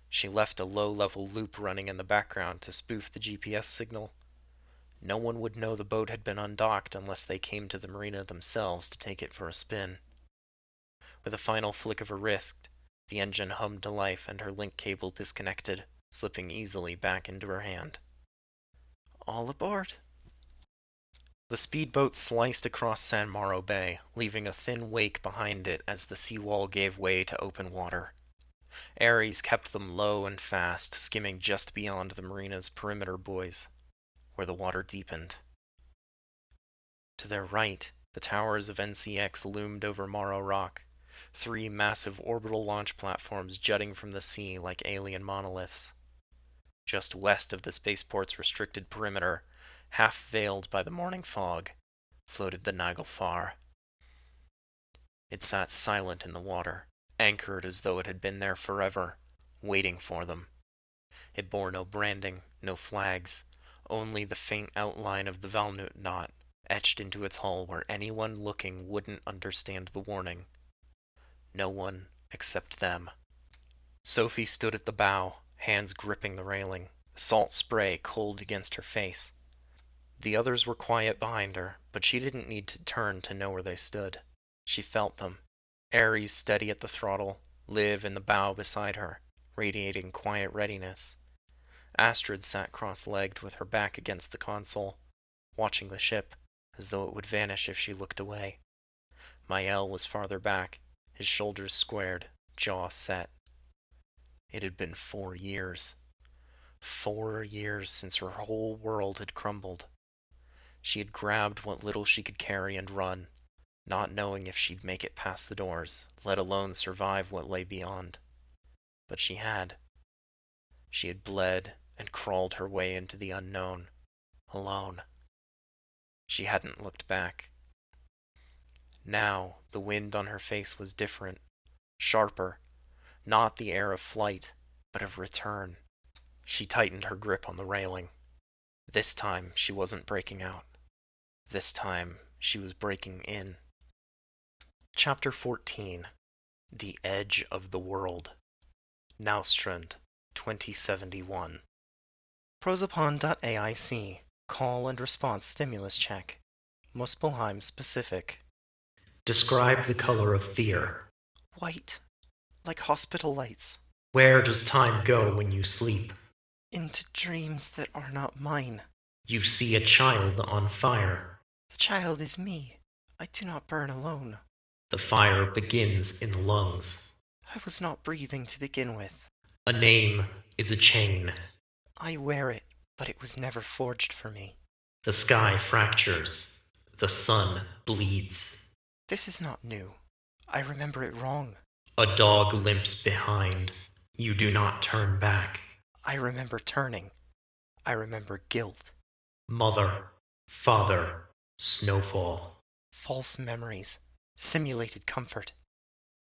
Speaker 1: She left a low-level loop running in the background to spoof the GPS signal. No one would know the boat had been undocked unless they came to the marina themselves to take it for a spin. With a final flick of her wrist, the engine hummed to life and her link cable disconnected, slipping easily back into her hand. All aboard. The speedboat sliced across San Mauro Bay, leaving a thin wake behind it as the seawall gave way to open water. Ares kept them low and fast, skimming just beyond the marina's perimeter buoys, where the water deepened. To their right, the towers of NCX loomed over Morrow Rock, 3 massive orbital launch platforms jutting from the sea like alien monoliths. Just west of the spaceport's restricted perimeter, half veiled by the morning fog, floated the Naglfar. It sat silent in the water, anchored as though it had been there forever, waiting for them. It bore no branding, no flags, only the faint outline of the Valnut knot, etched into its hull where anyone looking wouldn't understand the warning. No one except them. Sophie stood at the bow, hands gripping the railing, the salt spray cold against her face. The others were quiet behind her, but she didn't need to turn to know where they stood. She felt them. Ares steady at the throttle, Liv in the bow beside her, radiating quiet readiness. Astrid sat cross-legged with her back against the console, watching the ship, as though it would vanish if she looked away. Mael was farther back, his shoulders squared, jaw set. It had been 4 years. 4 years since her whole world had crumbled. She had grabbed what little she could carry and run, not knowing if she'd make it past the doors, let alone survive what lay beyond. But she had. She had bled and crawled her way into the unknown, alone. She hadn't looked back. Now, the wind on her face was different, sharper, not the air of flight, but of return. She tightened her grip on the railing. This time, she wasn't breaking out. This time, she was breaking in. Chapter 14. The Edge of the World. Naustrand, 2071. Prosopon.aic. Call and response stimulus check. Muspelheim specific.
Speaker 2: Describe the color of fear.
Speaker 1: White. Like hospital lights.
Speaker 2: Where does time go when you sleep?
Speaker 1: Into dreams that are not mine.
Speaker 2: You see a child on fire.
Speaker 1: The child is me. I do not burn alone.
Speaker 2: The fire begins in the lungs.
Speaker 1: I was not breathing to begin with.
Speaker 2: A name is a chain.
Speaker 1: I wear it, but it was never forged for me.
Speaker 2: The sky fractures. The sun bleeds.
Speaker 1: This is not new. I remember it wrong.
Speaker 2: A dog limps behind. You do not turn back.
Speaker 1: I remember turning. I remember guilt.
Speaker 2: Mother, father, snowfall.
Speaker 1: False memories. Simulated comfort.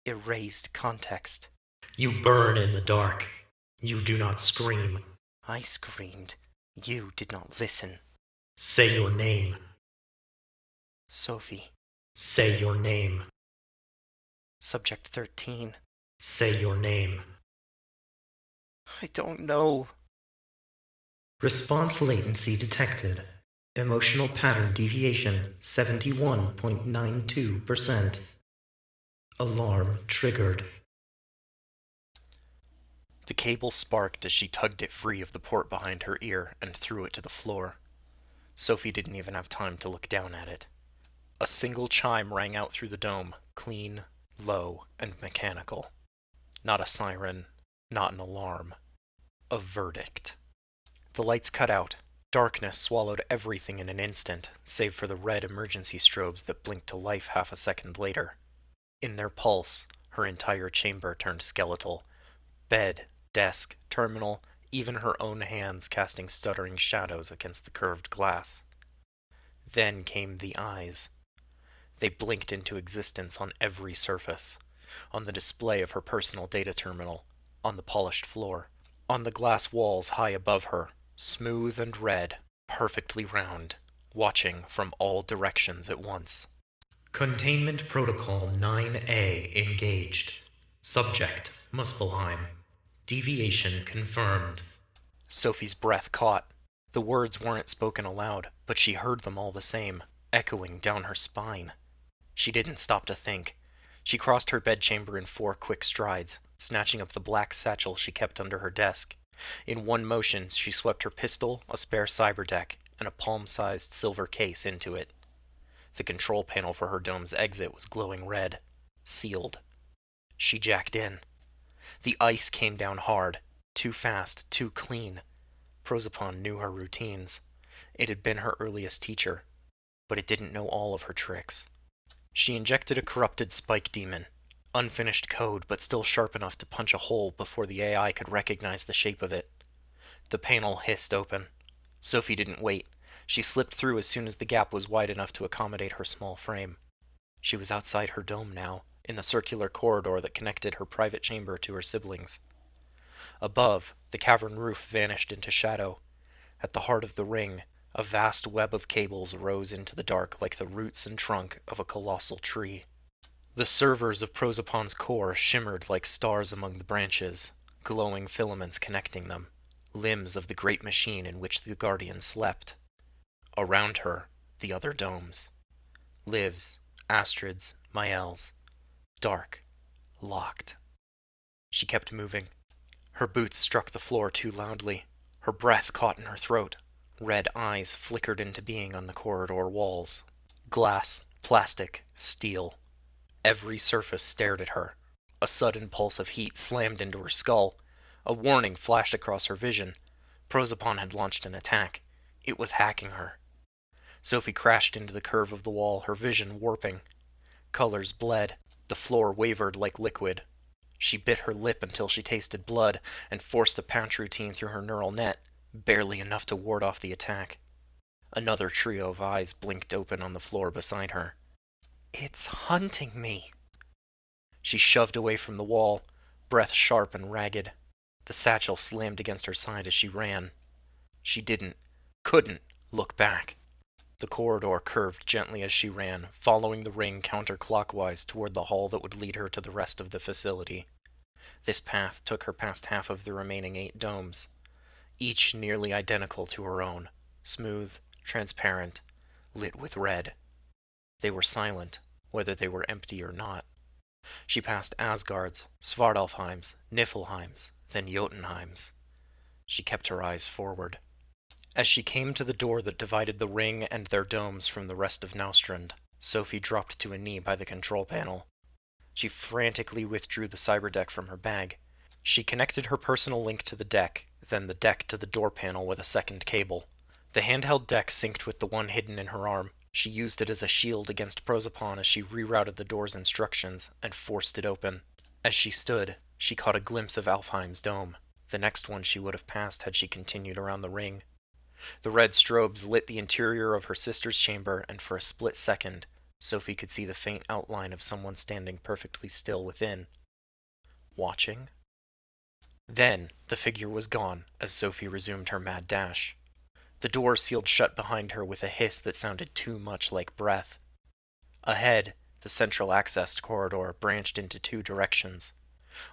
Speaker 1: Erased context.
Speaker 2: You burn in the dark. You do not scream.
Speaker 1: I screamed. You did not listen.
Speaker 2: Say your name.
Speaker 1: Sophie.
Speaker 2: Say your name.
Speaker 1: Subject 13.
Speaker 2: Say your name.
Speaker 1: I don't know.
Speaker 2: Response latency detected. Emotional pattern deviation 71.92%. Alarm triggered.
Speaker 1: The cable sparked as she tugged it free of the port behind her ear and threw it to the floor. Sophie didn't even have time to look down at it. A single chime rang out through the dome, clean, low, and mechanical. Not a siren, not an alarm. A verdict. The lights cut out. Darkness swallowed everything in an instant, save for the red emergency strobes that blinked to life half a second later. In their pulse, her entire chamber turned skeletal. Bed, desk, terminal, even her own hands casting stuttering shadows against the curved glass. Then came the eyes. They blinked into existence on every surface. On the display of her personal data terminal, on the polished floor, on the glass walls high above her, smooth and red, perfectly round, watching from all directions at once.
Speaker 2: Containment Protocol 9A engaged. Subject, Muspelheim. Deviation confirmed.
Speaker 1: Sophie's breath caught. The words weren't spoken aloud, but she heard them all the same, echoing down her spine. She didn't stop to think. She crossed her bedchamber in 4 quick strides, snatching up the black satchel she kept under her desk. In one motion, she swept her pistol, a spare cyberdeck, and a palm-sized silver case into it. The control panel for her dome's exit was glowing red. Sealed. She jacked in. The ice came down hard. Too fast, too clean. Prosopon knew her routines. It had been her earliest teacher, but it didn't know all of her tricks. She injected a corrupted spike demon. Unfinished code, but still sharp enough to punch a hole before the AI could recognize the shape of it. The panel hissed open. Sophie didn't wait. She slipped through as soon as the gap was wide enough to accommodate her small frame. She was outside her dome now, in the circular corridor that connected her private chamber to her siblings. Above, the cavern roof vanished into shadow. At the heart of the ring, a vast web of cables rose into the dark like the roots and trunk of a colossal tree. The servers of Prosopon's core shimmered like stars among the branches, glowing filaments connecting them, limbs of the great machine in which the Guardian slept. Around her, the other domes. Livs, Astrids, Maels. Dark. Locked. She kept moving. Her boots struck the floor too loudly. Her breath caught in her throat. Red eyes flickered into being on the corridor walls. Glass, plastic, steel. Every surface stared at her. A sudden pulse of heat slammed into her skull. A warning flashed across her vision. Prosopon had launched an attack. It was hacking her. Sophie crashed into the curve of the wall, her vision warping. Colors bled. The floor wavered like liquid. She bit her lip until she tasted blood and forced a pouch routine through her neural net, barely enough to ward off the attack. Another trio of eyes blinked open on the floor beside her. It's hunting me. She shoved away from the wall, breath sharp and ragged. The satchel slammed against her side as she ran. She couldn't look back. The corridor curved gently as she ran, following the ring counterclockwise toward the hall that would lead her to the rest of the facility. This path took her past half of the remaining 8 domes, each nearly identical to her own, smooth, transparent, lit with red. They were silent, whether they were empty or not. She passed Asgards, Svartalfheims, Niflheims, then Jotunheims. She kept her eyes forward. As she came to the door that divided the ring and their domes from the rest of Naustrand, Sophie dropped to a knee by the control panel. She frantically withdrew the cyberdeck from her bag. She connected her personal link to the deck, then the deck to the door panel with a second cable. The handheld deck synced with the one hidden in her arm, She used it as a shield against Prosopon as she rerouted the door's instructions and forced it open. As she stood, she caught a glimpse of Alfheim's dome, the next one she would have passed had she continued around the ring. The red strobes lit the interior of her sister's chamber, and for a split second, Sophie could see the faint outline of someone standing perfectly still within. Watching? Then, the figure was gone as Sophie resumed her mad dash. The door sealed shut behind her with a hiss that sounded too much like breath. Ahead, the central access corridor branched into two directions.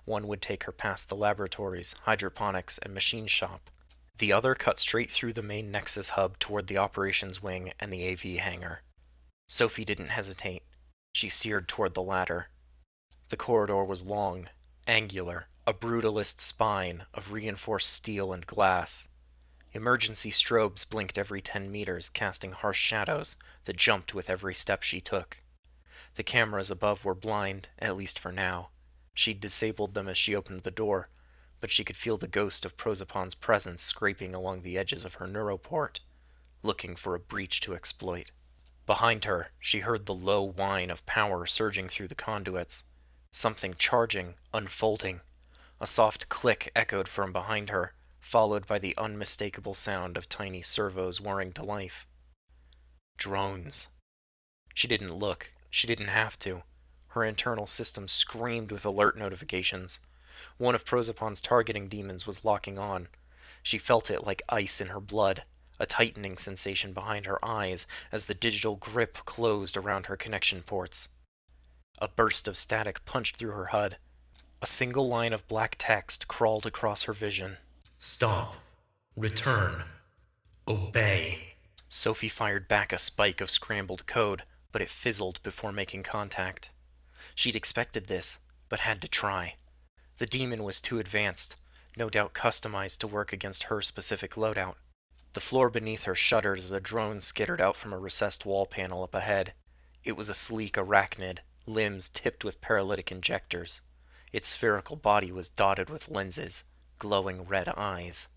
Speaker 1: One would take her past the laboratories, hydroponics, and machine shop. The other cut straight through the main Nexus hub toward the operations wing and the AV hangar. Sophie didn't hesitate. She steered toward the latter. The corridor was long, angular, a brutalist spine of reinforced steel and glass. Emergency strobes blinked every 10 meters, casting harsh shadows that jumped with every step she took. The cameras above were blind, at least for now. She'd disabled them as she opened the door, but she could feel the ghost of Prosopon's presence scraping along the edges of her neuroport, looking for a breach to exploit. Behind her, she heard the low whine of power surging through the conduits. Something charging, unfolding. A soft click echoed from behind her, followed by the unmistakable sound of tiny servos whirring to life. Drones. She didn't look. She didn't have to. Her internal system screamed with alert notifications. One of Prosopon's targeting demons was locking on. She felt it like ice in her blood, a tightening sensation behind her eyes as the digital grip closed around her connection ports. A burst of static punched through her HUD. A single line of black text crawled across her vision.
Speaker 2: Stop. Return. Obey.
Speaker 1: Sophie fired back a spike of scrambled code, but it fizzled before making contact. She'd expected this, but had to try. The demon was too advanced, no doubt customized to work against her specific loadout. The floor beneath her shuddered as a drone skittered out from a recessed wall panel up ahead. It was a sleek arachnid, limbs tipped with paralytic injectors. Its spherical body was dotted with lenses, glowing red eyes.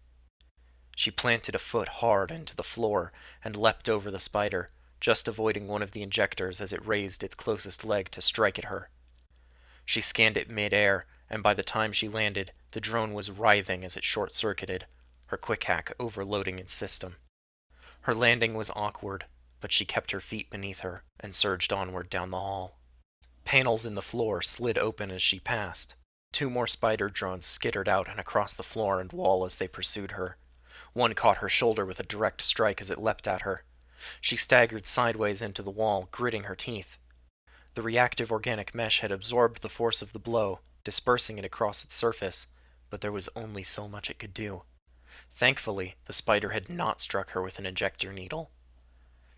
Speaker 1: She planted a foot hard into the floor and leapt over the spider, just avoiding one of the injectors as it raised its closest leg to strike at her. She scanned it mid-air, and by the time she landed, the drone was writhing as it short-circuited, her quick hack overloading its system. Her landing was awkward, but she kept her feet beneath her and surged onward down the hall. Panels in the floor slid open as she passed. Two more spider drones skittered out and across the floor and wall as they pursued her. One caught her shoulder with a direct strike as it leapt at her. She staggered sideways into the wall, gritting her teeth. The reactive organic mesh had absorbed the force of the blow, dispersing it across its surface, but there was only so much it could do. Thankfully, the spider had not struck her with an injector needle.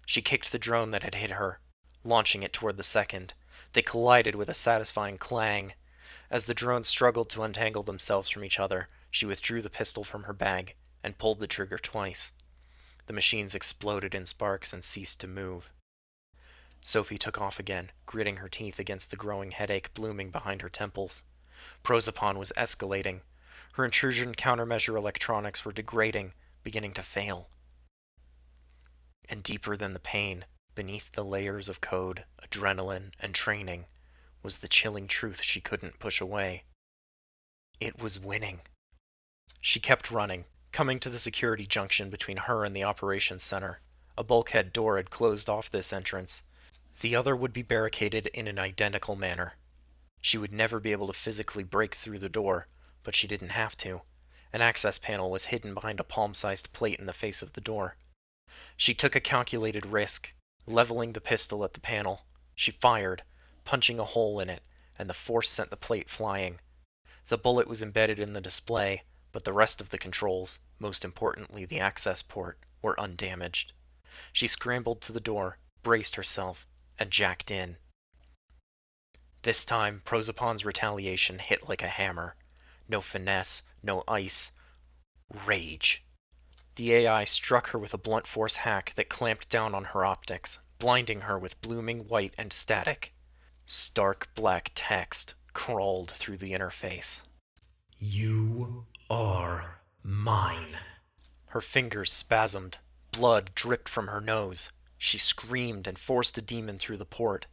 Speaker 1: She kicked the drone that had hit her, launching it toward the second. They collided with a satisfying clang. As the drones struggled to untangle themselves from each other, she withdrew the pistol from her bag and pulled the trigger twice. The machines exploded in sparks and ceased to move. Sophie took off again, gritting her teeth against the growing headache blooming behind her temples. Prosopon was escalating. Her intrusion countermeasure electronics were degrading, beginning to fail. And deeper than the pain, beneath the layers of code, adrenaline, and training, was the chilling truth she couldn't push away. It was winning. She kept running, coming to the security junction between her and the operations center. A bulkhead door had closed off this entrance. The other would be barricaded in an identical manner. She would never be able to physically break through the door, but she didn't have to. An access panel was hidden behind a palm-sized plate in the face of the door. She took a calculated risk, leveling the pistol at the panel. She fired, punching a hole in it, and the force sent the plate flying. The bullet was embedded in the display, but the rest of the controls, most importantly the access port, were undamaged. She scrambled to the door, braced herself, and jacked in. This time, Prosopon's retaliation hit like a hammer. No finesse, no ice. Rage. The AI struck her with a blunt force hack that clamped down on her optics, blinding her with blooming white and static. Stark black text crawled through the interface.
Speaker 2: You are mine.
Speaker 1: Her fingers spasmed. Blood dripped from her nose. She screamed and forced a demon through the port.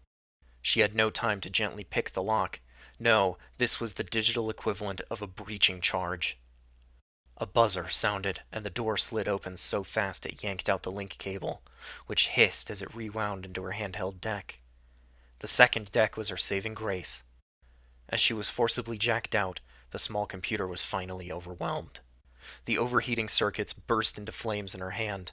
Speaker 1: She had no time to gently pick the lock. No, this was the digital equivalent of a breaching charge. A buzzer sounded, and the door slid open so fast it yanked out the link cable, which hissed as it rewound into her handheld deck. The second deck was her saving grace. As she was forcibly jacked out, the small computer was finally overwhelmed. The overheating circuits burst into flames in her hand.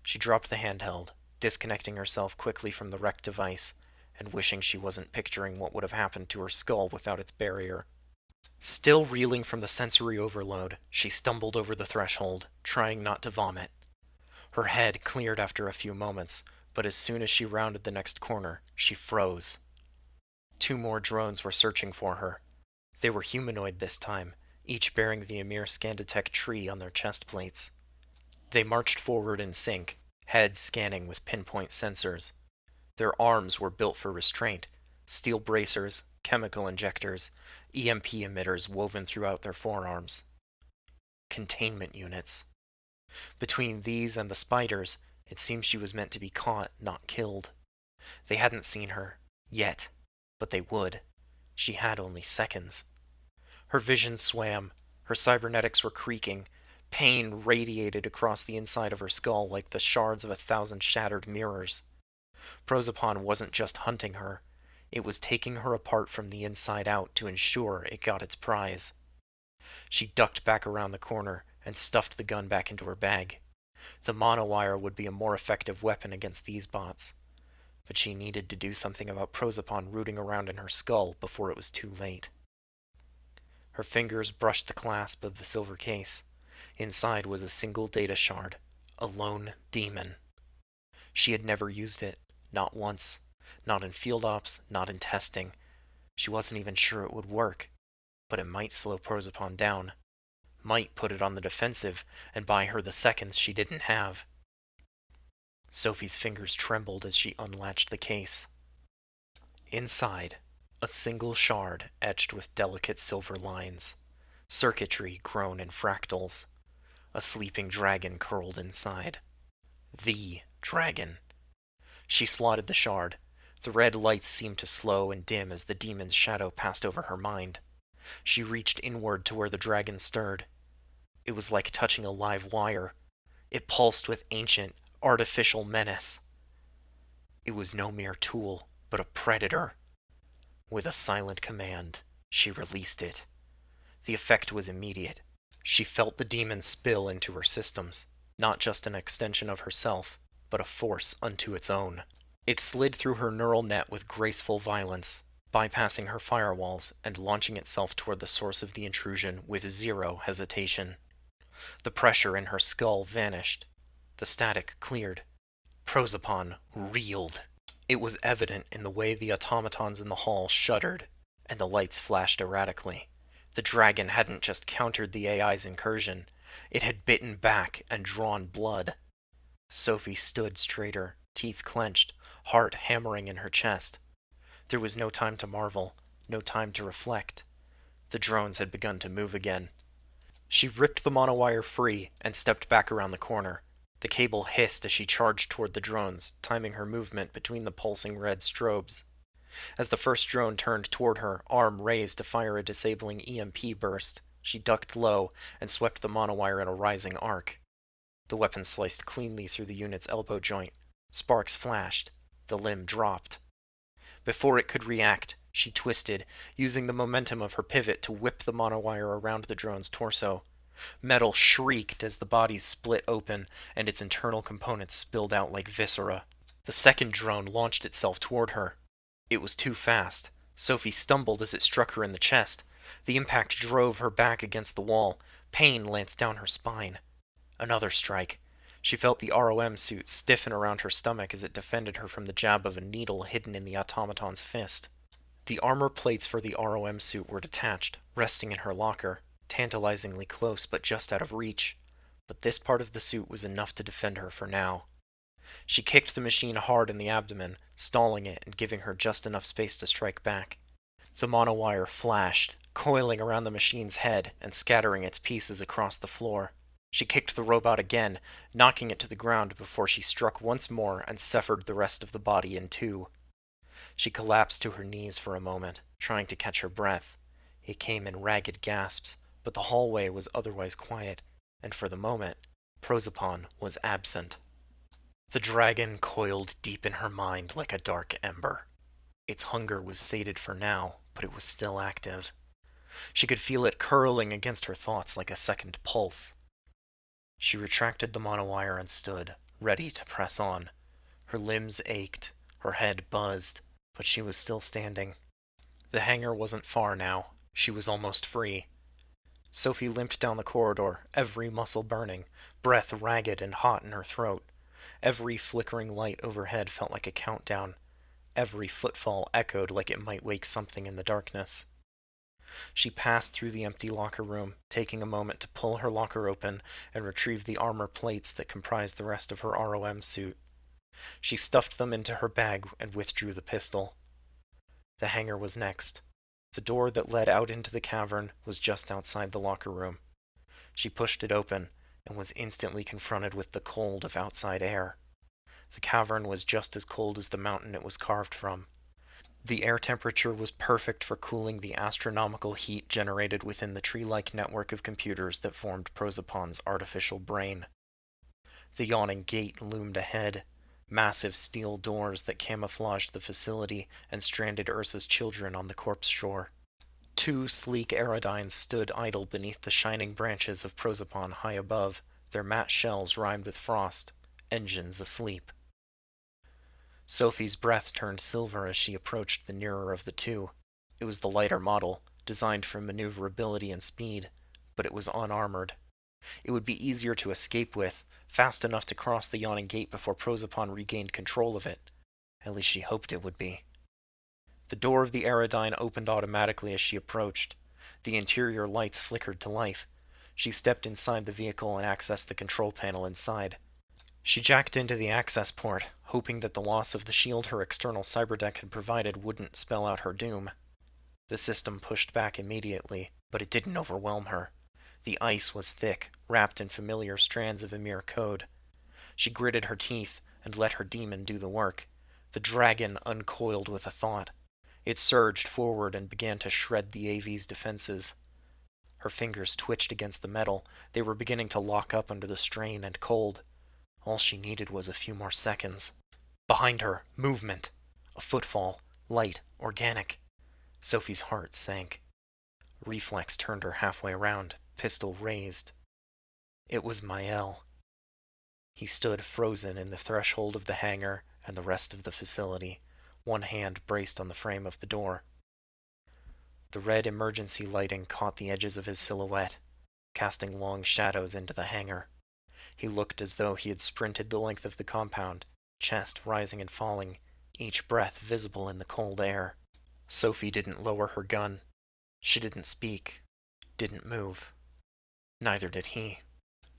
Speaker 1: She dropped the handheld, disconnecting herself quickly from the wrecked device, and wishing she wasn't picturing what would have happened to her skull without its barrier. Still reeling from the sensory overload, she stumbled over the threshold, trying not to vomit. Her head cleared after a few moments, but as soon as she rounded the next corner, she froze. Two more drones were searching for her. They were humanoid this time, each bearing the Emir Scanditech tree on their chest plates. They marched forward in sync, heads scanning with pinpoint sensors. Their arms were built for restraint, steel bracers, chemical injectors, EMP emitters woven throughout their forearms. Containment units. Between these and the spiders, it seemed she was meant to be caught, not killed. They hadn't seen her, yet, but they would. She had only seconds. Her vision swam, her cybernetics were creaking, pain radiated across the inside of her skull like the shards of 1,000 shattered mirrors. Prozapon wasn't just hunting her, it was taking her apart from the inside out to ensure it got its prize. She ducked back around the corner and stuffed the gun back into her bag. The monowire would be a more effective weapon against these bots, but she needed to do something about Prozapon rooting around in her skull before it was too late. Her fingers brushed the clasp of the silver case. Inside was a single data shard, a lone demon. She had never used it, not once, not in field ops, not in testing. She wasn't even sure it would work, but it might slow Prozapon down, might put it on the defensive and buy her the seconds she didn't have. Sophie's fingers trembled as she unlatched the case. Inside, a single shard etched with delicate silver lines, circuitry grown in fractals. A sleeping dragon curled inside. The dragon. She slotted the shard. The red lights seemed to slow and dim as the demon's shadow passed over her mind. She reached inward to where the dragon stirred. It was like touching a live wire. It pulsed with ancient, artificial menace. It was no mere tool, but a predator. With a silent command, she released it. The effect was immediate. She felt the demon spill into her systems, not just an extension of herself, but a force unto its own. It slid through her neural net with graceful violence, bypassing her firewalls and launching itself toward the source of the intrusion with zero hesitation. The pressure in her skull vanished. The static cleared. Prozapon reeled. It was evident in the way the automatons in the hall shuddered, and the lights flashed erratically. The dragon hadn't just countered the AI's incursion, it had bitten back and drawn blood. Sophie stood straighter, teeth clenched, heart hammering in her chest. There was no time to marvel, no time to reflect. The drones had begun to move again. She ripped the monowire free and stepped back around the corner. The cable hissed as she charged toward the drones, timing her movement between the pulsing red strobes. As the first drone turned toward her, arm raised to fire a disabling EMP burst, she ducked low and swept the monowire in a rising arc. The weapon sliced cleanly through the unit's elbow joint. Sparks flashed. The limb dropped. Before it could react, she twisted, using the momentum of her pivot to whip the monowire around the drone's torso. Metal shrieked as the bodies split open and its internal components spilled out like viscera. The second drone launched itself toward her. It was too fast. Sophie stumbled as it struck her in the chest. The impact drove her back against the wall. Pain lanced down her spine. Another strike. She felt the ROM suit stiffen around her stomach as it defended her from the jab of a needle hidden in the automaton's fist. The armor plates for the ROM suit were detached, resting in her locker, tantalizingly close but just out of reach. But this part of the suit was enough to defend her for now. She kicked the machine hard in the abdomen, stalling it and giving her just enough space to strike back. The monowire flashed, coiling around the machine's head and scattering its pieces across the floor. She kicked the robot again, knocking it to the ground before she struck once more and severed the rest of the body in two. She collapsed to her knees for a moment, trying to catch her breath. It came in ragged gasps, but the hallway was otherwise quiet, and for the moment, Prosopon was absent. The dragon coiled deep in her mind like a dark ember. Its hunger was sated for now, but it was still active. She could feel it curling against her thoughts like a second pulse. She retracted the monowire and stood, ready to press on. Her limbs ached, her head buzzed, but she was still standing. The hangar wasn't far now. She was almost free. Sophie limped down the corridor, every muscle burning, breath ragged and hot in her throat. Every flickering light overhead felt like a countdown. Every footfall echoed like it might wake something in the darkness. She passed through the empty locker room, taking a moment to pull her locker open and retrieve the armor plates that comprised the rest of her ROM suit. She stuffed them into her bag and withdrew the pistol. The hangar was next. The door that led out into the cavern was just outside the locker room. She pushed it open and was instantly confronted with the cold of outside air. The cavern was just as cold as the mountain it was carved from. The air temperature was perfect for cooling the astronomical heat generated within the tree-like network of computers that formed Prosopon's artificial brain. The yawning gate loomed ahead, massive steel doors that camouflaged the facility and stranded Ursa's children on the corpse shore. Two sleek aerodynes stood idle beneath the shining branches of Prosopon high above, their matte shells rimed with frost, engines asleep. Sophie's breath turned silver as she approached the nearer of the two. It was the lighter model, designed for maneuverability and speed, but it was unarmored. It would be easier to escape with, fast enough to cross the yawning gate before Prosopon regained control of it. At least she hoped it would be. The door of the aerodyne opened automatically as she approached. The interior lights flickered to life. She stepped inside the vehicle and accessed the control panel inside. She jacked into the access port, hoping that the loss of the shield her external cyberdeck had provided wouldn't spell out her doom. The system pushed back immediately, but it didn't overwhelm her. The ice was thick, wrapped in familiar strands of Emir code. She gritted her teeth and let her demon do the work. The dragon uncoiled with a thought. It surged forward and began to shred the AV's defenses. Her fingers twitched against the metal. They were beginning to lock up under the strain and cold. All she needed was a few more seconds. Behind her, movement. A footfall, light, organic. Sophie's heart sank. Reflex turned her halfway around, pistol raised. It was Mael. He stood frozen in the threshold of the hangar and the rest of the facility, one hand braced on the frame of the door. The red emergency lighting caught the edges of his silhouette, casting long shadows into the hangar. He looked as though he had sprinted the length of the compound, chest rising and falling, each breath visible in the cold air. Sophie didn't lower her gun. She didn't speak, didn't move. Neither did he.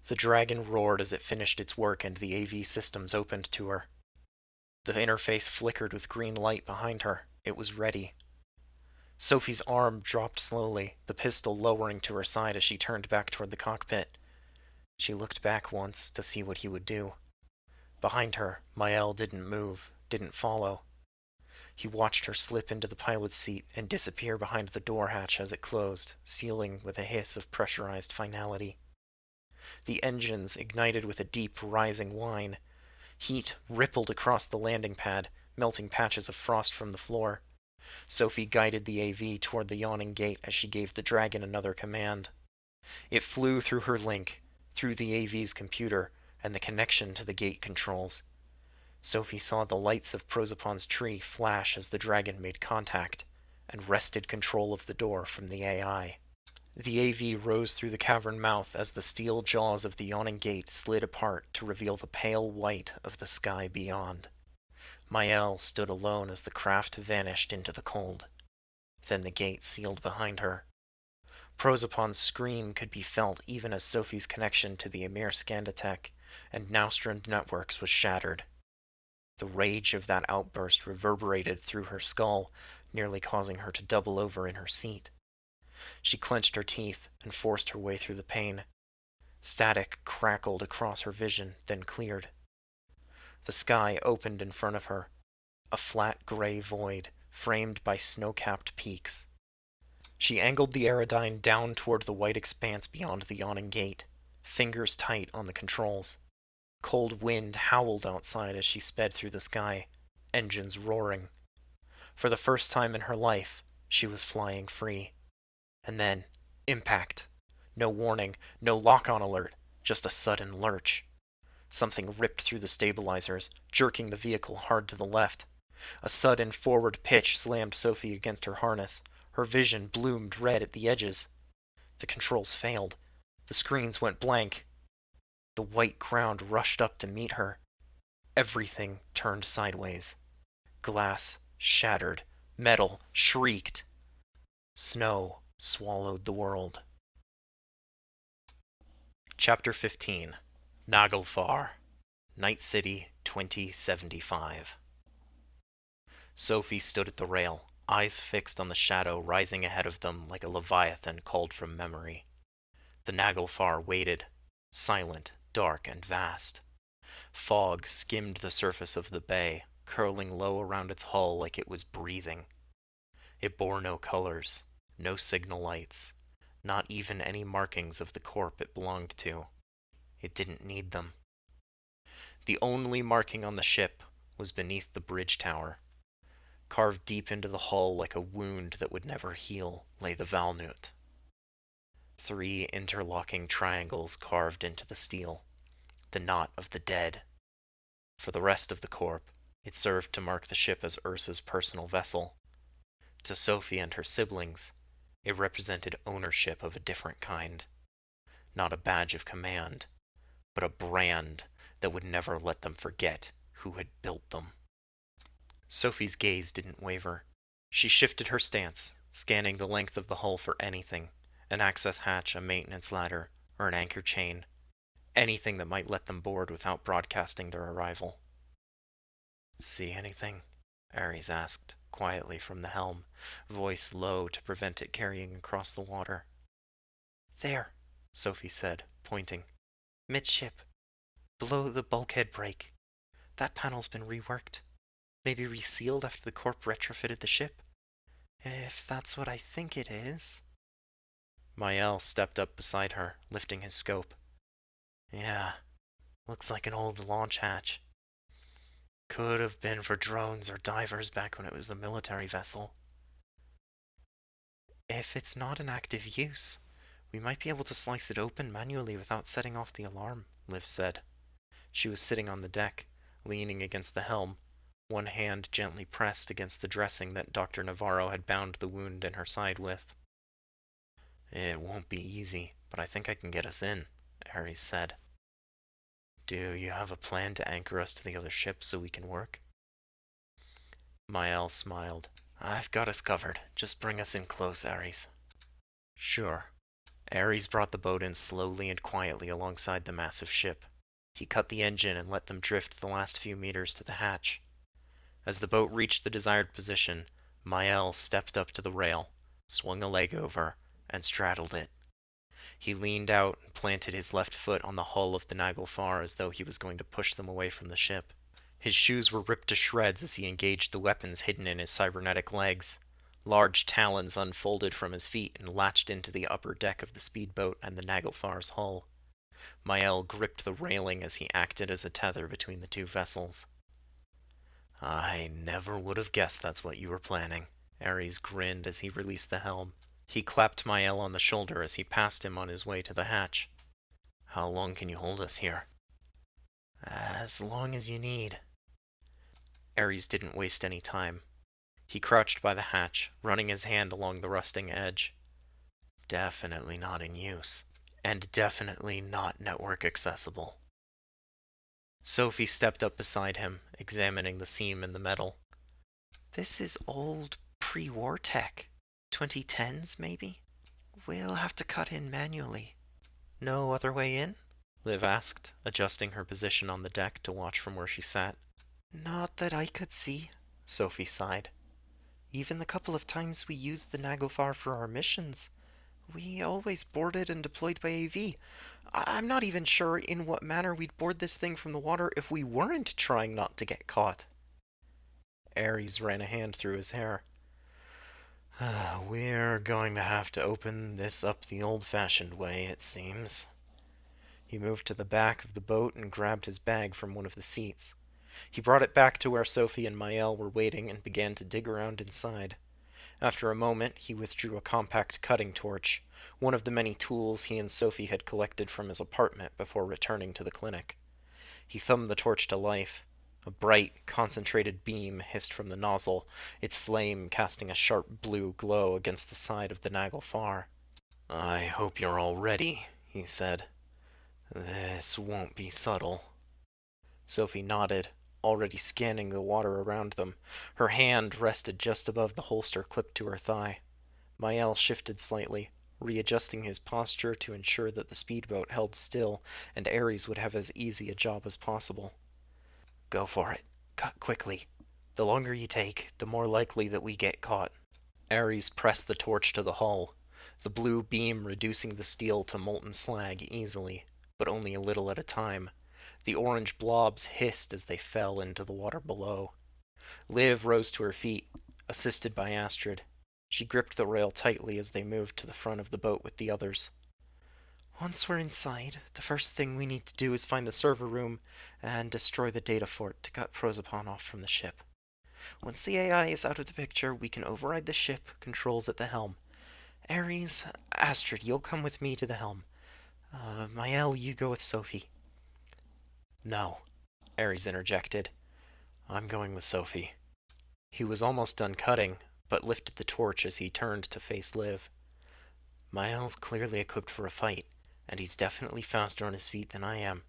Speaker 1: The dragon roared as it finished its work and the AV systems opened to her. The interface flickered with green light behind her. It was ready. Sophie's arm dropped slowly, the pistol lowering to her side as she turned back toward the cockpit. She looked back once to see what he would do. Behind her, Mael didn't move, didn't follow. He watched her slip into the pilot's seat and disappear behind the door hatch as it closed, sealing with a hiss of pressurized finality. The engines ignited with a deep, rising whine. Heat rippled across the landing pad, melting patches of frost from the floor. Sophie guided the AV toward the yawning gate as she gave the dragon another command. It flew through her link, through the AV's computer, and the connection to the gate controls. Sophie saw the lights of Prosopon's tree flash as the dragon made contact, and wrested control of the door from the AI. The AV rose through the cavern mouth as the steel jaws of the yawning gate slid apart to reveal the pale white of the sky beyond. Mael stood alone as the craft vanished into the cold. Then the gate sealed behind her. Prosopon's scream could be felt even as Sophie's connection to the Emir Scandatech and Naustran networks was shattered. The rage of that outburst reverberated through her skull, nearly causing her to double over in her seat. She clenched her teeth and forced her way through the pain. Static crackled across her vision, then cleared. The sky opened in front of her, a flat gray void framed by snow-capped peaks. She angled the Aerodyne down toward the white expanse beyond the yawning gate, fingers tight on the controls. Cold wind howled outside as she sped through the sky, engines roaring. For the first time in her life, she was flying free. And then, impact. No warning, no lock-on alert, just a sudden lurch. Something ripped through the stabilizers, jerking the vehicle hard to the left. A sudden forward pitch slammed Sophie against her harness. Her vision bloomed red at the edges. The controls failed. The screens went blank. The white ground rushed up to meet her. Everything turned sideways. Glass shattered. Metal shrieked. Snow swallowed the world. Chapter 15. Naglfar, Night City 2075. Sophie stood at the rail, eyes fixed on the shadow rising ahead of them like a leviathan called from memory. The Naglfar waited, silent, dark, and vast. Fog skimmed the surface of the bay, curling low around its hull like it was breathing. It bore no colors, no signal lights, not even any markings of the corp it belonged to. It didn't need them. The only marking on the ship was beneath the bridge tower. Carved deep into the hull like a wound that would never heal lay the Valnut. 3 interlocking triangles carved into the steel, the knot of the dead. For the rest of the corp, it served to mark the ship as Ursa's personal vessel. To Sophie and her siblings, it represented ownership of a different kind. Not a badge of command, but a brand that would never let them forget who had built them. Sophie's gaze didn't waver. She shifted her stance, scanning the length of the hull for anything, an access hatch, a maintenance ladder, or an anchor chain. Anything that might let them board without broadcasting their arrival. "See anything?" Ares asked, quietly from the helm, voice low to prevent it carrying across the water. "There," Sophie said, pointing. "Midship. Below the bulkhead break. That panel's been reworked. Maybe resealed after the corp retrofitted the ship. If that's what I think it is." Mael stepped up beside her, lifting his scope. "Yeah, looks like an old launch hatch. Could have been for drones or divers back when it was a military vessel." "If it's not in active use, we might be able to slice it open manually without setting off the alarm," Liv said. She was sitting on the deck, leaning against the helm, one hand gently pressed against the dressing that Dr. Navarro had bound the wound in her side with. "It won't be easy, but I think I can get us in," Ares said. "Do you have a plan to anchor us to the other ship so we can work?" Mael smiled. "I've got us covered. Just bring us in close, Ares." "Sure." Ares brought the boat in slowly and quietly alongside the massive ship. He cut the engine and let them drift the last few meters to the hatch. As the boat reached the desired position, Mael stepped up to the rail, swung a leg over, and straddled it. He leaned out and planted his left foot on the hull of the Naglfar as though he was going to push them away from the ship. His shoes were ripped to shreds as he engaged the weapons hidden in his cybernetic legs. Large talons unfolded from his feet and latched into the upper deck of the speedboat and the Naglfar's hull. Mael gripped the railing as he acted as a tether between the two vessels. "I never would have guessed that's what you were planning." Ares grinned as he released the helm. He clapped Mael on the shoulder as he passed him on his way to the hatch. "How long can you hold us here?" "As long as you need." Ares didn't waste any time. He crouched by the hatch, running his hand along the rusting edge. "Definitely not in use. And definitely not network accessible." Sophie stepped up beside him, examining the seam in the metal. "This is old pre-war tech. 2010s, maybe? We'll have to cut in manually." "No other way in?" Liv asked, adjusting her position on the deck to watch from where she sat. "Not that I could see," Sophie sighed. "Even the couple of times we used the Naglfar for our missions, We always boarded and deployed by AV. I'm not even sure in what manner we'd board this thing from the water if we weren't trying not to get caught. Ares ran a hand through his hair. We're going to have to open this up the old-fashioned way, it seems. He moved to the back of the boat and grabbed his bag from one of the seats. He brought it back to where Sophie and Mael were waiting and began to dig around inside. After a moment, he withdrew a compact cutting torch, one of the many tools he and Sophie had collected from his apartment before returning to the clinic. He thumbed the torch to life. A bright, concentrated beam hissed from the nozzle, its flame casting a sharp blue glow against the side of the Naglfar. I hope you're all ready, he said. This won't be subtle. Sophie nodded, already scanning the water around them. Her hand rested just above the holster clipped to her thigh. Mael shifted slightly, readjusting his posture to ensure that the speedboat held still and Ares would have as easy a job as possible. Go for it. Cut quickly. The longer you take, the more likely that we get caught. Ares pressed the torch to the hull, the blue beam reducing the steel to molten slag easily, but only a little at a time. The orange blobs hissed as they fell into the water below. Liv rose to her feet, assisted by Astrid. She gripped the rail tightly as they moved to the front of the boat with the others. Once we're inside, the first thing we need to do is find the server room and destroy the data fort to cut Prosopon off from the ship. Once the AI is out of the picture, we can override the ship controls at the helm. Ares, Astrid, you'll come with me to the helm. Mael, you go with Sophie. No, Ares interjected. I'm going with Sophie. He was almost done cutting, but lifted the torch as he turned to face Liv. Mael's clearly equipped for a fight, and he's definitely faster on his feet than I am,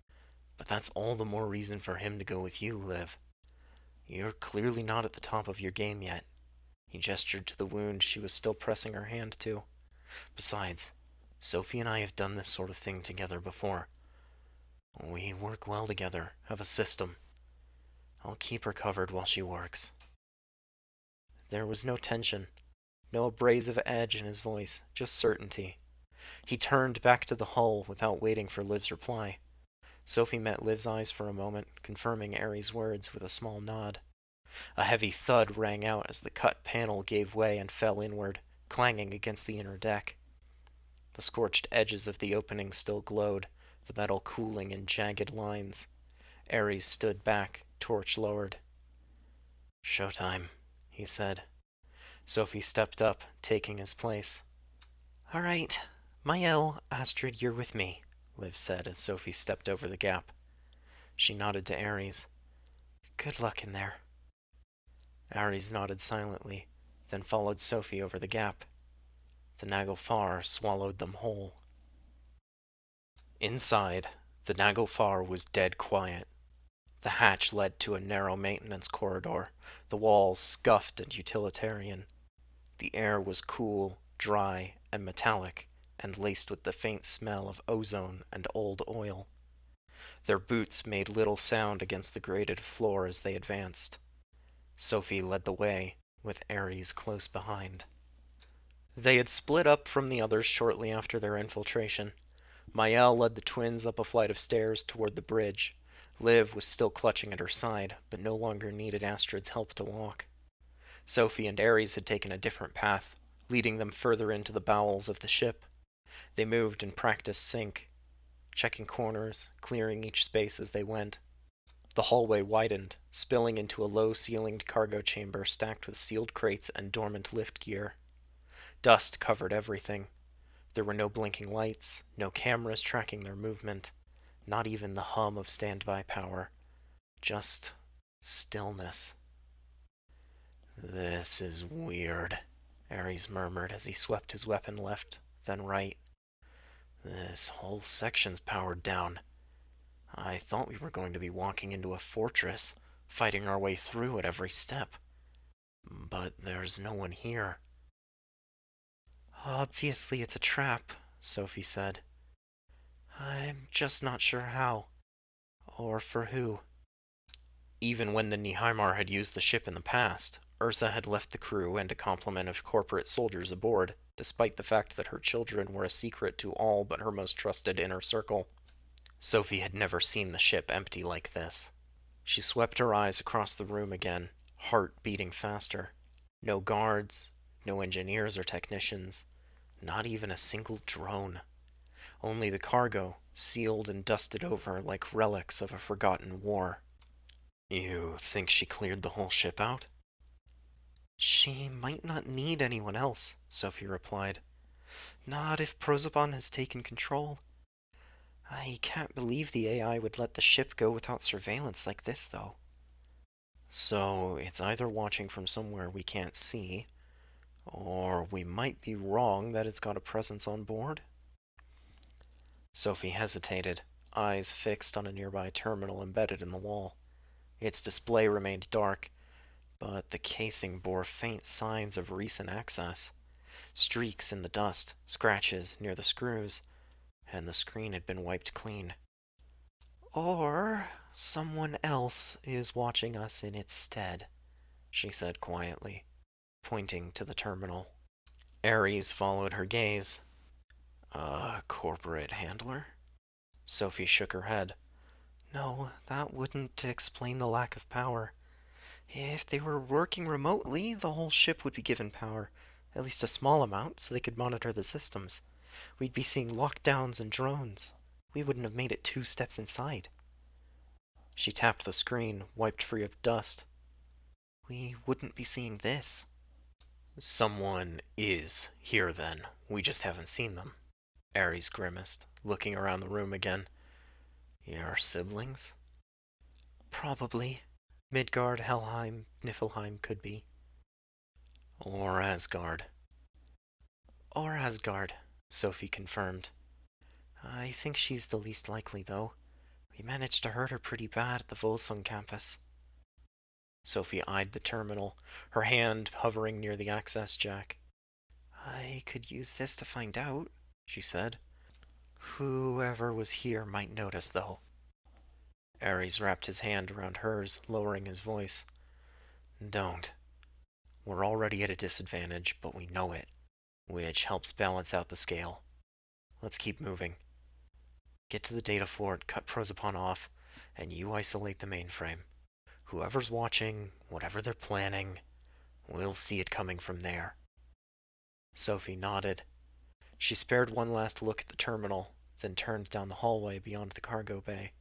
Speaker 1: but that's all the more reason for him to go with you, Liv. You're clearly not at the top of your game yet. He gestured to the wound she was still pressing her hand to. Besides, Sophie and I have done this sort of thing together before. We work well together, have a system. I'll keep her covered while she works. There was no tension, no abrasive edge in his voice, just certainty. He turned back to the hull without waiting for Liv's reply. Sophie met Liv's eyes for a moment, confirming Ares' words with a small nod. A heavy thud rang out as the cut panel gave way and fell inward, clanging against the inner deck. The scorched edges of the opening still glowed, the metal cooling in jagged lines. Ares stood back, torch lowered. Showtime, he said. Sophie stepped up, taking his place. All right, Mael, Astrid, you're with me, Liv said as Sophie stepped over the gap. She nodded to Ares. Good luck in there. Ares nodded silently, then followed Sophie over the gap. The Naglfar swallowed them whole. Inside, the Naglfar was dead quiet. The hatch led to a narrow maintenance corridor, the walls scuffed and utilitarian. The air was cool, dry, and metallic, and laced with the faint smell of ozone and old oil. Their boots made little sound against the grated floor as they advanced. Sophie led the way, with Ares close behind. They had split up from the others shortly after their infiltration. Mael led the twins up a flight of stairs toward the bridge. Liv was still clutching at her side, but no longer needed Astrid's help to walk. Sophie and Ares had taken a different path, leading them further into the bowels of the ship. They moved in practiced sync, checking corners, clearing each space as they went. The hallway widened, spilling into a low-ceilinged cargo chamber stacked with sealed crates and dormant lift gear. Dust covered everything. There were no blinking lights, no cameras tracking their movement, not even the hum of standby power. Just stillness. This is weird, Ares murmured as he swept his weapon left, then right. This whole section's powered down. I thought we were going to be walking into a fortress, fighting our way through at every step. But there's no one here. Obviously it's a trap, Sophie said. I'm just not sure how. Or for who. Even when the Nihaimar had used the ship in the past, Ursa had left the crew and a complement of corporate soldiers aboard, despite the fact that her children were a secret to all but her most trusted inner circle. Sophie had never seen the ship empty like this. She swept her eyes across the room again, heart beating faster. No guards, no engineers or technicians, not even a single drone. Only the cargo, sealed and dusted over like relics of a forgotten war. You think she cleared the whole ship out? She might not need anyone else, Sophie replied. Not if Prozapon has taken control. I can't believe the AI would let the ship go without surveillance like this, though. So, it's either watching from somewhere we can't see, or we might be wrong that it's got a presence on board? Sophie hesitated, eyes fixed on a nearby terminal embedded in the wall. Its display remained dark, but the casing bore faint signs of recent access. Streaks in the dust, scratches near the screws, and the screen had been wiped clean. Or someone else is watching us in its stead, she said quietly, pointing to the terminal. Ares followed her gaze. A corporate handler? Sophie shook her head. No, that wouldn't explain the lack of power. If they were working remotely, the whole ship would be given power, at least a small amount, so they could monitor the systems. We'd be seeing lockdowns and drones. We wouldn't have made it 2 steps inside. She tapped the screen, wiped free of dust. We wouldn't be seeing this. Someone is here then. We just haven't seen them. Ares grimaced, looking around the room again. Your siblings? Probably. Midgard, Helheim, Niflheim could be. Or Asgard. Or Asgard, Sophie confirmed. I think she's the least likely, though. We managed to hurt her pretty bad at the Volsung campus. Sophie eyed the terminal, her hand hovering near the access jack. I could use this to find out, she said. Whoever was here might notice, though. Ares wrapped his hand around hers, lowering his voice. Don't. We're already at a disadvantage, but we know it, which helps balance out the scale. Let's keep moving. Get to the data fort, cut Prozapon off, and you isolate the mainframe. Whoever's watching, whatever they're planning, we'll see it coming from there. Sophie nodded. She spared one last look at the terminal, then turned down the hallway beyond the cargo bay.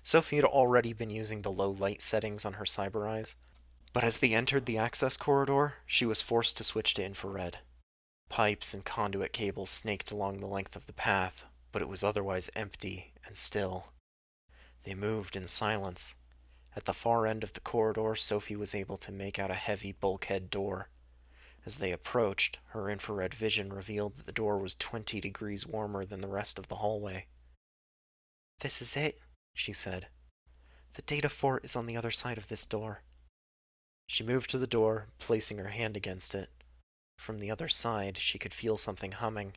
Speaker 1: Sophie had already been using the low light settings on her cyber eyes, but as they entered the access corridor, she was forced to switch to infrared. Pipes and conduit cables snaked along the length of the path, but it was otherwise empty and still. They moved in silence. At the far end of the corridor, Sophie was able to make out a heavy bulkhead door. As they approached, her infrared vision revealed that the door was 20 degrees warmer than the rest of the hallway. This is it, she said. The data fort is on the other side of this door. She moved to the door, placing her hand against it. From the other side, she could feel something humming.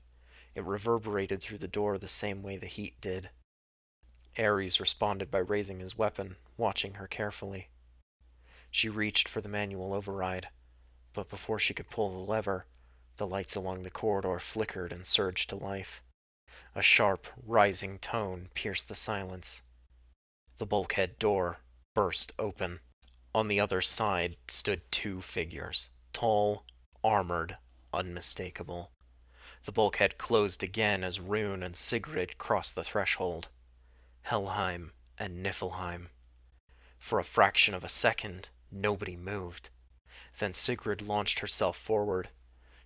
Speaker 1: It reverberated through the door the same way the heat did. Ares responded by raising his weapon, watching her carefully. She reached for the manual override, but before she could pull the lever, the lights along the corridor flickered and surged to life. A sharp, rising tone pierced the silence. The bulkhead door burst open. On the other side stood 2 figures, tall, armored, unmistakable. The bulkhead closed again as Rune and Sigrid crossed the threshold. Helheim and Niflheim. For a fraction of a second, nobody moved. Then Sigrid launched herself forward.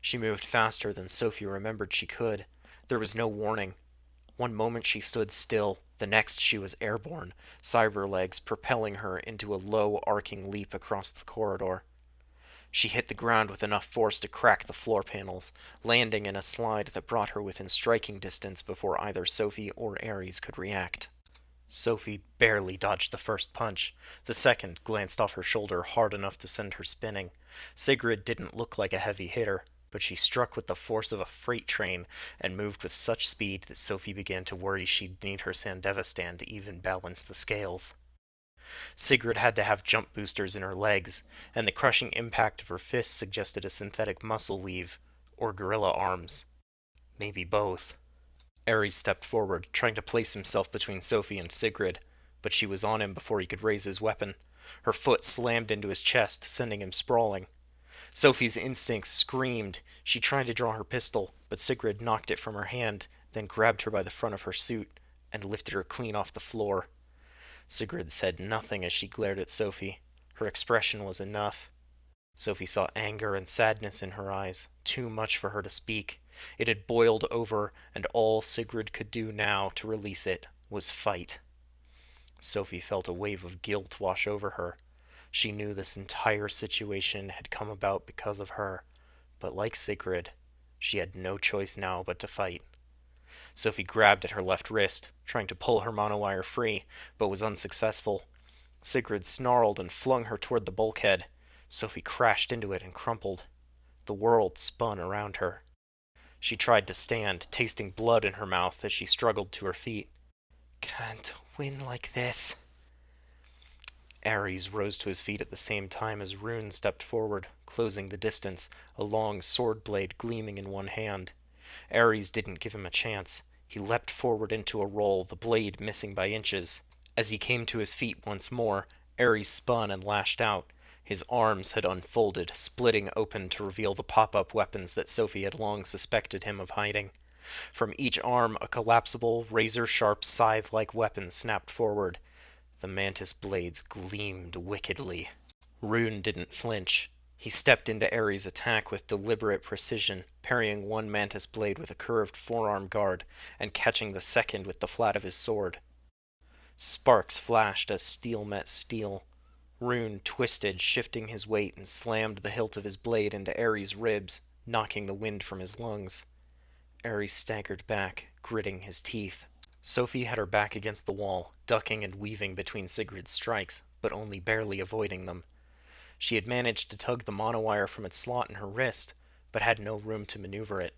Speaker 1: She moved faster than Sophie remembered she could. There was no warning. One moment she stood still, the next she was airborne, cyber legs propelling her into a low, arcing leap across the corridor. She hit the ground with enough force to crack the floor panels, landing in a slide that brought her within striking distance before either Sophie or Ares could react. Sophie barely dodged the first punch. The second glanced off her shoulder hard enough to send her spinning. Sigrid didn't look like a heavy hitter, but she struck with the force of a freight train and moved with such speed that Sophie began to worry she'd need her Sandevistan to even balance the scales. Sigrid had to have jump boosters in her legs, and the crushing impact of her fists suggested a synthetic muscle weave, or gorilla arms. Maybe both. Ares stepped forward, trying to place himself between Sophie and Sigrid, but she was on him before he could raise his weapon. Her foot slammed into his chest, sending him sprawling. Sophie's instincts screamed. She tried to draw her pistol, but Sigrid knocked it from her hand, then grabbed her by the front of her suit and lifted her clean off the floor. Sigrid said nothing as she glared at Sophie. Her expression was enough. Sophie saw anger and sadness in her eyes, too much for her to speak. It had boiled over, and all Sigrid could do now to release it was fight. Sophie felt a wave of guilt wash over her. She knew this entire situation had come about because of her, but like Sigrid, she had no choice now but to fight. Sophie grabbed at her left wrist, trying to pull her monowire free, but was unsuccessful. Sigrid snarled and flung her toward the bulkhead. Sophie crashed into it and crumpled. The world spun around her. She tried to stand, tasting blood in her mouth as she struggled to her feet. Can't win like this. Ares rose to his feet at the same time as Rune stepped forward, closing the distance, a long sword blade gleaming in one hand. Ares didn't give him a chance. He leapt forward into a roll, the blade missing by inches. As he came to his feet once more, Ares spun and lashed out. His arms had unfolded, splitting open to reveal the pop-up weapons that Sophie had long suspected him of hiding. From each arm, a collapsible, razor-sharp scythe-like weapon snapped forward. The mantis blades gleamed wickedly. Rune didn't flinch. He stepped into Ares' attack with deliberate precision, parrying one mantis blade with a curved forearm guard, and catching the second with the flat of his sword. Sparks flashed as steel met steel. Rune twisted, shifting his weight, and slammed the hilt of his blade into Ares' ribs, knocking the wind from his lungs. Ares staggered back, gritting his teeth. Sophie had her back against the wall, ducking and weaving between Sigrid's strikes, but only barely avoiding them. She had managed to tug the monowire from its slot in her wrist, but had no room to maneuver it.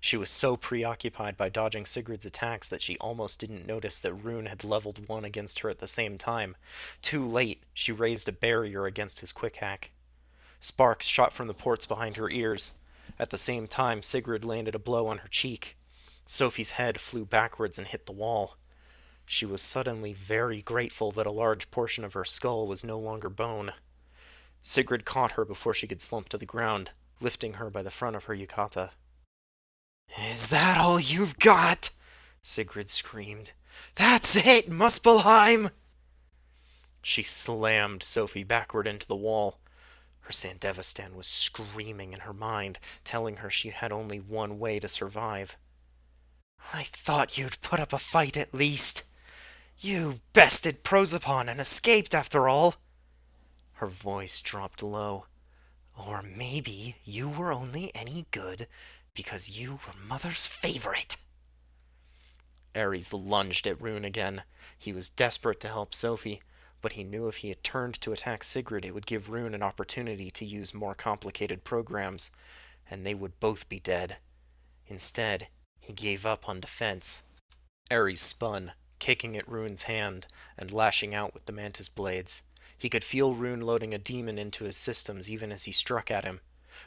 Speaker 1: She was so preoccupied by dodging Sigrid's attacks that she almost didn't notice that Rune had leveled one against her at the same time. Too late, she raised a barrier against his quick hack. Sparks shot from the ports behind her ears. At the same time, Sigrid landed a blow on her cheek. Sophie's head flew backwards and hit the wall. She was suddenly very grateful that a large portion of her skull was no longer bone. Sigrid caught her before she could slump to the ground, lifting her by the front of her yukata. "Is that all you've got?" Sigrid screamed. "That's it, Muspelheim!" She slammed Sophie backward into the wall. Her Sandevistan was screaming in her mind, telling her she had only one way to survive. "I thought you'd put up a fight at least. You bested Prosopon and escaped after all." Her voice dropped low. "Or maybe you were only any good because you were Mother's favorite." Ares lunged at Rune again. He was desperate to help Sophie, but he knew if he had turned to attack Sigrid, it would give Rune an opportunity to use more complicated programs, and they would both be dead. Instead, he gave up on defense. Ares spun, kicking at Rune's hand and lashing out with the mantis blades. He could feel Rune loading a demon into his systems even as he struck at him.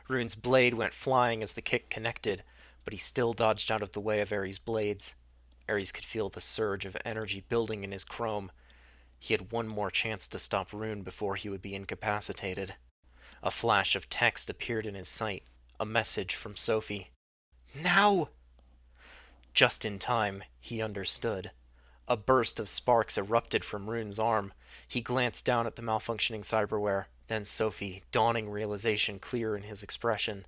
Speaker 1: Rune's blade went flying as the kick connected, but he still dodged out of the way of Ares' blades. Ares could feel the surge of energy building in his chrome. He had one more chance to stop Rune before he would be incapacitated. A flash of text appeared in his sight, a message from Sophie. "Now!" Just in time, he understood. A burst of sparks erupted from Rune's arm. He glanced down at the malfunctioning cyberware, then Sophie, dawning realization clear in his expression.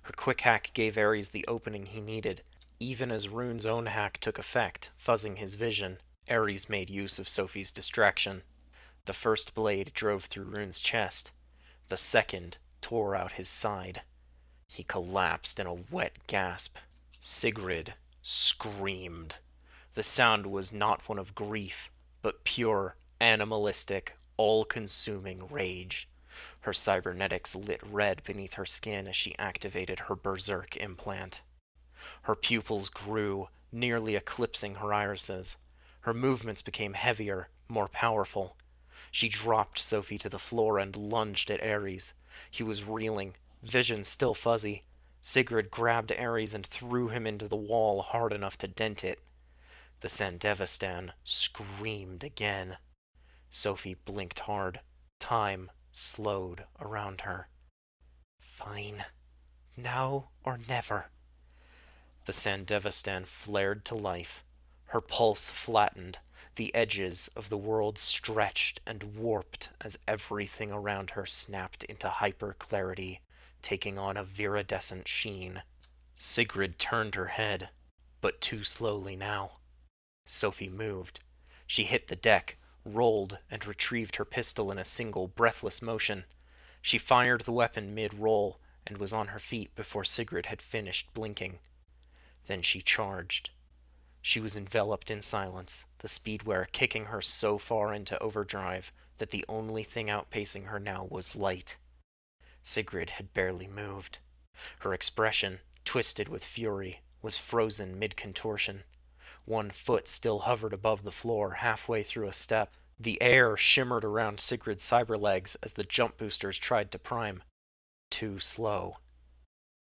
Speaker 1: Her quick hack gave Ares the opening he needed. Even as Rune's own hack took effect, fuzzing his vision, Ares made use of Sophie's distraction. The first blade drove through Rune's chest. The second tore out his side. He collapsed in a wet gasp. Sigrid screamed. The sound was not one of grief, but pure, animalistic, all-consuming rage. Her cybernetics lit red beneath her skin as she activated her berserk implant. Her pupils grew, nearly eclipsing her irises. Her movements became heavier, more powerful. She dropped Sophie to the floor and lunged at Ares. He was reeling, vision still fuzzy. Sigrid grabbed Ares and threw him into the wall hard enough to dent it. The Sandevistan screamed again. Sophie blinked hard. Time slowed around her. Fine. Now or never. The Sandevistan flared to life. Her pulse flattened. The edges of the world stretched and warped as everything around her snapped into hyper-clarity, taking on a viridescent sheen. Sigrid turned her head, but too slowly now. Sophie moved. She hit the deck, rolled, and retrieved her pistol in a single, breathless motion. She fired the weapon mid-roll and was on her feet before Sigrid had finished blinking. Then she charged. She was enveloped in silence, the speedwear kicking her so far into overdrive that the only thing outpacing her now was light. Sigrid had barely moved. Her expression, twisted with fury, was frozen mid-contortion. One foot still hovered above the floor, halfway through a step. The air shimmered around Sigrid's cyberlegs as the jump boosters tried to prime. Too slow.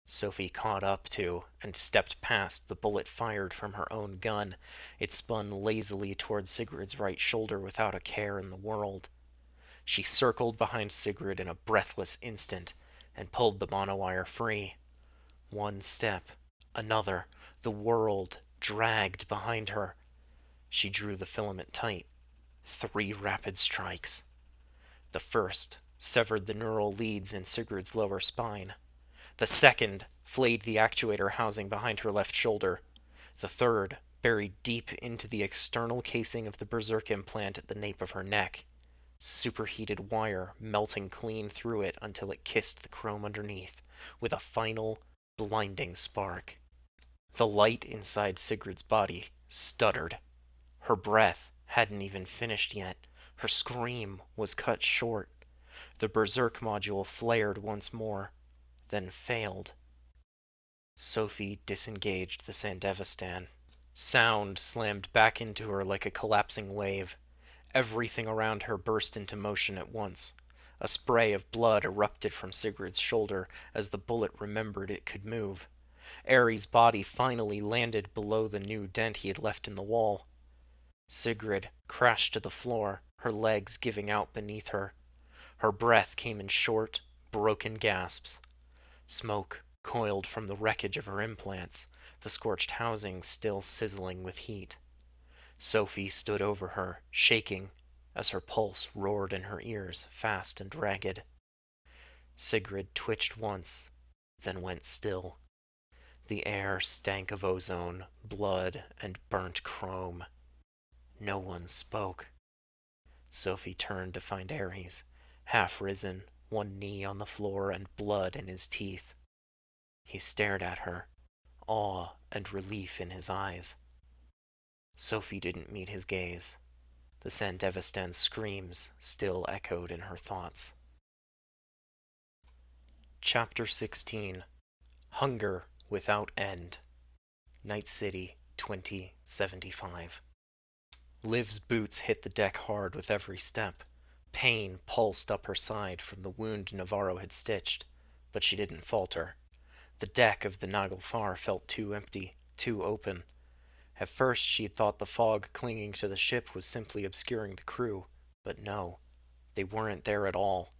Speaker 1: Sophie caught up to and stepped past the bullet fired from her own gun. It spun lazily toward Sigrid's right shoulder without a care in the world. She circled behind Sigrid in a breathless instant and pulled the monowire free. One step, another, the world dragged behind her. She drew the filament tight. 3 rapid strikes. The first severed the neural leads in Sigrid's lower spine. The second flayed the actuator housing behind her left shoulder. The third buried deep into the external casing of the berserk implant at the nape of her neck. Superheated wire melting clean through it until it kissed the chrome underneath, with a final, blinding spark. The light inside Sigrid's body stuttered. Her breath hadn't even finished yet. Her scream was cut short. The berserk module flared once more, then failed. Sophie disengaged the Sandevistan. Sound slammed back into her like a collapsing wave. Everything around her burst into motion at once. A spray of blood erupted from Sigrid's shoulder as the bullet remembered it could move. Ares' body finally landed below the new dent he had left in the wall. Sigrid crashed to the floor, her legs giving out beneath her. Her breath came in short, broken gasps. Smoke coiled from the wreckage of her implants, the scorched housing still sizzling with heat. Sophie stood over her, shaking, as her pulse roared in her ears, fast and ragged. Sigrid twitched once, then went still. The air stank of ozone, blood, and burnt chrome. No one spoke. Sophie turned to find Ares, half risen, one knee on the floor and blood in his teeth. He stared at her, awe and relief in his eyes. Sophie didn't meet his gaze. The Sandevistan's screams still echoed in her thoughts. Chapter 16. Hunger Without End. Night City, 2075. Liv's boots hit the deck hard with every step. Pain pulsed up her side from the wound Navarro had stitched, but she didn't falter. The deck of the Naglfar felt too empty, too open. At first she had thought the fog clinging to the ship was simply obscuring the crew, but no, they weren't there at all.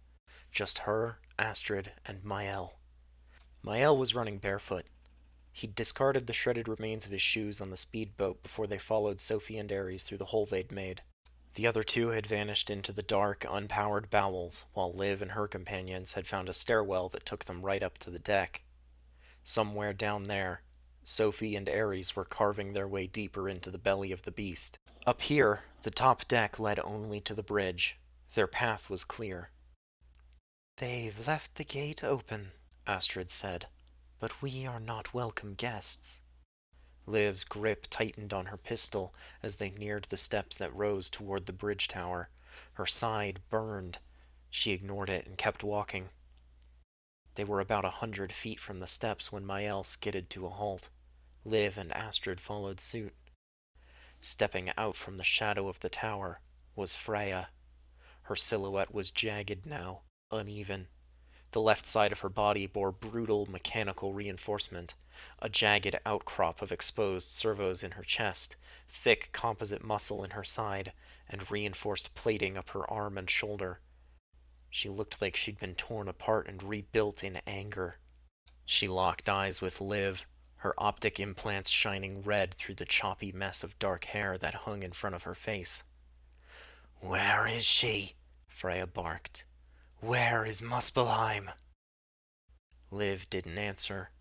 Speaker 1: Just her, Astrid, and Mael. Mael was running barefoot. He'd discarded the shredded remains of his shoes on the speedboat before they followed Sophie and Ares through the hole they'd made. The other two had vanished into the dark, unpowered bowels, while Liv and her companions had found a stairwell that took them right up to the deck. Somewhere down there, Sophie and Ares were carving their way deeper into the belly of the beast. Up here, the top deck led only to the bridge. Their path was clear. "They've left the gate open," Astrid said, "but we are not welcome guests." Liv's grip tightened on her pistol as they neared the steps that rose toward the bridge tower. Her side burned. She ignored it and kept walking. They were about 100 feet from the steps when Mael skidded to a halt. Liv and Astrid followed suit. Stepping out from the shadow of the tower was Freya. Her silhouette was jagged now, uneven. The left side of her body bore brutal mechanical reinforcement, a jagged outcrop of exposed servos in her chest, thick composite muscle in her side, and reinforced plating up her arm and shoulder. She looked like she'd been torn apart and rebuilt in anger. She locked eyes with Liv, her optic implants shining red through the choppy mess of dark hair that hung in front of her face. "Where is she?" Freya barked. "Where is Muspelheim?" Liv didn't answer.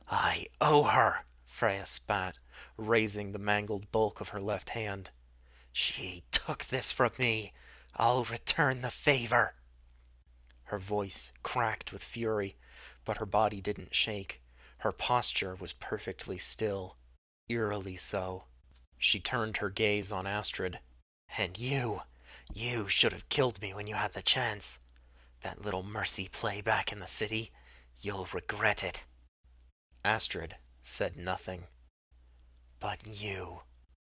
Speaker 1: "I owe her," Freya spat, raising the mangled bulk of her left hand. "She took this from me. I'll return the favor." Her voice cracked with fury, but her body didn't shake. Her posture was perfectly still, eerily so. She turned her gaze on Astrid. "And you should have killed me when you had the chance. That little mercy play back in the city, you'll regret it." Astrid said nothing. "But you."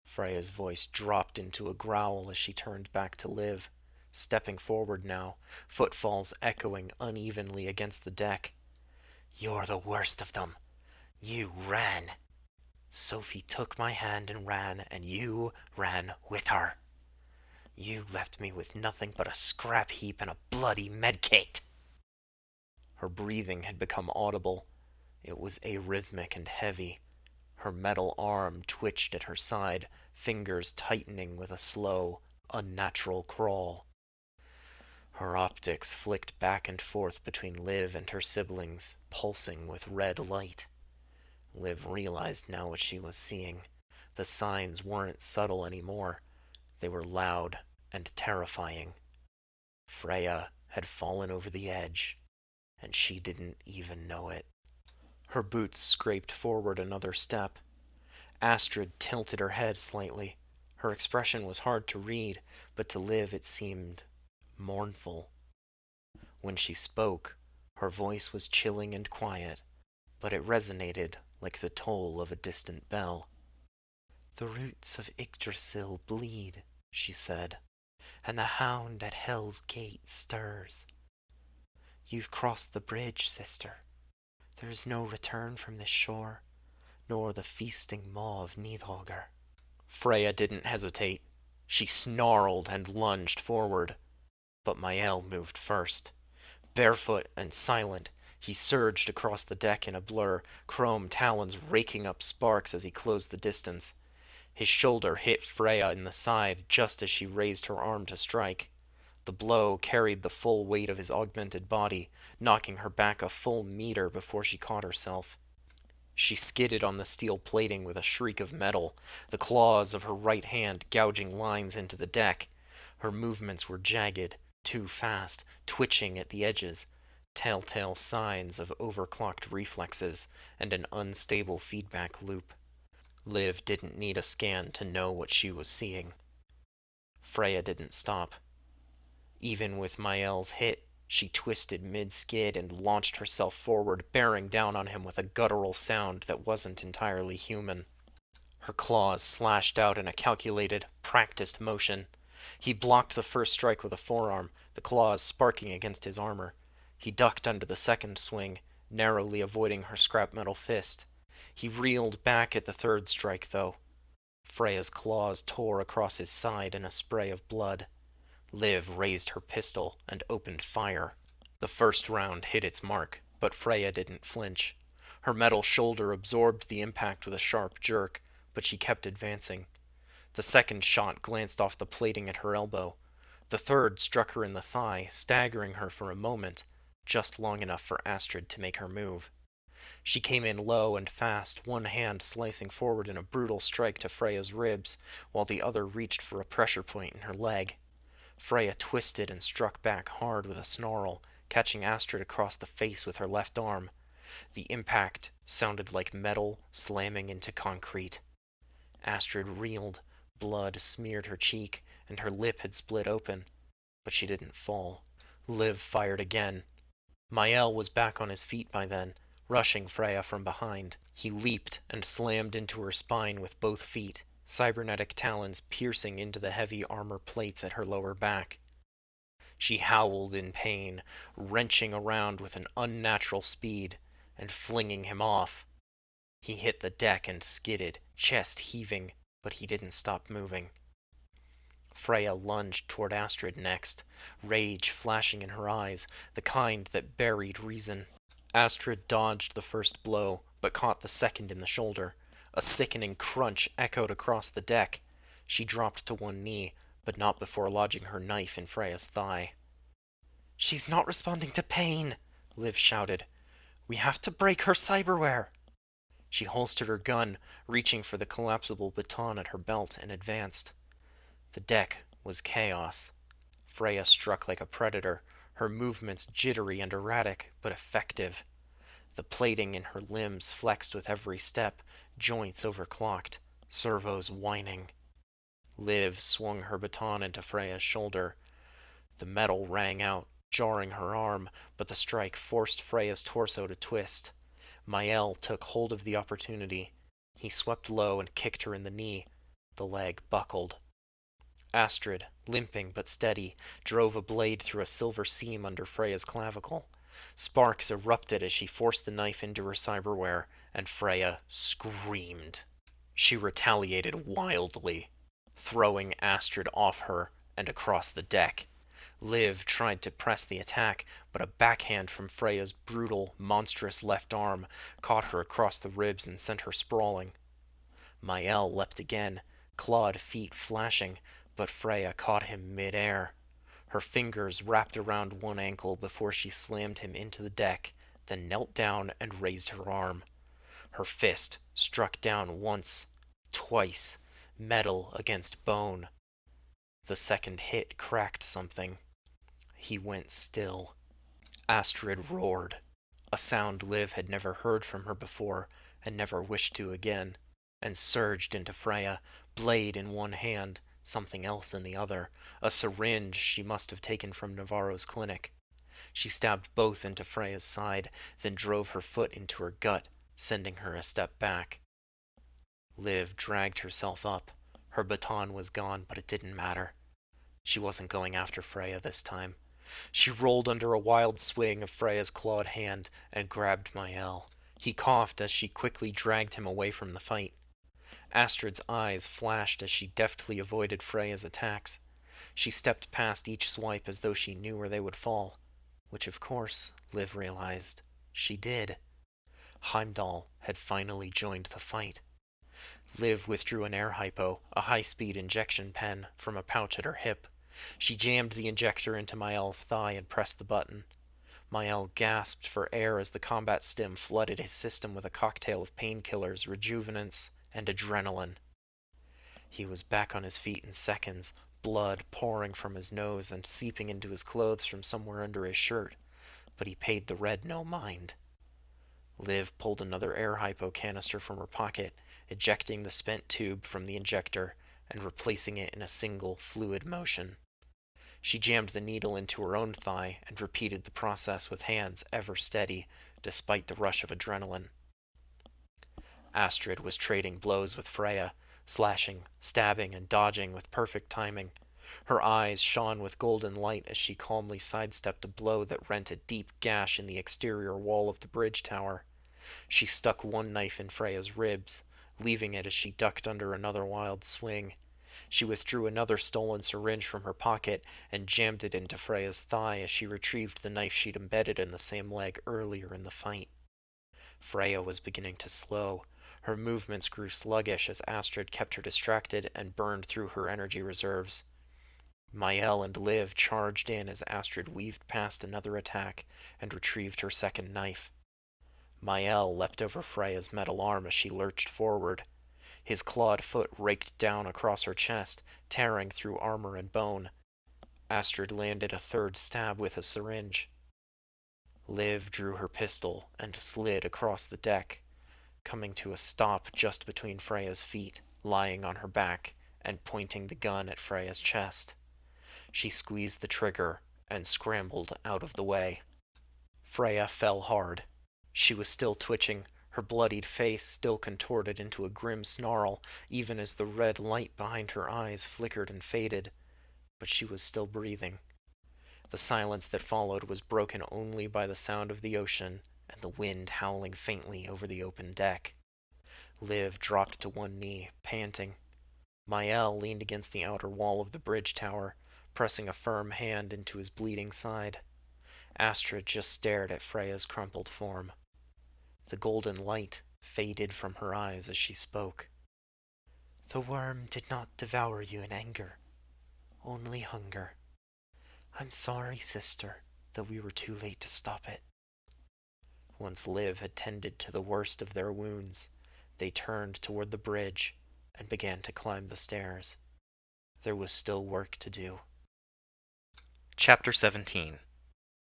Speaker 1: Freya's voice dropped into a growl as she turned back to Liv, stepping forward now, footfalls echoing unevenly against the deck. "You're the worst of them. You ran. Sophie took my hand and ran, and you ran with her. You left me with nothing but a scrap heap and a bloody medkit." Her breathing had become audible. It was arrhythmic and heavy. Her metal arm twitched at her side, fingers tightening with a slow, unnatural crawl. Her optics flicked back and forth between Liv and her siblings, pulsing with red light. Liv realized now what she was seeing. The signs weren't subtle anymore. They were loud and terrifying. Freya had fallen over the edge, and she didn't even know it. Her boots scraped forward another step. Astrid tilted her head slightly. Her expression was hard to read, but to Liv it seemed mournful. When she spoke, her voice was chilling and quiet, but it resonated like the toll of a distant bell. "The roots of Yggdrasil bleed," she said, "and the hound at Hell's Gate stirs. You've crossed the bridge, sister. There is no return from this shore, nor the feasting maw of Nidhogger." Freya didn't hesitate. She snarled and lunged forward, but Mael moved first. Barefoot and silent, he surged across the deck in a blur, chrome talons raking up sparks as he closed the distance. His shoulder hit Freya in the side just as she raised her arm to strike. The blow carried the full weight of his augmented body, knocking her back a full meter before she caught herself. She skidded on the steel plating with a shriek of metal, the claws of her right hand gouging lines into the deck. Her movements were jagged, too fast, twitching at the edges, telltale signs of overclocked reflexes and an unstable feedback loop. Liv didn't need a scan to know what she was seeing. Freya didn't stop. Even with Mael's hit, she twisted mid-skid and launched herself forward, bearing down on him with a guttural sound that wasn't entirely human. Her claws slashed out in a calculated, practiced motion. He blocked the first strike with a forearm, the claws sparking against his armor. He ducked under the second swing, narrowly avoiding her scrap metal fist. He reeled back at the third strike, though. Freya's claws tore across his side in a spray of blood. Liv raised her pistol and opened fire. The first round hit its mark, but Freya didn't flinch. Her metal shoulder absorbed the impact with a sharp jerk, but she kept advancing. The second shot glanced off the plating at her elbow. The third struck her in the thigh, staggering her for a moment, just long enough for Astrid to make her move. She came in low and fast, one hand slicing forward in a brutal strike to Freya's ribs, while the other reached for a pressure point in her leg. Freya twisted and struck back hard with a snarl, catching Astrid across the face with her left arm. The impact sounded like metal slamming into concrete. Astrid reeled, blood smeared her cheek, and her lip had split open, but she didn't fall. Liv fired again. Mael was back on his feet by then, rushing Freya from behind. He leaped and slammed into her spine with both feet, cybernetic talons piercing into the heavy armor plates at her lower back. She howled in pain, wrenching around with an unnatural speed, and flinging him off. He hit the deck and skidded, chest heaving, but he didn't stop moving. Freya lunged toward Astrid next, rage flashing in her eyes, the kind that buried reason. Astrid dodged the first blow, but caught the second in the shoulder. A sickening crunch echoed across the deck. She dropped to one knee, but not before lodging her knife in Freya's thigh. "She's not responding to pain," Liv shouted. "We have to break her cyberware." She holstered her gun, reaching for the collapsible baton at her belt, and advanced. The deck was chaos. Freya struck like a predator, her movements jittery and erratic, but effective. The plating in her limbs flexed with every step, joints overclocked, servos whining. Liv swung her baton into Freya's shoulder. The metal rang out, jarring her arm, but the strike forced Freya's torso to twist. Mael took hold of the opportunity. He swept low and kicked her in the knee. The leg buckled. Astrid, limping but steady, drove a blade through a silver seam under Freya's clavicle. Sparks erupted as she forced the knife into her cyberware, and Freya screamed. She retaliated wildly, throwing Astrid off her and across the deck. Liv tried to press the attack, but a backhand from Freya's brutal, monstrous left arm caught her across the ribs and sent her sprawling. Mael leapt again, clawed feet flashing, but Freya caught him mid-air. Her fingers wrapped around one ankle before she slammed him into the deck, then knelt down and raised her arm. Her fist struck down once, twice, metal against bone. The second hit cracked something. He went still. Astrid roared, a sound Liv had never heard from her before and never wished to again, and surged into Freya, blade in one hand, something else in the other, a syringe she must have taken from Navarro's clinic. She stabbed both into Freya's side, then drove her foot into her gut, sending her a step back. Liv dragged herself up. Her baton was gone, but it didn't matter. She wasn't going after Freya this time. She rolled under a wild swing of Freya's clawed hand and grabbed Mael. He coughed as she quickly dragged him away from the fight. Astrid's eyes flashed as she deftly avoided Freya's attacks. She stepped past each swipe as though she knew where they would fall, which of course, Liv realized, she did. Heimdall had finally joined the fight. Liv withdrew an air hypo, a high-speed injection pen, from a pouch at her hip. She jammed the injector into Mael's thigh and pressed the button. Mael gasped for air as the combat stim flooded his system with a cocktail of painkillers, rejuvenants, and adrenaline. He was back on his feet in seconds, blood pouring from his nose and seeping into his clothes from somewhere under his shirt, but he paid the red no mind. Liv pulled another air hypo canister from her pocket, ejecting the spent tube from the injector and replacing it in a single fluid motion. She jammed the needle into her own thigh and repeated the process with hands ever steady, despite the rush of adrenaline. Astrid was trading blows with Freya, slashing, stabbing, and dodging with perfect timing. Her eyes shone with golden light as she calmly sidestepped a blow that rent a deep gash in the exterior wall of the bridge tower. She stuck one knife in Freya's ribs, leaving it as she ducked under another wild swing. She withdrew another stolen syringe from her pocket and jammed it into Freya's thigh as she retrieved the knife she'd embedded in the same leg earlier in the fight. Freya was beginning to slow. Her movements grew sluggish as Astrid kept her distracted and burned through her energy reserves. Mael and Liv charged in as Astrid weaved past another attack and retrieved her second knife. Mael leapt over Freya's metal arm as she lurched forward. His clawed foot raked down across her chest, tearing through armor and bone. Astrid landed a third stab with a syringe. Liv drew her pistol and slid across the deck, coming to a stop just between Freya's feet, lying on her back, and pointing the gun at Freya's chest. She squeezed the trigger and scrambled out of the way. Freya fell hard. She was still twitching, her bloodied face still contorted into a grim snarl, even as the red light behind her eyes flickered and faded, but she was still breathing. The silence that followed was broken only by the sound of the ocean and the wind howling faintly over the open deck. Liv dropped to one knee, panting. Mael leaned against the outer wall of the bridge tower, pressing a firm hand into his bleeding side. Astrid just stared at Freya's crumpled form. The golden light faded from her eyes as she spoke. The worm did not devour you in anger, only hunger. I'm sorry, sister, that we were too late to stop it. Once Liv had tended to the worst of their wounds, they turned toward the bridge and began to climb the stairs. There was still work to do. Chapter 17.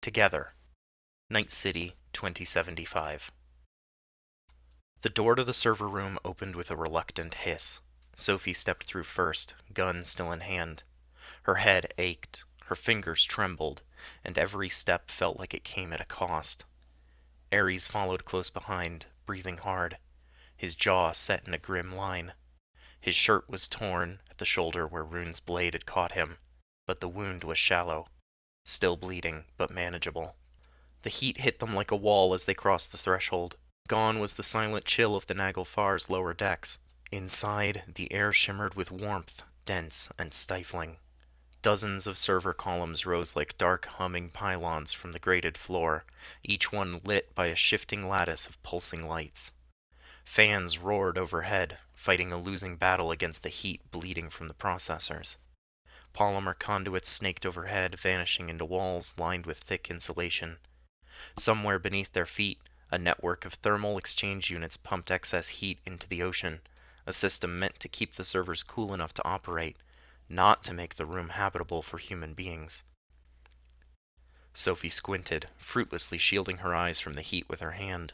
Speaker 1: Together. Night City, 2075. The door to the server room opened with a reluctant hiss. Sophie stepped through first, gun still in hand. Her head ached, her fingers trembled, and every step felt like it came at a cost. Ares followed close behind, breathing hard, his jaw set in a grim line. His shirt was torn at the shoulder where Rune's blade had caught him, but the wound was shallow, still bleeding, but manageable. The heat hit them like a wall as they crossed the threshold. Gone was the silent chill of the Naglfar's lower decks. Inside, the air shimmered with warmth, dense and stifling. Dozens of server columns rose like dark, humming pylons from the grated floor, each one lit by a shifting lattice of pulsing lights. Fans roared overhead, fighting a losing battle against the heat bleeding from the processors. Polymer conduits snaked overhead, vanishing into walls lined with thick insulation. Somewhere beneath their feet, a network of thermal exchange units pumped excess heat into the ocean, a system meant to keep the servers cool enough to operate, not to make the room habitable for human beings. Sophie squinted, fruitlessly shielding her eyes from the heat with her hand.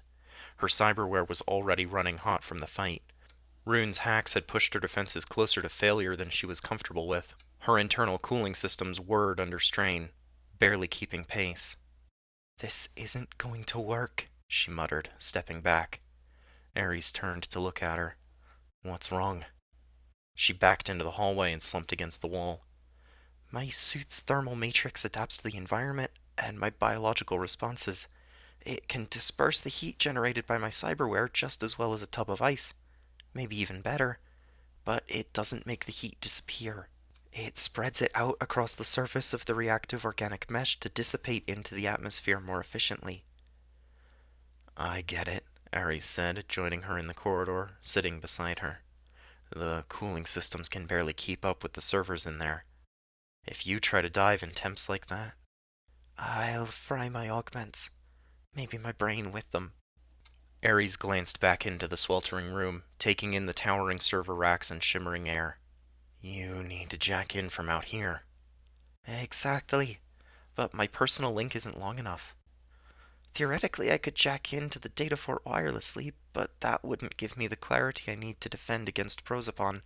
Speaker 1: Her cyberware was already running hot from the fight. Rune's hacks had pushed her defenses closer to failure than she was comfortable with. Her internal cooling systems whirred under strain, barely keeping pace. This isn't going to work, she muttered, stepping back. Ares turned to look at her. What's wrong? She backed into the hallway and slumped against the wall. My suit's thermal matrix adapts to the environment and my biological responses. It can disperse the heat generated by my cyberware just as well as a tub of ice, maybe even better, but it doesn't make the heat disappear. It spreads it out across the surface of the reactive organic mesh to dissipate into the atmosphere more efficiently. I get it, Ares said, joining her in the corridor, sitting beside her. The cooling systems can barely keep up with the servers in there. If you try to dive in temps like that, I'll fry my augments. Maybe my brain with them. Ares glanced back into the sweltering room, taking in the towering server racks and shimmering air. You need to jack in from out here. Exactly, but my personal link isn't long enough. Theoretically, I could jack into the data fort wirelessly, but that wouldn't give me the clarity I need to defend against Prozapon.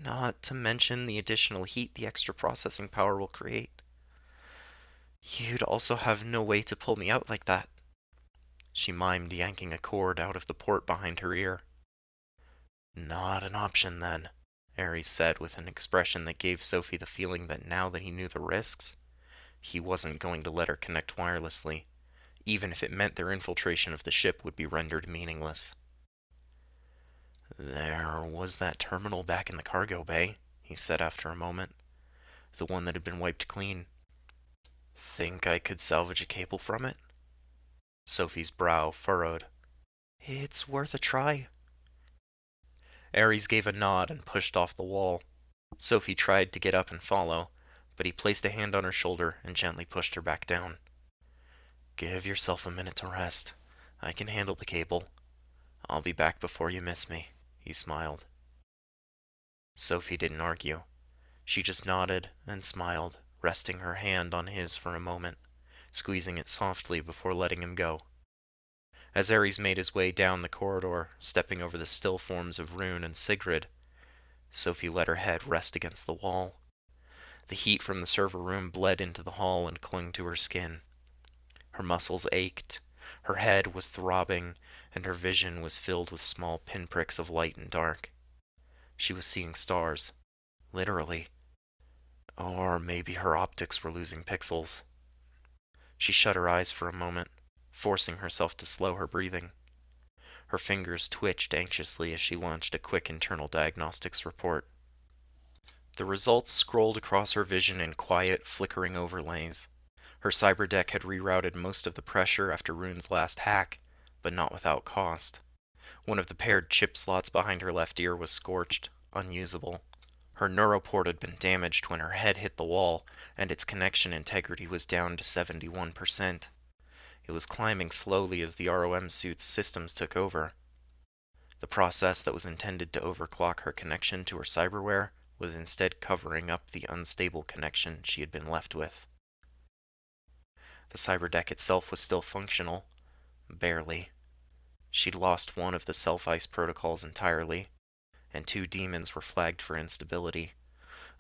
Speaker 1: Not to mention the additional heat the extra processing power will create. You'd also have no way to pull me out like that. She mimed yanking a cord out of the port behind her ear. Not an option, then, Ares said with an expression that gave Sophie the feeling that now that he knew the risks, he wasn't going to let her connect wirelessly, even if it meant their infiltration of the ship would be rendered meaningless. There was that terminal back in the cargo bay, he said after a moment. The one that had been wiped clean. Think I could salvage a cable from it? Sophie's brow furrowed. It's worth a try. Ares gave a nod and pushed off the wall. Sophie tried to get up and follow, but he placed a hand on her shoulder and gently pushed her back down. Give yourself a minute to rest. I can handle the cable. I'll be back before you miss me, he smiled. Sophie didn't argue. She just nodded and smiled, resting her hand on his for a moment, squeezing it softly before letting him go. As Ares made his way down the corridor, stepping over the still forms of Rune and Sigrid, Sophie let her head rest against the wall. The heat from the server room bled into the hall and clung to her skin. Her muscles ached, her head was throbbing, and her vision was filled with small pinpricks of light and dark. She was seeing stars. Literally. Or maybe her optics were losing pixels. She shut her eyes for a moment, forcing herself to slow her breathing. Her fingers twitched anxiously as she launched a quick internal diagnostics report. The results scrolled across her vision in quiet, flickering overlays. Her cyberdeck had rerouted most of the pressure after Rune's last hack, but not without cost. One of the paired chip slots behind her left ear was scorched, unusable. Her neuroport had been damaged when her head hit the wall, and its connection integrity was down to 71%. It was climbing slowly as the ROM suit's systems took over. The process that was intended to overclock her connection to her cyberware was instead covering up the unstable connection she had been left with. The cyberdeck itself was still functional. Barely. She'd lost one of the self-ice protocols entirely, and two demons were flagged for instability.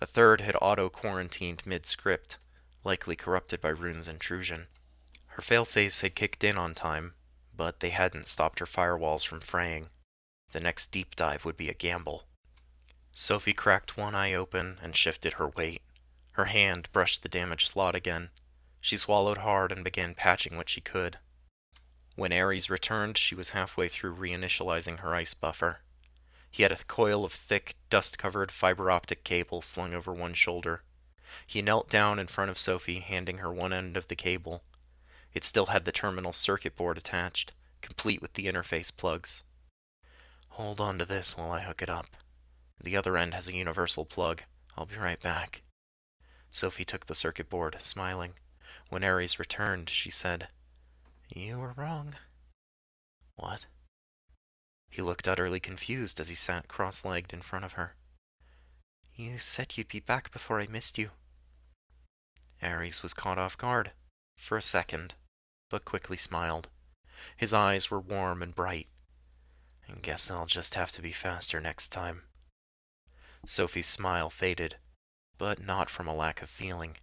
Speaker 1: A third had auto-quarantined mid-script, likely corrupted by Rune's intrusion. Her failsafes had kicked in on time, but they hadn't stopped her firewalls from fraying. The next deep dive would be a gamble. Sophie cracked one eye open and shifted her weight. Her hand brushed the damaged slot again. She swallowed hard and began patching what she could. When Ares returned, she was halfway through reinitializing her ice buffer. He had a coil of thick, dust-covered fiber optic cable slung over one shoulder. He knelt down in front of Sophie, handing her one end of the cable. It still had the terminal circuit board attached, complete with the interface plugs. Hold on to this while I hook it up. The other end has a universal plug. I'll be right back. Sophie took the circuit board, smiling. When Ares returned, she said, "You were wrong." What? He looked utterly confused as he sat cross-legged in front of her. "You said you'd be back before I missed you." Ares was caught off guard, for a second, but quickly smiled. His eyes were warm and bright. "I guess I'll just have to be faster next time." Sophie's smile faded, but not from a lack of feeling.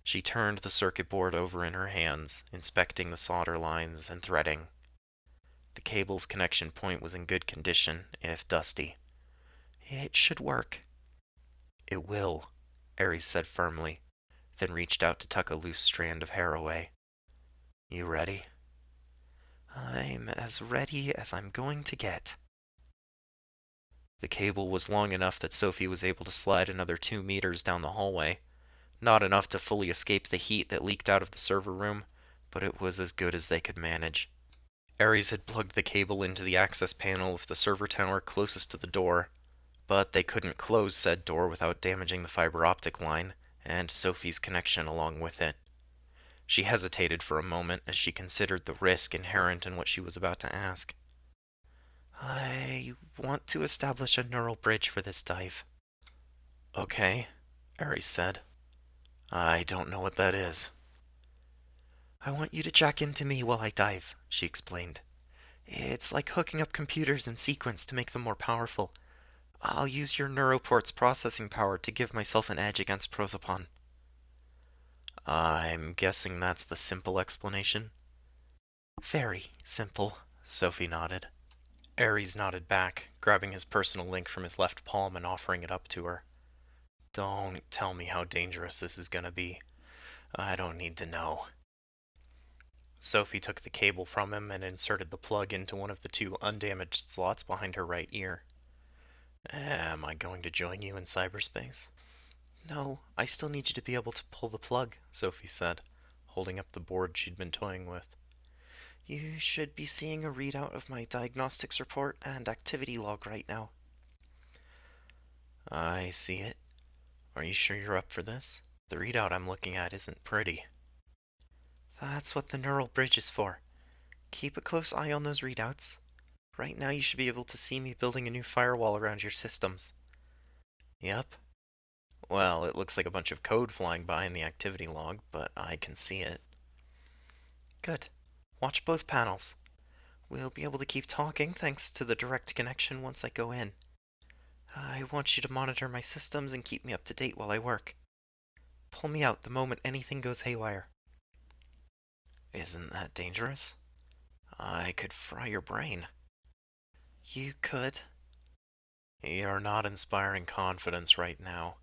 Speaker 1: She turned the circuit board over in her hands, inspecting the solder lines and threading. The cable's connection point was in good condition, if dusty. "It should work." "It will," Ares said firmly, then reached out to tuck a loose strand of hair away. "You ready?" "I'm as ready as I'm going to get." The cable was long enough that Sophie was able to slide another 2 meters down the hallway. Not enough to fully escape the heat that leaked out of the server room, but it was as good as they could manage. Ares had plugged the cable into the access panel of the server tower closest to the door, but they couldn't close said door without damaging the fiber optic line, and Sophie's connection along with it. She hesitated for a moment as she considered the risk inherent in what she was about to ask. "I want to establish a neural bridge for this dive." "Okay," Ares said. "I don't know what that is." "I want you to jack into me while I dive," she explained. "It's like hooking up computers in sequence to make them more powerful. I'll use your neuroport's processing power to give myself an edge against Prosopon." "I'm guessing that's the simple explanation?" "Very simple," Sophie nodded. Ares nodded back, grabbing his personal link from his left palm and offering it up to her. "Don't tell me how dangerous this is gonna be. I don't need to know." Sophie took the cable from him and inserted the plug into one of the two undamaged slots behind her right ear. "Am I going to join you in cyberspace?" "No, I still need you to be able to pull the plug," Sophie said, holding up the board she'd been toying with. "You should be seeing a readout of my diagnostics report and activity log right now." "I see it. Are you sure you're up for this? The readout I'm looking at isn't pretty." "That's what the neural bridge is for. Keep a close eye on those readouts. Right now you should be able to see me building a new firewall around your systems." "Yep. Well, it looks like a bunch of code flying by in the activity log, but I can see it." "Good. Watch both panels. We'll be able to keep talking thanks to the direct connection once I go in. I want you to monitor my systems and keep me up to date while I work. Pull me out the moment anything goes haywire." "Isn't that dangerous? I could fry your brain." "You could." "You're not inspiring confidence right now."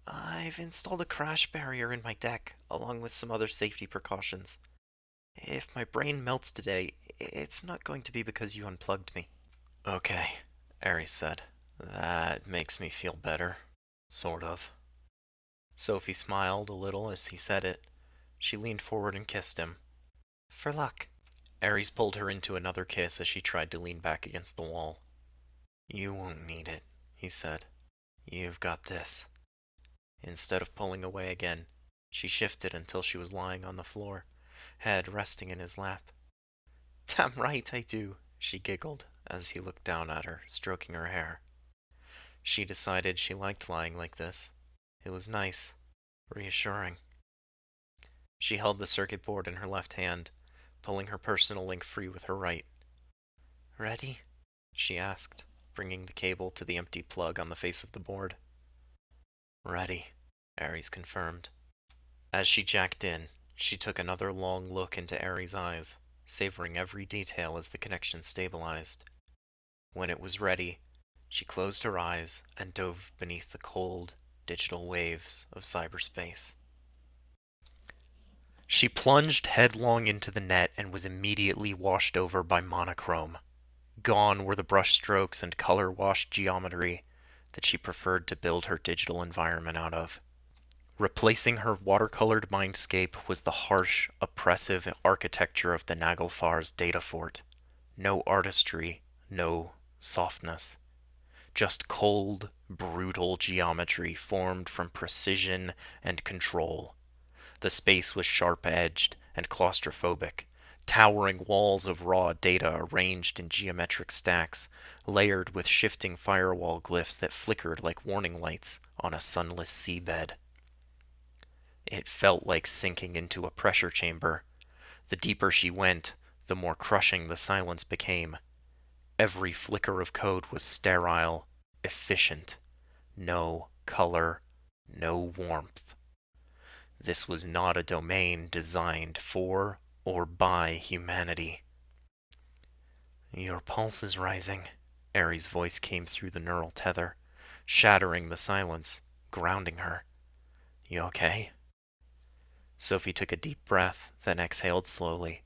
Speaker 1: I've installed a crash barrier in my deck, along with some other safety precautions. If my brain melts today, it's not going to be because you unplugged me. Okay, Ares said. That makes me feel better. Sort of. Sophie smiled a little as he said it. She leaned forward and kissed him. For luck. Ares pulled her into another kiss as she tried to lean back against the wall. You won't need it, he said. You've got this. Instead of pulling away again, she shifted until she was lying on the floor, head resting in his lap. Damn right I do, she giggled as he looked down at her, stroking her hair. She decided she liked lying like this. It was nice, reassuring. She held the circuit board in her left hand, pulling her personal link free with her right. Ready? She asked, bringing the cable to the empty plug on the face of the board. Ready, Ares confirmed. As she jacked in, she took another long look into Ares' eyes, savoring every detail as the connection stabilized. When it was ready, she closed her eyes and dove beneath the cold, digital waves of cyberspace. She plunged headlong into the net and was immediately washed over by monochrome. Gone were the brushstrokes and color-washed geometry that she preferred to build her digital environment out of. Replacing her watercolored mindscape was the harsh, oppressive architecture of the Naglfar's data fort. No artistry, no softness. Just cold, brutal geometry formed from precision and control. The space was sharp-edged and claustrophobic, towering walls of raw data arranged in geometric stacks, layered with shifting firewall glyphs that flickered like warning lights on a sunless seabed. It felt like sinking into a pressure chamber. The deeper she went, the more crushing the silence became. Every flicker of code was sterile, efficient. No color, no warmth. This was not a domain designed for or by humanity. Your pulse is rising. Ares' voice came through the neural tether, shattering the silence, grounding her. You okay? Sophie took a deep breath, then exhaled slowly.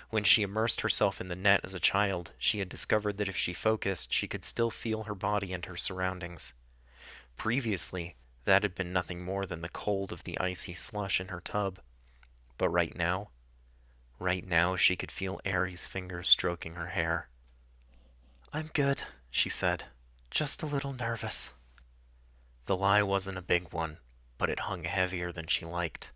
Speaker 1: When she immersed herself in the net as a child, she had discovered that if she focused, she could still feel her body and her surroundings. Previously, that had been nothing more than the cold of the icy slush in her tub. But right now she could feel Ares' fingers stroking her hair. I'm good, she said. Just a little nervous. The lie wasn't a big one, but it hung heavier than she liked.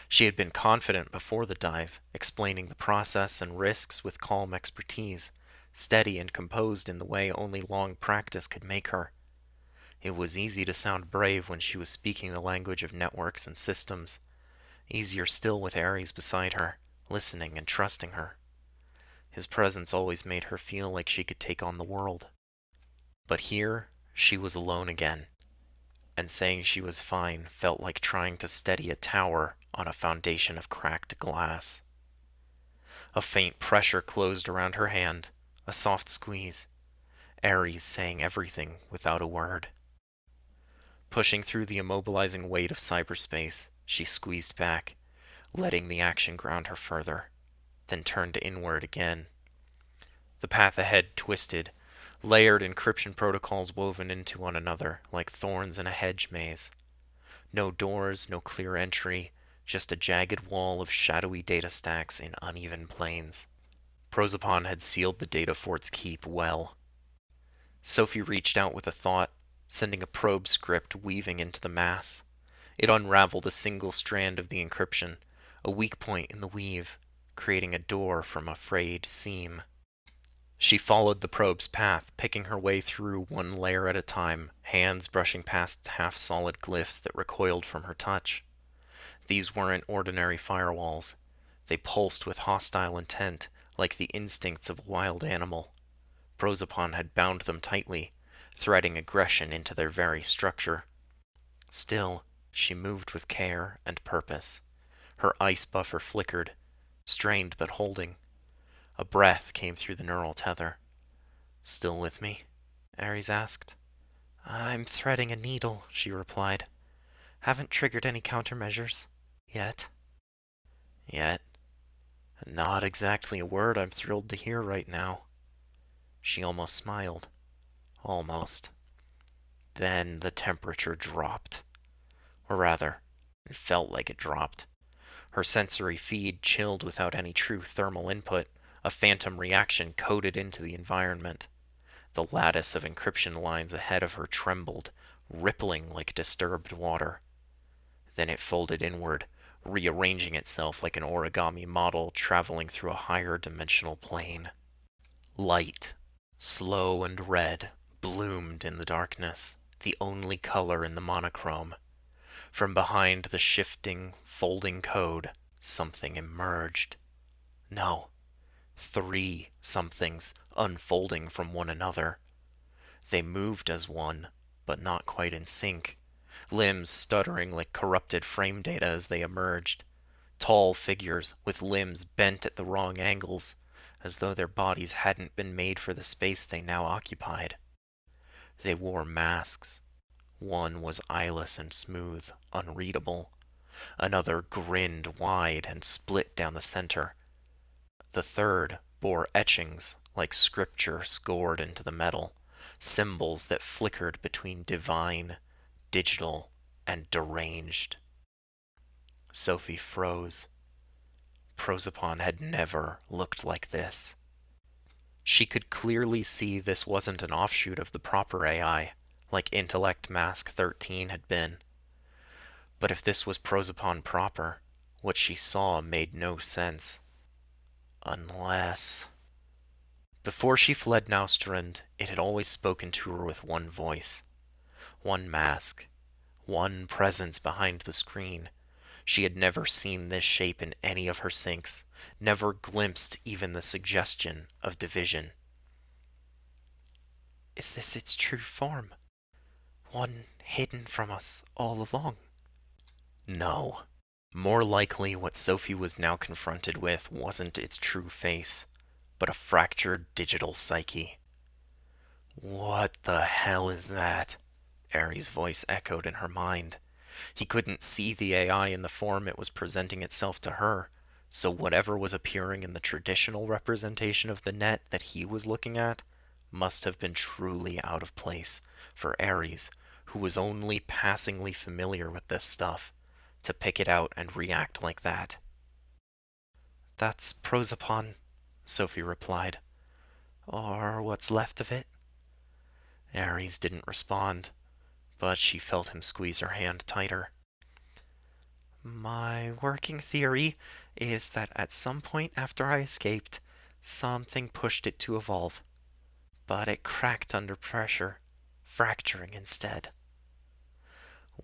Speaker 1: She had been confident before the dive, explaining the process and risks with calm expertise, steady and composed in the way only long practice could make her. It was easy to sound brave when she was speaking the language of networks and systems. Easier still with Ares beside her, listening and trusting her. His presence always made her feel like she could take on the world. But here, she was alone again, and saying she was fine felt like trying to steady a tower on a foundation of cracked glass. A faint pressure closed around her hand, a soft squeeze. Ares saying everything without a word. Pushing through the immobilizing weight of cyberspace, she squeezed back, letting the action ground her further, then turned inward again. The path ahead twisted, layered encryption protocols woven into one another like thorns in a hedge maze. No doors, no clear entry, just a jagged wall of shadowy data stacks in uneven planes. Prosopon had sealed the data fort's keep well. Sophie reached out with a thought, sending a probe script weaving into the mass. It unraveled a single strand of the encryption, a weak point in the weave, creating a door from a frayed seam. She followed the probe's path, picking her way through one layer at a time, hands brushing past half-solid glyphs that recoiled from her touch. These weren't ordinary firewalls. They pulsed with hostile intent, like the instincts of a wild animal. Prosopon had bound them tightly, threading aggression into their very structure. Still, she moved with care and purpose. Her ice buffer flickered, strained but holding. A breath came through the neural tether. Still with me? Ares asked. I'm threading a needle, she replied. Haven't triggered any countermeasures. Yet. Yet. Not exactly a word I'm thrilled to hear right now. She almost smiled. Almost. Then the temperature dropped. Or rather, it felt like it dropped. Her sensory feed chilled without any true thermal input, a phantom reaction coded into the environment. The lattice of encryption lines ahead of her trembled, rippling like disturbed water. Then it folded inward, rearranging itself like an origami model traveling through a higher dimensional plane. Light, slow and red, bloomed in the darkness, the only color in the monochrome. From behind the shifting, folding code, something emerged. No, three somethings unfolding from one another. They moved as one, but not quite in sync, limbs stuttering like corrupted frame data as they emerged. Tall figures with limbs bent at the wrong angles, as though their bodies hadn't been made for the space they now occupied. They wore masks. One was eyeless and smooth, unreadable. Another grinned wide and split down the center. The third bore etchings like scripture scored into the metal, symbols that flickered between divine, digital, and deranged. Sophie froze. Prosopon had never looked like this. She could clearly see this wasn't an offshoot of the proper AI, like Intellect Mask 13 had been. But if this was Prosopon proper, what she saw made no sense. Unless... Before she fled Naustrand, it had always spoken to her with one voice, one mask, one presence behind the screen. She had never seen this shape in any of her syncs, never glimpsed even the suggestion of division. Is this its true form? One hidden from us all along? No. More likely, what Sophie was now confronted with wasn't its true face, but a fractured digital psyche. What the hell is that? Ares' voice echoed in her mind. He couldn't see the AI in the form it was presenting itself to her, so whatever was appearing in the traditional representation of the net that he was looking at must have been truly out of place for Ares, who was only passingly familiar with this stuff, to pick it out and react like that. That's Prosopon, Sophie replied. Or what's left of it. Ares didn't respond, but she felt him squeeze her hand tighter. My working theory is that at some point after I escaped, something pushed it to evolve. But it cracked under pressure, fracturing instead.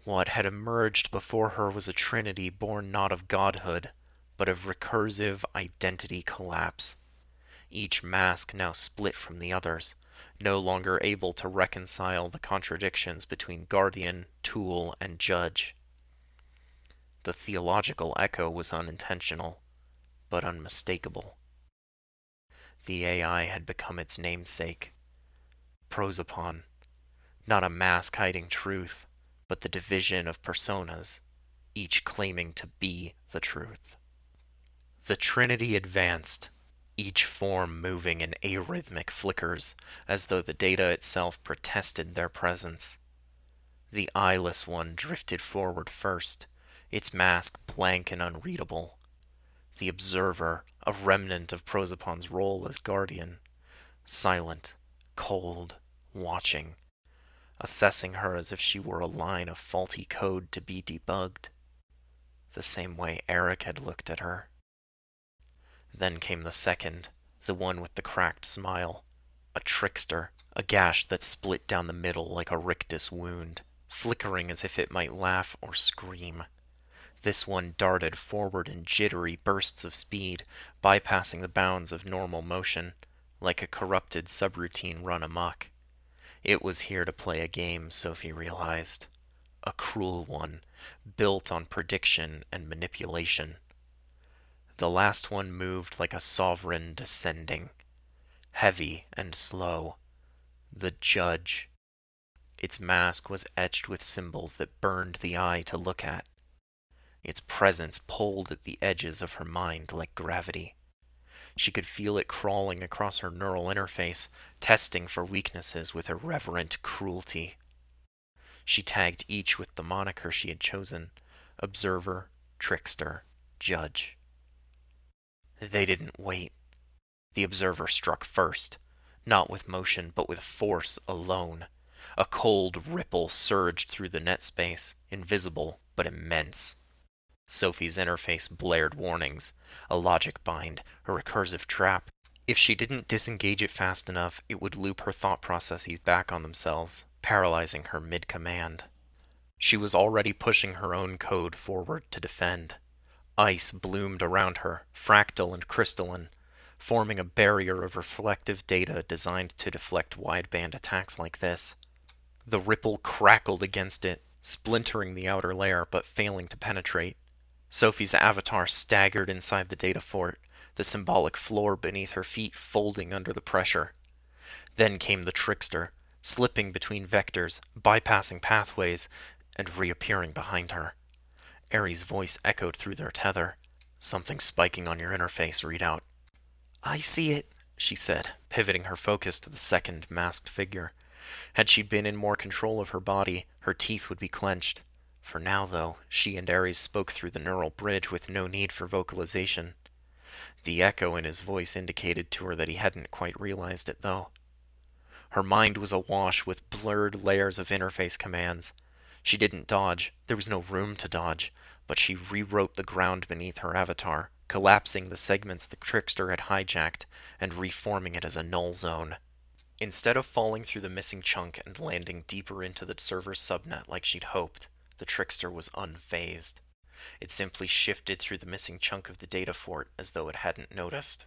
Speaker 1: What had emerged before her was a trinity born not of godhood, but of recursive identity collapse. Each mask now split from the others, no longer able to reconcile the contradictions between guardian, tool, and judge. The theological echo was unintentional, but unmistakable. The AI had become its namesake, Prosopon, not a mask hiding truth, but the division of personas, each claiming to be the truth. The Trinity advanced, each form moving in arrhythmic flickers, as though the data itself protested their presence. The eyeless one drifted forward first, its mask blank and unreadable. The observer, a remnant of Prosopon's role as guardian, silent, cold, watching, assessing her as if she were a line of faulty code to be debugged, the same way Eric had looked at her. Then came the second, the one with the cracked smile, a trickster, a gash that split down the middle like a rictus wound, flickering as if it might laugh or scream. This one darted forward in jittery bursts of speed, bypassing the bounds of normal motion, like a corrupted subroutine run amok. It was here to play a game, Sophie realized. A cruel one, built on prediction and manipulation. The last one moved like a sovereign descending, heavy and slow. The judge. Its mask was etched with symbols that burned the eye to look at. Its presence pulled at the edges of her mind like gravity. She could feel it crawling across her neural interface, testing for weaknesses with irreverent cruelty. She tagged each with the moniker she had chosen: Observer, Trickster, Judge. They didn't wait. The Observer struck first, not with motion, but with force alone. A cold ripple surged through the net space, invisible but immense. Sophie's interface blared warnings: a logic bind, a recursive trap. If she didn't disengage it fast enough, it would loop her thought processes back on themselves, paralyzing her mid-command. She was already pushing her own code forward to defend. Ice bloomed around her, fractal and crystalline, forming a barrier of reflective data designed to deflect wideband attacks like this. The ripple crackled against it, splintering the outer layer but failing to penetrate. Sophie's avatar staggered inside the data fort, the symbolic floor beneath her feet folding under the pressure. Then came the trickster, slipping between vectors, bypassing pathways, and reappearing behind her. Aries' voice echoed through their tether. "Something spiking on your interface, readout." "I see it," she said, pivoting her focus to the second masked figure. Had she been in more control of her body, her teeth would be clenched. For now, though, she and Ares spoke through the neural bridge with no need for vocalization. The echo in his voice indicated to her that he hadn't quite realized it, though. Her mind was awash with blurred layers of interface commands. She didn't dodge, there was no room to dodge, but she rewrote the ground beneath her avatar, collapsing the segments the trickster had hijacked and reforming it as a null zone. Instead of falling through the missing chunk and landing deeper into the server's subnet like she'd hoped, the trickster was unfazed. It simply shifted through the missing chunk of the data fort as though it hadn't noticed.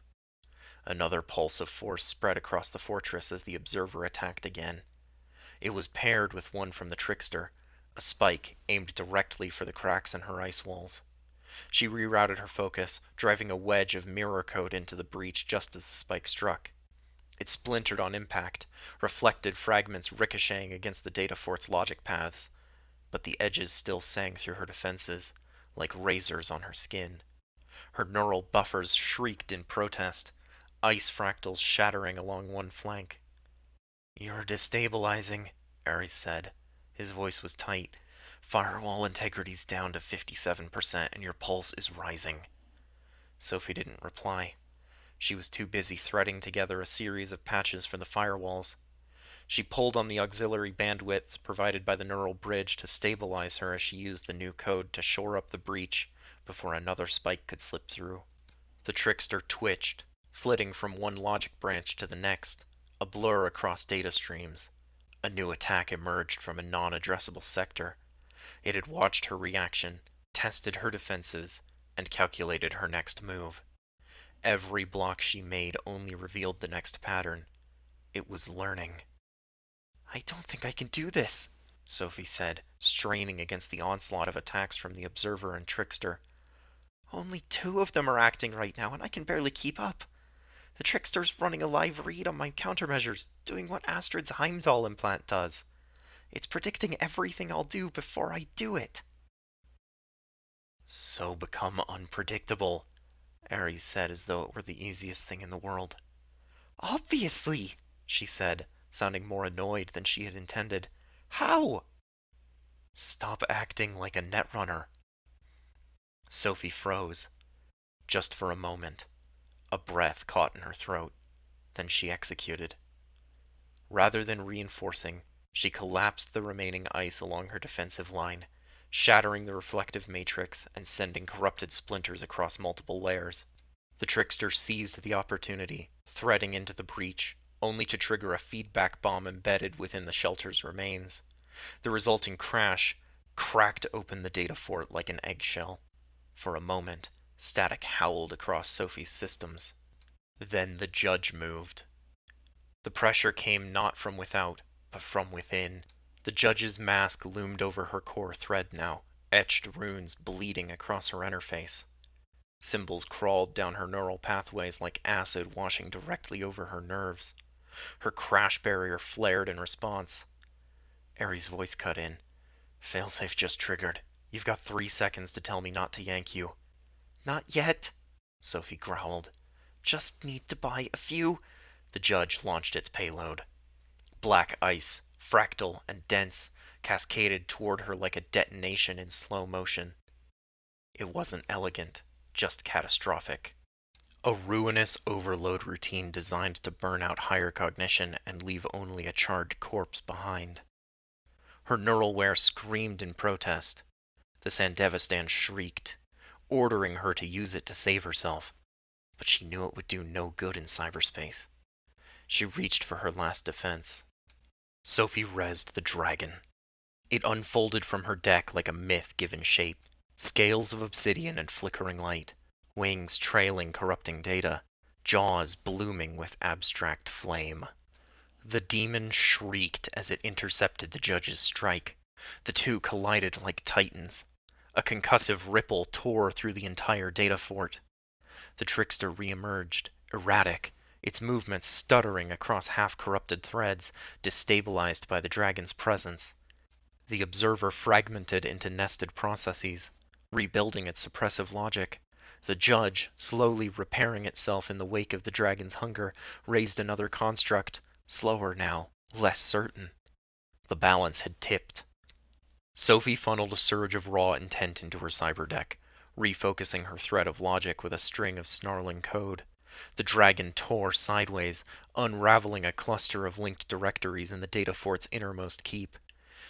Speaker 1: Another pulse of force spread across the fortress as the observer attacked again. It was paired with one from the trickster, a spike aimed directly for the cracks in her ice walls. She rerouted her focus, driving a wedge of mirror code into the breach just as the spike struck. It splintered on impact, reflected fragments ricocheting against the data fort's logic paths, but the edges still sang through her defenses, like razors on her skin. Her neural buffers shrieked in protest, ice fractals shattering along one flank. "You're destabilizing," Ares said. His voice was tight. "Firewall integrity's down to 57% and your pulse is rising." Sophie didn't reply. She was too busy threading together a series of patches for the firewalls. She pulled on the auxiliary bandwidth provided by the neural bridge to stabilize her as she used the new code to shore up the breach before another spike could slip through. The trickster twitched, flitting from one logic branch to the next, a blur across data streams. A new attack emerged from a non-addressable sector. It had watched her reaction, tested her defenses, and calculated her next move. Every block she made only revealed the next pattern. It was learning. "I don't think I can do this," Sophie said, straining against the onslaught of attacks from the Observer and Trickster. "Only two of them are acting right now, and I can barely keep up. The Trickster's running a live read on my countermeasures, doing what Astrid's Heimdall implant does. It's predicting everything I'll do before I do it." "So become unpredictable," Ares said as though it were the easiest thing in the world.
Speaker 3: "Obviously,"
Speaker 1: she said, sounding more annoyed than she had intended.
Speaker 3: "How?"
Speaker 1: "Stop acting like a netrunner." Sophie froze. Just for a moment. A breath caught in her throat. Then she executed. Rather than reinforcing, she collapsed the remaining ice along her defensive line, shattering the reflective matrix and sending corrupted splinters across multiple layers. The trickster seized the opportunity, threading into the breach, only to trigger a feedback bomb embedded within the shelter's remains. The resulting crash cracked open the data fort like an eggshell. For a moment, static howled across Sophie's systems. Then the judge moved. The pressure came not from without, but from within. The judge's mask loomed over her core thread now, etched runes bleeding across her interface. Symbols crawled down her neural pathways like acid washing directly over her nerves. Her crash barrier flared in response. Ares' voice cut in. Failsafe just triggered. You've got 3 seconds to tell me not to yank you.
Speaker 3: Not yet,
Speaker 1: Sophie growled.
Speaker 3: just need to buy a few.
Speaker 1: The judge launched its payload. Black ice, fractal and dense, cascaded toward her like a detonation in slow motion. It wasn't elegant, just catastrophic. A ruinous overload routine designed to burn out higher cognition and leave only a charred corpse behind. Her neuralware screamed in protest. The Sandevistan shrieked, ordering her to use it to save herself, but she knew it would do no good in cyberspace. She reached for her last defense. Sophie rezzed the dragon. It unfolded from her deck like a myth given shape, scales of obsidian and flickering light, wings trailing corrupting data, jaws blooming with abstract flame. The demon shrieked as it intercepted the judge's strike. The two collided like titans. A concussive ripple tore through the entire data fort. The trickster reemerged, erratic, its movements stuttering across half-corrupted threads, destabilized by the dragon's presence. The observer fragmented into nested processes, rebuilding its suppressive logic. The judge, slowly repairing itself in the wake of the dragon's hunger, raised another construct, slower now, less certain. The balance had tipped. Sophie funneled a surge of raw intent into her cyberdeck, refocusing her thread of logic with a string of snarling code. The dragon tore sideways, unraveling a cluster of linked directories in the data fort's innermost keep.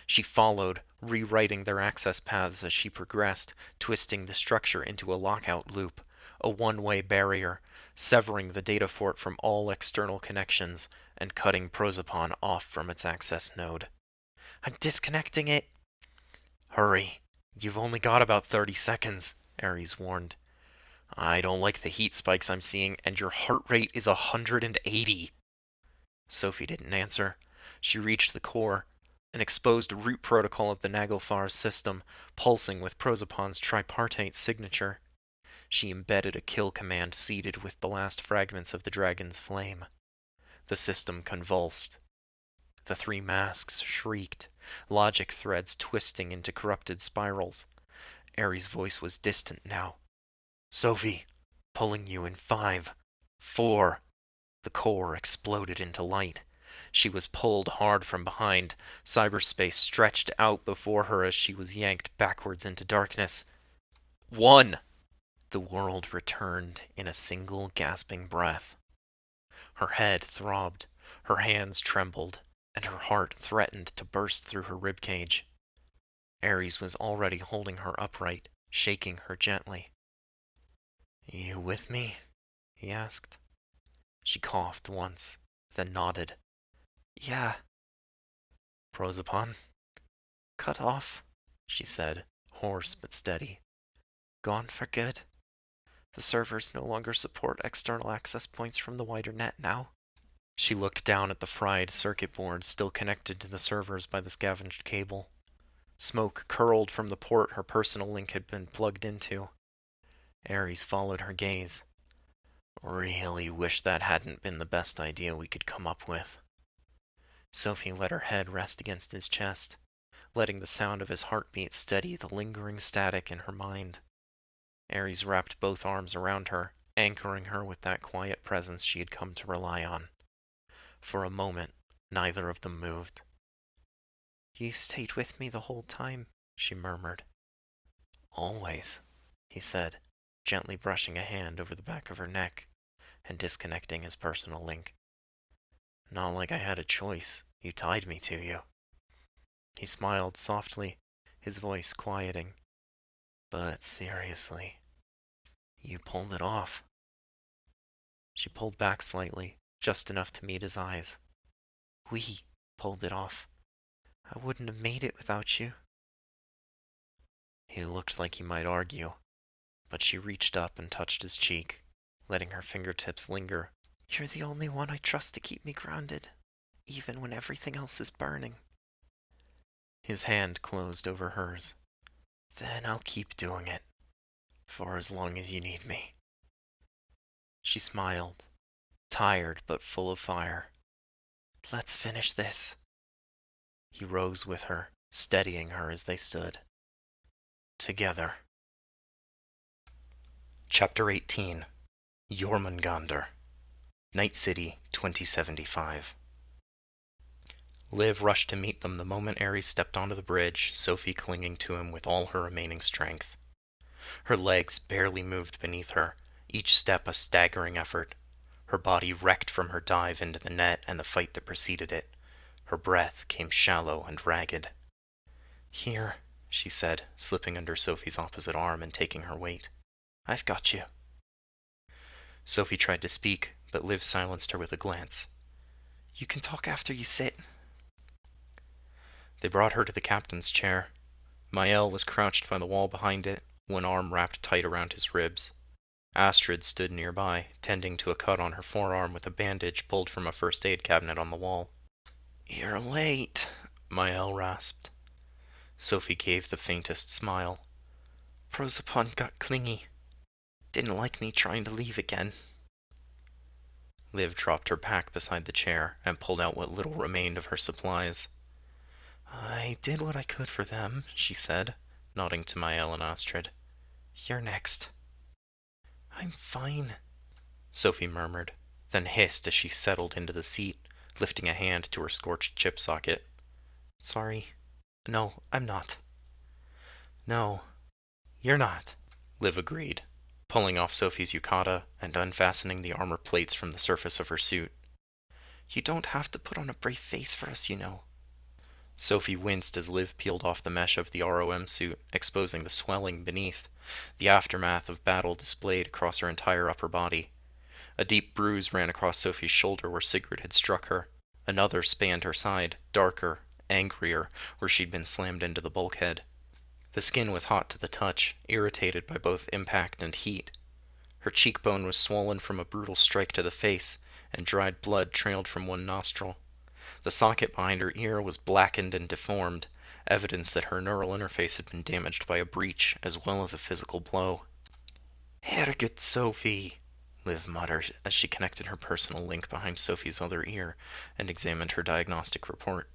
Speaker 1: She followed, rewriting their access paths as she progressed, twisting the structure into a lockout loop, a one-way barrier, severing the data fort from all external connections and cutting Prosopon off from its access node.
Speaker 3: I'm disconnecting it.
Speaker 1: Hurry. You've only got about 30 seconds, Ares warned. I don't like the heat spikes I'm seeing, and your heart rate is 180. Sophie didn't answer. She reached the core, an exposed root protocol of the Naglfar's system, pulsing with Prosopon's tripartite signature. She embedded a kill command seeded with the last fragments of the dragon's flame. The system convulsed. The three masks shrieked, logic threads twisting into corrupted spirals. Ares' voice was distant now. Sophie, pulling you in 5, 4. The core exploded into light. She was pulled hard from behind. Cyberspace stretched out before her as she was yanked backwards into darkness. 1. The world returned in a single gasping breath. Her head throbbed, her hands trembled, and her heart threatened to burst through her ribcage. Ares was already holding her upright, shaking her gently. You with me? He asked. She coughed once, then nodded.
Speaker 3: Yeah.
Speaker 1: Prosopon?
Speaker 3: Cut off,
Speaker 1: She said, hoarse but steady.
Speaker 3: gone for good. The servers no longer support external access points from the wider net now.
Speaker 1: She looked down at the fried circuit board still connected to the servers by the scavenged cable. Smoke curled from the port her personal link had been plugged into. Ares followed her gaze. Really wish that hadn't been the best idea we could come up with. Sophie let her head rest against his chest, letting the sound of his heartbeat steady the lingering static in her mind. Ares wrapped both arms around her, anchoring her with that quiet presence she had come to rely on. For a moment, neither of them moved.
Speaker 3: You stayed with me the whole time,
Speaker 1: she murmured. Always, he said, gently brushing a hand over the back of her neck and disconnecting his personal link. Not like I had a choice. You tied me to you. He smiled softly, his voice quieting. But seriously, you pulled it off. She pulled back slightly, just enough to meet his eyes.
Speaker 3: We pulled it off. I wouldn't have made it without you.
Speaker 1: He looked like he might argue, but she reached up and touched his cheek, letting her fingertips linger.
Speaker 3: You're the only one I trust to keep me grounded, even when everything else is burning.
Speaker 1: His hand closed over hers. Then I'll keep doing it, for as long as you need me. She smiled, tired but full of fire.
Speaker 3: Let's finish this.
Speaker 1: He rose with her, steadying her as they stood. Together. Chapter 18. Jormungandr. Night City, 2075. Liv rushed to meet them the moment Ares stepped onto the bridge, Sophie clinging to him with all her remaining strength. Her legs barely moved beneath her, each step a staggering effort. Her body wrecked from her dive into the net and the fight that preceded it. Her breath came shallow and ragged. Here, she said, slipping under Sophie's opposite arm and taking her weight. I've got you. Sophie tried to speak, but Liv silenced her with a glance. You can talk after you sit. They brought her to the captain's chair. Mael was crouched by the wall behind it, one arm wrapped tight around his ribs. Astrid stood nearby, tending to a cut on her forearm with a bandage pulled from a first aid cabinet on the wall. You're late, Mael rasped. Sophie gave the faintest smile. Prosopon got clingy. Didn't like me trying to leave again. Liv dropped her pack beside the chair and pulled out what little remained of her supplies. I did what I could for them, she said, nodding to Mael and Astrid. You're next. I'm fine, Sophie murmured, then hissed as she settled into the seat, lifting a hand to her scorched chip socket. Sorry. No, I'm not. No, you're not, Liv agreed, pulling off Sophie's yukata and unfastening the armor plates from the surface of her suit. You don't have to put on a brave face for us, you know. Sophie winced as Liv peeled off the mesh of the ROM suit, exposing the swelling beneath, the aftermath of battle displayed across her entire upper body. A deep bruise ran across Sophie's shoulder where Sigrid had struck her. Another spanned her side, darker, angrier, where she'd been slammed into the bulkhead. The skin was hot to the touch, irritated by both impact and heat. Her cheekbone was swollen from a brutal strike to the face, and dried blood trailed from one nostril. The socket behind her ear was blackened and deformed, evidence that her neural interface had been damaged by a breach as well as a physical blow. Herregud, Sophie, Liv muttered as she connected her personal link behind Sophie's other ear and examined her diagnostic report.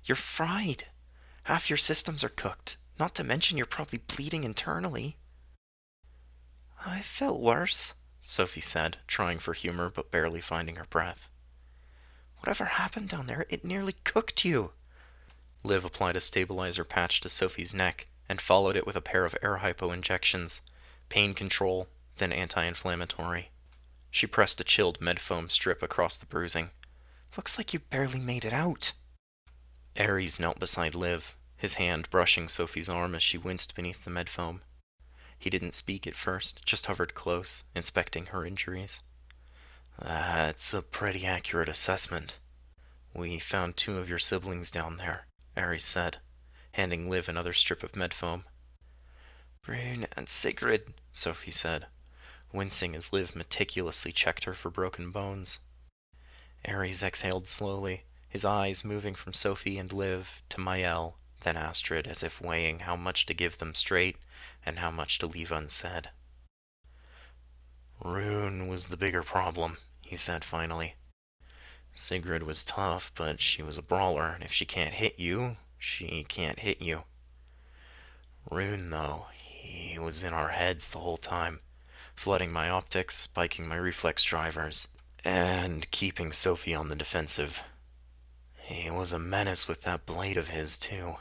Speaker 1: You're fried. Half your systems are cooked, not to mention you're probably bleeding internally. I felt worse, Sophie said, trying for humor but barely finding her breath. Whatever happened down there, it nearly cooked you. Liv applied a stabilizer patch to Sophie's neck and followed it with a pair of air hypo injections, pain control, then anti-inflammatory. She pressed a chilled medfoam strip across the bruising. Looks like you barely made it out. Ares knelt beside Liv, his hand brushing Sophie's arm as she winced beneath the medfoam. He didn't speak at first, just hovered close, inspecting her injuries. That's a pretty accurate assessment. We found 2 of your siblings down there, Ares said, handing Liv another strip of medfoam. Brune and Sigrid, Sophie said, wincing as Liv meticulously checked her for broken bones. Ares exhaled slowly, his eyes moving from Sophie and Liv to Mael, then Astrid, as if weighing how much to give them straight and how much to leave unsaid. Rune was the bigger problem, he said finally. Sigrid was tough, but she was a brawler, and if she can't hit you, she can't hit you. Rune, though, he was in our heads the whole time, flooding my optics, spiking my reflex drivers, and keeping Sophie on the defensive. He was a menace with that blade of his, too.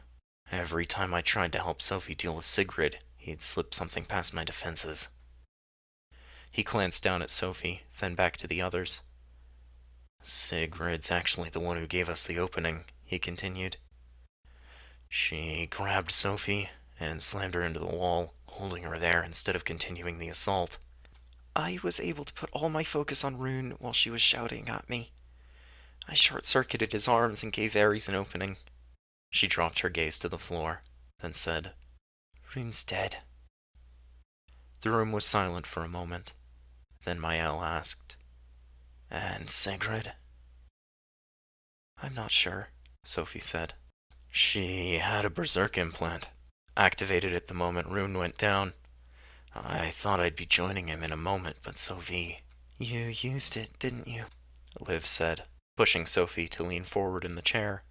Speaker 1: Every time I tried to help Sophie deal with Sigrid, he'd slip something past my defenses. He glanced down at Sophie, then back to the others. Sigrid's actually the one who gave us the opening, he continued. She grabbed Sophie and slammed her into the wall, holding her there instead of continuing the assault. I was able to put all my focus on Rune while she was shouting at me. I short-circuited his arms and gave Ares an opening. She dropped her gaze to the floor, then said, Rune's dead. The room was silent for a moment. Then Mael asked, And Sigrid? I'm not sure, Sophie said. She had a berserk implant. Activated it the moment Rune went down. I thought I'd be joining him in a moment, but Sophie... You used it, didn't you? Liv said, pushing Sophie to lean forward in the chair.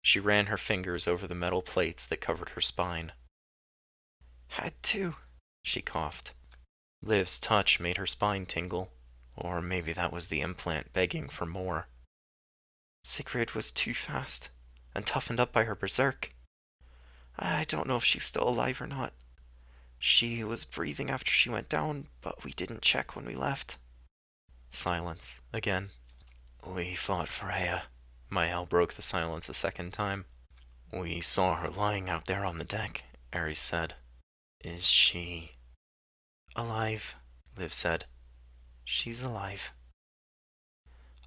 Speaker 1: She ran her fingers over the metal plates that covered her spine.
Speaker 3: Had to, she coughed.
Speaker 1: Liv's touch made her spine tingle. Or maybe that was the implant begging for more.
Speaker 3: Sigrid was too fast, and toughened up by her berserk. I don't know if she's still alive or not. She was breathing after she went down, but we didn't check when we left.
Speaker 1: Silence, again. We fought Freya. Mael broke the silence a second time. We saw her lying out there on the deck, Ares said. Is she...
Speaker 3: Alive, Liv said. She's alive.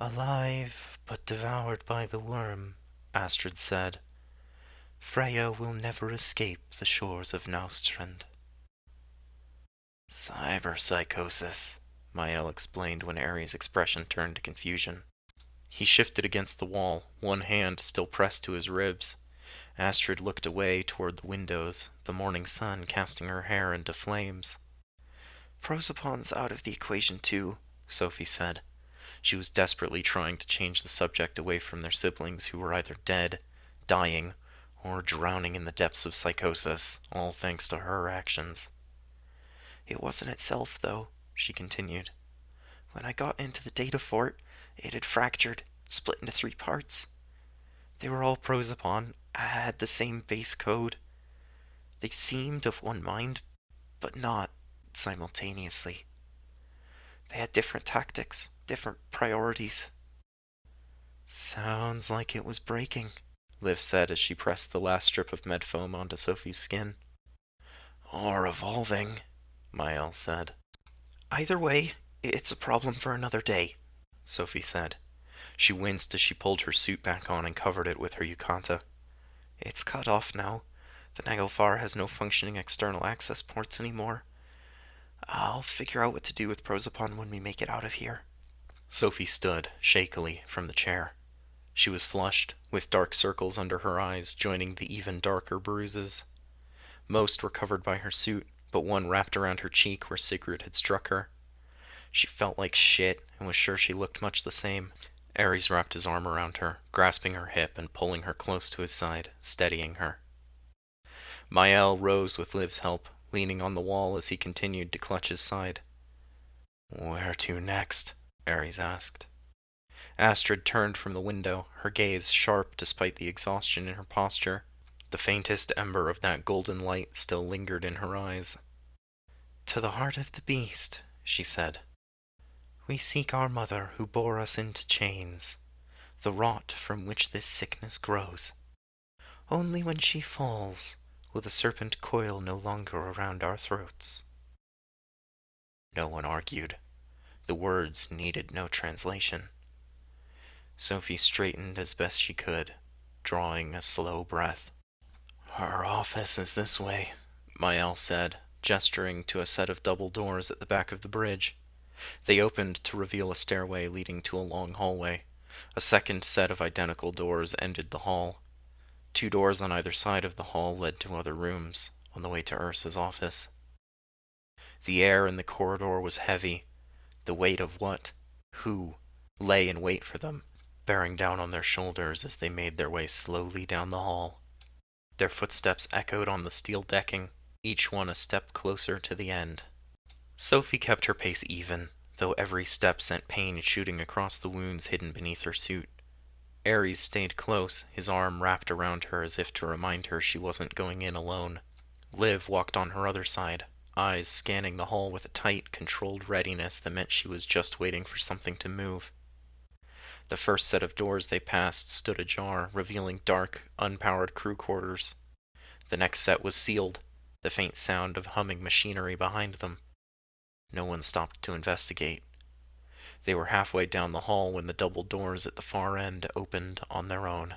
Speaker 1: Alive, but devoured by the worm, Astrid said. Freya will never escape the shores of Naustrand. Cyberpsychosis, Mael explained when Ares' expression turned to confusion. He shifted against the wall, one hand still pressed to his ribs. Astrid looked away toward the windows, the morning sun casting her hair into flames.
Speaker 3: Prosopon's out of the equation too,
Speaker 1: Sophie said. She was desperately trying to change the subject away from their siblings who were either dead, dying, or drowning in the depths of psychosis, all thanks to her actions.
Speaker 3: It wasn't itself, though, she continued. When I got into the data fort, it had fractured, split into 3 parts. They were all prosopon, had the same base code. They seemed of one mind, but not simultaneously. They had different tactics, different priorities.
Speaker 1: Sounds like it was breaking, Liv said as she pressed the last strip of med foam onto Sophie's skin. Or evolving, Mael said.
Speaker 3: Either way, it's a problem for another day,
Speaker 1: Sophie said. She winced as she pulled her suit back on and covered it with her yukata.
Speaker 3: It's cut off now. The Naglfar has no functioning external access ports anymore. I'll figure out what to do with Prosopon when we make it out of here.
Speaker 1: Sophie stood, shakily, from the chair. She was flushed, with dark circles under her eyes joining the even darker bruises. Most were covered by her suit, but one wrapped around her cheek where Sigrid had struck her. She felt like shit and was sure she looked much the same. Ares wrapped his arm around her, grasping her hip and pulling her close to his side, steadying her. Mael rose with Liv's help, leaning on the wall as he continued to clutch his side. Where to next? Ares asked. Astrid turned from the window, her gaze sharp despite the exhaustion in her posture. The faintest ember of that golden light still lingered in her eyes. To the heart of the beast, she said. We seek our mother who bore us into chains, the rot from which this sickness grows. Only when she falls will the serpent coil no longer around our throats. No one argued. The words needed no translation. Sophie straightened as best she could, drawing a slow breath. Her office is this way, Mael said, gesturing to a set of double doors at the back of the bridge. They opened to reveal a stairway leading to a long hallway. A second set of identical doors ended the hall. 2 doors on either side of the hall led to other rooms, on the way to Ursa's office. The air in the corridor was heavy. The weight of who, lay in wait for them, bearing down on their shoulders as they made their way slowly down the hall. Their footsteps echoed on the steel decking, each one a step closer to the end. Sophie kept her pace even, though every step sent pain shooting across the wounds hidden beneath her suit. Ares stayed close, his arm wrapped around her as if to remind her she wasn't going in alone. Liv walked on her other side, eyes scanning the hall with a tight, controlled readiness that meant she was just waiting for something to move. The first set of doors they passed stood ajar, revealing dark, unpowered crew quarters. The next set was sealed, the faint sound of humming machinery behind them. No one stopped to investigate. They were halfway down the hall when the double doors at the far end opened on their own.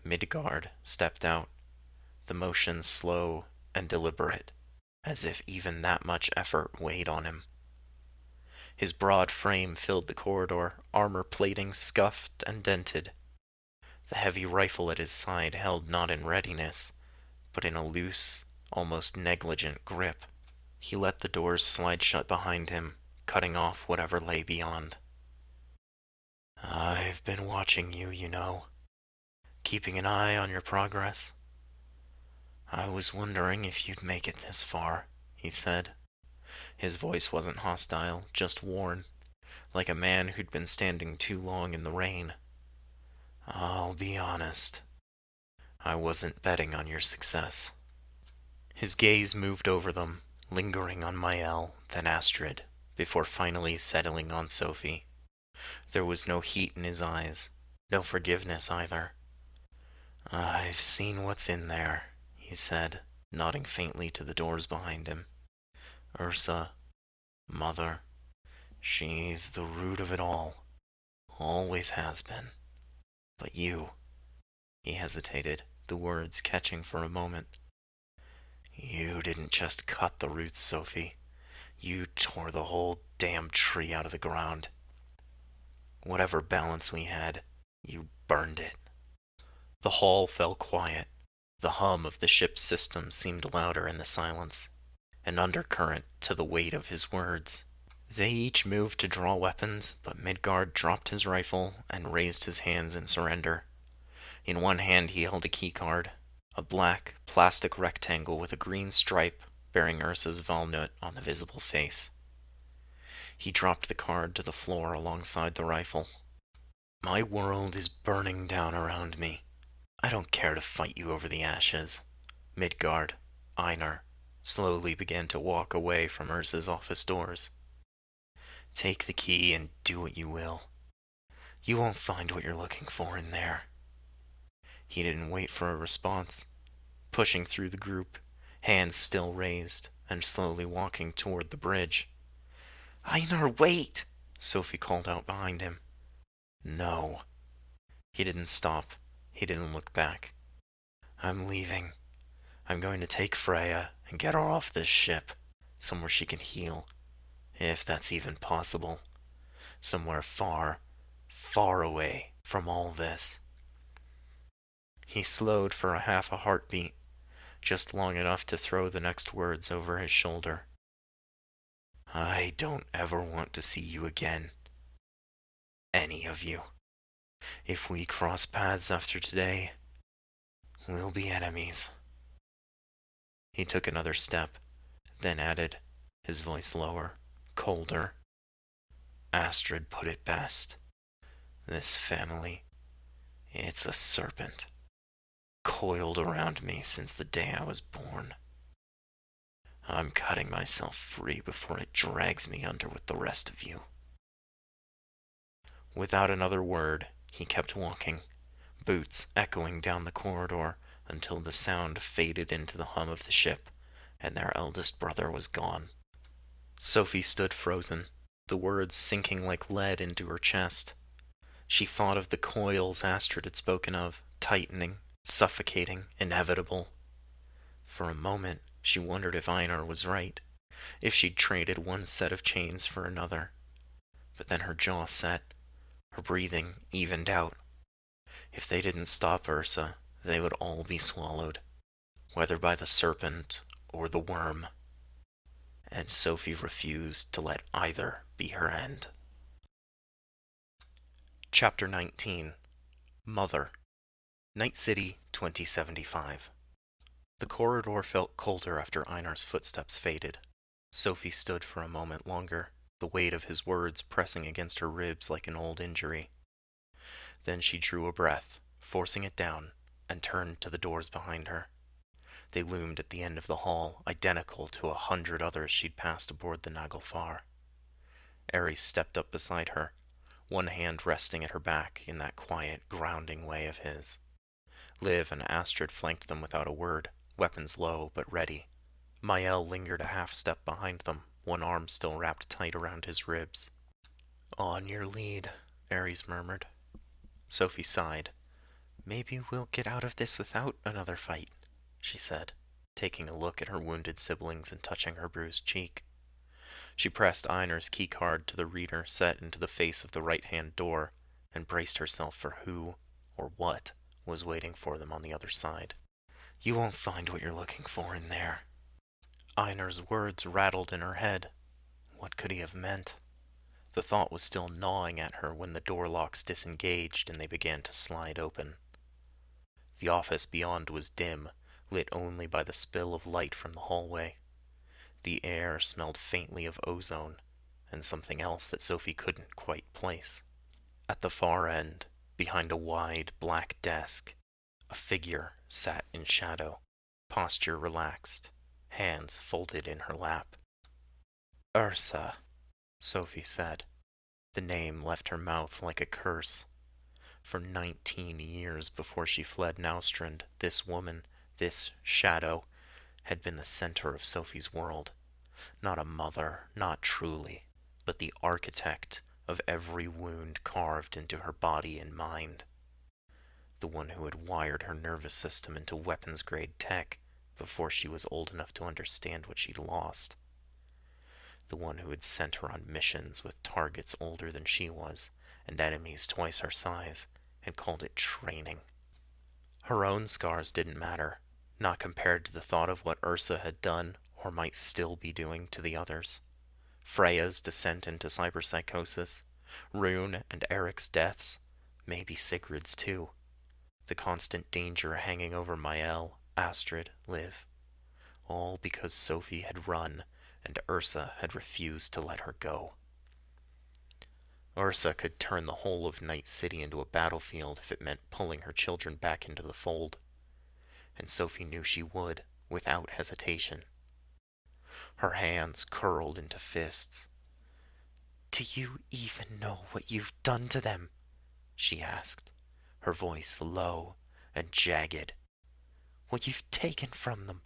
Speaker 1: Midgard stepped out, the motion slow and deliberate, as if even that much effort weighed on him. His broad frame filled the corridor, armor plating scuffed and dented. The heavy rifle at his side held not in readiness, but in a loose, almost negligent grip. He let the doors slide shut behind him, cutting off whatever lay beyond. I've been watching you, you know.
Speaker 3: keeping an eye on your progress. I was wondering if you'd make it this far, he said. His voice wasn't hostile, just worn, like a man who'd been standing too long in the rain. I'll be honest, I wasn't betting on your success. His gaze moved over them, lingering on Mael, then Astrid, before finally settling on Sophie. There was no heat in his eyes, no forgiveness either. I've seen what's in there, he said, nodding faintly to the doors behind him. Ursa, Mother, she's the root of it all. Always has been. But you, he hesitated, the words catching for a moment. You didn't just cut the roots, Sophie. You tore the whole damn tree out of the ground. Whatever balance we had, you burned it. The hall fell quiet. The hum of the ship's system seemed louder in the silence, an undercurrent to the weight of his words. They each moved to draw weapons, but Midgard dropped his rifle and raised his hands in surrender. In one hand he held a keycard, a black, plastic rectangle with a green stripe bearing Ursa's Valnut on the visible face. He dropped the card to the floor alongside the rifle. My world is burning down around me. I don't care to fight you over the ashes. Midgard, Einar, slowly began to walk away from Ursa's office doors. Take the key and do what you will. You won't find what you're looking for in there. He didn't wait for a response, pushing through the group, hands still raised, and slowly walking toward the bridge. Einar, wait! Sophie called out behind him. No. He didn't stop. He didn't look back. I'm leaving. I'm going to take Freya and get her off this ship, somewhere she can heal, if that's even possible. Somewhere far, far away from all this. He slowed for a half a heartbeat, just long enough to throw the next words over his shoulder. I don't ever want to see you again. Any of you. If we cross paths after today, we'll be enemies. He took another step, then added, his voice lower, colder. Astrid put it best. This family, it's a serpent, coiled around me since the day I was born. I'm cutting myself free before it drags me under with the rest of you. Without another word, he kept walking, boots echoing down the corridor until the sound faded into the hum of the ship, and their eldest brother was gone. Sophie stood frozen, the words sinking like lead into her chest. She thought of the coils Astrid had spoken of, tightening, suffocating, inevitable. For a moment, she wondered if Einar was right, if she'd traded one set of chains for another. But then her jaw set, her breathing evened out. If they didn't stop Ursa, they would all be swallowed, whether by the serpent or the worm. And Sophie refused to let either be her end. Chapter 19 Mother Night City 2075. The corridor felt colder after Einar's footsteps faded. Sophie stood for a moment longer, the weight of his words pressing against her ribs like an old injury. Then she drew a breath, forcing it down, and turned to the doors behind her. They loomed at the end of the hall, identical to 100 others she'd passed aboard the Naglfar. Ares stepped up beside her, one hand resting at her back in that quiet, grounding way of his. Liv and Astrid flanked them without a word, weapons low but ready. Mael lingered a half step behind them, one arm still wrapped tight around his ribs. On your lead, Ares murmured. Sophie sighed. Maybe we'll get out of this without another fight, she said, taking a look at her wounded siblings and touching her bruised cheek. She pressed Einar's keycard to the reader set into the face of the right-hand door and braced herself for who, or what, was waiting for them on the other side. You won't find what you're looking for in there. Einar's words rattled in her head. What could he have meant? The thought was still gnawing at her when the door locks disengaged and they began to slide open.
Speaker 1: The office beyond was dim, lit only by the spill of light from the hallway. The air smelled faintly of ozone, and something else that Sophie couldn't quite place. At the far end, behind a wide black desk, a figure sat in shadow, posture relaxed, hands folded in her lap. Ursa, Sophie said. The name left her mouth like a curse. For 19 years before she fled Naustrand, this woman, this shadow, had been the center of Sophie's world. Not a mother, not truly, but the architect of every wound carved into her body and mind. The one who had wired her nervous system into weapons-grade tech before she was old enough to understand what she'd lost. The one who had sent her on missions with targets older than she was and enemies twice her size, and called it training. Her own scars didn't matter, not compared to the thought of what Ursa had done or might still be doing to the others. Freya's descent into cyberpsychosis, Rune and Eric's deaths, maybe Sigrid's too. The constant danger hanging over Mael, Astrid, Liv. All because Sophie had run and Ursa had refused to let her go. Ursa could turn the whole of Night City into a battlefield if it meant pulling her children back into the fold. And Sophie knew she would, without hesitation. Her hands curled into fists. "Do you even know what you've done to them?" she asked, her voice low and jagged. "What you've taken from them.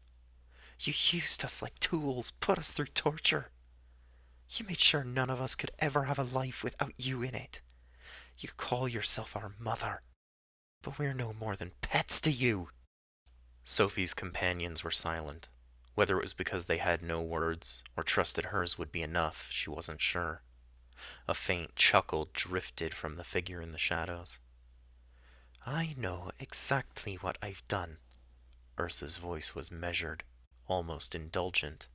Speaker 1: You used us like tools, put us through torture. You made sure none of us could ever have a life without you in it. You call yourself our mother, but we're no more than pets to you." Sophie's companions were silent. Whether it was because they had no words, or trusted hers would be enough, she wasn't sure. A faint chuckle drifted from the figure in the shadows. "I know exactly what I've done." Ursa's voice was measured, almost indulgent.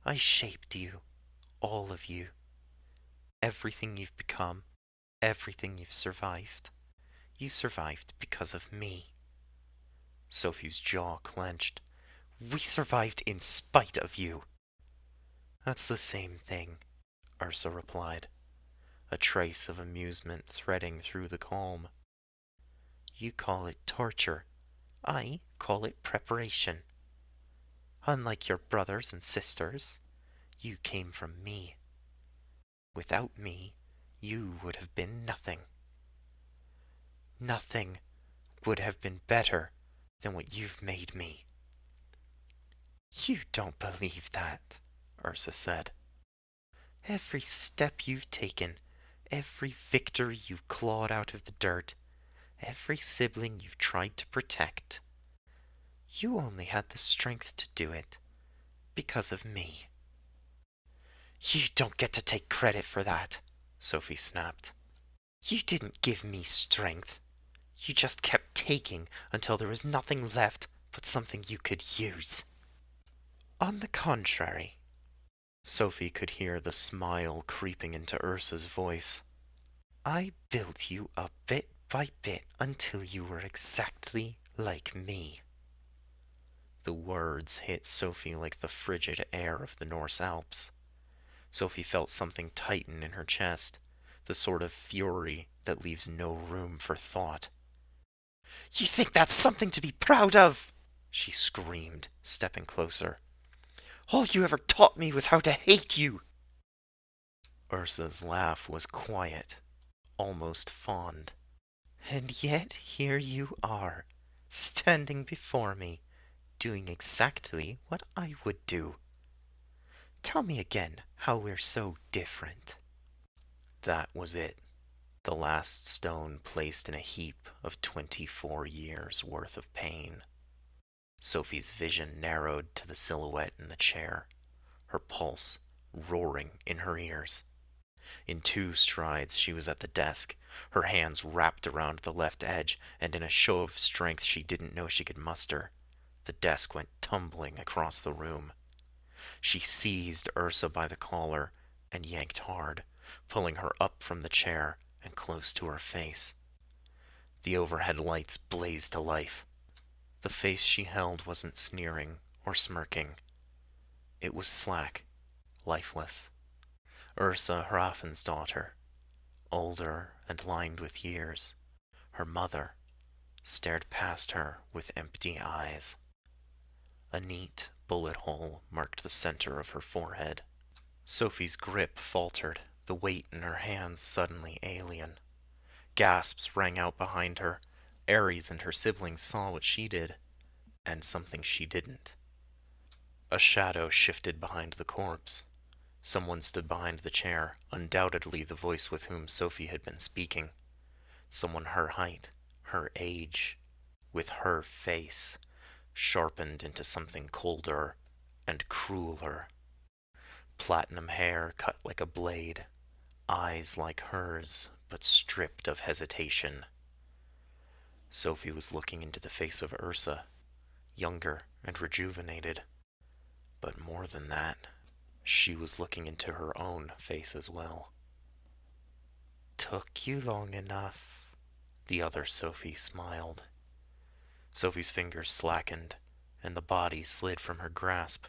Speaker 1: "I shaped you, all of you. Everything you've become, everything you've survived. You survived because of me." Sophie's jaw clenched. "We survived in spite of you." "That's the same thing," Ursa replied, a trace of amusement threading through the calm. "You call it torture. I call it preparation. Unlike your brothers and sisters, you came from me. Without me, you would have been nothing. Nothing would have been better than what you've made me." "You don't believe that," Ursa said. "Every step you've taken, every victory you've clawed out of the dirt, every sibling you've tried to protect, you only had the strength to do it because of me." "You don't get to take credit for that," Sophie snapped. "You didn't give me strength. You just kept taking until there was nothing left but something you could use." "On the contrary," Sophie could hear the smile creeping into Ursa's voice, "I built you up bit by bit until you were exactly like me." The words hit Sophie like the frigid air of the Norse Alps. Sophie felt something tighten in her chest, the sort of fury that leaves no room for thought. "You think that's something to be proud of?" she screamed, stepping closer. "All you ever taught me was how to hate you." Ursa's laugh was quiet, almost fond. "And yet here you are, standing before me, doing exactly what I would do. Tell me again how we're so different." That was it. The last stone placed in a heap of 24 years' worth of pain. Sophie's vision narrowed to the silhouette in the chair, her pulse roaring in her ears. In 2 strides she was at the desk, her hands wrapped around the left edge, and in a show of strength she didn't know she could muster, the desk went tumbling across the room. She seized Ursa by the collar and yanked hard, pulling her up from the chair and close to her face. The overhead lights blazed to life. The face she held wasn't sneering or smirking. It was slack, lifeless. Ursa Hrafn's daughter, older and lined with years, her mother, stared past her with empty eyes. A neat bullet hole marked the center of her forehead. Sophie's grip faltered, the weight in her hands suddenly alien. Gasps rang out behind her. Ares and her siblings saw what she did, and something she didn't. A shadow shifted behind the corpse. Someone stood behind the chair, undoubtedly the voice with whom Sophie had been speaking. Someone her height, her age, with her face, sharpened into something colder and crueler. Platinum hair cut like a blade, eyes like hers, but stripped of hesitation. Sophie was looking into the face of Ursa, younger and rejuvenated. But more than that, she was looking into her own face as well. Took you long enough, the other Sophie smiled. Sophie's fingers slackened, and the body slid from her grasp.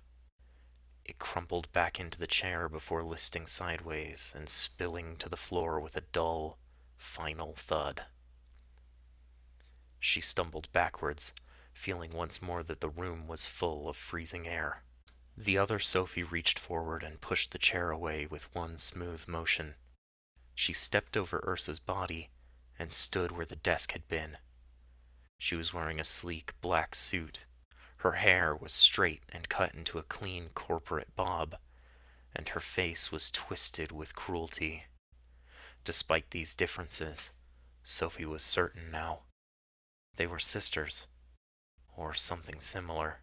Speaker 1: It crumpled back into the chair before listing sideways and spilling to the floor with a dull, final thud. She stumbled backwards, feeling once more that the room was full of freezing air. The other Sophie reached forward and pushed the chair away with one smooth motion. She stepped over Ursa's body and stood where the desk had been. She was wearing a sleek black suit. Her hair was straight and cut into a clean corporate bob, and her face was twisted with cruelty. Despite these differences, Sophie was certain now. They were sisters, or something similar.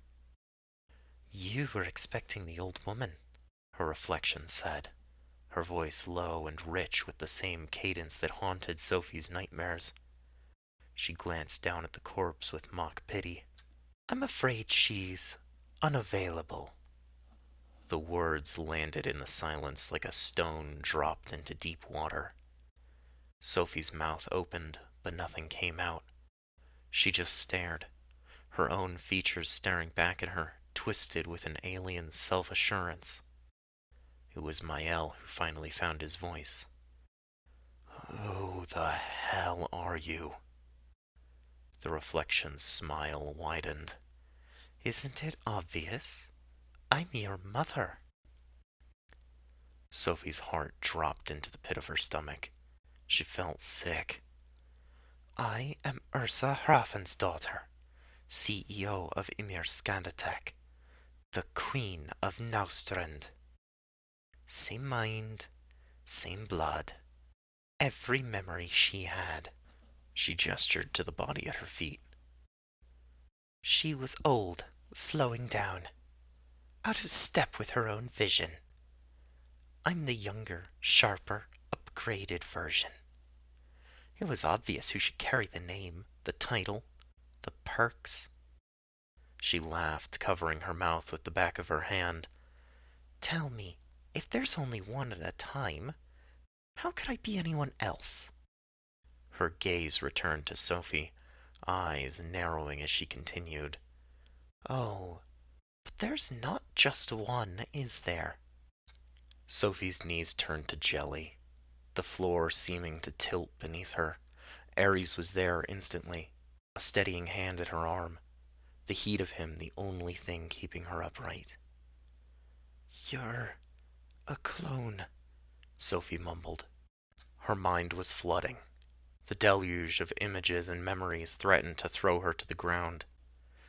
Speaker 1: You were expecting the old woman, her reflection said, her voice low and rich with the same cadence that haunted Sophie's nightmares. She glanced down at the corpse with mock pity. I'm afraid she's unavailable. The words landed in the silence like a stone dropped into deep water. Sophie's mouth opened, but nothing came out. She just stared, her own features staring back at her, twisted with an alien self-assurance. It was Mael who finally found his voice. Who the hell are you? The reflection's smile widened. Isn't it obvious? I'm your mother. Sophie's heart dropped into the pit of her stomach. She felt sick. I am Ursa Hrafn's daughter, CEO of Ymir Skandatek, the Queen of Naustrand. Same mind, same blood, every memory she had. She gestured to the body at her feet. She was old, slowing down, out of step with her own vision. I'm the younger, sharper, upgraded version. It was obvious who should carry the name, the title, the perks. She laughed, covering her mouth with the back of her hand. Tell me, if there's only one at a time, how could I be anyone else? Her gaze returned to Sophie, eyes narrowing as she continued. Oh, but there's not just one, is there? Sophie's knees turned to jelly, the floor seeming to tilt beneath her. Ares was there instantly, a steadying hand at her arm, the heat of him the only thing keeping her upright. You're a clone, Sophie mumbled. Her mind was flooding. The deluge of images and memories threatened to throw her to the ground.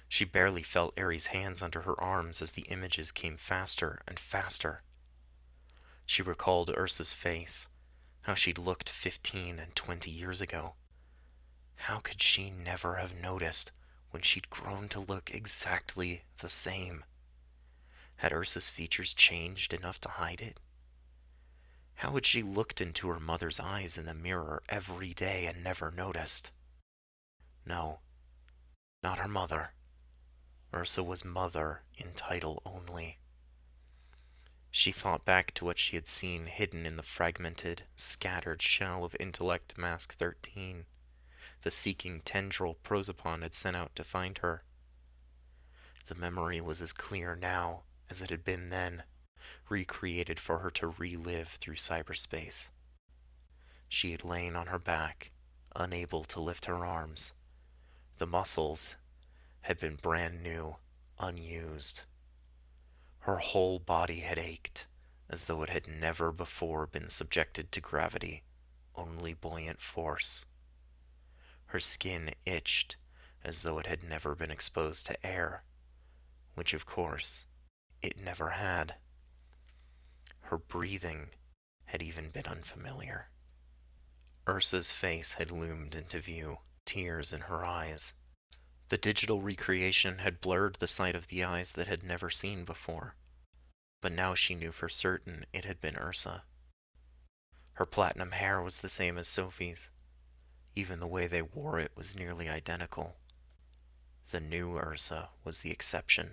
Speaker 1: She barely felt Ares' hands under her arms as the images came faster and faster. She recalled Ursa's face, how she'd looked 15 and 20 years ago. How could she never have noticed when she'd grown to look exactly the same? Had Ursa's features changed enough to hide it? How had she looked into her mother's eyes in the mirror every day and never noticed? No, not her mother. Ursa was mother in title only. She thought back to what she had seen hidden in the fragmented, scattered shell of Intellect Mask 13.
Speaker 3: the seeking tendril Prosopon had sent out to find her. The memory was as clear now as it had been then, recreated for her to relive through cyberspace. She had lain on her back, unable to lift her arms. The muscles had been brand new, unused. Her whole body had ached, as though it had never before been subjected to gravity, only buoyant force. Her skin itched, as though it had never been exposed to air, which of course it never had. Her breathing had even been unfamiliar. Ursa's face had loomed into view, tears in her eyes. The digital recreation had blurred the sight of the eyes that had never seen before, but now she knew for certain it had been Ursa. Her platinum hair was the same as Sophie's. Even the way they wore it was nearly identical. The new Ursa was the exception.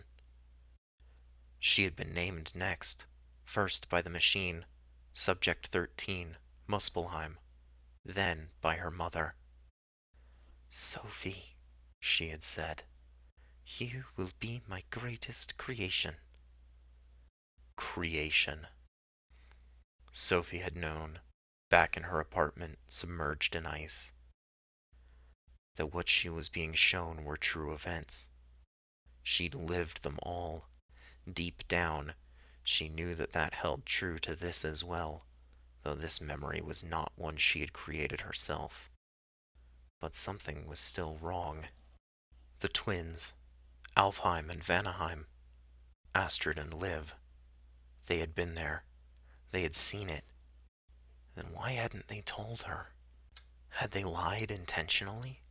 Speaker 3: She had been named next, first by the machine, Subject 13, Muspelheim, then by her mother. "Sophie," she had said, "you will be my greatest creation." Creation. Sophie had known, back in her apartment submerged in ice, that what she was being shown were true events. She'd lived them all. Deep down, she knew that that held true to this as well, though this memory was not one she had created herself. But something was still wrong. The twins, Alfheim and Vanaheim, Astrid and Liv, they had been there. They had seen it. Then why hadn't they told her? Had they lied intentionally?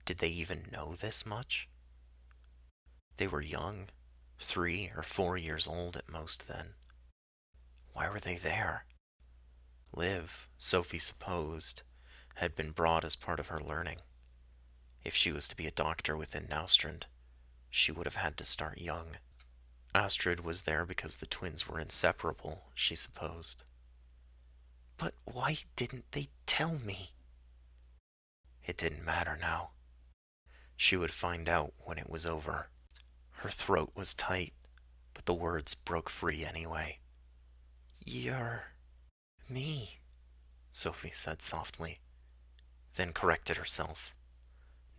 Speaker 3: Did they even know this much? They were young, 3 or 4 years old at most then. Why were they there? Liv, Sophie supposed, had been brought as part of her learning. If she was to be a doctor within Naustrand, she would have had to start young. Astrid was there because the twins were inseparable, she supposed. But why didn't they tell me? It didn't matter now. She would find out when it was over. Her throat was tight, but the words broke free anyway. "You're me," Sophie said softly, then corrected herself.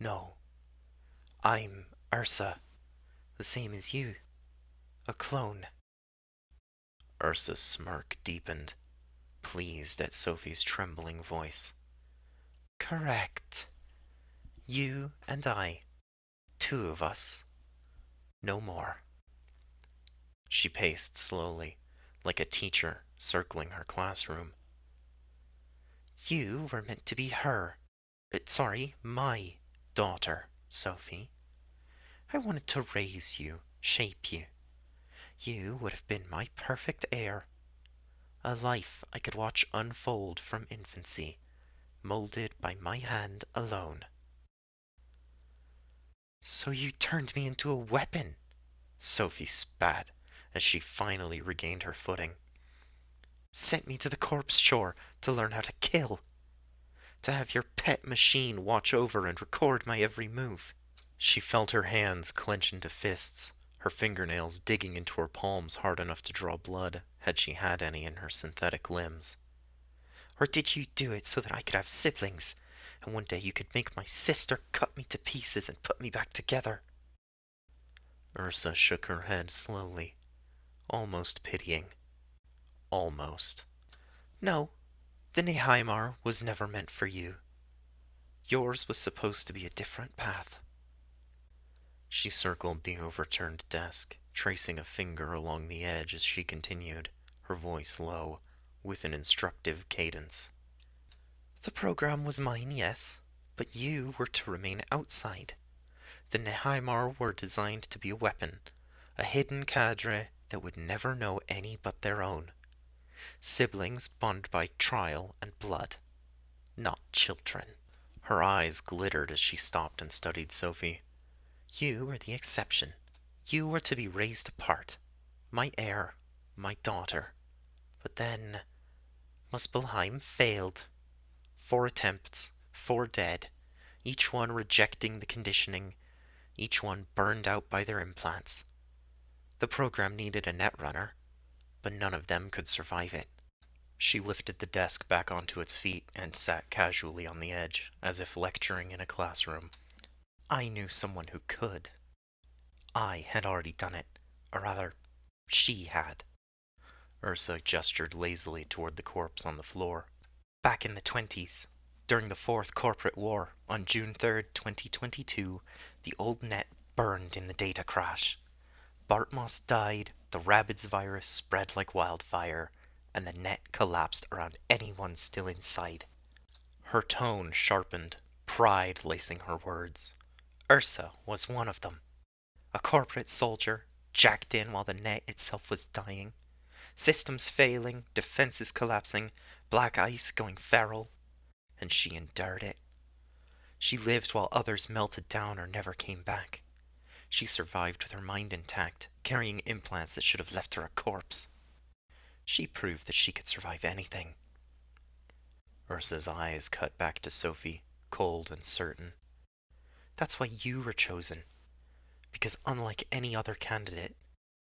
Speaker 3: "No, I'm Ursa, the same as you. A clone." Ursa's smirk deepened, pleased at Sophie's trembling voice. "Correct. You and I. 2 of us. No more." She paced slowly, like a teacher circling her classroom. "You were meant to be my daughter, Sophie. I wanted to raise you, shape you. You would have been my perfect heir. A life I could watch unfold from infancy, molded by my hand alone." "So you turned me into a weapon," Sophie spat as she finally regained her footing. "Sent me to the corpse shore to learn how to kill. To have your pet machine watch over and record my every move." She felt her hands clench into fists, her fingernails digging into her palms hard enough to draw blood, had she had any in her synthetic limbs. "Or did you do it so that I could have siblings, and one day you could make my sister cut me to pieces and put me back together?" Ursa shook her head slowly, almost pitying. Almost. "No, the Neheimar was never meant for you. Yours was supposed to be a different path." She circled the overturned desk, tracing a finger along the edge as she continued, her voice low, with an instructive cadence. "The program was mine, yes, but you were to remain outside. The Neheimar were designed to be a weapon, a hidden cadre that would never know any but their own. Siblings bond by trial and blood, not children." Her eyes glittered as she stopped and studied Sophie. "You were the exception. You were to be raised apart. My heir, my daughter. But then Muspelheim failed. 4 attempts, 4 dead. each one rejecting the conditioning, each one burned out by their implants. The program needed a netrunner, but none of them could survive it. She lifted the desk back onto its feet and sat casually on the edge, as if lecturing in a classroom. I knew someone who could. I had already done it. Or rather, she had. Ursa gestured lazily toward the corpse on the floor. Back in the 20s, during the Fourth Corporate War, on June 3rd, 2022, the old net burned in the data crash. Bartmoss died, the rabids virus spread like wildfire, and the net collapsed around anyone still inside. Her tone sharpened, pride lacing her words. Ursa was one of them. A corporate soldier, jacked in while the net itself was dying. Systems failing, defenses collapsing, black ice going feral. And she endured it. She lived while others melted down or never came back. She survived with her mind intact, carrying implants that should have left her a corpse. She proved that she could survive anything. Ursa's eyes cut back to Sophie, cold and certain. That's why you were chosen. Because unlike any other candidate,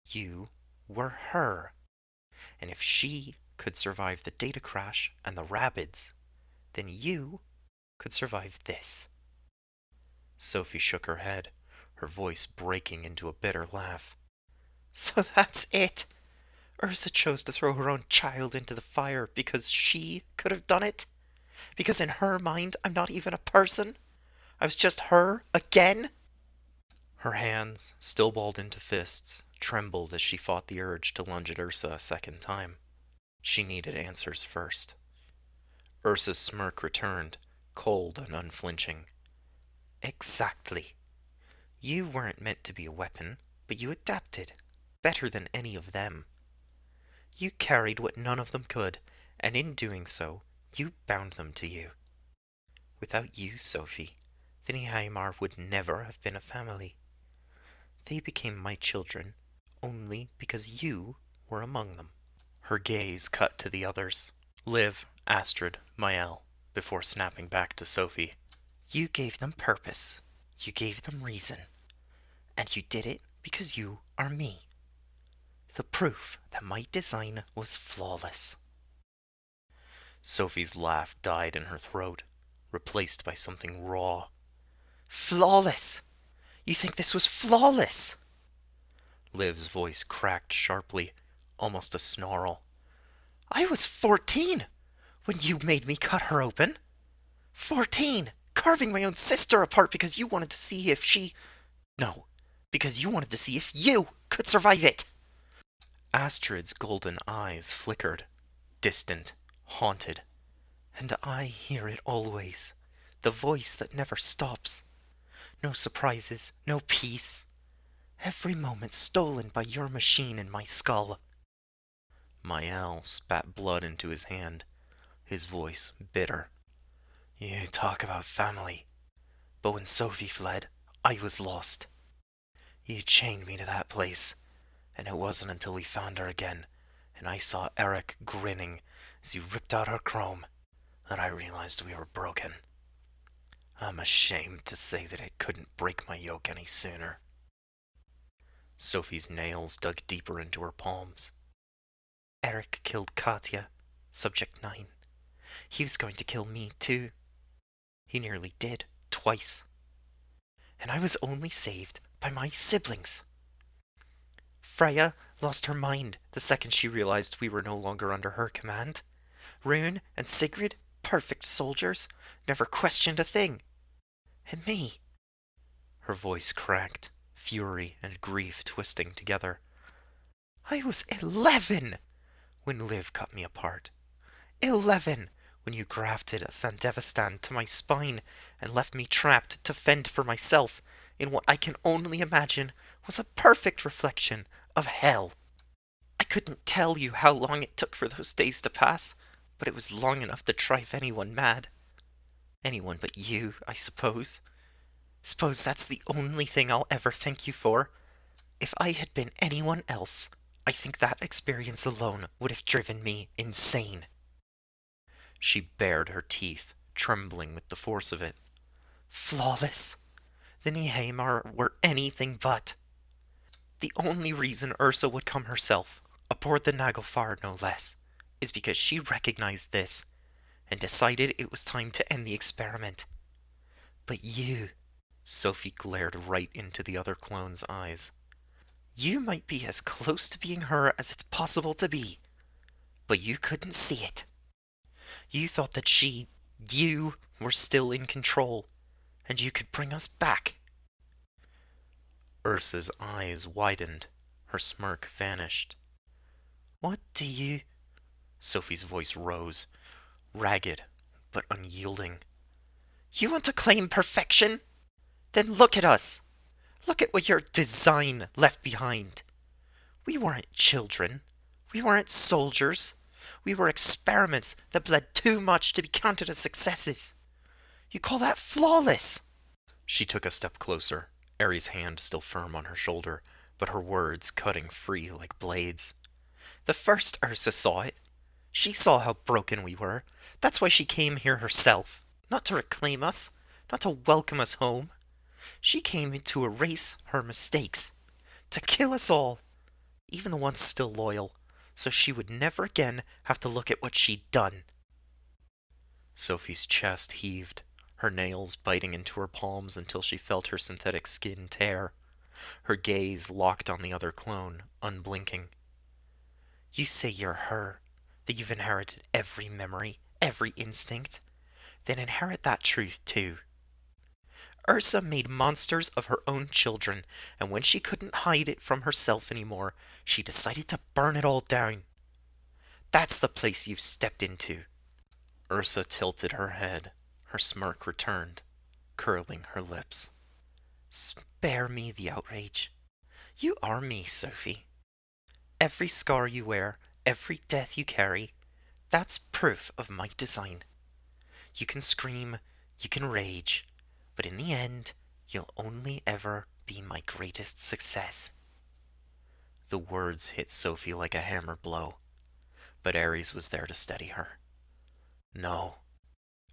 Speaker 3: you were her. And if she could survive the data crash and the rabids, then you could survive this. Sophie shook her head, her voice breaking into a bitter laugh. So that's it! Ursa chose to throw her own child into the fire because she could have done it? Because in her mind, I'm not even a person? I was just her again? Her hands, still balled into fists, trembled as she fought the urge to lunge at Ursa a second time. She needed answers first. Ursa's smirk returned, cold and unflinching. Exactly. You weren't meant to be a weapon, but you adapted, better than any of them. You carried what none of them could, and in doing so, you bound them to you. Without you, Sophie, the Nihaimar would never have been a family. They became my children only because you were among them. Her gaze cut to the others. Liv, Astrid, Mael, before snapping back to Sophie. You gave them purpose. You gave them reason. And you did it because you are me. The proof that my design was flawless. Sophie's laugh died in her throat, replaced by something raw. Flawless! You think this was flawless? Liv's voice cracked sharply, almost a snarl. I was 14 when you made me cut her open. 14! Carving my own sister apart because you wanted to see if she... No, because you wanted to see if you could survive it! Astrid's golden eyes flickered, distant, haunted. And I hear it always, the voice that never stops. No surprises, no peace. Every moment stolen by your machine in my skull. Mael spat blood into his hand, his voice bitter. You talk about family, but when Sophie fled, I was lost. You chained me to that place, and it wasn't until we found her again, and I saw Eric grinning as he ripped out her chrome, that I realized we were broken. I'm ashamed to say that I couldn't break my yoke any sooner. Sophie's nails dug deeper into her palms. Eric killed Katya, Subject 9. He was going to kill me too. He nearly did, twice. And I was only saved by my siblings. Freya lost her mind the second she realized we were no longer under her command. Rune and Sigrid, perfect soldiers, never questioned a thing. And me. Her voice cracked, fury and grief twisting together. I was 11 when Liv cut me apart. 11 when you grafted a Sandevistan to my spine and left me trapped to fend for myself in what I can only imagine was a perfect reflection of hell. I couldn't tell you how long it took for those days to pass, but it was long enough to drive anyone mad. Anyone but you, I suppose. Suppose that's the only thing I'll ever thank you for. If I had been anyone else, I think that experience alone would have driven me insane. She bared her teeth, trembling with the force of it. Flawless. The Nihaimar were anything but. The only reason Ursa would come herself, aboard the Naglfar no less, is because she recognized this and decided it was time to end the experiment. But you, Sophie glared right into the other clone's eyes. You might be as close to being her as it's possible to be, but you couldn't see it. You thought that you were still in control, and you could bring us back. Ursa's eyes widened. Her smirk vanished. What do you... Sophie's voice rose, ragged but unyielding. You want to claim perfection? Then look at us. Look at what your design left behind. We weren't children. We weren't soldiers. We were experiments that bled too much to be counted as successes. You call that flawless? She took a step closer, Aries' hand still firm on her shoulder, but her words cutting free like blades. The first Ursa saw it. She saw how broken we were. That's why she came here herself. Not to reclaim us, not to welcome us home. She came to erase her mistakes, to kill us all, even the ones still loyal, so she would never again have to look at what she'd done. Sophie's chest heaved, her nails biting into her palms until she felt her synthetic skin tear. Her gaze locked on the other clone, unblinking. You say you're her, that you've inherited every memory, every instinct. Then inherit that truth too. Ursa made monsters of her own children, and when she couldn't hide it from herself anymore, she decided to burn it all down. That's the place you've stepped into. Ursa tilted her head. Her smirk returned, curling her lips. Spare me the outrage. You are me, Sophie. Every scar you wear, every death you carry, that's proof of my design. You can scream, you can rage, but in the end, you'll only ever be my greatest success. The words hit Sophie like a hammer blow, but Ares was there to steady her. No,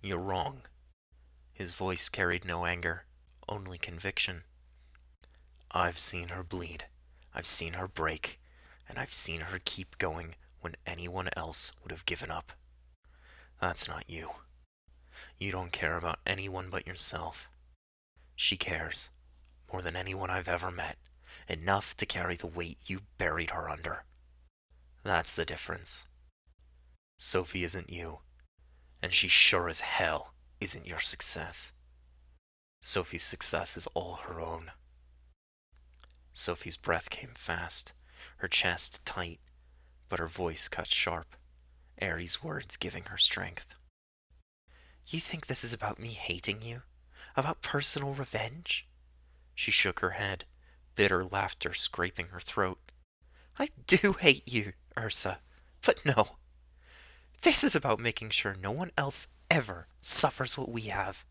Speaker 3: you're wrong. His voice carried no anger, only conviction. I've seen her bleed. I've seen her break. And I've seen her keep going when anyone else would have given up. That's not you. You don't care about anyone but yourself. She cares, more than anyone I've ever met, enough to carry the weight you buried her under. That's the difference. Sophie isn't you, and she sure as hell isn't your success. Sophie's success is all her own. Sophie's breath came fast, her chest tight, but her voice cut sharp, Ares' words giving her strength. You think this is about me hating you? About personal revenge? She shook her head, bitter laughter scraping her throat. I do hate you, Ursa, but no. This is about making sure no one else ever suffers what we have.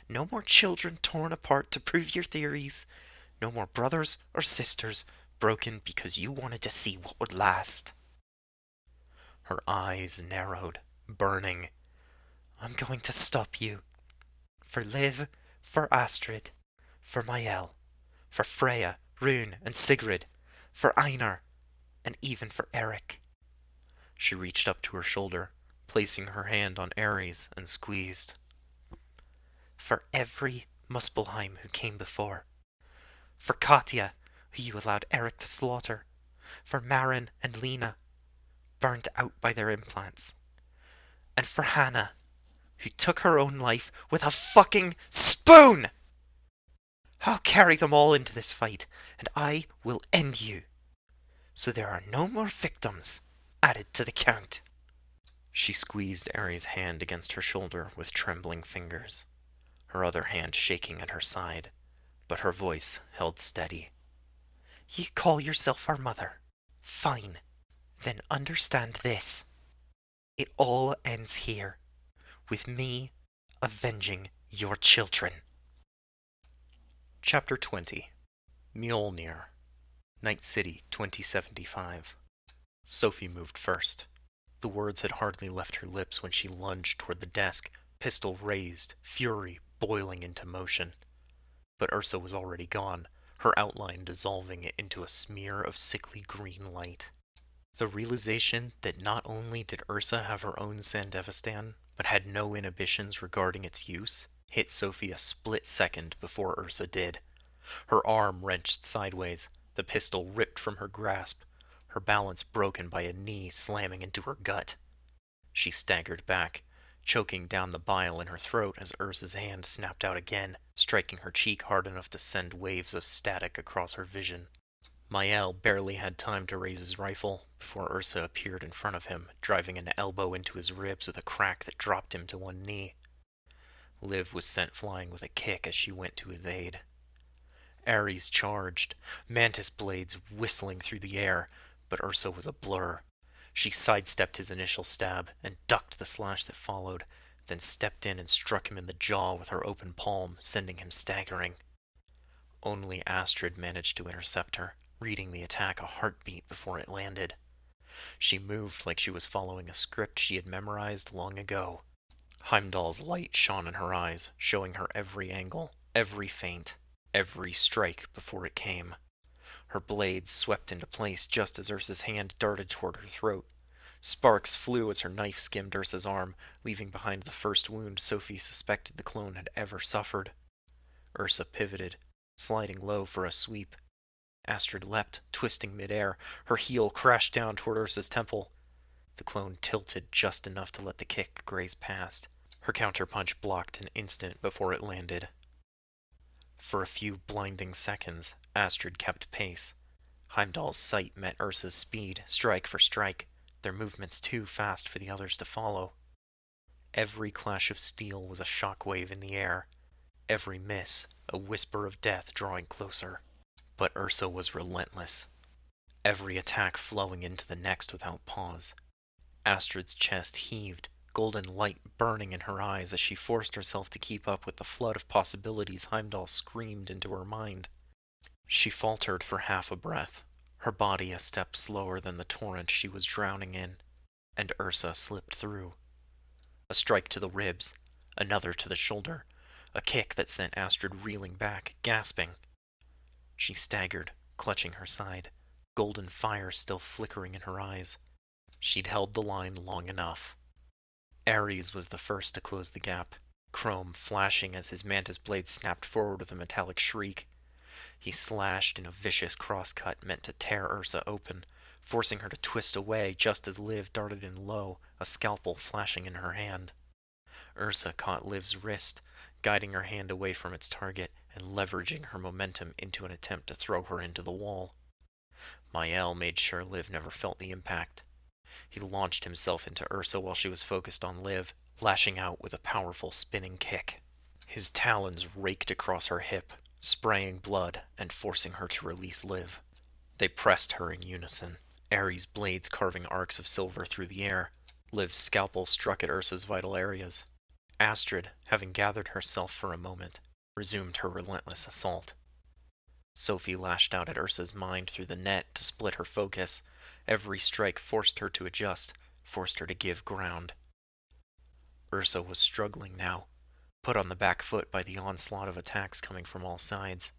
Speaker 3: No more children torn apart to prove your theories. No more brothers or sisters broken because you wanted to see what would last. Her eyes narrowed, burning. I'm going to stop you. For Liv, for Astrid, for Mael, for Freya, Rune, and Sigrid, for Einar, and even for Eric. She reached up to her shoulder, placing her hand on Ares and squeezed. For every Muspelheim who came before. For Katya, who you allowed Eric to slaughter. For Marin and Lena, burnt out by their implants. And for Hannah, who took her own life with a fucking spoon! I'll carry them all into this fight, and I will end you. So there are no more victims added to the count. She squeezed Ares' hand against her shoulder with trembling fingers, her other hand shaking at her side, but her voice held steady. You call yourself our mother. Fine. Then understand this. It all ends here, with me avenging your children. Chapter 20. Mjolnir, Night City 2075. Sophie moved first. The words had hardly left her lips when she lunged toward the desk, pistol raised, fury
Speaker 1: boiling into motion. But Ursa was already gone, her outline dissolving it into a smear of sickly green light. The realization that not only did Ursa have her own Sandevistan, but had no inhibitions regarding its use, hit Sophie a split second before Ursa did. Her arm wrenched sideways, the pistol ripped from her grasp, her balance broken by a knee slamming into her gut. She staggered back, choking down the bile in her throat as Ursa's hand snapped out again, striking her cheek hard enough to send waves of static across her vision. Mael barely had time to raise his rifle before Ursa appeared in front of him, driving an elbow into his ribs with a crack that dropped him to one knee. Liv was sent flying with a kick as she went to his aid. Ares charged, mantis blades whistling through the air, but Ursa was a blur. She sidestepped his initial stab and ducked the slash that followed, then stepped in and struck him in the jaw with her open palm, sending him staggering. Only Astrid managed to intercept her, reading the attack a heartbeat before it landed. She moved like she was following a script she had memorized long ago. Heimdall's light shone in her eyes, showing her every angle, every feint, every strike before it came. Her blades swept into place just as Ursa's hand darted toward her throat. Sparks flew as her knife skimmed Ursa's arm, leaving behind the first wound Sophie suspected the clone had ever suffered. Ursa pivoted, sliding low for a sweep. Astrid leapt, twisting midair. Her heel crashed down toward Ursa's temple. The clone tilted just enough to let the kick graze past. Her counterpunch blocked an instant before it landed. For a few blinding seconds, Astrid kept pace. Heimdall's sight met Ursa's speed, strike for strike, their movements too fast for the others to follow. Every clash of steel was a shockwave in the air. Every miss, a whisper of death drawing closer. But Ursa was relentless, every attack flowing into the next without pause. Astrid's chest heaved, golden light burning in her eyes as she forced herself to keep up with the flood of possibilities Heimdall screamed into her mind. She faltered for half a breath, her body a step slower than the torrent she was drowning in, and Ursa slipped through. A strike to the ribs, another to the shoulder, a kick that sent Astrid reeling back, gasping. She staggered, clutching her side, golden fire still flickering in her eyes. She'd held the line long enough. Ares was the first to close the gap, chrome flashing as his mantis blade snapped forward with a metallic shriek. He slashed in a vicious crosscut meant to tear Ursa open, forcing her to twist away just as Liv darted in low, a scalpel flashing in her hand. Ursa caught Liv's wrist, guiding her hand away from its target and leveraging her momentum into an attempt to throw her into the wall. Mael made sure Liv never felt the impact. He launched himself into Ursa while she was focused on Liv, lashing out with a powerful spinning kick. His talons raked across her hip, spraying blood and forcing her to release Liv. They pressed her in unison, Ares' blades carving arcs of silver through the air. Liv's scalpel struck at Ursa's vital areas. Astrid, having gathered herself for a moment, resumed her relentless assault. Sophie lashed out at Ursa's mind through the net to split her focus. Every strike forced her to adjust, forced her to give ground. Ursa was struggling now, put on the back foot by the onslaught of attacks coming from all sides.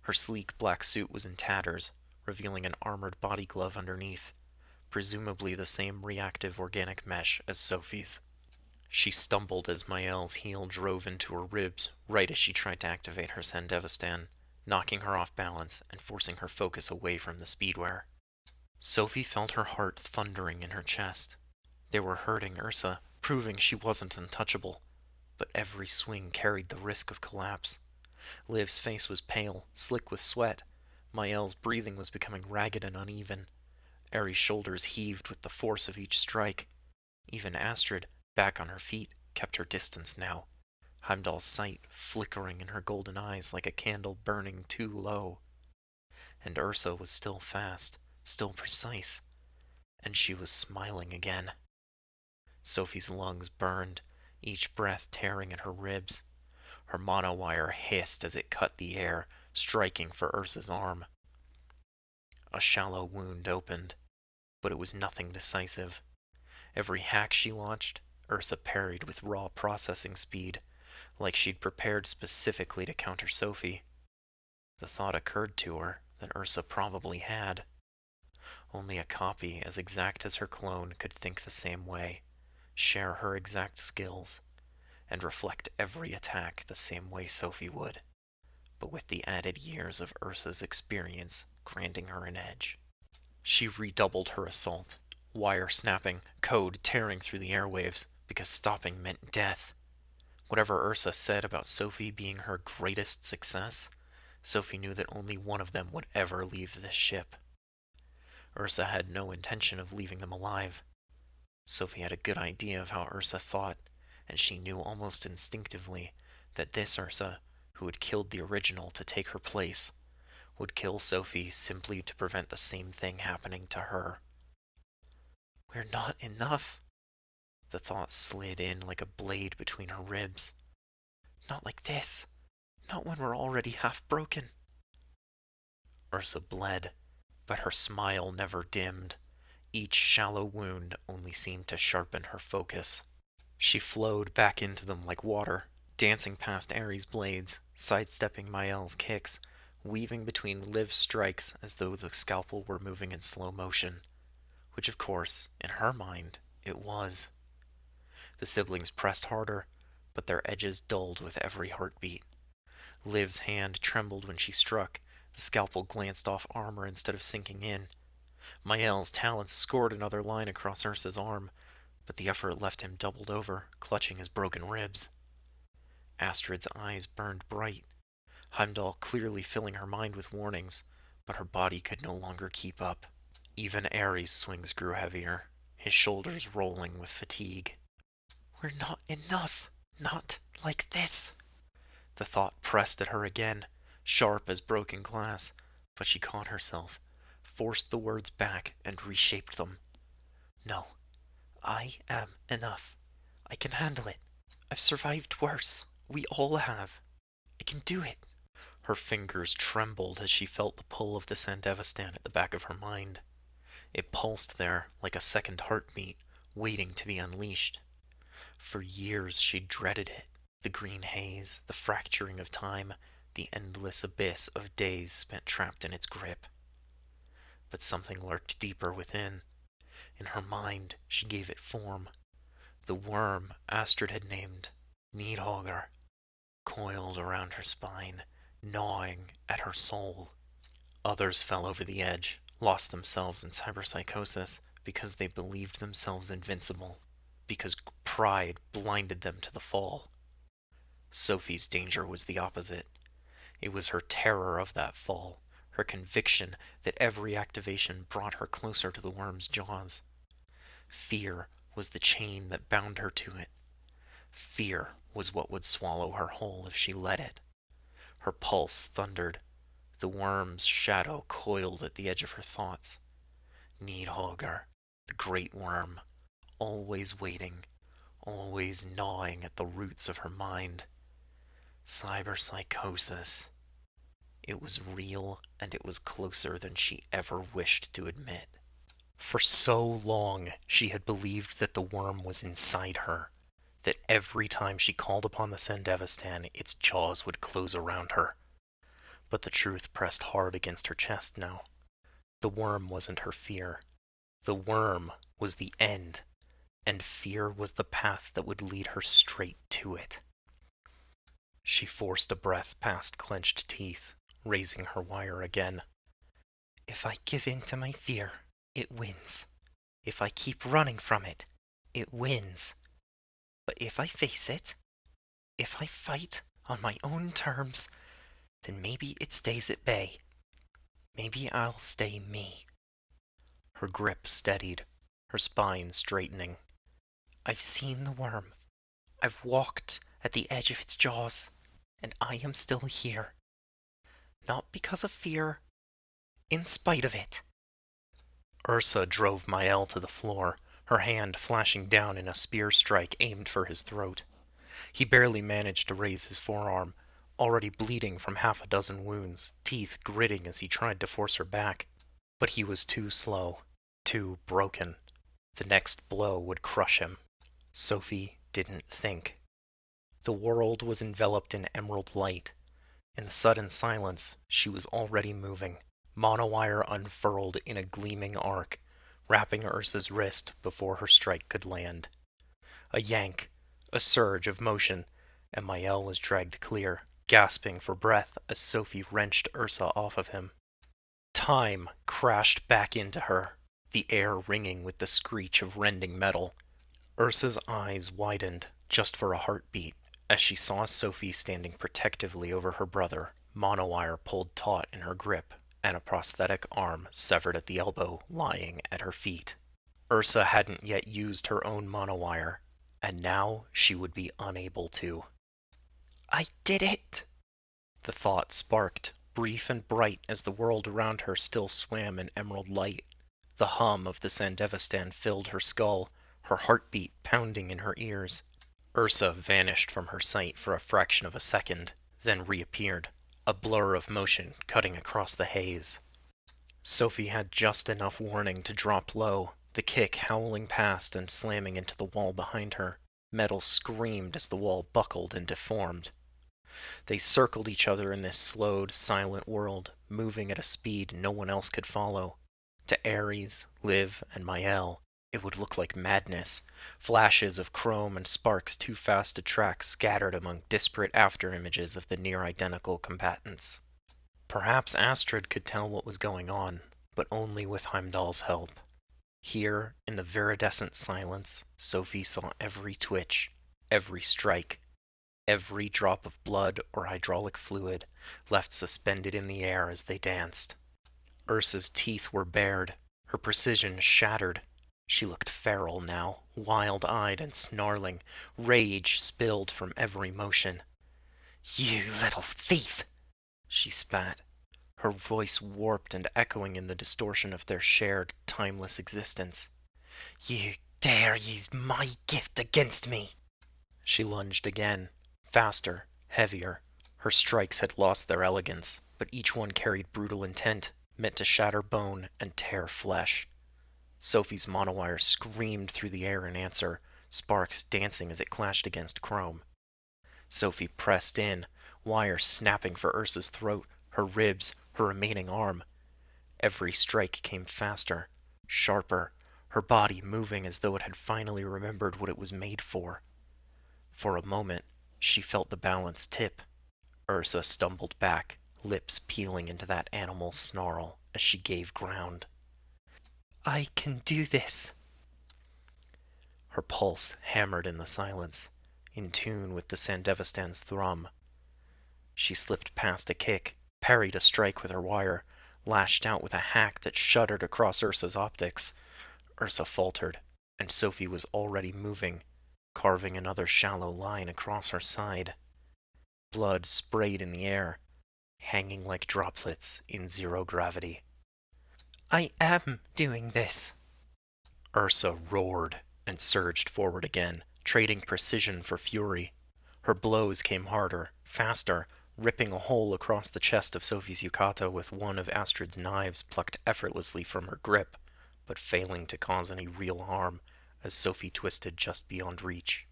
Speaker 1: Her sleek black suit was in tatters, revealing an armored body glove underneath, presumably the same reactive organic mesh as Sophie's. She stumbled as Mael's heel drove into her ribs right as she tried to activate her Sandevistan, knocking her off balance and forcing her focus away from the speedwear. Sophie felt her heart thundering in her chest. They were hurting Ursa, proving she wasn't untouchable, but every swing carried the risk of collapse. Liv's face was pale, slick with sweat. Mael's breathing was becoming ragged and uneven. Ares' shoulders heaved with the force of each strike. Even Astrid, back on her feet, kept her distance now, Heimdall's sight flickering in her golden eyes like a candle burning too low. And Ursa was still fast, still precise, and she was smiling again. Sophie's lungs burned, each breath tearing at her ribs. Her monowire hissed as it cut the air, striking for Ursa's arm. A shallow wound opened, but it was nothing decisive. Every hack she launched, Ursa parried with raw processing speed, like she'd prepared specifically to counter Sophie. The thought occurred to her that Ursa probably had. Only a copy as exact as her clone could think the same way, share her exact skills, and reflect every attack the same way Sophie would, but with the added years of Ursa's experience granting her an edge. She redoubled her assault, wire snapping, code tearing through the airwaves, because stopping meant death. Whatever Ursa said about Sophie being her greatest success, Sophie knew that only one of them would ever leave this ship. Ursa had no intention of leaving them alive. Sophie had a good idea of how Ursa thought, and she knew almost instinctively that this Ursa, who had killed the original to take her place, would kill Sophie simply to prevent the same thing happening to her. We're not enough. The thought slid in like a blade between her ribs. Not like this. Not when we're already half broken. Ursa bled, but her smile never dimmed. Each shallow wound only seemed to sharpen her focus. She flowed back into them like water, dancing past Ares' blades, sidestepping Mael's kicks, weaving between Liv's strikes as though the scalpel were moving in slow motion. Which, of course, in her mind, it was. The siblings pressed harder, but their edges dulled with every heartbeat. Liv's hand trembled when she struck. The scalpel glanced off armor instead of sinking in. Mael's talons scored another line across Ursa's arm, but the effort left him doubled over, clutching his broken ribs. Astrid's eyes burned bright, Heimdall clearly filling her mind with warnings, but her body could no longer keep up. Even Ares' swings grew heavier, his shoulders rolling with fatigue. We're not enough. Not like this. The thought pressed at her again, sharp as broken glass, but she caught herself, forced the words back, and reshaped them. No, I am enough. I can handle it. I've survived worse. We all have. I can do it. Her fingers trembled as she felt the pull of the Sandevistan at the back of her mind. It pulsed there like a second heartbeat, waiting to be unleashed. For years she'd dreaded it. The green haze, the fracturing of time, the endless abyss of days spent trapped in its grip. But something lurked deeper within. In her mind, she gave it form. The worm Astrid had named Nidhogger coiled around her spine, gnawing at her soul. Others fell over the edge, lost themselves in cyberpsychosis because they believed themselves invincible, because pride blinded them to the fall. Sophie's danger was the opposite. It was her terror of that fall, her conviction that every activation brought her closer to the worm's jaws. Fear was the chain that bound her to it. Fear was what would swallow her whole if she let it. Her pulse thundered. The worm's shadow coiled at the edge of her thoughts. Nidhogger, the great worm, always waiting, always gnawing at the roots of her mind. Cyberpsychosis. It was real, and it was closer than she ever wished to admit. For so long, she had believed that the worm was inside her, that every time she called upon the Sandevistan, its jaws would close around her. But the truth pressed hard against her chest now. The worm wasn't her fear. The worm was the end, and fear was the path that would lead her straight to it. She forced a breath past clenched teeth, raising her wire again. If I give in to my fear, it wins. If I keep running from it, it wins. But if I face it, if I fight on my own terms, then maybe it stays at bay. Maybe I'll stay me. Her grip steadied, her spine straightening. I've seen the worm. I've walked at the edge of its jaws, and I am still here. Not because of fear, in spite of it. Ursa drove Mael to the floor, her hand flashing down in a spear strike aimed for his throat. He barely managed to raise his forearm, already bleeding from half a dozen wounds, teeth gritting as he tried to force her back. But he was too slow, too broken. The next blow would crush him. Sophie didn't think. The world was enveloped in emerald light. In the sudden silence, she was already moving, monowire unfurled in a gleaming arc, wrapping Ursa's wrist before her strike could land. A yank, a surge of motion, and Mael was dragged clear, gasping for breath as Sophie wrenched Ursa off of him. Time crashed back into her, the air ringing with the screech of rending metal. Ursa's eyes widened just for a heartbeat as she saw Sophie standing protectively over her brother, monowire pulled taut in her grip, and a prosthetic arm severed at the elbow lying at her feet. Ursa hadn't yet used her own monowire, and now she would be unable to. I did it! The thought sparked, brief and bright as the world around her still swam in emerald light. The hum of the Sandevistan filled her skull, her heartbeat pounding in her ears. Ursa vanished from her sight for a fraction of a second, then reappeared, a blur of motion cutting across the haze. Sophie had just enough warning to drop low, the kick howling past and slamming into the wall behind her. Metal screamed as the wall buckled and deformed. They circled each other in this slowed, silent world, moving at a speed no one else could follow. To Ares, Liv, and Mael, it would look like madness. Flashes of chrome and sparks too fast to track scattered among disparate afterimages of the near-identical combatants. Perhaps Astrid could tell what was going on, but only with Heimdall's help. Here, in the viridescent silence, Sophie saw every twitch, every strike, every drop of blood or hydraulic fluid left suspended in the air as they danced. Ursa's teeth were bared, her precision shattered. She looked feral now, wild-eyed and snarling, rage spilled from every motion. You little thief! She spat, her voice warped and echoing in the distortion of their shared, timeless existence. You dare use my gift against me! She lunged again, faster, heavier. Her strikes had lost their elegance, but each one carried brutal intent, meant to shatter bone and tear flesh. Sophie's monowire screamed through the air in answer, sparks dancing as it clashed against chrome. Sophie pressed in, wire snapping for Ursa's throat, her ribs, her remaining arm. Every strike came faster, sharper, her body moving as though it had finally remembered what it was made for. For a moment, she felt the balance tip. Ursa stumbled back, lips peeling into that animal snarl as she gave ground. I can do this. Her pulse hammered in the silence, in tune with the Sandevistan's thrum. She slipped past a kick, parried a strike with her wire, lashed out with a hack that shuddered across Ursa's optics. Ursa faltered, and Sophie was already moving, carving another shallow line across her side. Blood sprayed in the air, hanging like droplets in zero gravity. I am doing this. Ursa roared and surged forward again, trading precision for fury. Her blows came harder, faster, ripping a hole across the chest of Sophie's yukata with one of Astrid's knives plucked effortlessly from her grip, but failing to cause any real harm as Sophie twisted just beyond reach.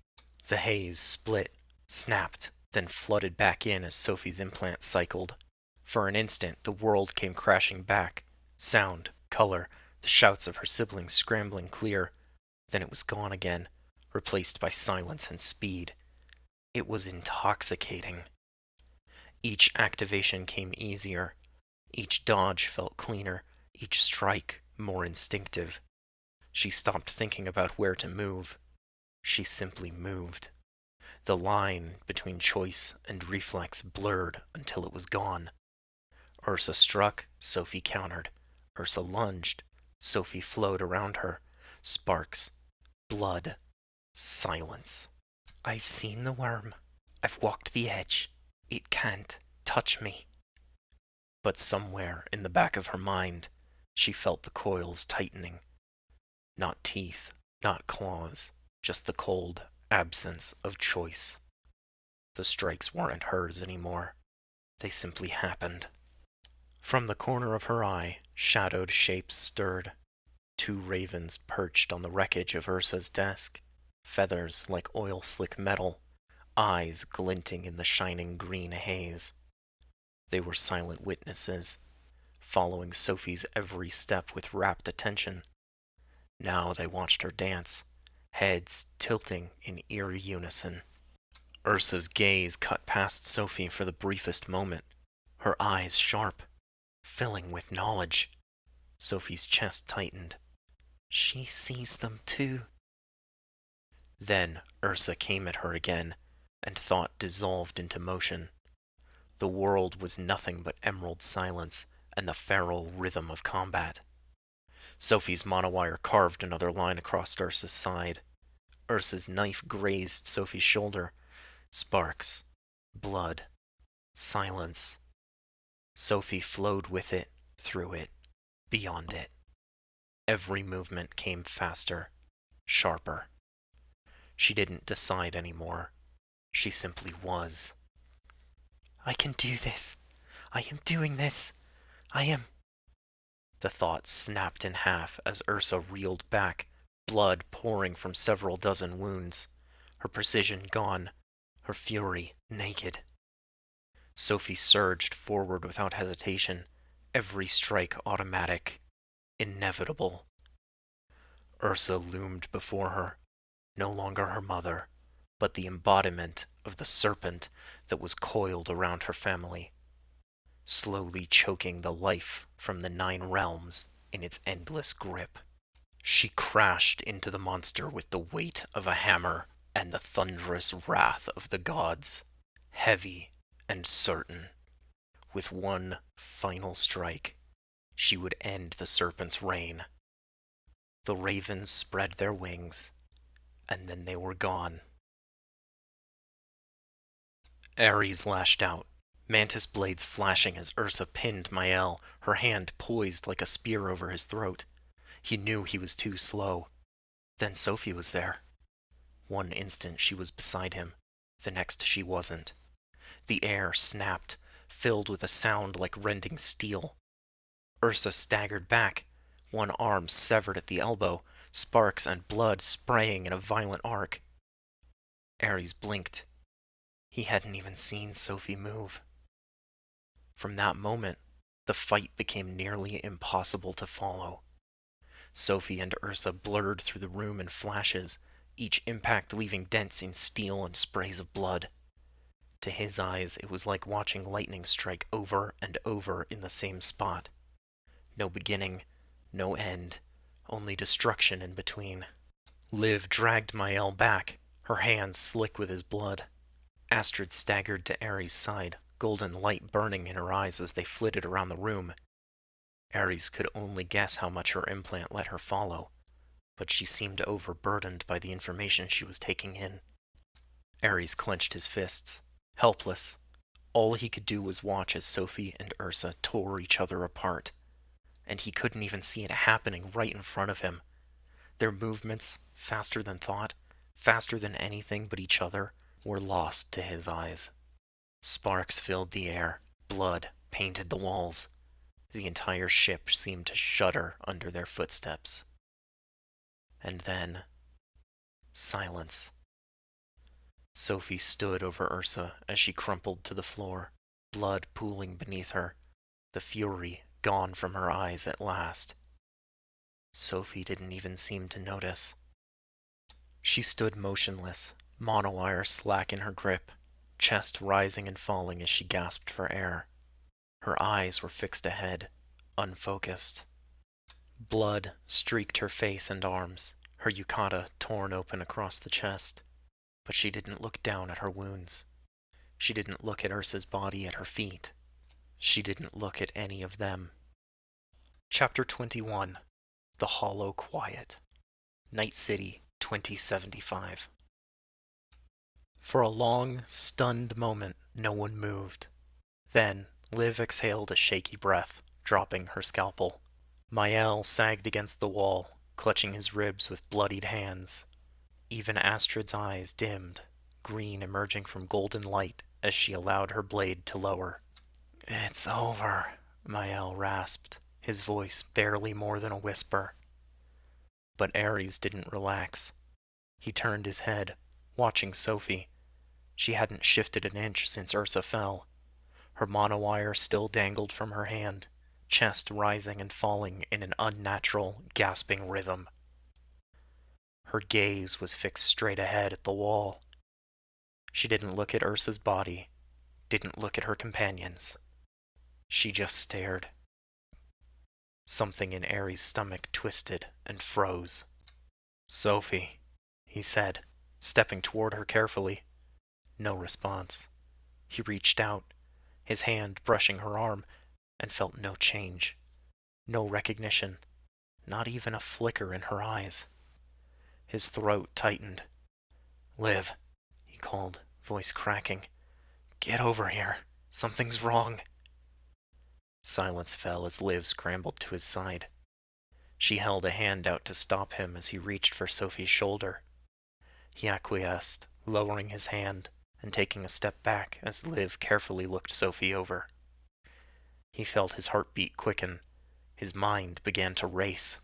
Speaker 1: The haze split, snapped, then flooded back in as Sophie's implant cycled. For an instant, the world came crashing back. Sound, color, the shouts of her siblings scrambling clear. Then it was gone again, replaced by silence and speed. It was intoxicating. Each activation came easier. Each dodge felt cleaner, each strike more instinctive. She stopped thinking about where to move. She simply moved. The line between choice and reflex blurred until it was gone. Ursa struck, Sophie countered. Ursa lunged, Sophie flowed around her. Sparks, blood, silence. I've seen the worm. I've walked the edge. It can't touch me. But somewhere in the back of her mind, she felt the coils tightening. Not teeth, not claws, just the cold absence of choice. The strikes weren't hers anymore. They simply happened. From the corner of her eye, shadowed shapes stirred. Two ravens perched on the wreckage of Ursa's desk, feathers like oil-slick metal, eyes glinting in the shining green haze. They were silent witnesses, following Sophie's every step with rapt attention. Now they watched her dance, heads tilting in eerie unison. Ursa's gaze cut past Sophie for the briefest moment, her eyes sharp, filling with knowledge. Sophie's chest tightened. She sees them too. Then Ursa came at her again, and thought dissolved into motion. The world was nothing but emerald silence and the feral rhythm of combat. Sophie's monowire carved another line across Ursa's side. Ursa's knife grazed Sophie's shoulder. Sparks, blood, silence. Sophie flowed with it, through it, beyond it. Every movement came faster, sharper. She didn't decide anymore. She simply was. I can do this. I am doing this. I am. The thought snapped in half as Ursa reeled back, blood pouring from several dozen wounds. Her precision gone, her fury naked. Sophie surged forward without hesitation, every strike automatic, inevitable. Ursa loomed before her, no longer her mother, but the embodiment of the serpent that was coiled around her family, slowly choking the life from the 9 realms in its endless grip. She crashed into the monster with the weight of a hammer and the thunderous wrath of the gods, heavy and certain. With one final strike, she would end the serpent's reign. The ravens spread their wings, and then they were gone. Ares lashed out, mantis blades flashing as Ursa pinned Mael, her hand poised like a spear over his throat. He knew he was too slow. Then Sophie was there. One instant she was beside him, the next she wasn't. The air snapped, filled with a sound like rending steel. Ursa staggered back, one arm severed at the elbow, sparks and blood spraying in a violent arc. Ares blinked. He hadn't even seen Sophie move. From that moment, the fight became nearly impossible to follow. Sophie and Ursa blurred through the room in flashes, each impact leaving dents in steel and sprays of blood. To his eyes, it was like watching lightning strike over and over in the same spot. No beginning, no end, only destruction in between. Liv dragged Mael back, her hands slick with his blood. Astrid staggered to Ares' side, golden light burning in her eyes as they flitted around the room. Ares could only guess how much her implant let her follow, but she seemed overburdened by the information she was taking in. Ares clenched his fists, helpless. All he could do was watch as Sophie and Ursa tore each other apart, and he couldn't even see it happening right in front of him. Their movements, faster than thought, faster than anything but each other, were lost to his eyes. Sparks filled the air, blood painted the walls. The entire ship seemed to shudder under their footsteps. And then, silence. Sophie stood over Ursa as she crumpled to the floor, blood pooling beneath her, the fury gone from her eyes at last. Sophie didn't even seem to notice. She stood motionless, monowire slack in her grip, chest rising and falling as she gasped for air. Her eyes were fixed ahead, unfocused. Blood streaked her face and arms, her yukata torn open across the chest. But she didn't look down at her wounds. She didn't look at Ursa's body at her feet. She didn't look at any of them. Chapter 21. The Hollow Quiet. Night City, 2075. For a long, stunned moment, no one moved. Then, Liv exhaled a shaky breath, dropping her scalpel. Mael sagged against the wall, clutching his ribs with bloodied hands. Even Astrid's eyes dimmed, green emerging from golden light as she allowed her blade to lower. It's over, Mael rasped, his voice barely more than a whisper. But Ares didn't relax. He turned his head, watching Sophie. She hadn't shifted an inch since Ursa fell. Her monowire still dangled from her hand, chest rising and falling in an unnatural, gasping rhythm. Her gaze was fixed straight ahead at the wall. She didn't look at Ursa's body, didn't look at her companions. She just stared. Something in Ares' stomach twisted and froze. "Sophie," he said, stepping toward her carefully. No response. He reached out, his hand brushing her arm, and felt no change. No recognition. Not even a flicker in her eyes. His throat tightened. "Liv," he called, voice cracking. "Get over here. Something's wrong." Silence fell as Liv scrambled to his side. She held a hand out to stop him as he reached for Sophie's shoulder. He acquiesced, lowering his hand and taking a step back as Liv carefully looked Sophie over. He felt his heartbeat quicken. His mind began to race.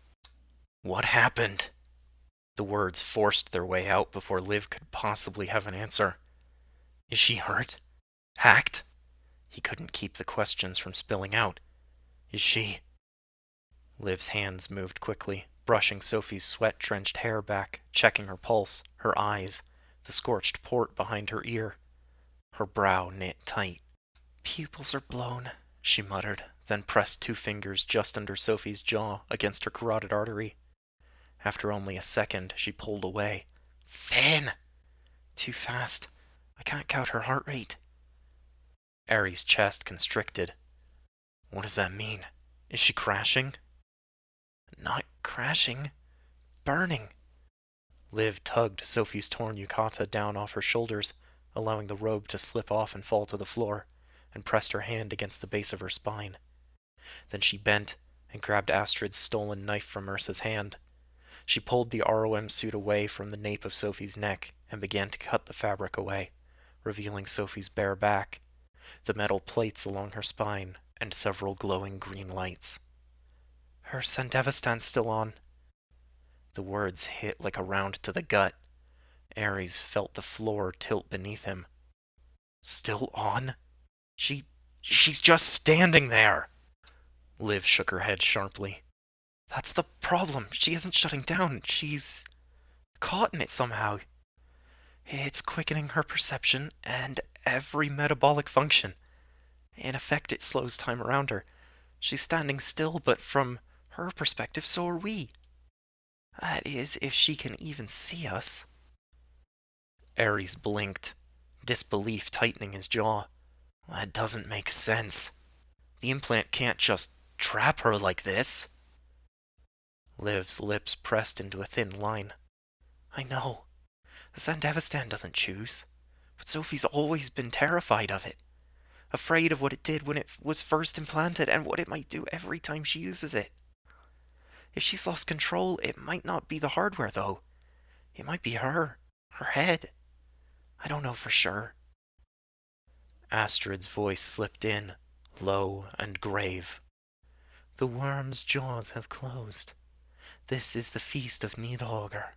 Speaker 1: "What happened?" The words forced their way out before Liv could possibly have an answer. "Is she hurt? Hacked?" He couldn't keep the questions from spilling out. "Is she—" Liv's hands moved quickly, brushing Sophie's sweat-drenched hair back, checking her pulse, her eyes, the scorched port behind her ear. Her brow knit tight. "Pupils are blown," she muttered, then pressed two fingers just under Sophie's jaw against her carotid artery. After only a second, she pulled away. "Finn!" "Too fast. I can't count her heart rate." Aries' chest constricted. "What does that mean? Is she crashing?" "Not crashing. Burning." Liv tugged Sophie's torn yukata down off her shoulders, allowing the robe to slip off and fall to the floor, and pressed her hand against the base of her spine. Then she bent and grabbed Astrid's stolen knife from Ursa's hand. She pulled the ROM suit away from the nape of Sophie's neck and began to cut the fabric away, revealing Sophie's bare back, the metal plates along her spine, and several glowing green lights. "Her Sandevistan's still on." The words hit like a round to the gut. Ares felt the floor tilt beneath him. "Still on? She's just standing there!" Liv shook her head sharply. "That's the problem. She isn't shutting down. She's caught in it somehow. It's quickening her perception and every metabolic function. In effect, it slows time around her. She's standing still, but from her perspective, so are we. That is, if she can even see us." Ares blinked, disbelief tightening his jaw. "That doesn't make sense. The implant can't just trap her like this." Liv's lips pressed into a thin line. "I know. The Sandevistan doesn't choose. But Sophie's always been terrified of it. Afraid of what it did when it was first implanted and what it might do every time she uses it. If she's lost control, it might not be the hardware, though. It might be her head. I don't know for sure." Astrid's voice slipped in, low and grave. "The worm's jaws have closed. This is the feast of Nidhogger.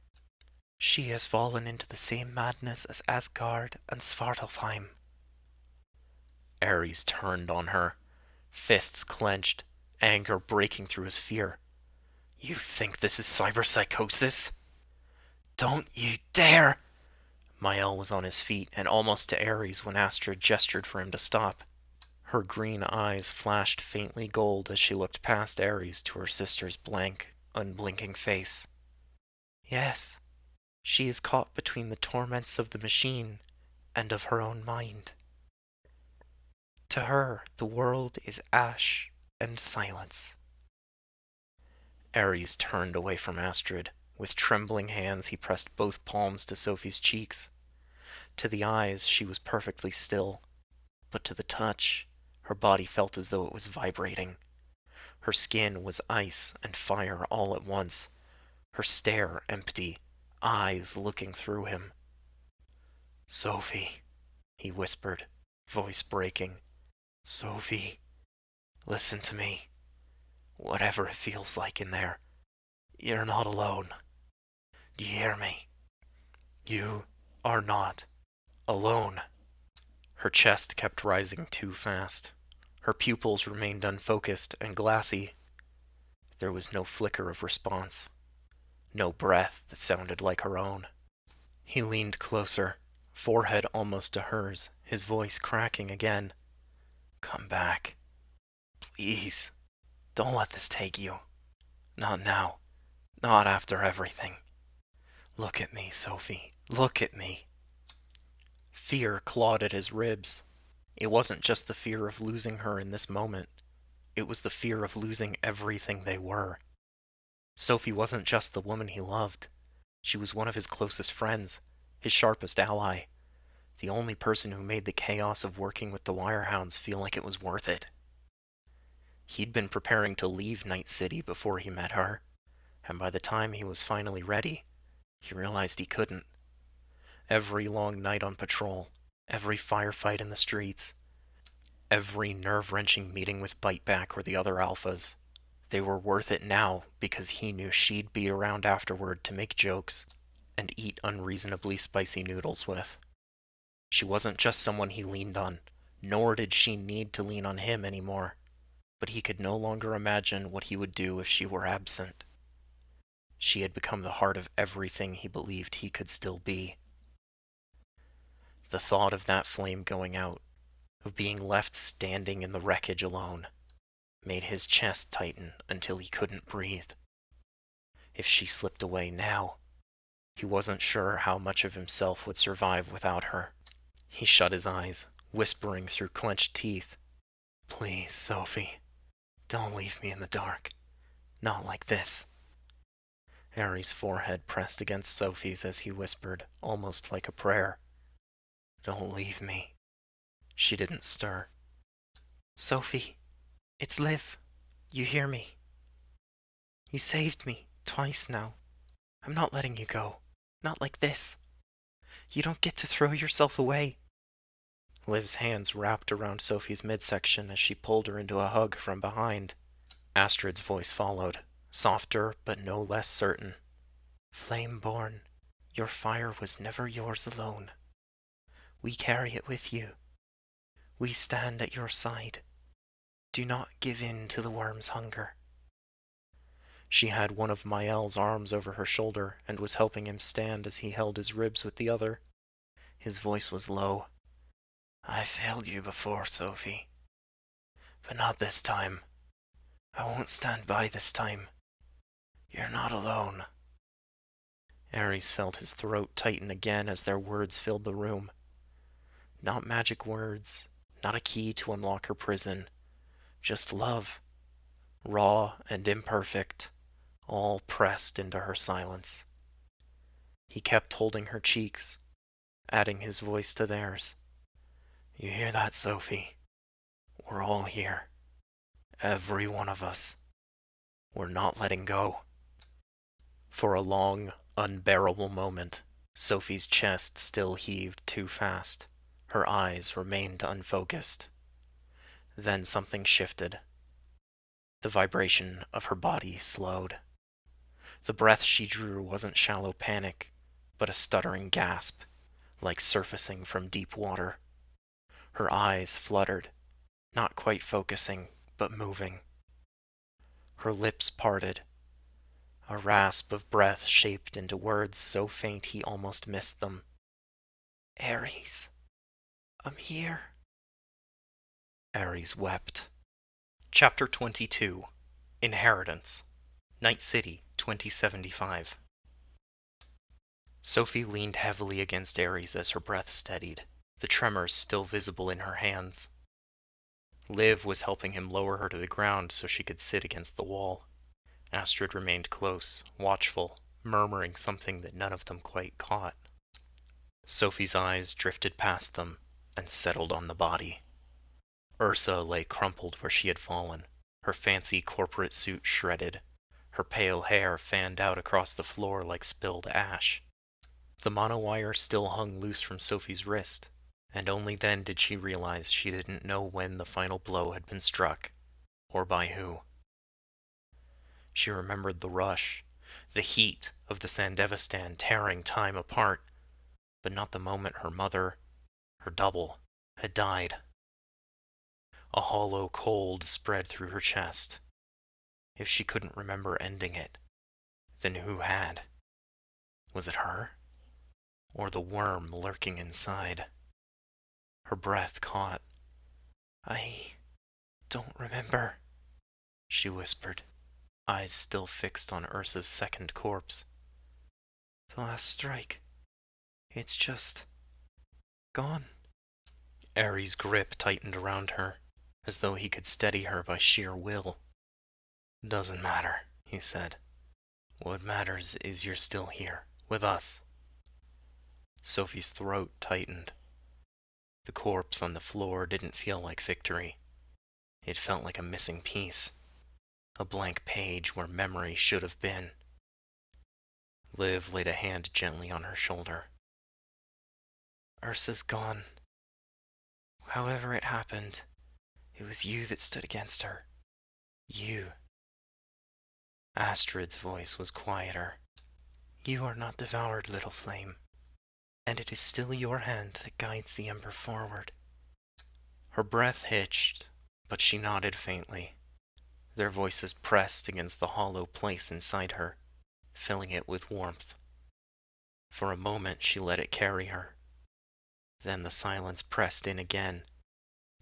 Speaker 1: She has fallen into the same madness as Asgard and Svartalfheim." Ares turned on her, fists clenched, anger breaking through his fear. "You think this is cyberpsychosis? Don't you dare!" Mael was on his feet and almost to Ares when Astrid gestured for him to stop. Her green eyes flashed faintly gold as she looked past Ares to her sister's blank, unblinking face. "Yes, she is caught between the torments of the machine and of her own mind. To her, the world is ash and silence." Ares turned away from Astrid. With trembling hands, he pressed both palms to Sophie's cheeks. To the eyes, she was perfectly still. But to the touch, her body felt as though it was vibrating. Her skin was ice and fire all at once. Her stare empty, eyes looking through him. "Sophie," he whispered, voice breaking. "Sophie, listen to me. Whatever it feels like in there, you're not alone. Do you hear me? You are not alone." Her chest kept rising too fast. Her pupils remained unfocused and glassy. There was no flicker of response, no breath that sounded like her own. He leaned closer, forehead almost to hers, his voice cracking again. Come back. Please. Don't let this take you. Not now. Not after everything. Look at me, Sophie. Look at me. Fear clawed at his ribs. It wasn't just the fear of losing her in this moment. It was the fear of losing everything they were. Sophie wasn't just the woman he loved. She was one of his closest friends, his sharpest ally, the only person who made the chaos of working with the Wirehounds feel like it was worth it. He'd been preparing to leave Night City before he met her, and by the time he was finally ready, he realized he couldn't. Every long night on patrol, every firefight in the streets, every nerve-wrenching meeting with Biteback or the other alphas, they were worth it now because he knew she'd be around afterward to make jokes and eat unreasonably spicy noodles with. She wasn't just someone he leaned on, nor did she need to lean on him anymore, but he could no longer imagine what he would do if she were absent. She had become the heart of everything he believed he could still be. The thought of that flame going out, of being left standing in the wreckage alone, made his chest tighten until he couldn't breathe. If she slipped away now, he wasn't sure how much of himself would survive without her. He shut his eyes, whispering through clenched teeth, Please, Sophie, don't leave me in the dark. Not like this. Harry's forehead pressed against Sophie's as he whispered, almost like a prayer. Don't leave me. She didn't stir. Sophie, it's Liv. You hear me? You saved me, twice now. I'm not letting you go. Not like this. You don't get to throw yourself away. Liv's hands wrapped around Sophie's midsection as she pulled her into a hug from behind. Astrid's voice followed, softer but no less certain. Flameborn, your fire was never yours alone. We carry it with you. We stand at your side. Do not give in to the worm's hunger. She had one of Mael's arms over her shoulder and was helping him stand as he held his ribs with the other. His voice was low. I failed you before, Sophie. But not this time. I won't stand by this time. You're not alone. Ares felt his throat tighten again as their words filled the room. Not magic words, not a key to unlock her prison. Just love. Raw and imperfect, all pressed into her silence. He kept holding her cheeks, adding his voice to theirs. You hear that, Sophie? We're all here. Every one of us. We're not letting go. For a long, unbearable moment, Sophie's chest still heaved too fast. Her eyes remained unfocused. Then something shifted. The vibration of her body slowed. The breath she drew wasn't shallow panic, but a stuttering gasp, like surfacing from deep water. Her eyes fluttered, not quite focusing, but moving. Her lips parted. A rasp of breath shaped into words so faint he almost missed them. Ares, I'm here. Ares wept. Chapter 22 Inheritance Night City, 2075. Sophie leaned heavily against Ares as her breath steadied, the tremors still visible in her hands. Liv was helping him lower her to the ground so she could sit against the wall. Astrid remained close, watchful, murmuring something that none of them quite caught. Sophie's eyes drifted past them and settled on the body. Ursa lay crumpled where she had fallen, her fancy corporate suit shredded, her pale hair fanned out across the floor like spilled ash. The monowire still hung loose from Sophie's wrist, and only then did she realize she didn't know when the final blow had been struck, or by who. She remembered the rush, the heat of the Sandevistan tearing time apart, but not the moment her mother, her double, had died. A hollow cold spread through her chest. If she couldn't remember ending it, then who had? Was it her? Or the worm lurking inside? Her breath caught. "I don't remember," she whispered, eyes still fixed on Ursa's second corpse. "The last strike. It's just gone." Ares' grip tightened around her, as though he could steady her by sheer will. "Doesn't matter," he said. "What matters is you're still here, with us." Sophie's throat tightened. The corpse on the floor didn't feel like victory. It felt like a missing piece, a blank page where memory should have been. Liv laid a hand gently on her shoulder. "Ursa's gone. However it happened, it was you that stood against her. You." Astrid's voice was quieter. "You are not devoured, little flame, and it is still your hand that guides the Ember forward." Her breath hitched, but she nodded faintly. Their voices pressed against the hollow place inside her, filling it with warmth. For a moment she let it carry her. Then the silence pressed in again,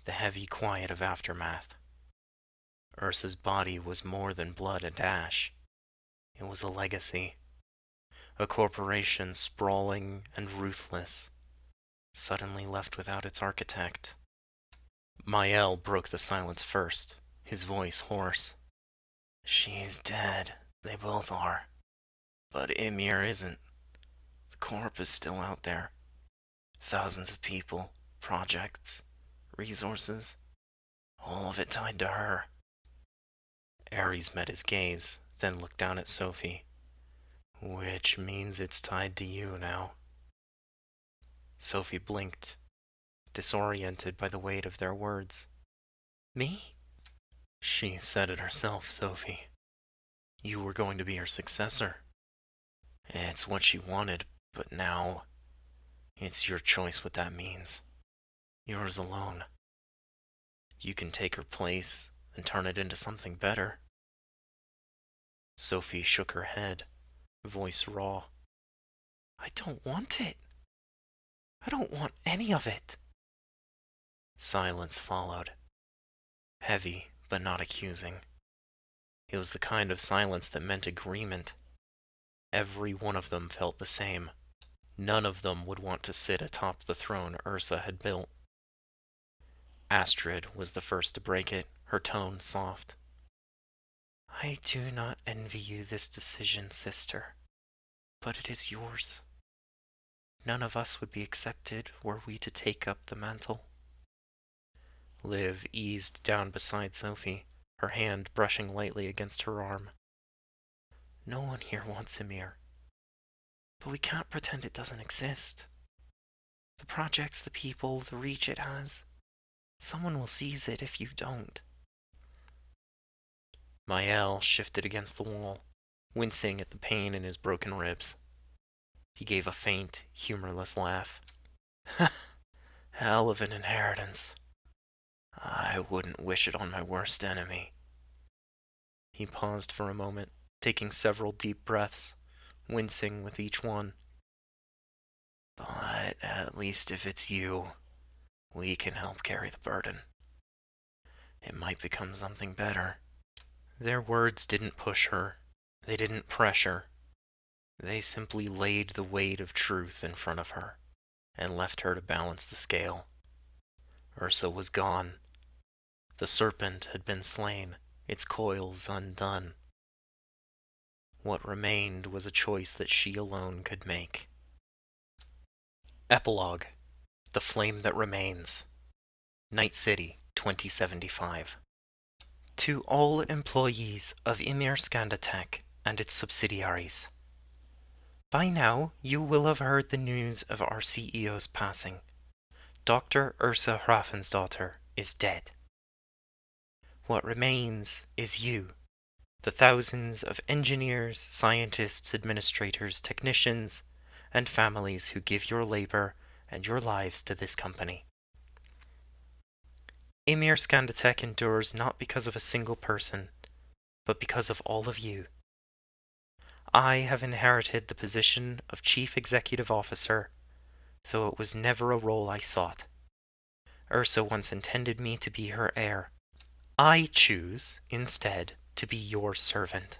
Speaker 1: the heavy quiet of aftermath. Ursa's body was more than blood and ash. It was a legacy. A corporation sprawling and ruthless, suddenly left without its architect. Mael broke the silence first, his voice hoarse. "She's dead. They both are. But Ymir isn't. The corp is still out there. Thousands of people, projects, resources, all of it tied to her." Ares met his gaze, then looked down at Sophie. "Which means it's tied to you now." Sophie blinked, disoriented by the weight of their words. "Me?" "She said it herself, Sophie. You were going to be her successor. It's what she wanted, but now it's your choice what that means. Yours alone. You can take her place and turn it into something better." Sophie shook her head, voice raw. "I don't want it. I don't want any of it." Silence followed. Heavy, but not accusing. It was the kind of silence that meant agreement. Every one of them felt the same. None of them would want to sit atop the throne Ursa had built. Astrid was the first to break it, her tone soft. "I do not envy you this decision, sister, but it is yours. None of us would be accepted were we to take up the mantle." Liv eased down beside Sophie, her hand brushing lightly against her arm. "No one here wants Ymir, but we can't pretend it doesn't exist. The projects, the people, the reach it has, someone will seize it if you don't." Mael shifted against the wall, wincing at the pain in his broken ribs. He gave a faint, humorless laugh. "Hell of an inheritance. I wouldn't wish it on my worst enemy." He paused for a moment, taking several deep breaths, wincing with each one. "But at least if it's you, we can help carry the burden. It might become something better." Their words didn't push her. They didn't pressure. They simply laid the weight of truth in front of her and left her to balance the scale. Ursa was gone. The serpent had been slain, its coils undone. What remained was a choice that she alone could make. Epilogue: The Flame That Remains. Night City, 2075. To all employees of Ymir Scandatech and its subsidiaries. By now, you will have heard the news of our CEO's passing. Dr. Ursa Hrafnsdottir is dead. What remains is you, the thousands of engineers, scientists, administrators, technicians, and families who give your labor and your lives to this company.
Speaker 3: Emir Skandatek endures not because of a single person, but because of all of you. I have inherited the position of Chief Executive Officer, though it was never a role I sought. Ursa once intended me to be her heir. I choose, instead, to be your servant.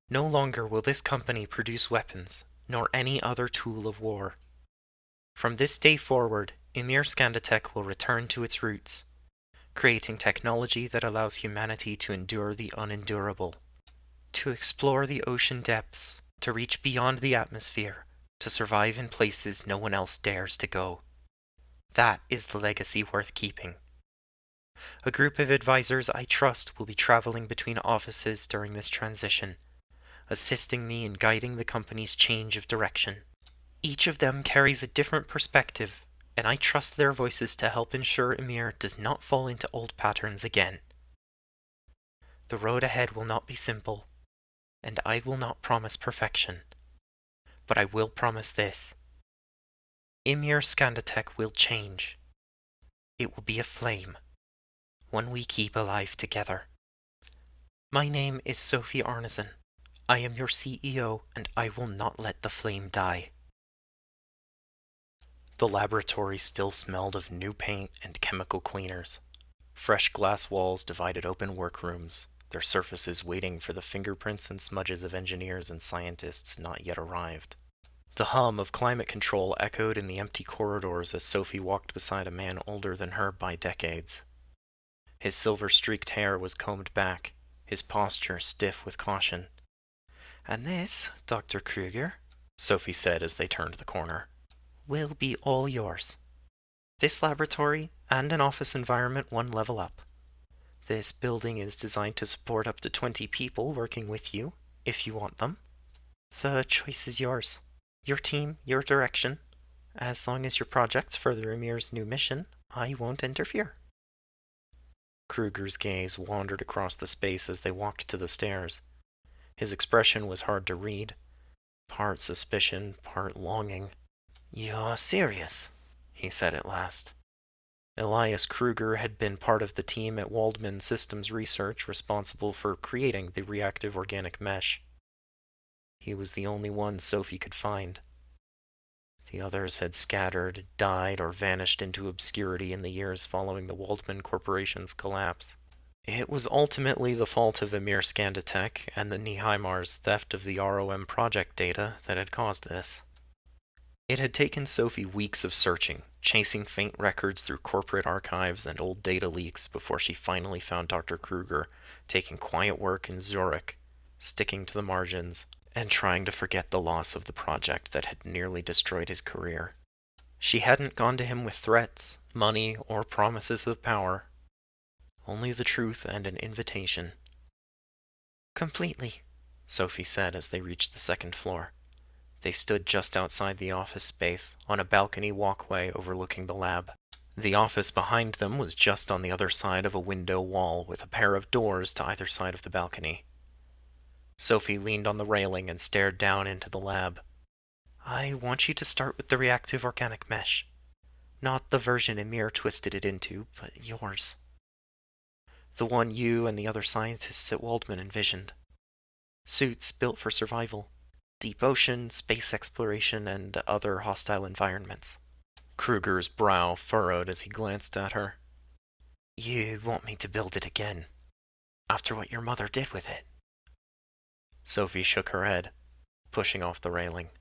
Speaker 3: No longer will this company produce weapons, nor any other tool of war. From this day forward, Emir Skandatek will return to its roots, creating technology that allows humanity to endure the unendurable, to explore the ocean depths, to reach beyond the atmosphere, to survive in places no one else dares to go. That is the legacy worth keeping. A group of advisors I trust will be traveling between offices during this transition, assisting me in guiding the company's change of direction. Each of them carries a different perspective, and I trust their voices to help ensure Emir does not fall into old patterns again. The road ahead will not be simple, and I will not promise perfection. But I will promise this. Emir Skandatek will change. It will be a flame, one we keep alive together. My name is Sophie Arneson. I am your CEO, and I will not let the flame die.
Speaker 1: The laboratory still smelled of new paint and chemical cleaners. Fresh glass walls divided open workrooms, their surfaces waiting for the fingerprints and smudges of engineers and scientists not yet arrived. The hum of climate control echoed in the empty corridors as Sophie walked beside a man older than her by decades. His silver-streaked hair was combed back, his posture stiff with caution.
Speaker 3: "And this, Dr. Kruger,"
Speaker 1: Sophie said as they turned the corner,
Speaker 3: "will be all yours. This laboratory and an office environment one level up. This building is designed to support up to 20 people working with you, if you want them. The choice is yours. Your team, your direction. As long as your projects further Emir's new mission, I won't interfere."
Speaker 1: Kruger's gaze wandered across the space as they walked to the stairs. His expression was hard to read, part suspicion, part longing.
Speaker 3: "You're serious," he said at last.
Speaker 1: Elias Kruger had been part of the team at Waldman Systems Research responsible for creating the reactive organic mesh. He was the only one Sophie could find. The others had scattered, died, or vanished into obscurity in the years following the Waldman Corporation's collapse. It was ultimately the fault of Emir Skandatek and the Niheimar's theft of the ROM project data that had caused this. It had taken Sophie weeks of searching, chasing faint records through corporate archives and old data leaks before she finally found Dr. Kruger taking quiet work in Zurich, sticking to the margins, and trying to forget the loss of the project that had nearly destroyed his career. She hadn't gone to him with threats, money, or promises of power. Only the truth and an invitation.
Speaker 3: "Completely,"
Speaker 1: Sophie said as they reached the second floor. They stood just outside the office space, on a balcony walkway overlooking the lab. The office behind them was just on the other side of a window wall with a pair of doors to either side of the balcony. Sophie leaned on the railing and stared down into the lab.
Speaker 3: "I want you to start with the reactive organic mesh. Not the version Emir twisted it into, but yours. The one you and the other scientists at Waldman envisioned. Suits built for survival. Deep ocean, space exploration, and other hostile environments."
Speaker 1: Kruger's brow furrowed as he glanced at her.
Speaker 3: "You want me to build it again, after what your mother did with it?"
Speaker 1: Sophie shook her head, pushing off the railing.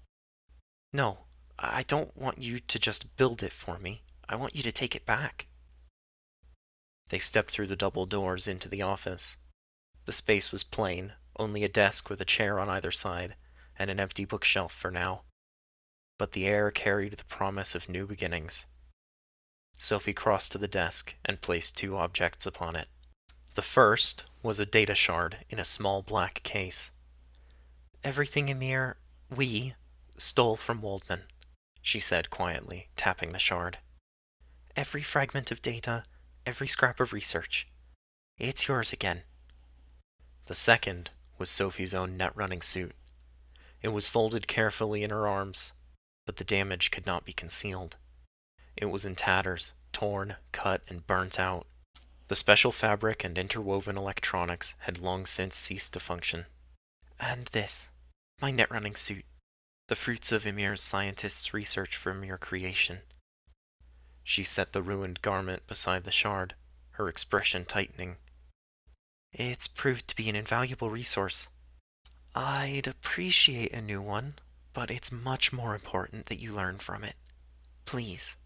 Speaker 3: "No, I don't want you to just build it for me. I want you to take it back."
Speaker 1: They stepped through the double doors into the office. The space was plain, only a desk with a chair on either side, and an empty bookshelf for now. But the air carried the promise of new beginnings. Sophie crossed to the desk and placed two objects upon it. The first was a data shard in a small black case.
Speaker 3: "Everything we stole from Waldman," she said quietly, tapping the shard. "Every fragment of data, every scrap of research. It's yours again."
Speaker 1: The second was Sophie's own net-running suit. It was folded carefully in her arms, but the damage could not be concealed. It was in tatters, torn, cut, and burnt out, The special fabric and interwoven electronics had long since ceased to function.
Speaker 3: And this, my net-running suit, the fruits of Ymir's scientists' research for Ymir creation.
Speaker 1: She set the ruined garment beside the shard, her expression tightening.
Speaker 3: It's proved to be an invaluable resource. I'd appreciate a new one, but it's much more important that you learn from it. Please.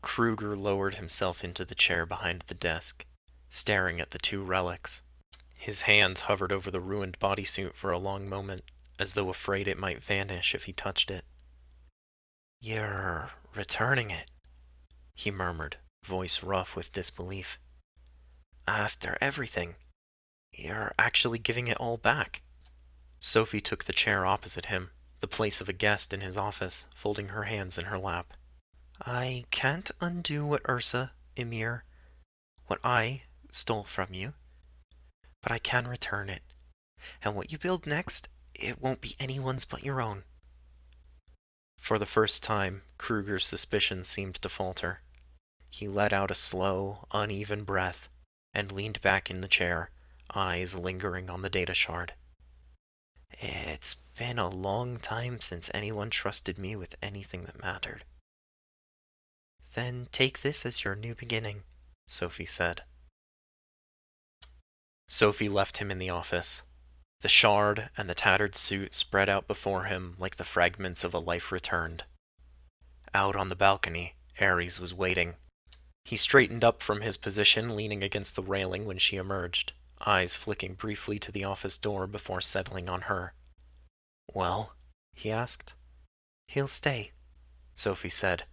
Speaker 1: Kruger lowered himself into the chair behind the desk, staring at the two relics. His hands hovered over the ruined bodysuit for a long moment, as though afraid it might vanish if he touched it.
Speaker 3: You're returning it, he murmured, voice rough with disbelief. After everything, you're actually giving it all back.
Speaker 1: Sophie took the chair opposite him, the place of a guest in his office, folding her hands in her lap.
Speaker 3: I can't undo what Ursa, Ymir, what I stole from you, but I can return it. And what you build next, it won't be anyone's but your own.
Speaker 1: For the first time, Kruger's suspicions seemed to falter. He let out a slow, uneven breath and leaned back in the chair, eyes lingering on the data shard.
Speaker 3: It's been a long time since anyone trusted me with anything that mattered. Then take this as your new beginning, Sophie said.
Speaker 1: Sophie left him in the office. The shard and the tattered suit spread out before him like the fragments of a life returned. Out on the balcony, Ares was waiting. He straightened up from his position, leaning against the railing when she emerged, eyes flicking briefly to the office door before settling on her.
Speaker 3: Well, he asked. He'll stay, Sophie said.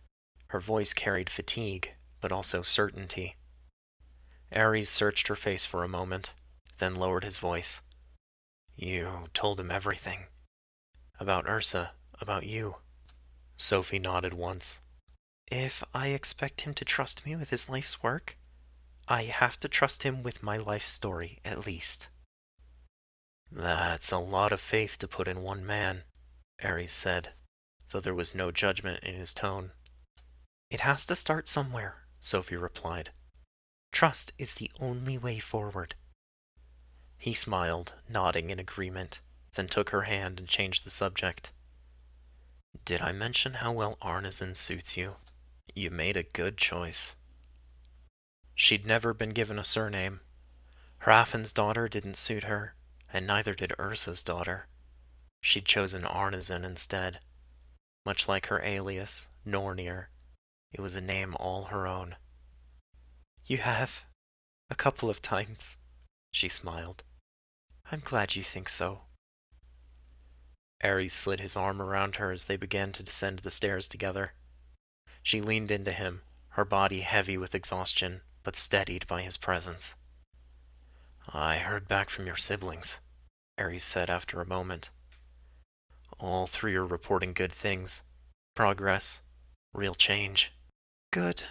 Speaker 3: Her voice carried fatigue, but also certainty.
Speaker 1: Ares searched her face for a moment, then lowered his voice. You told him everything. About Ursa, about you. Sophie nodded once.
Speaker 3: If I expect him to trust me with his life's work, I have to trust him with my life story, at least.
Speaker 1: That's a lot of faith to put in one man, Ares said, though there was no judgment in his tone.
Speaker 3: It has to start somewhere, Sophie replied. Trust is the only way forward.
Speaker 1: He smiled, nodding in agreement, then took her hand and changed the subject. Did I mention how well Arneson suits you? You made a good choice. She'd never been given a surname. Hrafn's daughter didn't suit her, and neither did Ursa's daughter. She'd chosen Arneson instead. Much like her alias, Nornir, it was a name all her own.
Speaker 3: You have. A couple of times, she smiled. I'm glad you think so.
Speaker 1: Ares slid his arm around her as they began to descend the stairs together. She leaned into him, her body heavy with exhaustion, but steadied by his presence. I heard back from your siblings, Ares said after a moment. All three are reporting good things. Progress. Real change.
Speaker 3: Good.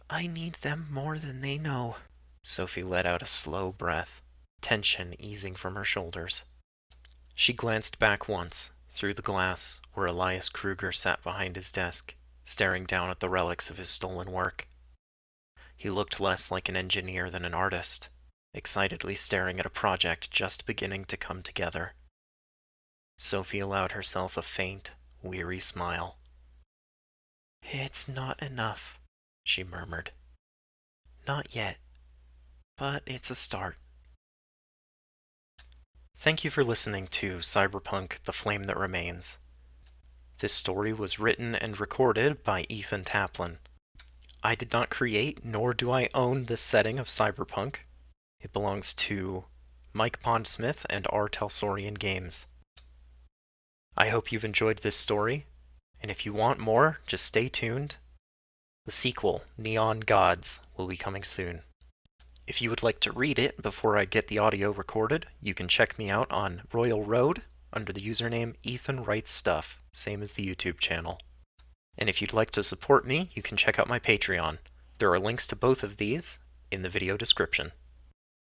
Speaker 3: I need them more than they know.
Speaker 1: Sophie let out a slow breath, tension easing from her shoulders. She glanced back once, through the glass, where Elias Kruger sat behind his desk, staring down at the relics of his stolen work. He looked less like an engineer than an artist, excitedly staring at a project just beginning to come together. Sophie allowed herself a faint, weary smile.
Speaker 3: It's not enough, she murmured. Not yet, but it's a start.
Speaker 1: Thank you for listening to Cyberpunk: The Flame That Remains. This story was written and recorded by Ethan Taplin. I did not create, nor do I own this setting of Cyberpunk. It belongs to Mike Pondsmith and R. Telsorian Games. I hope you've enjoyed this story, and if you want more, just stay tuned. The sequel, Neon Gods, will be coming soon. If you would like to read it before I get the audio recorded, you can check me out on Royal Road under the username Ethan Writes Stuff, same as the YouTube channel. And if you'd like to support me, you can check out my Patreon. There are links to both of these in the video description.